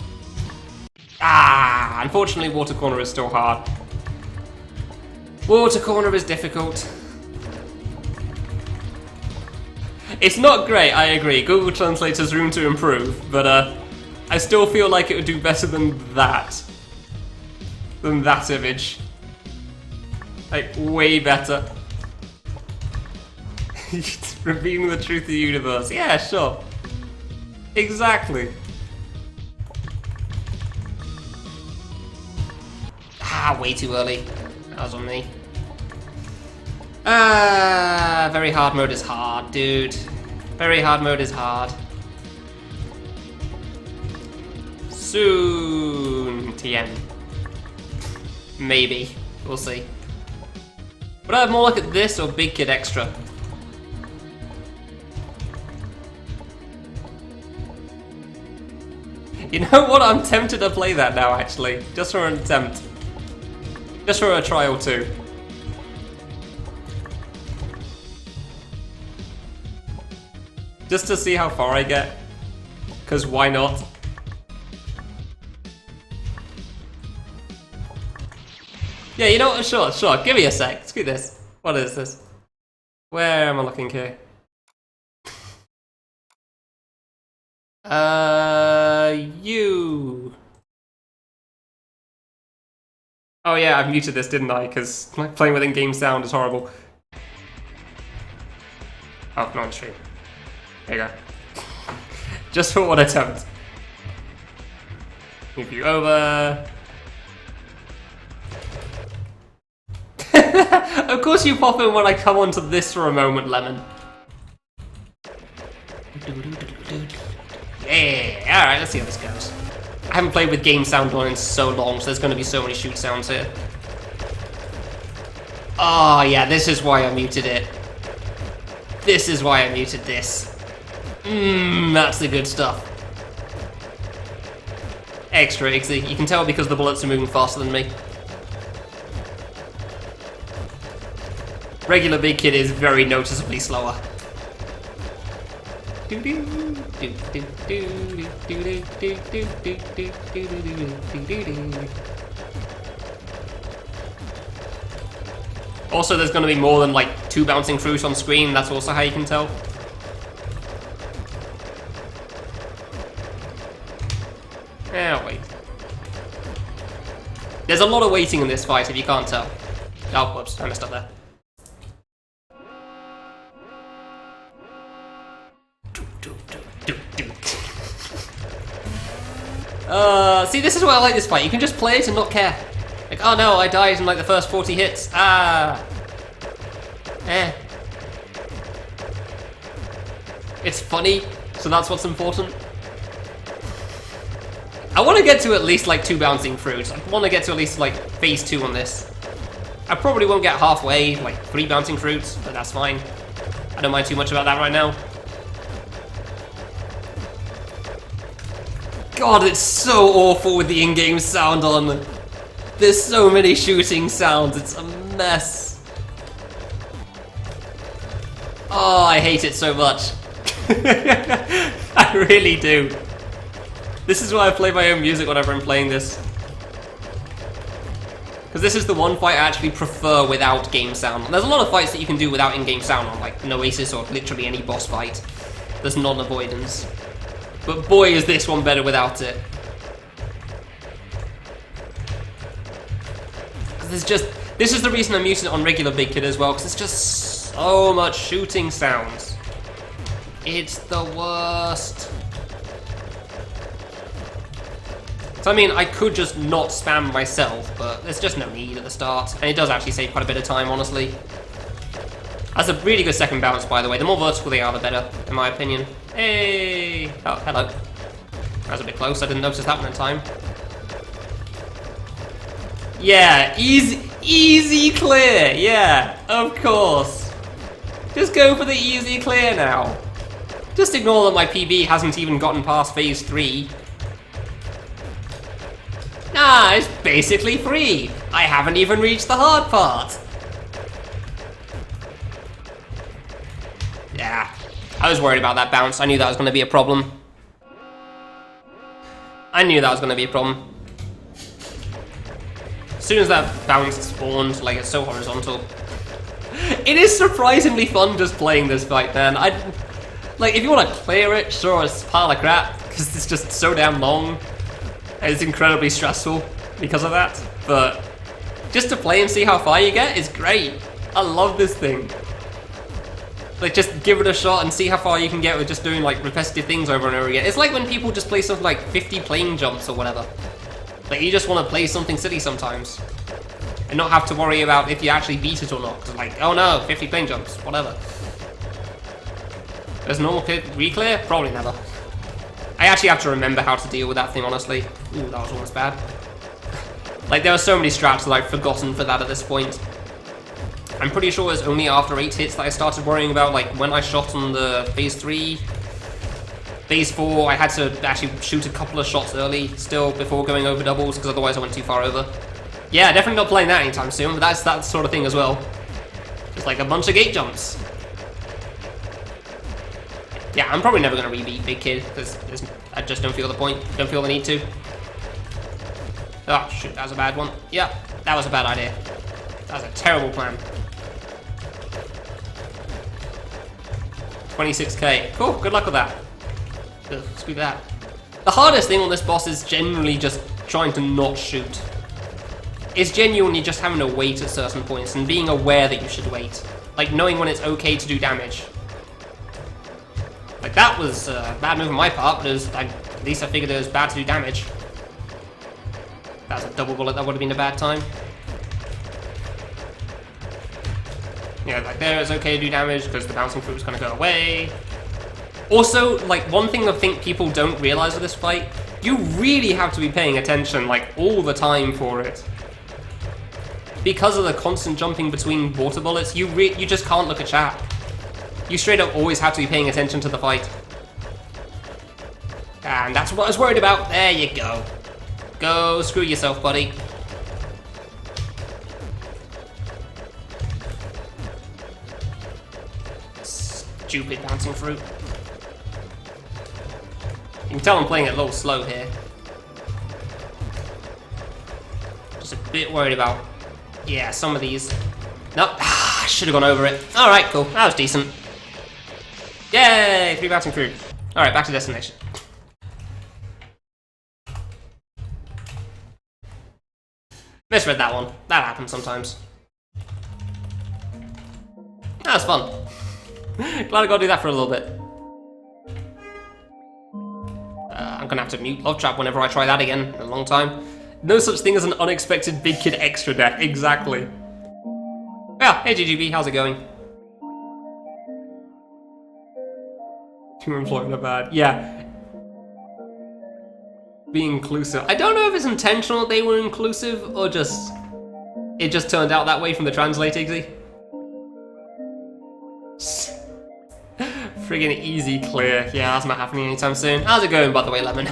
Unfortunately water corner is still hard. Water corner is difficult. It's not great, I agree. Google Translate has room to improve, but I still feel like it would do better than that. Than that image. Like, way better. Revealing the truth of the universe. Yeah, sure. Exactly. Way too early. That was on me. Very hard mode is hard, dude. Very hard mode is hard. Soon, TM. Maybe. We'll see. Would I have more look at this or Big Kid Extra? You know what? I'm tempted to play that now, actually. Just for an attempt. Just for a try or two. Just to see how far I get. Because why not? Yeah, you know what? Sure. Give me a sec. Screw this. What is this? Where am I looking here? You. Oh yeah, I muted this, didn't I? Because playing with in-game sound is horrible. Oh, not on stream. There you go. Just for one attempt. Move you over. Of course you pop in when I come onto this for a moment, Lemon. Yeah, alright, let's see how this goes. I haven't played with game sound on in so long, so there's going to be so many shoot sounds here. Oh yeah, this is why I muted it. This is why I muted this. That's the good stuff. Extra easy. You can tell because the bullets are moving faster than me. Regular Big Kid is very noticeably slower. Also, there's going to be more than like 2 bouncing fruit on screen. That's also how you can tell. Wait. There's a lot of waiting in this fight if you can't tell. Oh, whoops, I messed up there. See, this is why I like this fight. You can just play it and not care. Like, oh no, I died in like the first 40 hits. It's funny, so that's what's important. I want to get to at least like 2 bouncing fruits. I want to get to at least like phase 2 on this. I probably won't get halfway, like 3 bouncing fruits, but that's fine. I don't mind too much about that right now. God, it's so awful with the in-game sound on. There's so many shooting sounds, it's a mess. Oh, I hate it so much. I really do. This is why I play my own music whenever I'm playing this. Because this is the one fight I actually prefer without game sound. There's a lot of fights that you can do without in-game sound on, like Noasis or literally any boss fight. There's non-avoidance. But boy, is this one better without it. This is the reason I'm using it on regular Big Kid as well, because it's just so much shooting sounds. It's the worst. So I mean, I could just not spam myself, but there's just no need at the start. And it does actually save quite a bit of time, honestly. That's a really good second bounce, by the way. The more vertical they are, the better, in my opinion. Hey! Oh, hello. That was a bit close. I didn't notice that one in time. Yeah, easy clear. Yeah, of course. Just go for the easy clear now. Just ignore that my PB hasn't even gotten past phase 3. Nah, it's basically free. I haven't even reached the hard part. Yeah, I was worried about that bounce. I knew that was going to be a problem. As soon as that bounce spawned, like, it's so horizontal. It is surprisingly fun just playing this fight, man. Like, if you want to clear it, sure, it's a pile of crap, because it's just so damn long. And it's incredibly stressful because of that. But just to play and see how far you get is great. I love this thing. Like, just give it a shot and see how far you can get with just doing, like, repetitive things over and over again. It's like when people just play something like 50 plane jumps or whatever. Like, you just want to play something silly sometimes. And not have to worry about if you actually beat it or not. Because, like, oh no, 50 plane jumps, whatever. There's normal re-clear? Probably never. I actually have to remember how to deal with that thing, honestly. Ooh, that was almost bad. Like, there are so many strats that I've forgotten for that at this point. I'm pretty sure it's only after 8 hits that I started worrying about, like, when I shot on the phase 3 Phase 4, I had to actually shoot a couple of shots early still before going over doubles, because otherwise I went too far over. Yeah, definitely not playing that anytime soon, but that's that sort of thing as well. Just like a bunch of gate jumps. Yeah, I'm probably never going to rebeat Big Kid, because I just don't feel the point, don't feel the need to. Oh, shoot, that was a bad one. Yeah, that was a bad idea. That was a terrible plan. 26k. Cool, good luck with that. Ugh, screw that. The hardest thing on this boss is generally just trying to not shoot. It's genuinely just having to wait at certain points and being aware that you should wait. Like knowing when it's okay to do damage. Like that was a bad move on my part, but at least I figured it was bad to do damage. That was a double bullet, that would have been a bad time. Yeah, like there it's okay to do damage because the bouncing fruit was going to go away. Also, like one thing I think people don't realize with this fight, you really have to be paying attention like all the time for it. Because of the constant jumping between water bullets, you just can't look at chat. You straight up always have to be paying attention to the fight. And that's what I was worried about. There you go. Go screw yourself, buddy. Stupid bouncing fruit. You can tell I'm playing it a little slow here. Just a bit worried about, yeah, some of these. Nope, I should have gone over it. Alright, cool, that was decent. Yay, 3 bouncing fruit. Alright, back to destination. Misread that one. That happens sometimes. That was fun. Glad I got to do that for a little bit. I'm gonna have to mute Love Trap whenever I try that again in a long time. No such thing as an unexpected Big Kid extra death. Exactly. Yeah, hey GGB, how's it going? You're employing a bad. Yeah. Be inclusive. I don't know if it's intentional they were inclusive or just it just turned out that way from the translate, Iggy. Friggin' easy clear. Yeah, that's not happening anytime soon. How's it going, by the way, Lemon?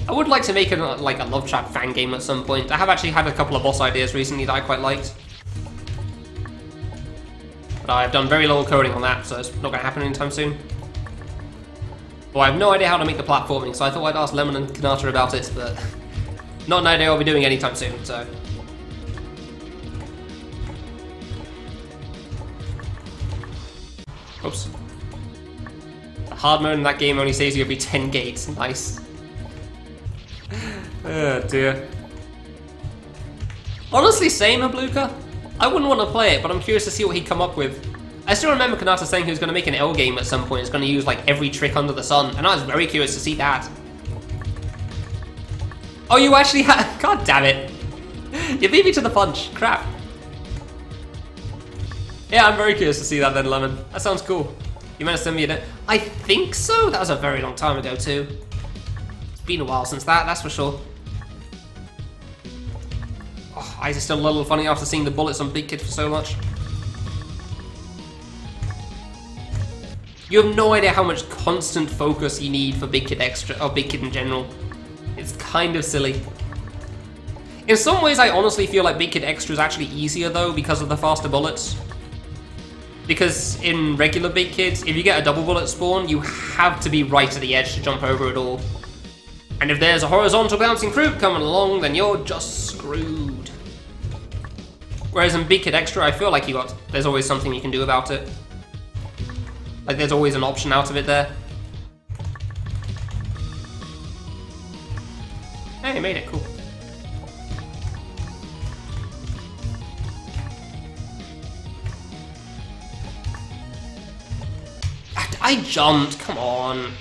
I would like to make a Love Trap fan game at some point. I have actually had a couple of boss ideas recently that I quite liked. But I've done very little coding on that, so it's not going to happen anytime soon. Well, I have no idea how to make the platforming, so I thought I'd ask Lemon and Kanata about it, but not an idea I'll be doing anytime soon, so... Oops. The hard mode in that game only saves you every 10 gates. Nice. Oh dear. Honestly, same Abluka. I wouldn't want to play it, but I'm curious to see what he'd come up with. I still remember Kanata saying he was going to make an L game at some point. He's going to use like every trick under the sun, and I was very curious to see that. Oh, you actually had... God damn it. You beat me to the punch. Crap. Yeah, I'm very curious to see that then, Lemon. That sounds cool. You meant to send me a... I think so? That was a very long time ago, too. It's been a while since that, that's for sure. Oh, eyes are still a little funny after seeing the bullets on Big Kid for so much. You have no idea how much constant focus you need for Big Kid Extra, or Big Kid in general. It's kind of silly. In some ways, I honestly feel like Big Kid Extra is actually easier, though, because of the faster bullets. Because in regular Big Kids, if you get a double bullet spawn, you have to be right at the edge to jump over it all. And if there's a horizontal bouncing fruit coming along, then you're just screwed. Whereas in Big Kid Extra, I feel like there's always something you can do about it. Like there's always an option out of it there. Hey, made it, cool. I jumped, come on.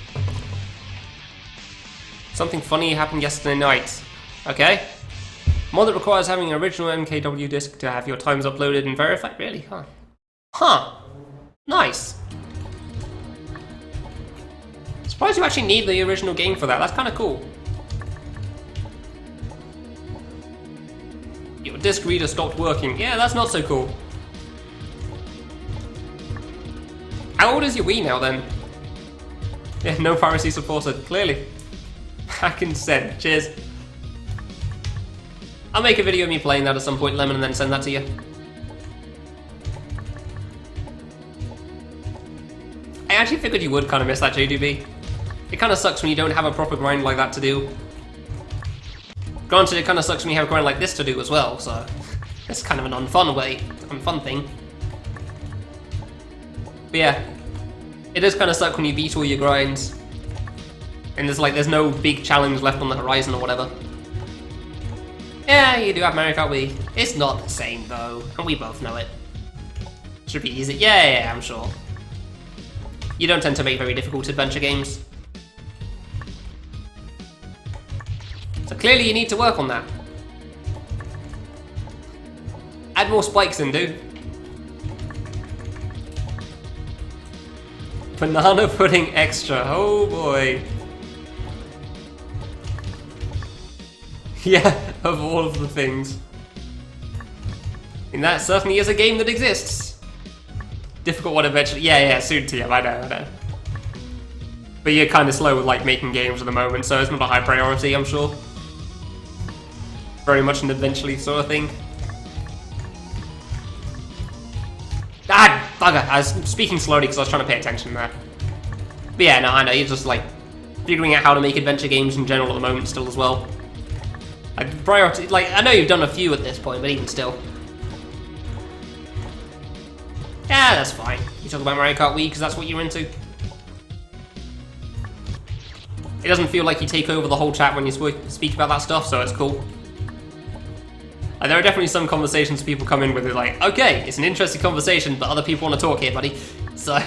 Something funny happened yesterday night. Okay. Mod that requires having an original MKW disc to have your times uploaded and verified. Really? Huh. Huh. Nice. Surprised you actually need the original game for that. That's kind of cool. Your disc reader stopped working. Yeah, that's not so cool. How old is your Wii now then? Yeah, no piracy supported, clearly. I consent. Cheers. I'll make a video of me playing that at some point, Lemon, and then send that to you. I actually figured you would kind of miss that JDB. It kind of sucks when you don't have a proper grind like that to do. Granted, it kind of sucks when you have a grind like this to do as well, so it's kind of an unfun thing. But yeah, it does kind of suck when you beat all your grinds, and there's no big challenge left on the horizon or whatever. Yeah, you do have Mario Kart Wii. It's not the same though, and we both know it. Should be easy. Yeah, I'm sure. You don't tend to make very difficult adventure games. So clearly you need to work on that. Add more spikes in, dude. Banana pudding extra, oh boy. Yeah, of all of the things. And that certainly is a game that exists. Difficult one eventually. Yeah, soon to you, I know. But you're kind of slow with like making games at the moment, so it's not a high priority, I'm sure. Very much an eventually sort of thing. Ah, bugger, I was speaking slowly because I was trying to pay attention there. But yeah, no, I know, you're just like figuring out how to make adventure games in general at the moment still as well. Like, priority, like, I know you've done a few at this point, but even still. Yeah, that's fine. You talk about Mario Kart Wii because that's what you're into. It doesn't feel like you take over the whole chat when you speak about that stuff, so it's cool. There are definitely some conversations people come in with it like, okay, it's an interesting conversation, but other people want to talk here, buddy. So,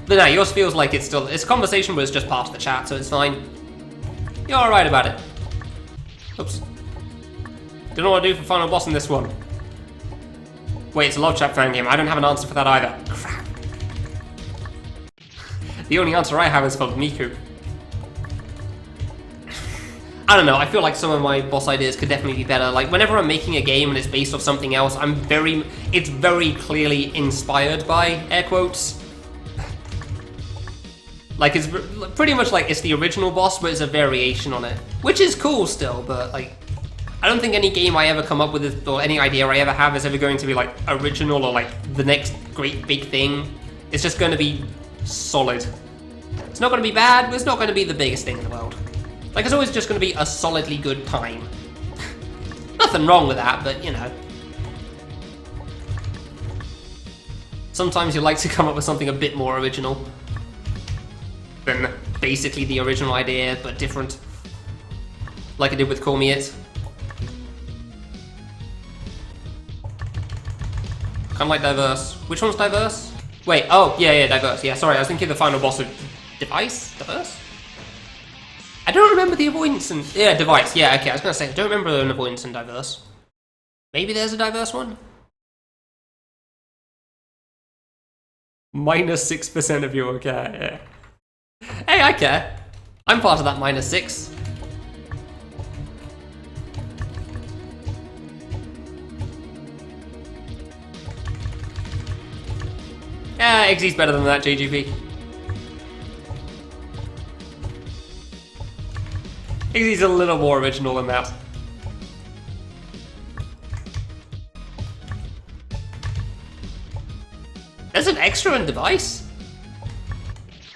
but no, yours feels like it's a conversation, but it's just part of the chat, so it's fine. You're alright about it. Oops. Don't know what to do for final boss in this one. Wait, it's a love chat fan game. I don't have an answer for that either. Crap. The only answer I have is for Miku. I don't know, I feel like some of my boss ideas could definitely be better. Like, whenever I'm making a game and it's based off something else, it's very clearly inspired by, air quotes. Like, it's pretty much like it's the original boss, but it's a variation on it. Which is cool still, but like, I don't think any game I ever come up with, or any idea I ever have is ever going to be like original or like the next great big thing. It's just going to be solid. It's not going to be bad, but it's not going to be the biggest thing in the world. Like, it's always just going to be a solidly good time. Nothing wrong with that, but, you know. Sometimes you like to come up with something a bit more original than basically the original idea, but different. Like I did with Call Me It. Kind of like Diverse. Which one's Diverse? Wait, oh, yeah, Diverse. Yeah, sorry, I was thinking the final boss of Device? Diverse? I don't remember the Avoidance and... Yeah, Device. Yeah, okay, I was going to say, I don't remember an Avoidance and Diverse. Maybe there's a Diverse one? Minus 6% of you okay, yeah. Hey, I care. I'm part of that minus 6. Yeah, Eggsy's better than that, JGP. Eggsy's a little more original than that. There's an extra in Device?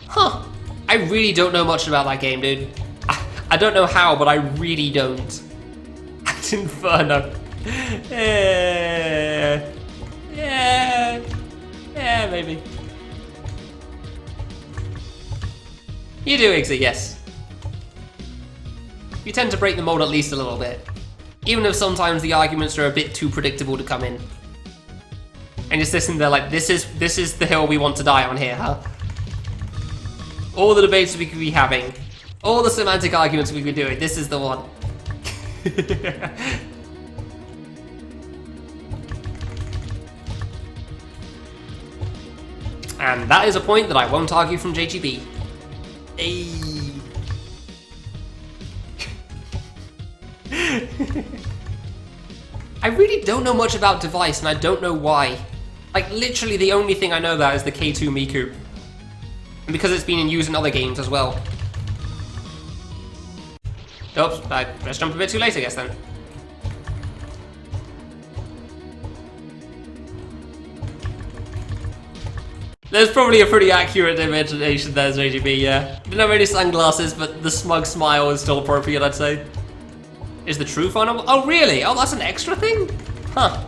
Huh. I really don't know much about that game, dude. I don't know how, but I really don't. At Inferno. Yeah, maybe. You do, Iggsy, yes. You tend to break the mold at least a little bit. Even if sometimes the arguments are a bit too predictable to come in. And just listen there like, this is the hill we want to die on here, huh? All the debates we could be having, all the semantic arguments we could be doing, this is the one. And that is a point that I won't argue from JGB. Hey. I really don't know much about Device, and I don't know why. Like, literally the only thing I know about is the K2 Miku. And because it's been in use in other games as well. Oops, I pressed jump a bit too late, I guess, then. There's probably a pretty accurate imagination there, JGB, yeah. Didn't have any sunglasses, but the smug smile is still appropriate, I'd say. Is the true final? Oh, really? Oh, that's an extra thing? Huh.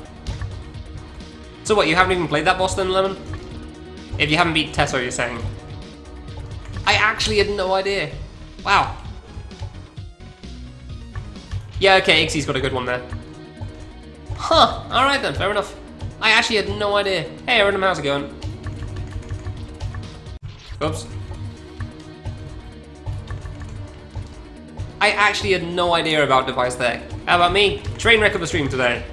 So what, you haven't even played that boss then, Lemon? If you haven't beat Tesso, you're saying? I actually had no idea. Wow. Yeah, okay, Ixie's got a good one there. Huh, alright then, fair enough. I actually had no idea. Hey, Aaron, how's it going? Oops. I actually had no idea about Device there. How about me? Train wreck of a stream today.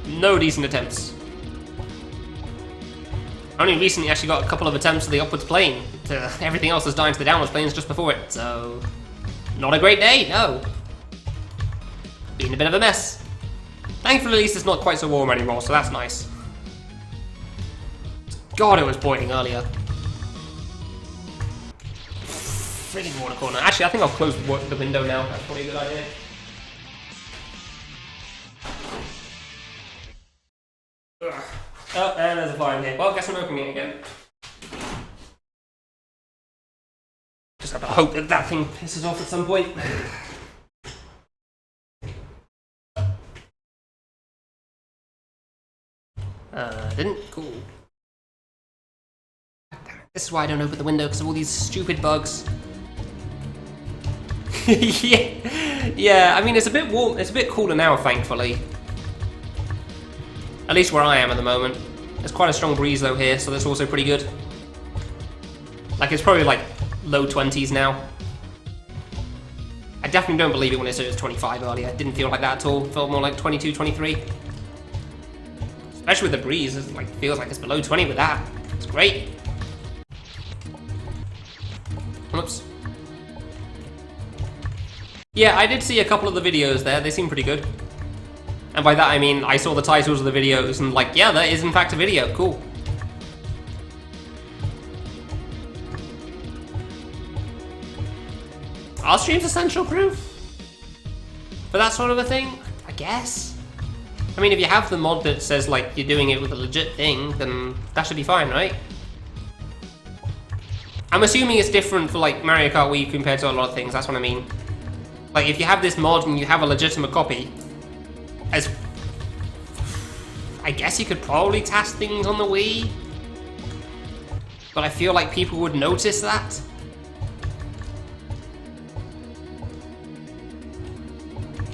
No decent attempts. Only recently actually got a couple of attempts to the upwards plane. Everything else is dying to the downwards planes just before it, so... Not a great day, no. Been a bit of a mess. Thankfully, at least it's not quite so warm anymore, so that's nice. God, it was boiling earlier. Friggin' water corner. Actually, I think I'll close the window now. That's probably a good idea. Ugh. Oh, and there's a fire in here. Well, guess I'm opening it again. Just have to hope that that thing pisses off at some point. Didn't? Cool. This is why I don't open the window, because of all these stupid bugs. Yeah, I mean, it's a bit warm, it's a bit cooler now, thankfully. At least where I am at the moment. There's quite a strong breeze though here, so that's also pretty good. Like, it's probably like low 20s now. I definitely don't believe it when it said it was 25 earlier. It didn't feel like that at all. It felt more like 22, 23. Especially with the breeze, it like, feels like it's below 20 with that. It's great. Whoops. Yeah, I did see a couple of the videos there. They seem pretty good. And by that I mean I saw the titles of the videos and like, yeah, that is in fact a video. Cool. Are streams essential proof? For that sort of a thing? I guess. I mean, if you have the mod that says like you're doing it with a legit thing, then that should be fine, right? I'm assuming it's different for like Mario Kart Wii compared to a lot of things, that's what I mean. Like if you have this mod and you have a legitimate copy, as I guess you could probably test things on the Wii, but I feel like people would notice that.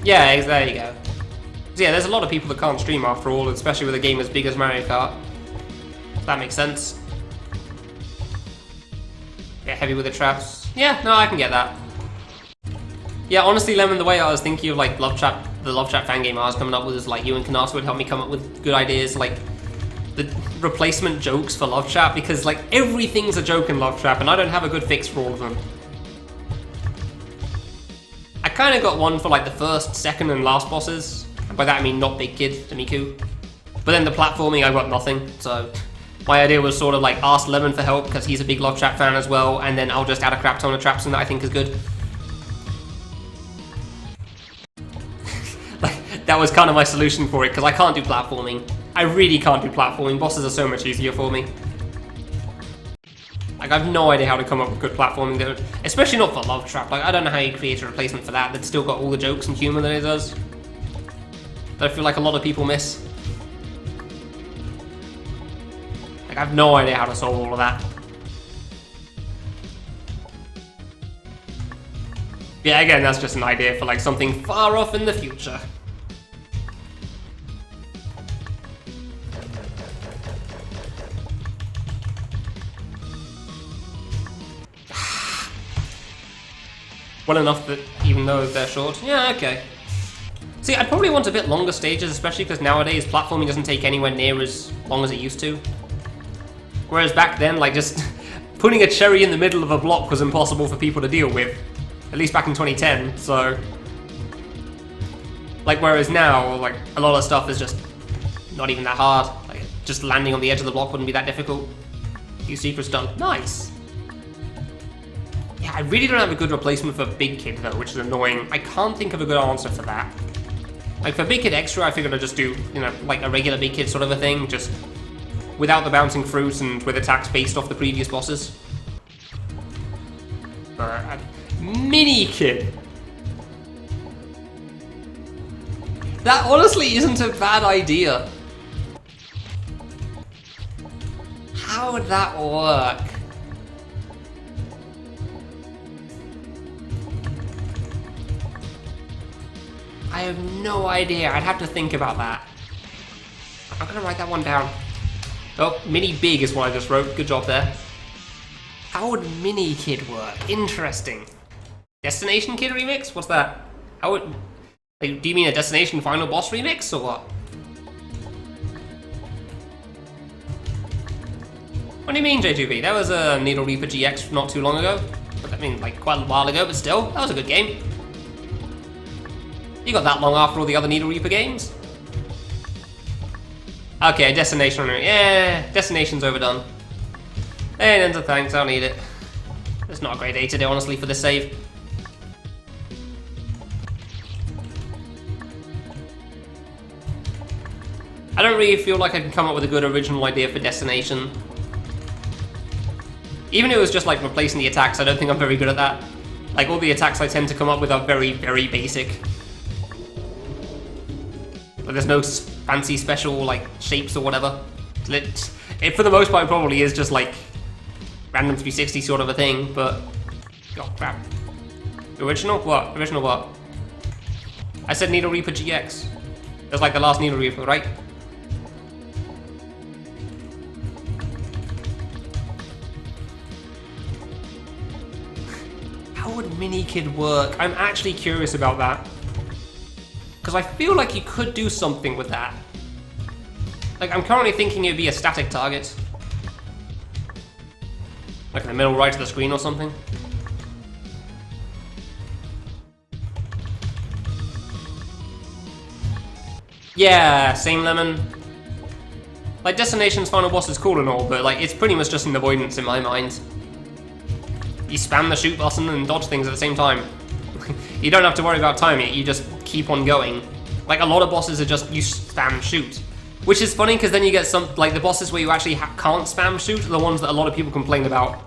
Yeah, there you go. So yeah, there's a lot of people that can't stream after all, especially with a game as big as Mario Kart. That makes sense. Get heavy with the traps. Yeah, no, I can get that. Yeah, honestly, Lemon, the way I was thinking of like Love Trap, the Love Trap fan game I was coming up with is like you and Kanasa would help me come up with good ideas, like the replacement jokes for Love Trap, because like everything's a joke in Love Trap and I don't have a good fix for all of them. I kind of got one for like the first, second, and last bosses. And by that I mean not Big Kid, the Miku. But then the platforming, I got nothing, so my idea was sort of like ask Lemon for help because he's a big Love Trap fan as well, and then I'll just add a crap ton of traps in that I think is good. Like, that was kind of my solution for it, because I can't do platforming. I really can't do platforming. Bosses are so much easier for me. Like, I have no idea how to come up with good platforming, though. Especially not for Love Trap. Like, I don't know how you create a replacement for that that's still got all the jokes and humor that it does. That I feel like a lot of people miss. Like, I have no idea how to solve all of that. Yeah, again, that's just an idea for, like, something far off in the future. Well enough that even though they're short, yeah, okay. See, I'd probably want a bit longer stages, especially because nowadays platforming doesn't take anywhere near as long as it used to. Whereas back then, like, just putting a cherry in the middle of a block was impossible for people to deal with. At least back in 2010, so... Like, whereas now, like, a lot of stuff is just not even that hard. Like, just landing on the edge of the block wouldn't be that difficult. Few secrets done. Nice! Yeah, I really don't have a good replacement for Big Kid though, which is annoying. I can't think of a good answer for that. Like for Big Kid Extra, I figured I'd just do, you know, like a regular Big Kid sort of a thing, just without the bouncing fruit and with attacks based off the previous bosses. Mini Kid! That honestly isn't a bad idea. How would that work? I have no idea. I'd have to think about that. I'm gonna write that one down. Oh, Mini Big is what I just wrote. Good job there. How would Mini Kid work? Interesting. Destination Kid remix? What's that? How would... Like, do you mean a Destination Final Boss remix, or what? What do you mean, J2B? That was a Needle Reaper GX not too long ago. I mean, like, quite a while ago, but still, that was a good game. You got that long after all the other Needle Reaper games? Okay, Destination... Yeah, Destination's overdone. Hey, Ninja, thanks, I don't need it. It's not a great day today, honestly, for this save. I don't really feel like I can come up with a good original idea for Destination. Even if it was just like replacing the attacks, I don't think I'm very good at that. Like all the attacks I tend to come up with are very, very basic. Like there's no fancy special like shapes or whatever. It for the most part probably is just like random 360 sort of a thing, but... Oh crap. Original? What? Original what? I said Needle Reaper GX. That's like the last Needle Reaper, right? How would Mini Kid work? I'm actually curious about that. Because I feel like you could do something with that. Like, I'm currently thinking it would be a static target. Like in the middle right of the screen or something. Yeah, same Lemon. Like, Destination's final boss is cool and all, but like, it's pretty much just an avoidance in my mind. You spam the shoot button and dodge things at the same time. You don't have to worry about timing it, you just keep on going. Like, a lot of bosses are just, you spam shoot. Which is funny, because then you get some, like, the bosses where you actually can't spam shoot are the ones that a lot of people complain about.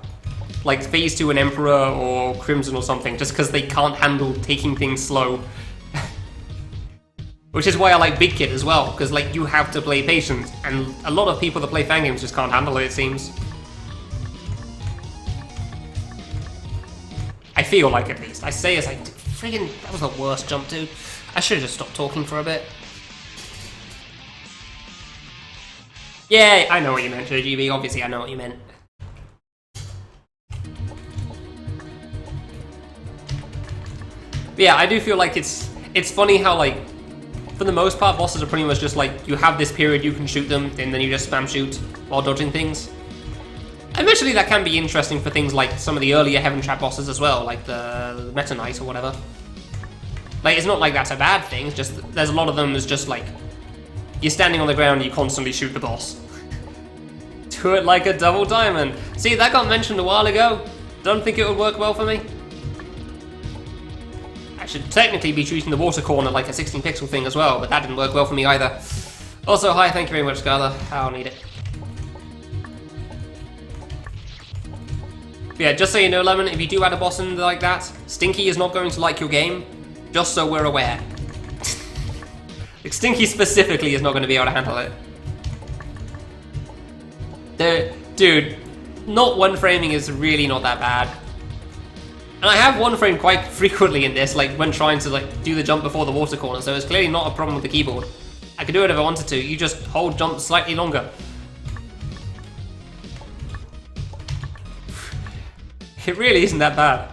Like, Phase 2 and Emperor or Crimson or something, just because they can't handle taking things slow. Which is why I like Big Kid as well, because, like, you have to play patient, and a lot of people that play fan games just can't handle it, it seems. I feel like, at least. I say as I do. Friggin', that was the worst jump, dude. I should have just stopped talking for a bit. Yeah, I know what you meant, JGB. Obviously, I know what you meant. But yeah, I do feel like it's funny how, like, for the most part, bosses are pretty much just like, you have this period you can shoot them, and then you just spam shoot while dodging things. Eventually that can be interesting for things like some of the earlier Heaven Trap bosses as well, like the Meta Knight or whatever. Like, it's not like that's a bad thing, it's just, there's a lot of them that's just like, you're standing on the ground and you constantly shoot the boss. Do it like a double diamond. See, that got mentioned a while ago. Don't think it would work well for me. I should technically be treating the water corner like a 16 pixel thing as well, but that didn't work well for me either. Also, hi, thank you very much, Scarla. I'll need it. But yeah, just so you know, Lemon, if you do add a boss in like that, Stinky is not going to like your game, just so we're aware. Like, Stinky specifically is not going to be able to handle it. Dude, not one framing is really not that bad. And I have one frame quite frequently in this, like when trying to like do the jump before the water corner, so it's clearly not a problem with the keyboard. I could do it if I wanted to, you just hold jump slightly longer. It really isn't that bad.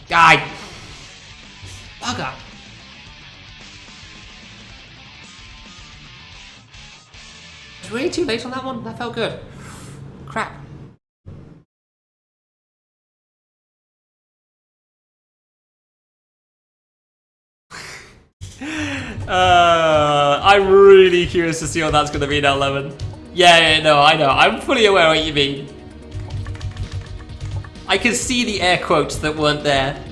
Guy! Bugger! It's really too late on that one? That felt good. Crap. really curious to see what that's going to be now, Lemon. Yeah, no, I know. I'm fully aware what you mean. I can see the air quotes that weren't there.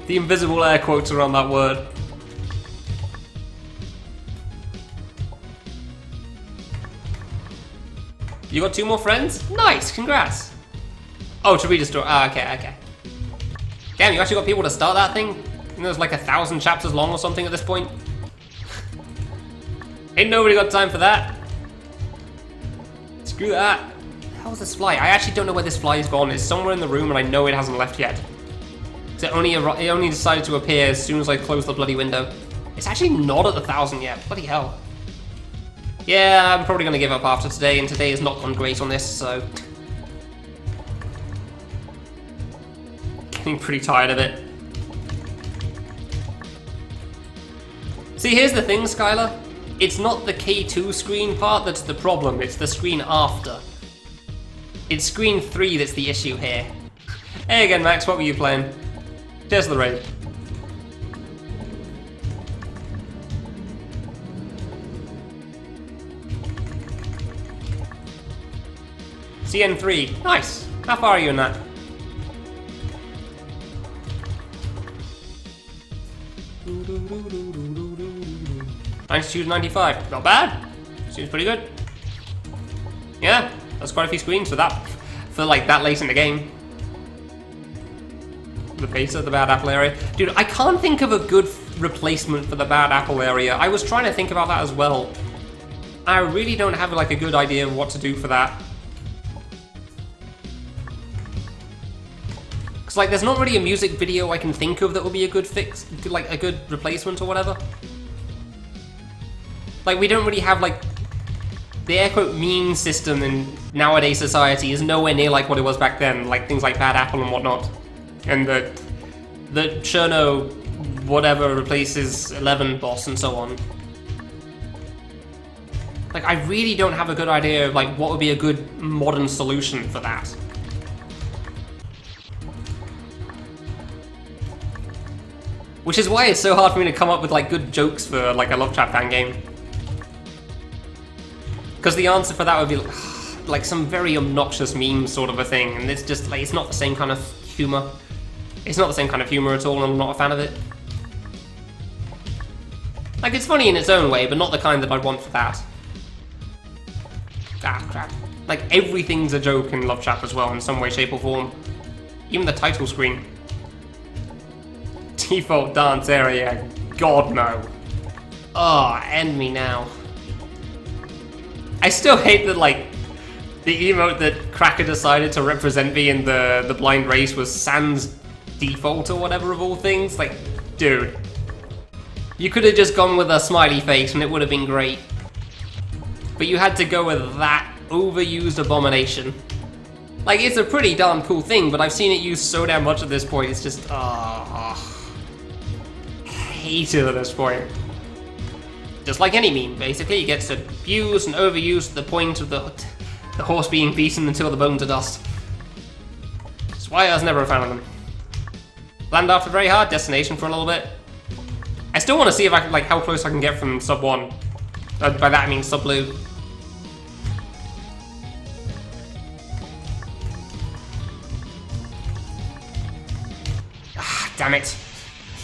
The invisible air quotes around that word. You got 2 more friends? Nice, congrats. Oh, to read a story. Ah, okay. Damn, you actually got people to start that thing? You know, it's like 1,000 chapters long or something at this point. Ain't nobody got time for that. Screw that. How's this fly? I actually don't know where this fly is gone. It's somewhere in the room and I know it hasn't left yet. It only decided to appear as soon as I closed the bloody window. It's actually not at 1,000 yet. Bloody hell. Yeah, I'm probably going to give up after today, and today has not gone great on this, so... Getting pretty tired of it. See, here's the thing, Skylar. It's not the K2 screen part that's the problem, it's the screen after. It's screen 3 that's the issue here. Hey again, Max, what were you playing? Cheers to the raid. CN3, nice. How far are you in that? Altitude 95, not bad. Seems pretty good. Yeah, that's quite a few screens for that, like that late in the game. The base of the bad apple area. Dude, I can't think of a good replacement for the bad apple area. I was trying to think about that as well. I really don't have like a good idea of what to do for that. Cause like there's not really a music video I can think of that would be a good fix, like a good replacement or whatever. Like we don't really have like the air quote meme system in nowadays society is nowhere near like what it was back then, like things like Bad Apple and whatnot. And the Cherno whatever replaces 11 boss and so on. Like I really don't have a good idea of like what would be a good modern solution for that. Which is why it's so hard for me to come up with like good jokes for like a Love Trap fan game. Because the answer for that would be like some very obnoxious meme sort of a thing, and it's just like it's not the same kind of humor. It's not the same kind of humor at all, and I'm not a fan of it. Like it's funny in its own way, but not the kind that I'd want for that. Ah, crap. Like everything's a joke in Love Trap as well, in some way, shape, or form. Even the title screen. Default dance area, God no. Oh, end me now. I still hate that, like, the emote that Cracker decided to represent me in the blind race was Sans default or whatever of all things. Like, dude. You could have just gone with a smiley face and it would have been great. But you had to go with that overused abomination. Like, it's a pretty darn cool thing, but I've seen it used so damn much at this point, it's just, hate it at this point. Just like any meme, basically, it gets abused and overused to the point of the horse being beaten until the bones are dust. That's why I was never a fan of them. Land after very hard, destination for a little bit. I still want to see if I can, like, how close I can get from sub 1. By that I mean sub blue. Ah, damn it.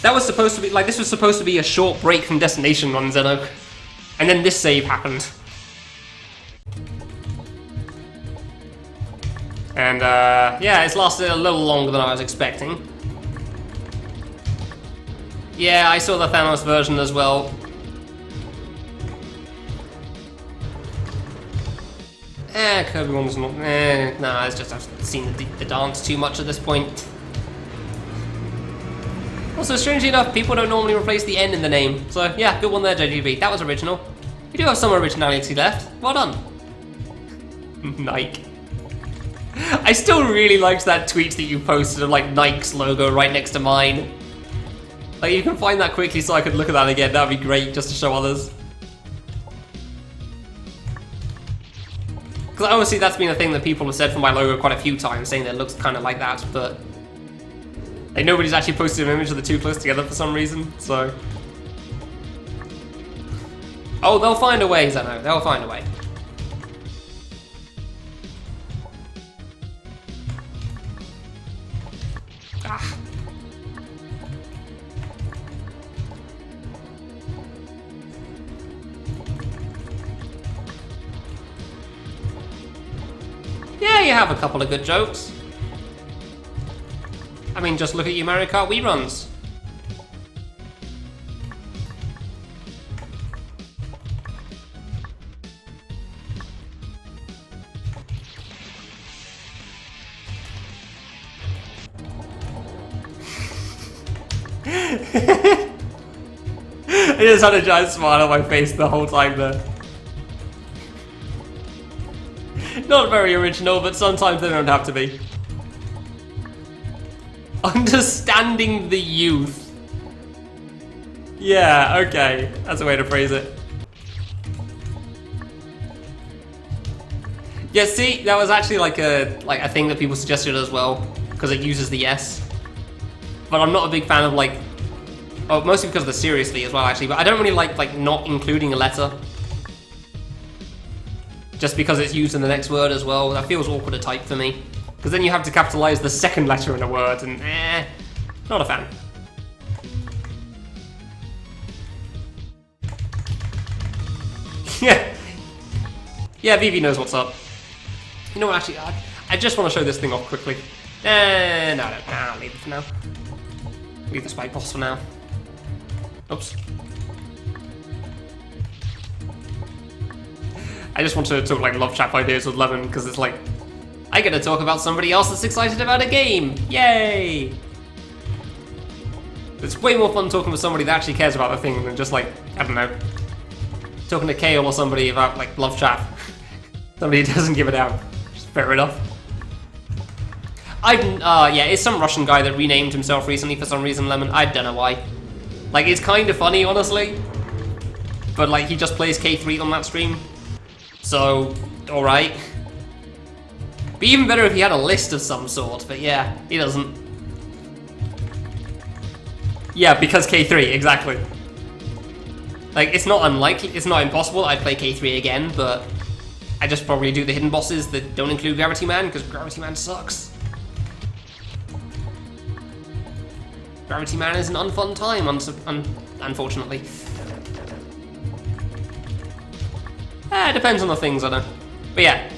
That was supposed to be, like, this was supposed to be a short break from Destination on Xeno. And then this save happened. And, yeah, it's lasted a little longer than I was expecting. Yeah, I saw the Thanos version as well. Kirby one's not, nah, it's just I've seen the dance too much at this point. Also, strangely enough, people don't normally replace the N in the name. So, yeah, good one there, JGB. That was original. You do have some originality left. Well done. Nike. I still really liked that tweet that you posted of, like, Nike's logo right next to mine. Like, you can find that quickly so I could look at that again. That would be great, just to show others. Because obviously that's been a thing that people have said for my logo quite a few times, saying that it looks kind of like that, but... like, nobody's actually posted an image of the two close together for some reason, so... Oh, they'll find a way, Zeno. They'll find a way. Ah. Yeah, you have a couple of good jokes. I mean, just look at your Mario Kart Wii runs. I just had a giant smile on my face the whole time there. Not very original, but sometimes they don't have to be. Understanding the youth. Yeah, okay. That's a way to phrase it. Yeah, see, that was actually like a thing that people suggested as well, because it uses the S. But I'm not a big fan of like, oh, mostly because of the seriously as well actually, but I don't really like not including a letter. Just because it's used in the next word as well. That feels awkward to type for me. Because then you have to capitalize the second letter in a word, and not a fan. Yeah. Yeah, Vivi knows what's up. You know what, actually, I just want to show this thing off quickly. No, I'll leave it for now. Leave the spike boss for now. Oops. I just want to talk like love trap ideas with Lemon, because it's like, I get to talk about somebody else that's excited about a game! Yay! It's way more fun talking with somebody that actually cares about the thing than just like, I don't know, talking to Kale or somebody about like love trap. Somebody who doesn't give it out. Just fair enough. Yeah, it's some Russian guy that renamed himself recently for some reason, Lemon. I don't know why. Like, it's kind of funny, honestly. But like, he just plays K3 on that stream. So, alright. Be even better if he had a list of some sort, but yeah, he doesn't. Yeah, because K3, exactly. Like, it's not unlikely, it's not impossible I'd play K3 again, but I just probably do the hidden bosses that don't include Gravity Man, because Gravity Man sucks. Gravity Man is an unfun time, unfortunately. It depends on the things, I know. But yeah.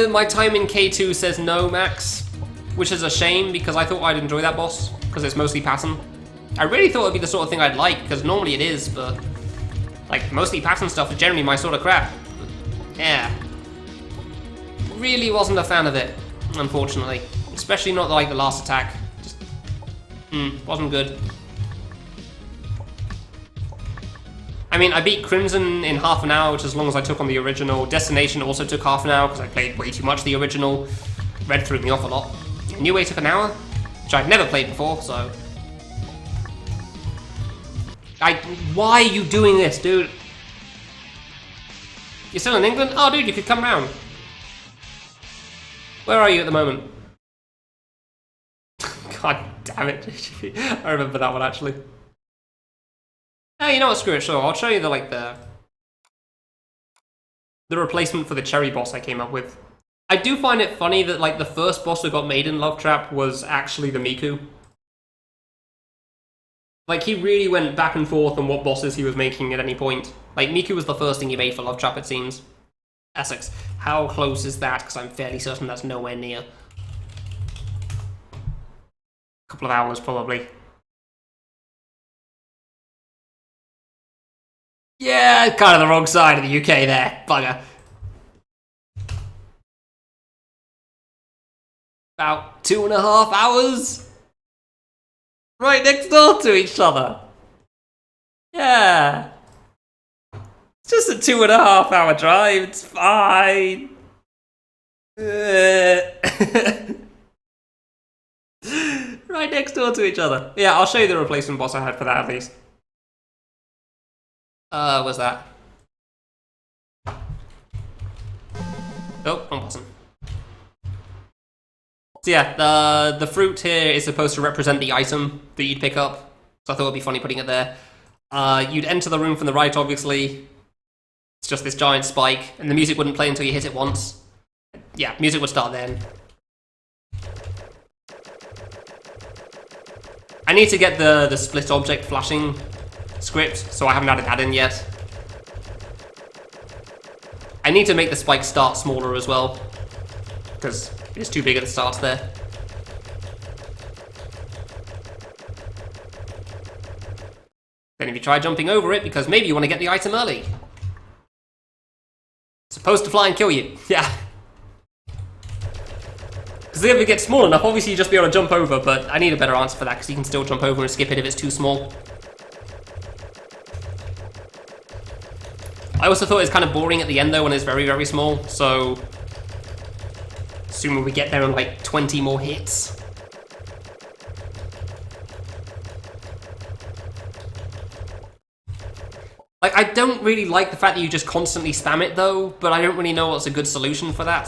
My time in K2 says no, Max. Which is a shame, because I thought I'd enjoy that boss, because it's mostly pattern. I really thought it'd be the sort of thing I'd like, because normally it is, but like, mostly pattern stuff is generally my sort of crap. Yeah. Really wasn't a fan of it, unfortunately. Especially not like the last attack. Just, wasn't good. I mean, I beat Crimson in half an hour, which is as long as I took on the original. Destination also took half an hour, because I played way too much the original. Red threw me off a lot. New Way took an hour, which I'd never played before, so... Why are you doing this, dude? You're still in England? Oh, dude, you could come round. Where are you at the moment? God damn it. I remember that one, actually. Oh, you know what, screw it, sure. I'll show you the replacement for the cherry boss I came up with. I do find it funny that, like, the first boss that got made in Love Trap was actually the Miku. Like, he really went back and forth on what bosses he was making at any point. Like, Miku was the first thing he made for Love Trap, it seems. Essex. How close is that? Because I'm fairly certain that's nowhere near. A couple of hours, probably. Yeah, kind of the wrong side of the UK there, bugger. About 2.5 hours? Right next door to each other. Yeah. It's just a 2.5 hour drive, it's fine. Right next door to each other. Yeah, I'll show you the replacement boss I had for that at least. What's that? Oh, wrong button. So yeah, the fruit here is supposed to represent the item that you'd pick up. So I thought it'd be funny putting it there. You'd enter the room from the right, obviously. It's just this giant spike, and the music wouldn't play until you hit it once. Yeah, music would start then. I need to get the split object flashing script, so I haven't added that in yet. I need to make the spike start smaller as well, because it's too big at the start there. Then if you try jumping over it, because maybe you want to get the item early. It's supposed to fly and kill you, yeah. Because if it gets small enough, obviously you just be able to jump over, but I need a better answer for that, because you can still jump over and skip it if it's too small. I also thought it was kind of boring at the end though when it's very, very small, so assuming we get there in like 20 more hits. Like, I don't really like the fact that you just constantly spam it though, but I don't really know what's a good solution for that.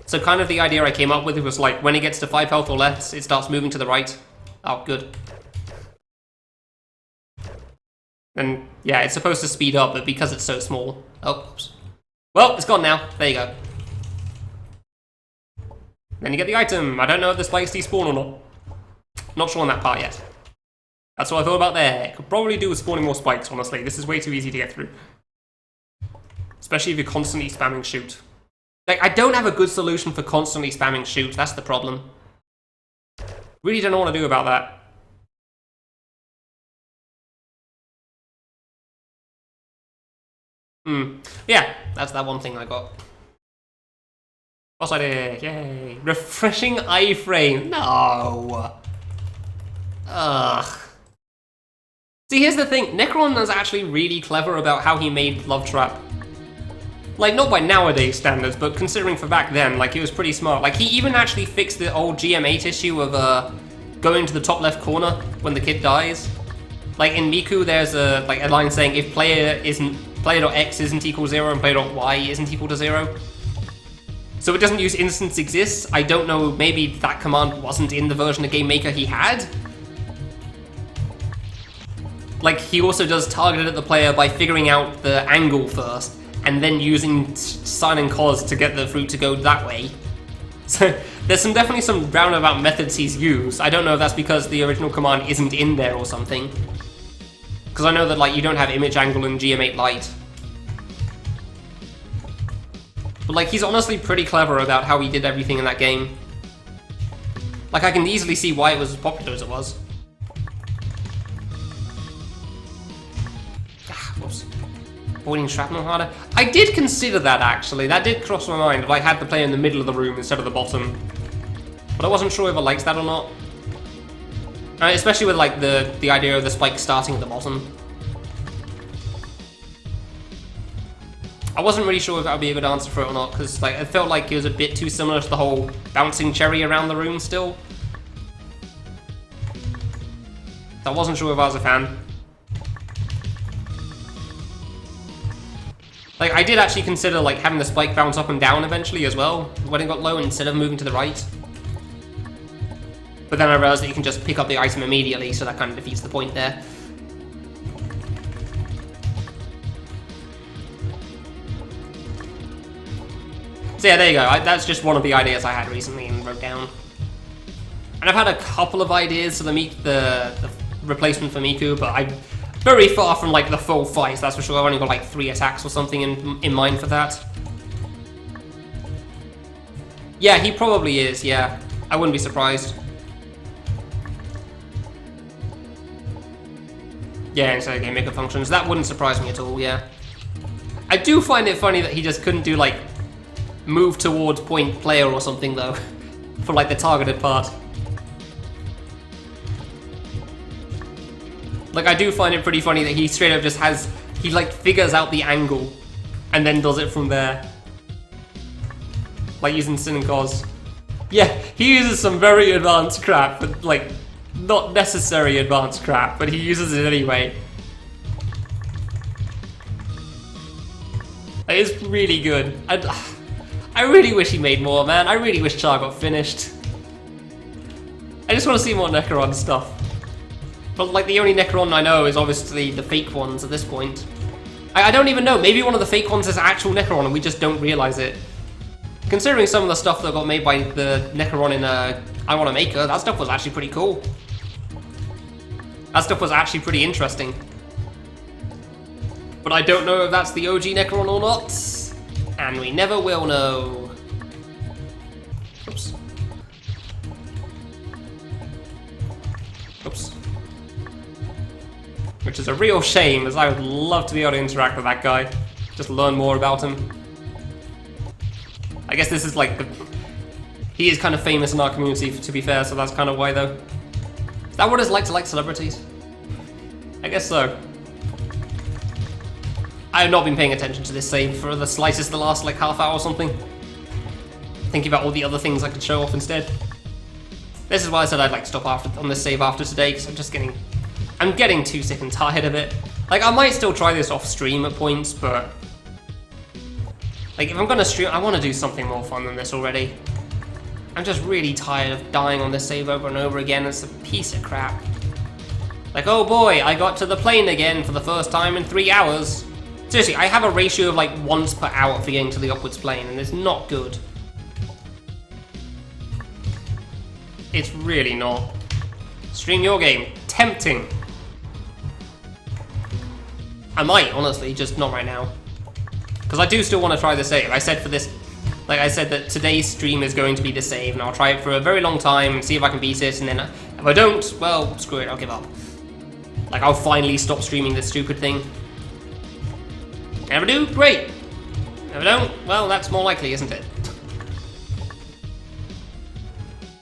So kind of the idea I came up with was like, when it gets to 5 health or less, it starts moving to the right. Oh, good. And yeah, it's supposed to speed up, but because it's so small... Oh, oops. Well, it's gone now. There you go. Then you get the item. I don't know if the spikes despawn or not. Not sure on that part yet. That's what I thought about there. Could probably do with spawning more spikes, honestly. This is way too easy to get through. Especially if you're constantly spamming shoot. Like, I don't have a good solution for constantly spamming shoot. That's the problem. Really don't know what to do about that. Yeah, that's that one thing I got. Boss idea, yay. Refreshing iframe, no. Ugh. See, here's the thing, Necron is actually really clever about how he made Love Trap. Like, not by nowadays standards, but considering for back then, like, it was pretty smart. Like, he even actually fixed the old GM8 issue of, going to the top left corner when the kid dies. Like, in Miku, there's a line saying, if player.x isn't equal to 0 and player.y isn't equal to 0. So it doesn't use instance exists. I don't know, maybe that command wasn't in the version of GameMaker he had. Like, he also does targeted at the player by figuring out the angle first, and then using Sign and Cause to get the fruit to go that way. So there's definitely some roundabout methods he's used. I don't know if that's because the original command isn't in there or something. Because I know that, like, you don't have image angle in GM8 Lite. But, like, he's honestly pretty clever about how he did everything in that game. Like, I can easily see why it was as popular as it was. Whoops. Avoiding shrapnel harder. I did consider that, actually. That did cross my mind, if I had the player in the middle of the room instead of the bottom. But I wasn't sure if I liked that or not. Especially with, like, the idea of the spike starting at the bottom. I wasn't really sure if that would be a good answer for it or not, because, like, it felt like it was a bit too similar to the whole bouncing cherry around the room still. So I wasn't sure if I was a fan. Like, I did actually consider, like, having the spike bounce up and down eventually as well, when it got low, instead of moving to the right. But then I realized that you can just pick up the item immediately, so that kind of defeats the point there. So yeah, there you go. That's just one of the ideas I had recently and wrote down. And I've had a couple of ideas for the replacement for Miku, but I'm very far from, like, the full fight, that's for sure. I've only got, like, 3 attacks or something in mind for that. Yeah, he probably is, yeah. I wouldn't be surprised. Yeah, instead of GameMaker functions. That wouldn't surprise me at all, yeah. I do find it funny that he just couldn't do, like, move towards point player or something, though, for, like, the targeted part. Like, I do find it pretty funny that he straight up just has... He, like, figures out the angle and then does it from there. Like, using Sin and Cause. Yeah, he uses some very advanced crap, but, like, not necessary advanced crap, but he uses it anyway. It's really good. I really wish he made more, man. I really wish Char got finished. I just want to see more Necron stuff. But like the only Necron I know is obviously the fake ones at this point. I don't even know, maybe one of the fake ones is actual Necron and we just don't realize it. Considering some of the stuff that got made by the Necron in I Want to Make Her, that stuff was actually pretty cool. That stuff was actually pretty interesting. But I don't know if that's the OG Necron or not. And we never will know. Oops. Oops. Which is a real shame, as I would love to be able to interact with that guy. Just learn more about him. I guess this is like the... He is kind of famous in our community, to be fair, so that's kind of why, though. Is that what it's like to like celebrities? I guess so. I have not been paying attention to this save for the slightest the last, like, half hour or something. Thinking about all the other things I could show off instead. This is why I said I'd like to stop on this save after today, because I'm getting too sick and tired of it. Like, I might still try this off stream at points, but... Like, if I'm gonna stream, I want to do something more fun than this already. I'm just really tired of dying on this save over and over again. It's a piece of crap. Like, oh boy, I got to the plane again for the first time in 3 hours. Seriously, I have a ratio of like once per hour for getting to the upwards plane, and it's not good. It's really not. Stream your game. Tempting. I might, honestly, just not right now. Because I do still want to try the save. I said for this, like I said that today's stream is going to be the save, and I'll try it for a very long time and see if I can beat it, and then if I don't, well, screw it, I'll give up. Like, I'll finally stop streaming this stupid thing. Never do? Great. Never don't? Well, that's more likely, isn't it?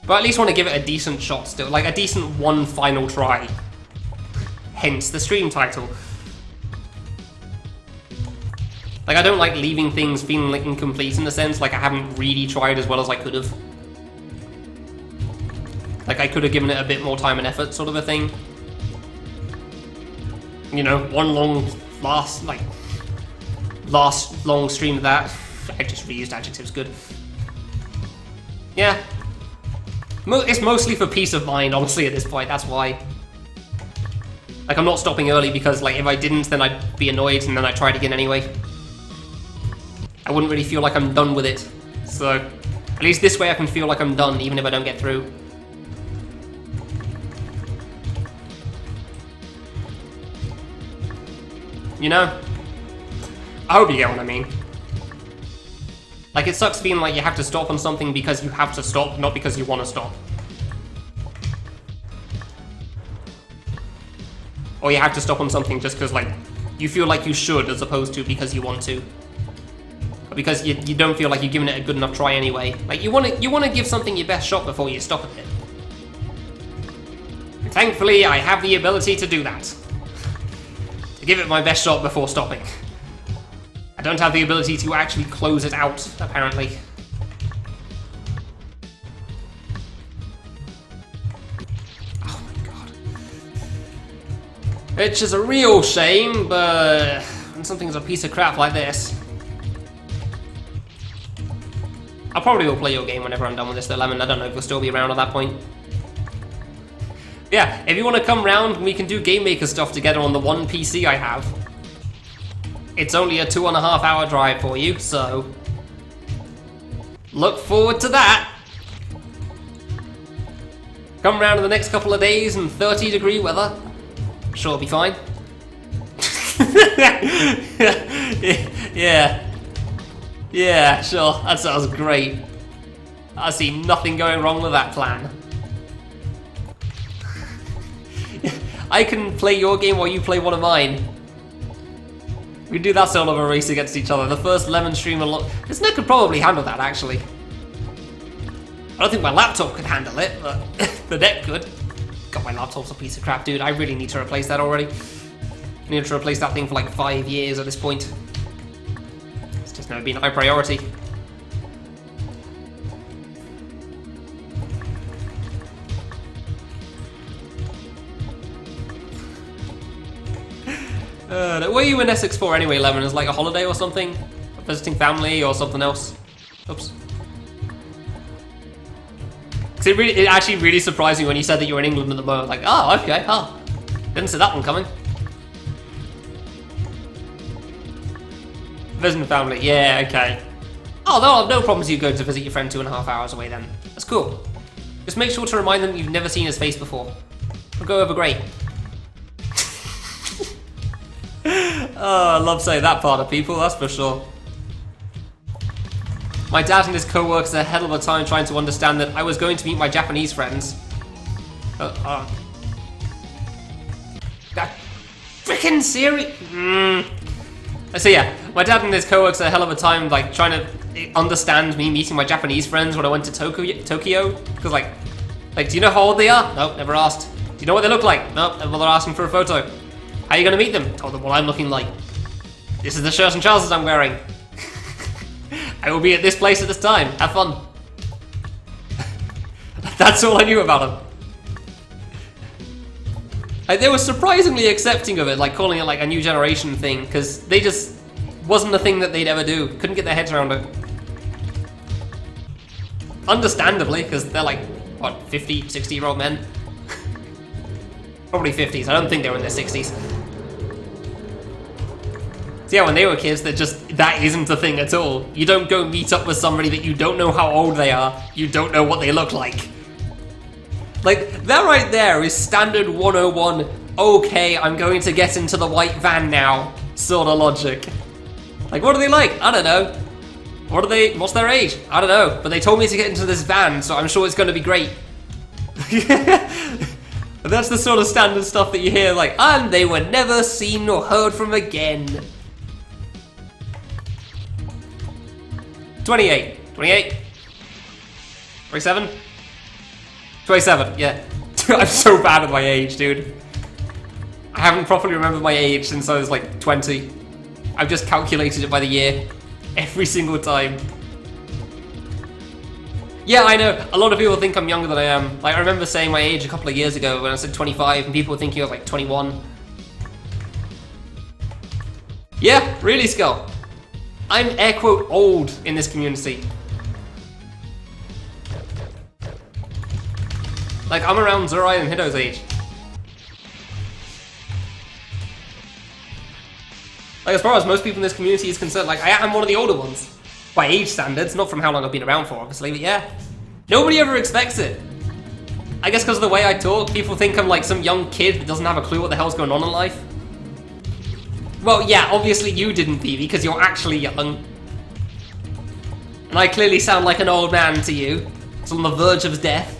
But at least want to give it a decent shot still, like a decent one final try. Hence the stream title. Like, I don't like leaving things feeling like incomplete in a sense, like I haven't really tried as well as I could have. Like, I could have given it a bit more time and effort, sort of a thing. You know, one long, last long stream of that. I just reused adjectives, good. Yeah. It's mostly for peace of mind, honestly, at this point, that's why. Like, I'm not stopping early because, like, if I didn't, then I'd be annoyed and then I'd try it again anyway. I wouldn't really feel like I'm done with it. So, at least this way I can feel like I'm done, even if I don't get through. You know? I hope you get what I mean. Like, it sucks feeling like you have to stop on something because you have to stop, not because you want to stop. Or you have to stop on something just because, like, you feel like you should as opposed to because you want to. Or because you don't feel like you've given it a good enough try anyway. Like, you want to give something your best shot before you stop at it. And thankfully, I have the ability to do that. To give it my best shot before stopping. I don't have the ability to actually close it out, apparently. Oh my god. Which is a real shame, but when something's a piece of crap like this. I probably will play your game whenever I'm done with this though, Lemon. I don't know if you'll still be around at that point. Yeah, if you want to come round, we can do Game Maker stuff together on the one PC I have. It's only a 2.5 hour drive for you, so look forward to that. Come round in the next couple of days in 30-degree weather. Sure, it'll be fine. Yeah. Yeah, sure, that sounds great. I see nothing going wrong with that plan. I can play your game while you play one of mine. We do that sort of a race against each other. The first Lemon stream this net could probably handle that, actually. I don't think my laptop could handle it, but the net could. God, my laptop's a piece of crap, dude. I really need to replace that already. I need to replace that thing for like 5 years at this point. It's just never been a high priority. What are you in Essex for anyway, Lemon? Is like a holiday or something? Visiting family or something else? Oops. It actually really surprised me when you said that you were in England at the moment. Like, oh, okay, oh. Didn't see that one coming. Visiting family, yeah, okay. Oh, no, no problems you going to visit your friend 2.5 hours away then. That's cool. Just make sure to remind them you've never seen his face before. It'll go over great. Oh, I love saying that part of people, that's for sure. My dad and his co-workers had a hell of a time trying to understand that I was going to meet my Japanese friends. That freaking serious. So yeah, my dad and his co-workers had a hell of a time like trying to understand me meeting my Japanese friends when I went to Tokyo. Because like, do you know how old they are? Nope, never asked. Do you know what they look like? Nope, never bothered asking for a photo. How are you gonna meet them? Told them what I'm looking like. This is the shirt and trousers I'm wearing. I will be at this place at this time. Have fun. That's all I knew about them. Like, they were surprisingly accepting of it, like calling it like a new generation thing, because they just wasn't a thing that they'd ever do. Couldn't get their heads around it. Understandably, because they're like, what, 50, 60-year-old men? Probably 50s. I don't think they were in their 60s. So yeah, when they were kids, that isn't a thing at all. You don't go meet up with somebody that you don't know how old they are. You don't know what they look like. Like, that right there is standard 101, okay, I'm going to get into the white van now, sort of logic. Like, what are they like? I don't know. What's their age? I don't know. But they told me to get into this van, so I'm sure it's going to be great. That's the sort of standard stuff that you hear, like, and they were never seen or heard from again. 28. 28? 27? 27, yeah. I'm so bad at my age, dude. I haven't properly remembered my age since I was like 20. I've just calculated it by the year. Every single time. Yeah, I know. A lot of people think I'm younger than I am. Like, I remember saying my age a couple of years ago when I said 25 and people were thinking I was like 21. Yeah, really, Skull. I'm air quote old in this community. Like, I'm around Zurai and Hido's age. Like, as far as most people in this community is concerned, like, I am one of the older ones. By age standards, not from how long I've been around for, obviously, but yeah. Nobody ever expects it. I guess because of the way I talk, people think I'm like some young kid that doesn't have a clue what the hell's going on in life. Well, yeah, obviously you didn't, Phoebe, because you're actually young. And I clearly sound like an old man to you. It's on the verge of death.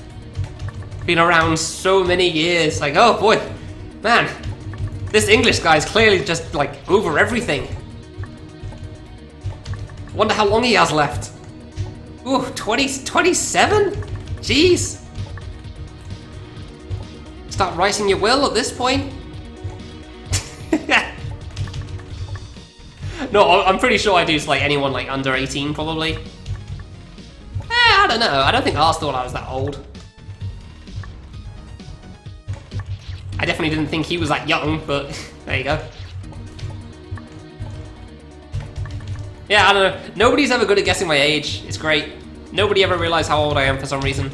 Been around so many years, like, oh boy, man, this English guy's clearly just, like, over everything. Wonder how long he has left. Ooh, 27? Jeez. Start writing your will at this point? No, I'm pretty sure I do like anyone like under 18 probably. I don't know, I don't think Ars thought I was that old. I definitely didn't think he was that young, but there you go. Yeah, I don't know. Nobody's ever good at guessing my age. It's great. Nobody ever realized how old I am for some reason.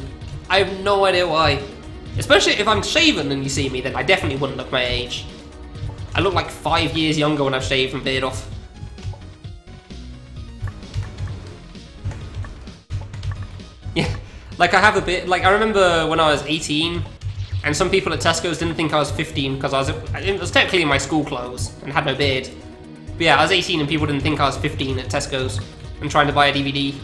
I have no idea why. Especially if I'm shaven and you see me, then I definitely wouldn't look my age. I look like 5 years younger when I've shaved and beard off. Yeah, like I have a bit, like I remember when I was 18, and some people at Tesco's didn't think I was 15 because it was technically in my school clothes and had no beard. But yeah, I was 18 and people didn't think I was 15 at Tesco's and trying to buy a DVD.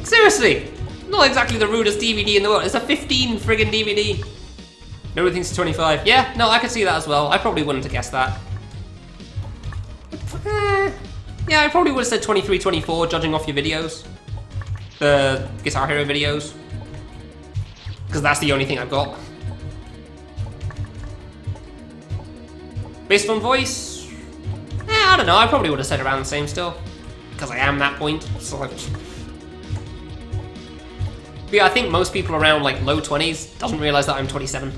Seriously, not exactly the rudest DVD in the world. It's a 15 friggin' DVD. Nobody thinks it's 25. Yeah, no, I could see that as well. I probably wouldn't have guessed that. Yeah, I probably would have said 23, 24, judging off your videos. The Guitar Hero videos. Because that's the only thing I've got. Based on voice? I don't know, I probably would have said around the same still. Because I am that point, so But yeah, I think most people around like low 20s doesn't realise that I'm 27.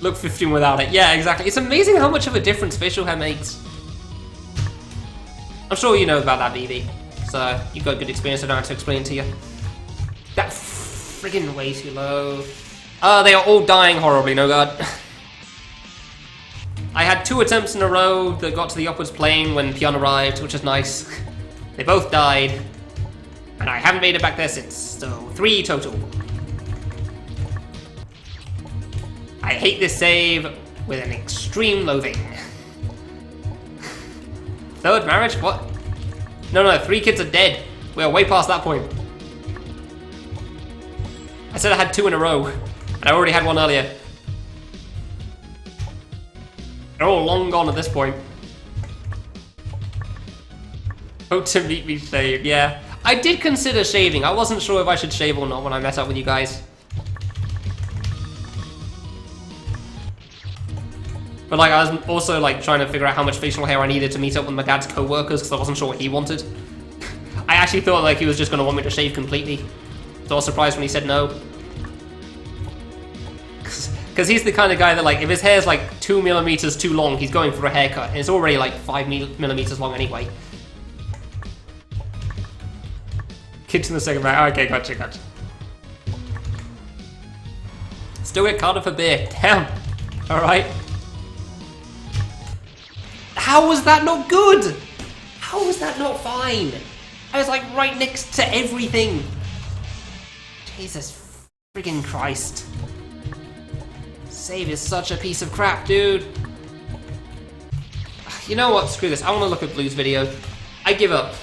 Look 15 without it. Yeah, exactly. It's amazing how much of a difference facial hair makes. I'm sure you know about that, Vivi. So, you've got good experience, I don't have to explain to you. That friggin' way too low. They are all dying horribly, no god. I had 2 attempts in a row that got to the upwards plane when Pion arrived, which is nice. They both died. And I haven't made it back there since, so 3 total. I hate this save with an extreme loathing. 3rd marriage? What? No, 3 kids are dead. We are way past that point. I said I had 2 in a row, and I already had 1 earlier. They're all long gone at this point. Hope to meet me shave, yeah. I did consider shaving. I wasn't sure if I should shave or not when I met up with you guys. But like, I was also like trying to figure out how much facial hair I needed to meet up with my dad's co-workers because I wasn't sure what he wanted. I actually thought like he was just going to want me to shave completely. So I was surprised when he said no. Because he's the kind of guy that like, if his hair's like 2 millimeters too long, he's going for a haircut. And it's already like 5 millimeters long anyway. Kids in the second round. Okay, gotcha. Still get carded for beer. Damn. Alright. How was that not good? How was that not fine? I was like right next to everything. Jesus friggin' Christ. Save is such a piece of crap, dude. You know what? Screw this. I want to look at Blue's video. I give up.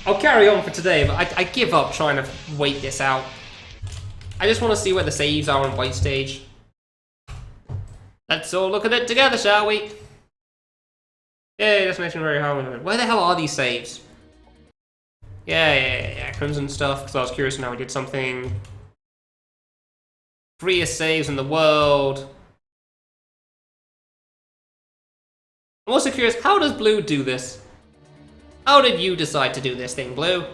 I'll carry on for today, but I give up trying to wait this out. I just want to see where the saves are on White Stage. Let's all look at it together, shall we? Yay, that's making very hard. Where the hell are these saves? Yeah, Crimson stuff, because I was curious on how we did something. Freest saves in the world. I'm also curious, how does Blue do this? How did you decide to do this thing, Blue?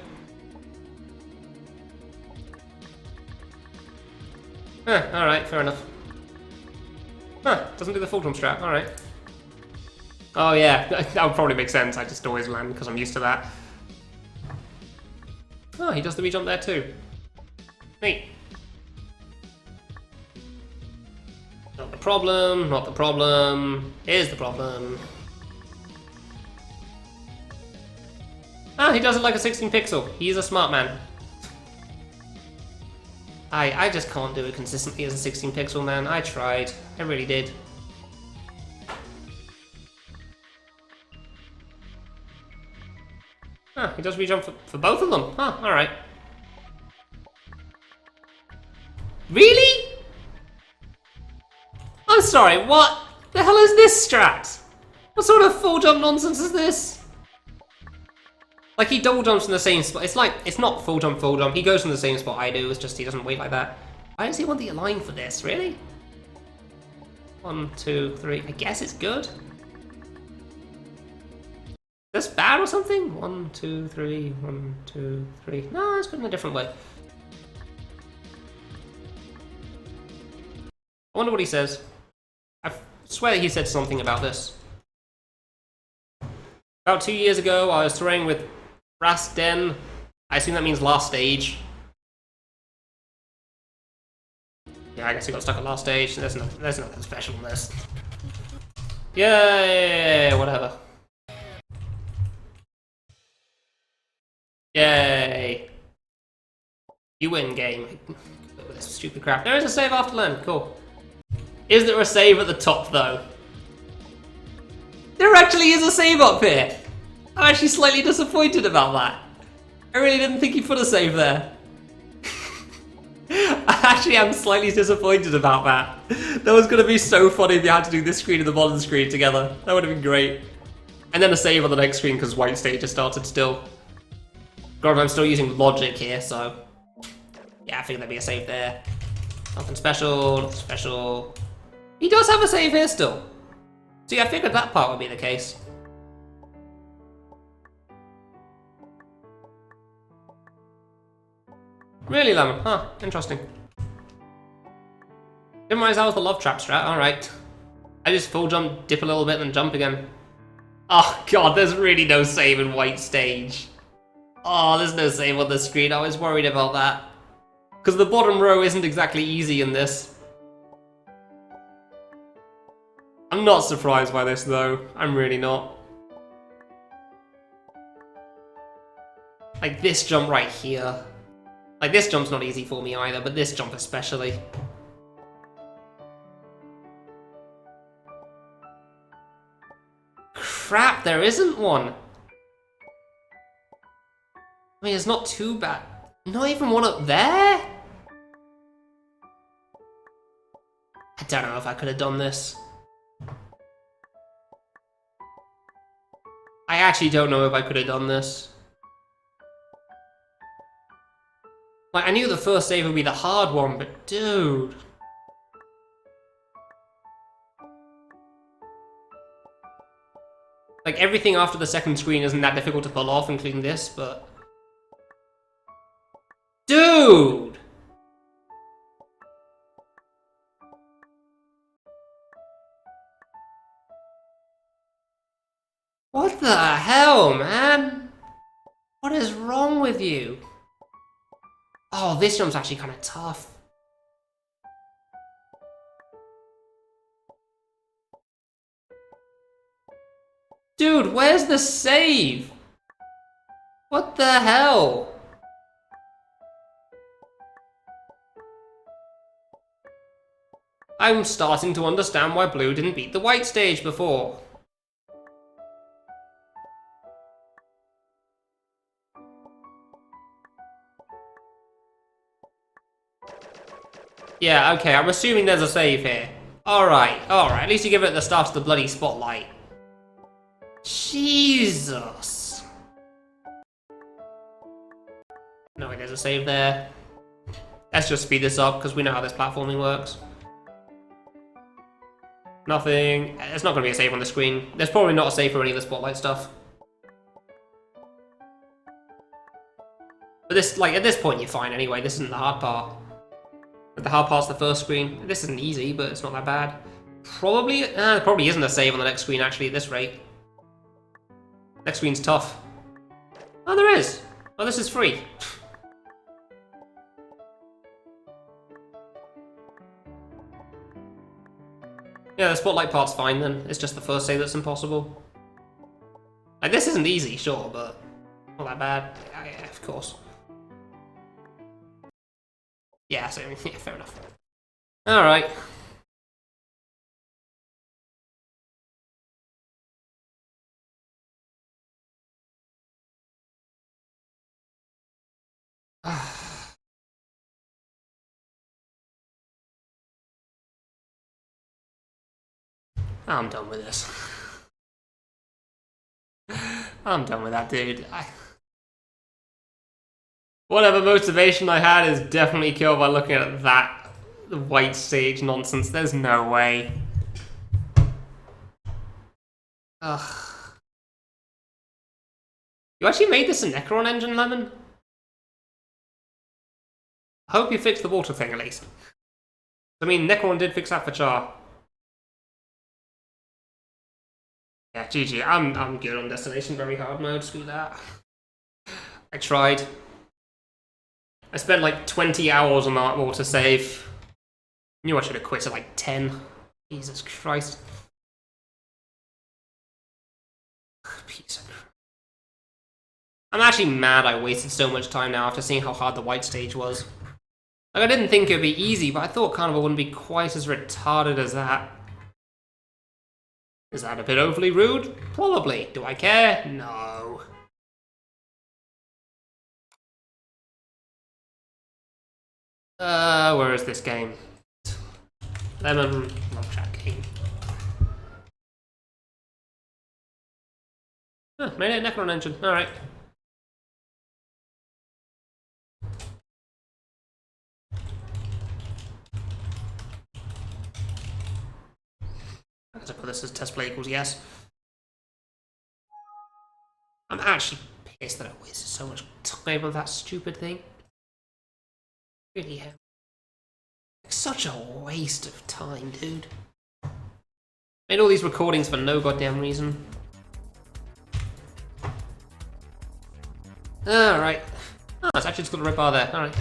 Huh, alright, fair enough. Huh, doesn't do the full jump strat, alright. Oh yeah, that would probably make sense, I just always land because I'm used to that. Oh, he does the re-jump there too. Neat. Not the problem, not the problem. Here's the problem. Ah, he does it like a 16 pixel. He's a smart man. I just can't do it consistently as a 16 pixel, man. I tried. I really did. Ah, he does re-jump for both of them. Huh, alright. Really? I'm sorry, what the hell is this strat? What sort of full jump nonsense is this? Like, he double jumps in the same spot. It's like, it's not full jump. He goes in the same spot I do, it's just he doesn't wait like that. Why does he want the align for this, really? 1, 2, 3, I guess it's good. Is this bad or something? 1, 2, 3, 1, 2, 3. No, it's good in a different way. I wonder what he says. I swear he said something about this. About 2 years ago, I was touring with Rasden. I assume that means last stage. Yeah, I guess he got stuck at last stage. There's nothing special in this. Yay, whatever. Yay. You win, game. This stupid crap. There is a save after land. Cool. Is there a save at the top, though? There actually is a save up here! I'm actually slightly disappointed about that. I really didn't think he put a save there. I actually am slightly disappointed about that. That was going to be so funny if you had to do this screen and the bottom screen together. That would have been great. And then a save on the next screen because White Stage has started still. Granted, I'm still using logic here, so... yeah, I figured there'd be a save there. Nothing special, nothing special. He does have a save here still. See, I figured that part would be the case. Really, Lemon? Huh, interesting. Didn't realize that was the love trap strat, alright. I just full jump, dip a little bit, then jump again. Oh god, there's really no save in white stage. Oh, there's no save on the screen, I was worried about that. Because the bottom row isn't exactly easy in this. I'm not surprised by this though, I'm really not. Like this jump right here. Like this jump's not easy for me either, but this jump especially. Crap, there isn't one. I mean, it's not too bad. Not even one up there? I don't know if I could have done this. I actually don't know if I could have done this. Like, I knew the first save would be the hard one, but dude. Like, everything after the second screen isn't that difficult to pull off, including this, but... Dude! What the hell, man? What is wrong with you? Oh, this jump's actually kind of tough. Dude, where's the save? What the hell? I'm starting to understand why blue didn't beat the white stage before. Yeah, okay, I'm assuming there's a save here. Alright, at least you give it at the start of the bloody spotlight. Jesus! No, there's a save there. Let's just speed this up, because we know how this platforming works. Nothing. There's not going to be a save on the screen. There's probably not a save for any of the spotlight stuff. But this, like, at this point you're fine anyway, this isn't the hard part. The hard part's the first screen. This isn't easy, but it's not that bad. Probably isn't a save on the next screen, actually, at this rate. Next screen's tough. Oh, there is! Oh, this is free. Yeah, the spotlight part's fine then. It's just the first save that's impossible. Like, this isn't easy, sure, but not that bad. Yeah, of course. Yeah, so, yeah, fair enough. Alright. I'm done with this. I'm done with that, dude. Whatever motivation I had is definitely killed by looking at that white stage nonsense. There's no way. Ugh. You actually made this a Necron engine, Lemon? I hope you fixed the water thing, at least. I mean, Necron did fix that for Char. Yeah, GG. I'm good on Destination Very Hard mode. Screw that. I tried. I spent like 20 hours on that water save. Knew I should have quit at like 10. Jesus Christ. Piece of crap. I'm actually mad I wasted so much time now after seeing how hard the white stage was. Like, I didn't think it would be easy, but I thought Carnival wouldn't be quite as retarded as that. Is that a bit overly rude? Probably. Do I care? No. Where is this game? Lemon love chat game. Huh, made it a Necron engine. Alright. I put this as test play equals yes. I'm actually pissed that I wasted so much time on that stupid thing. Really am. Such a waste of time, dude. Made all these recordings for no goddamn reason. Alright. Oh, it's actually just got a red bar there. Alright.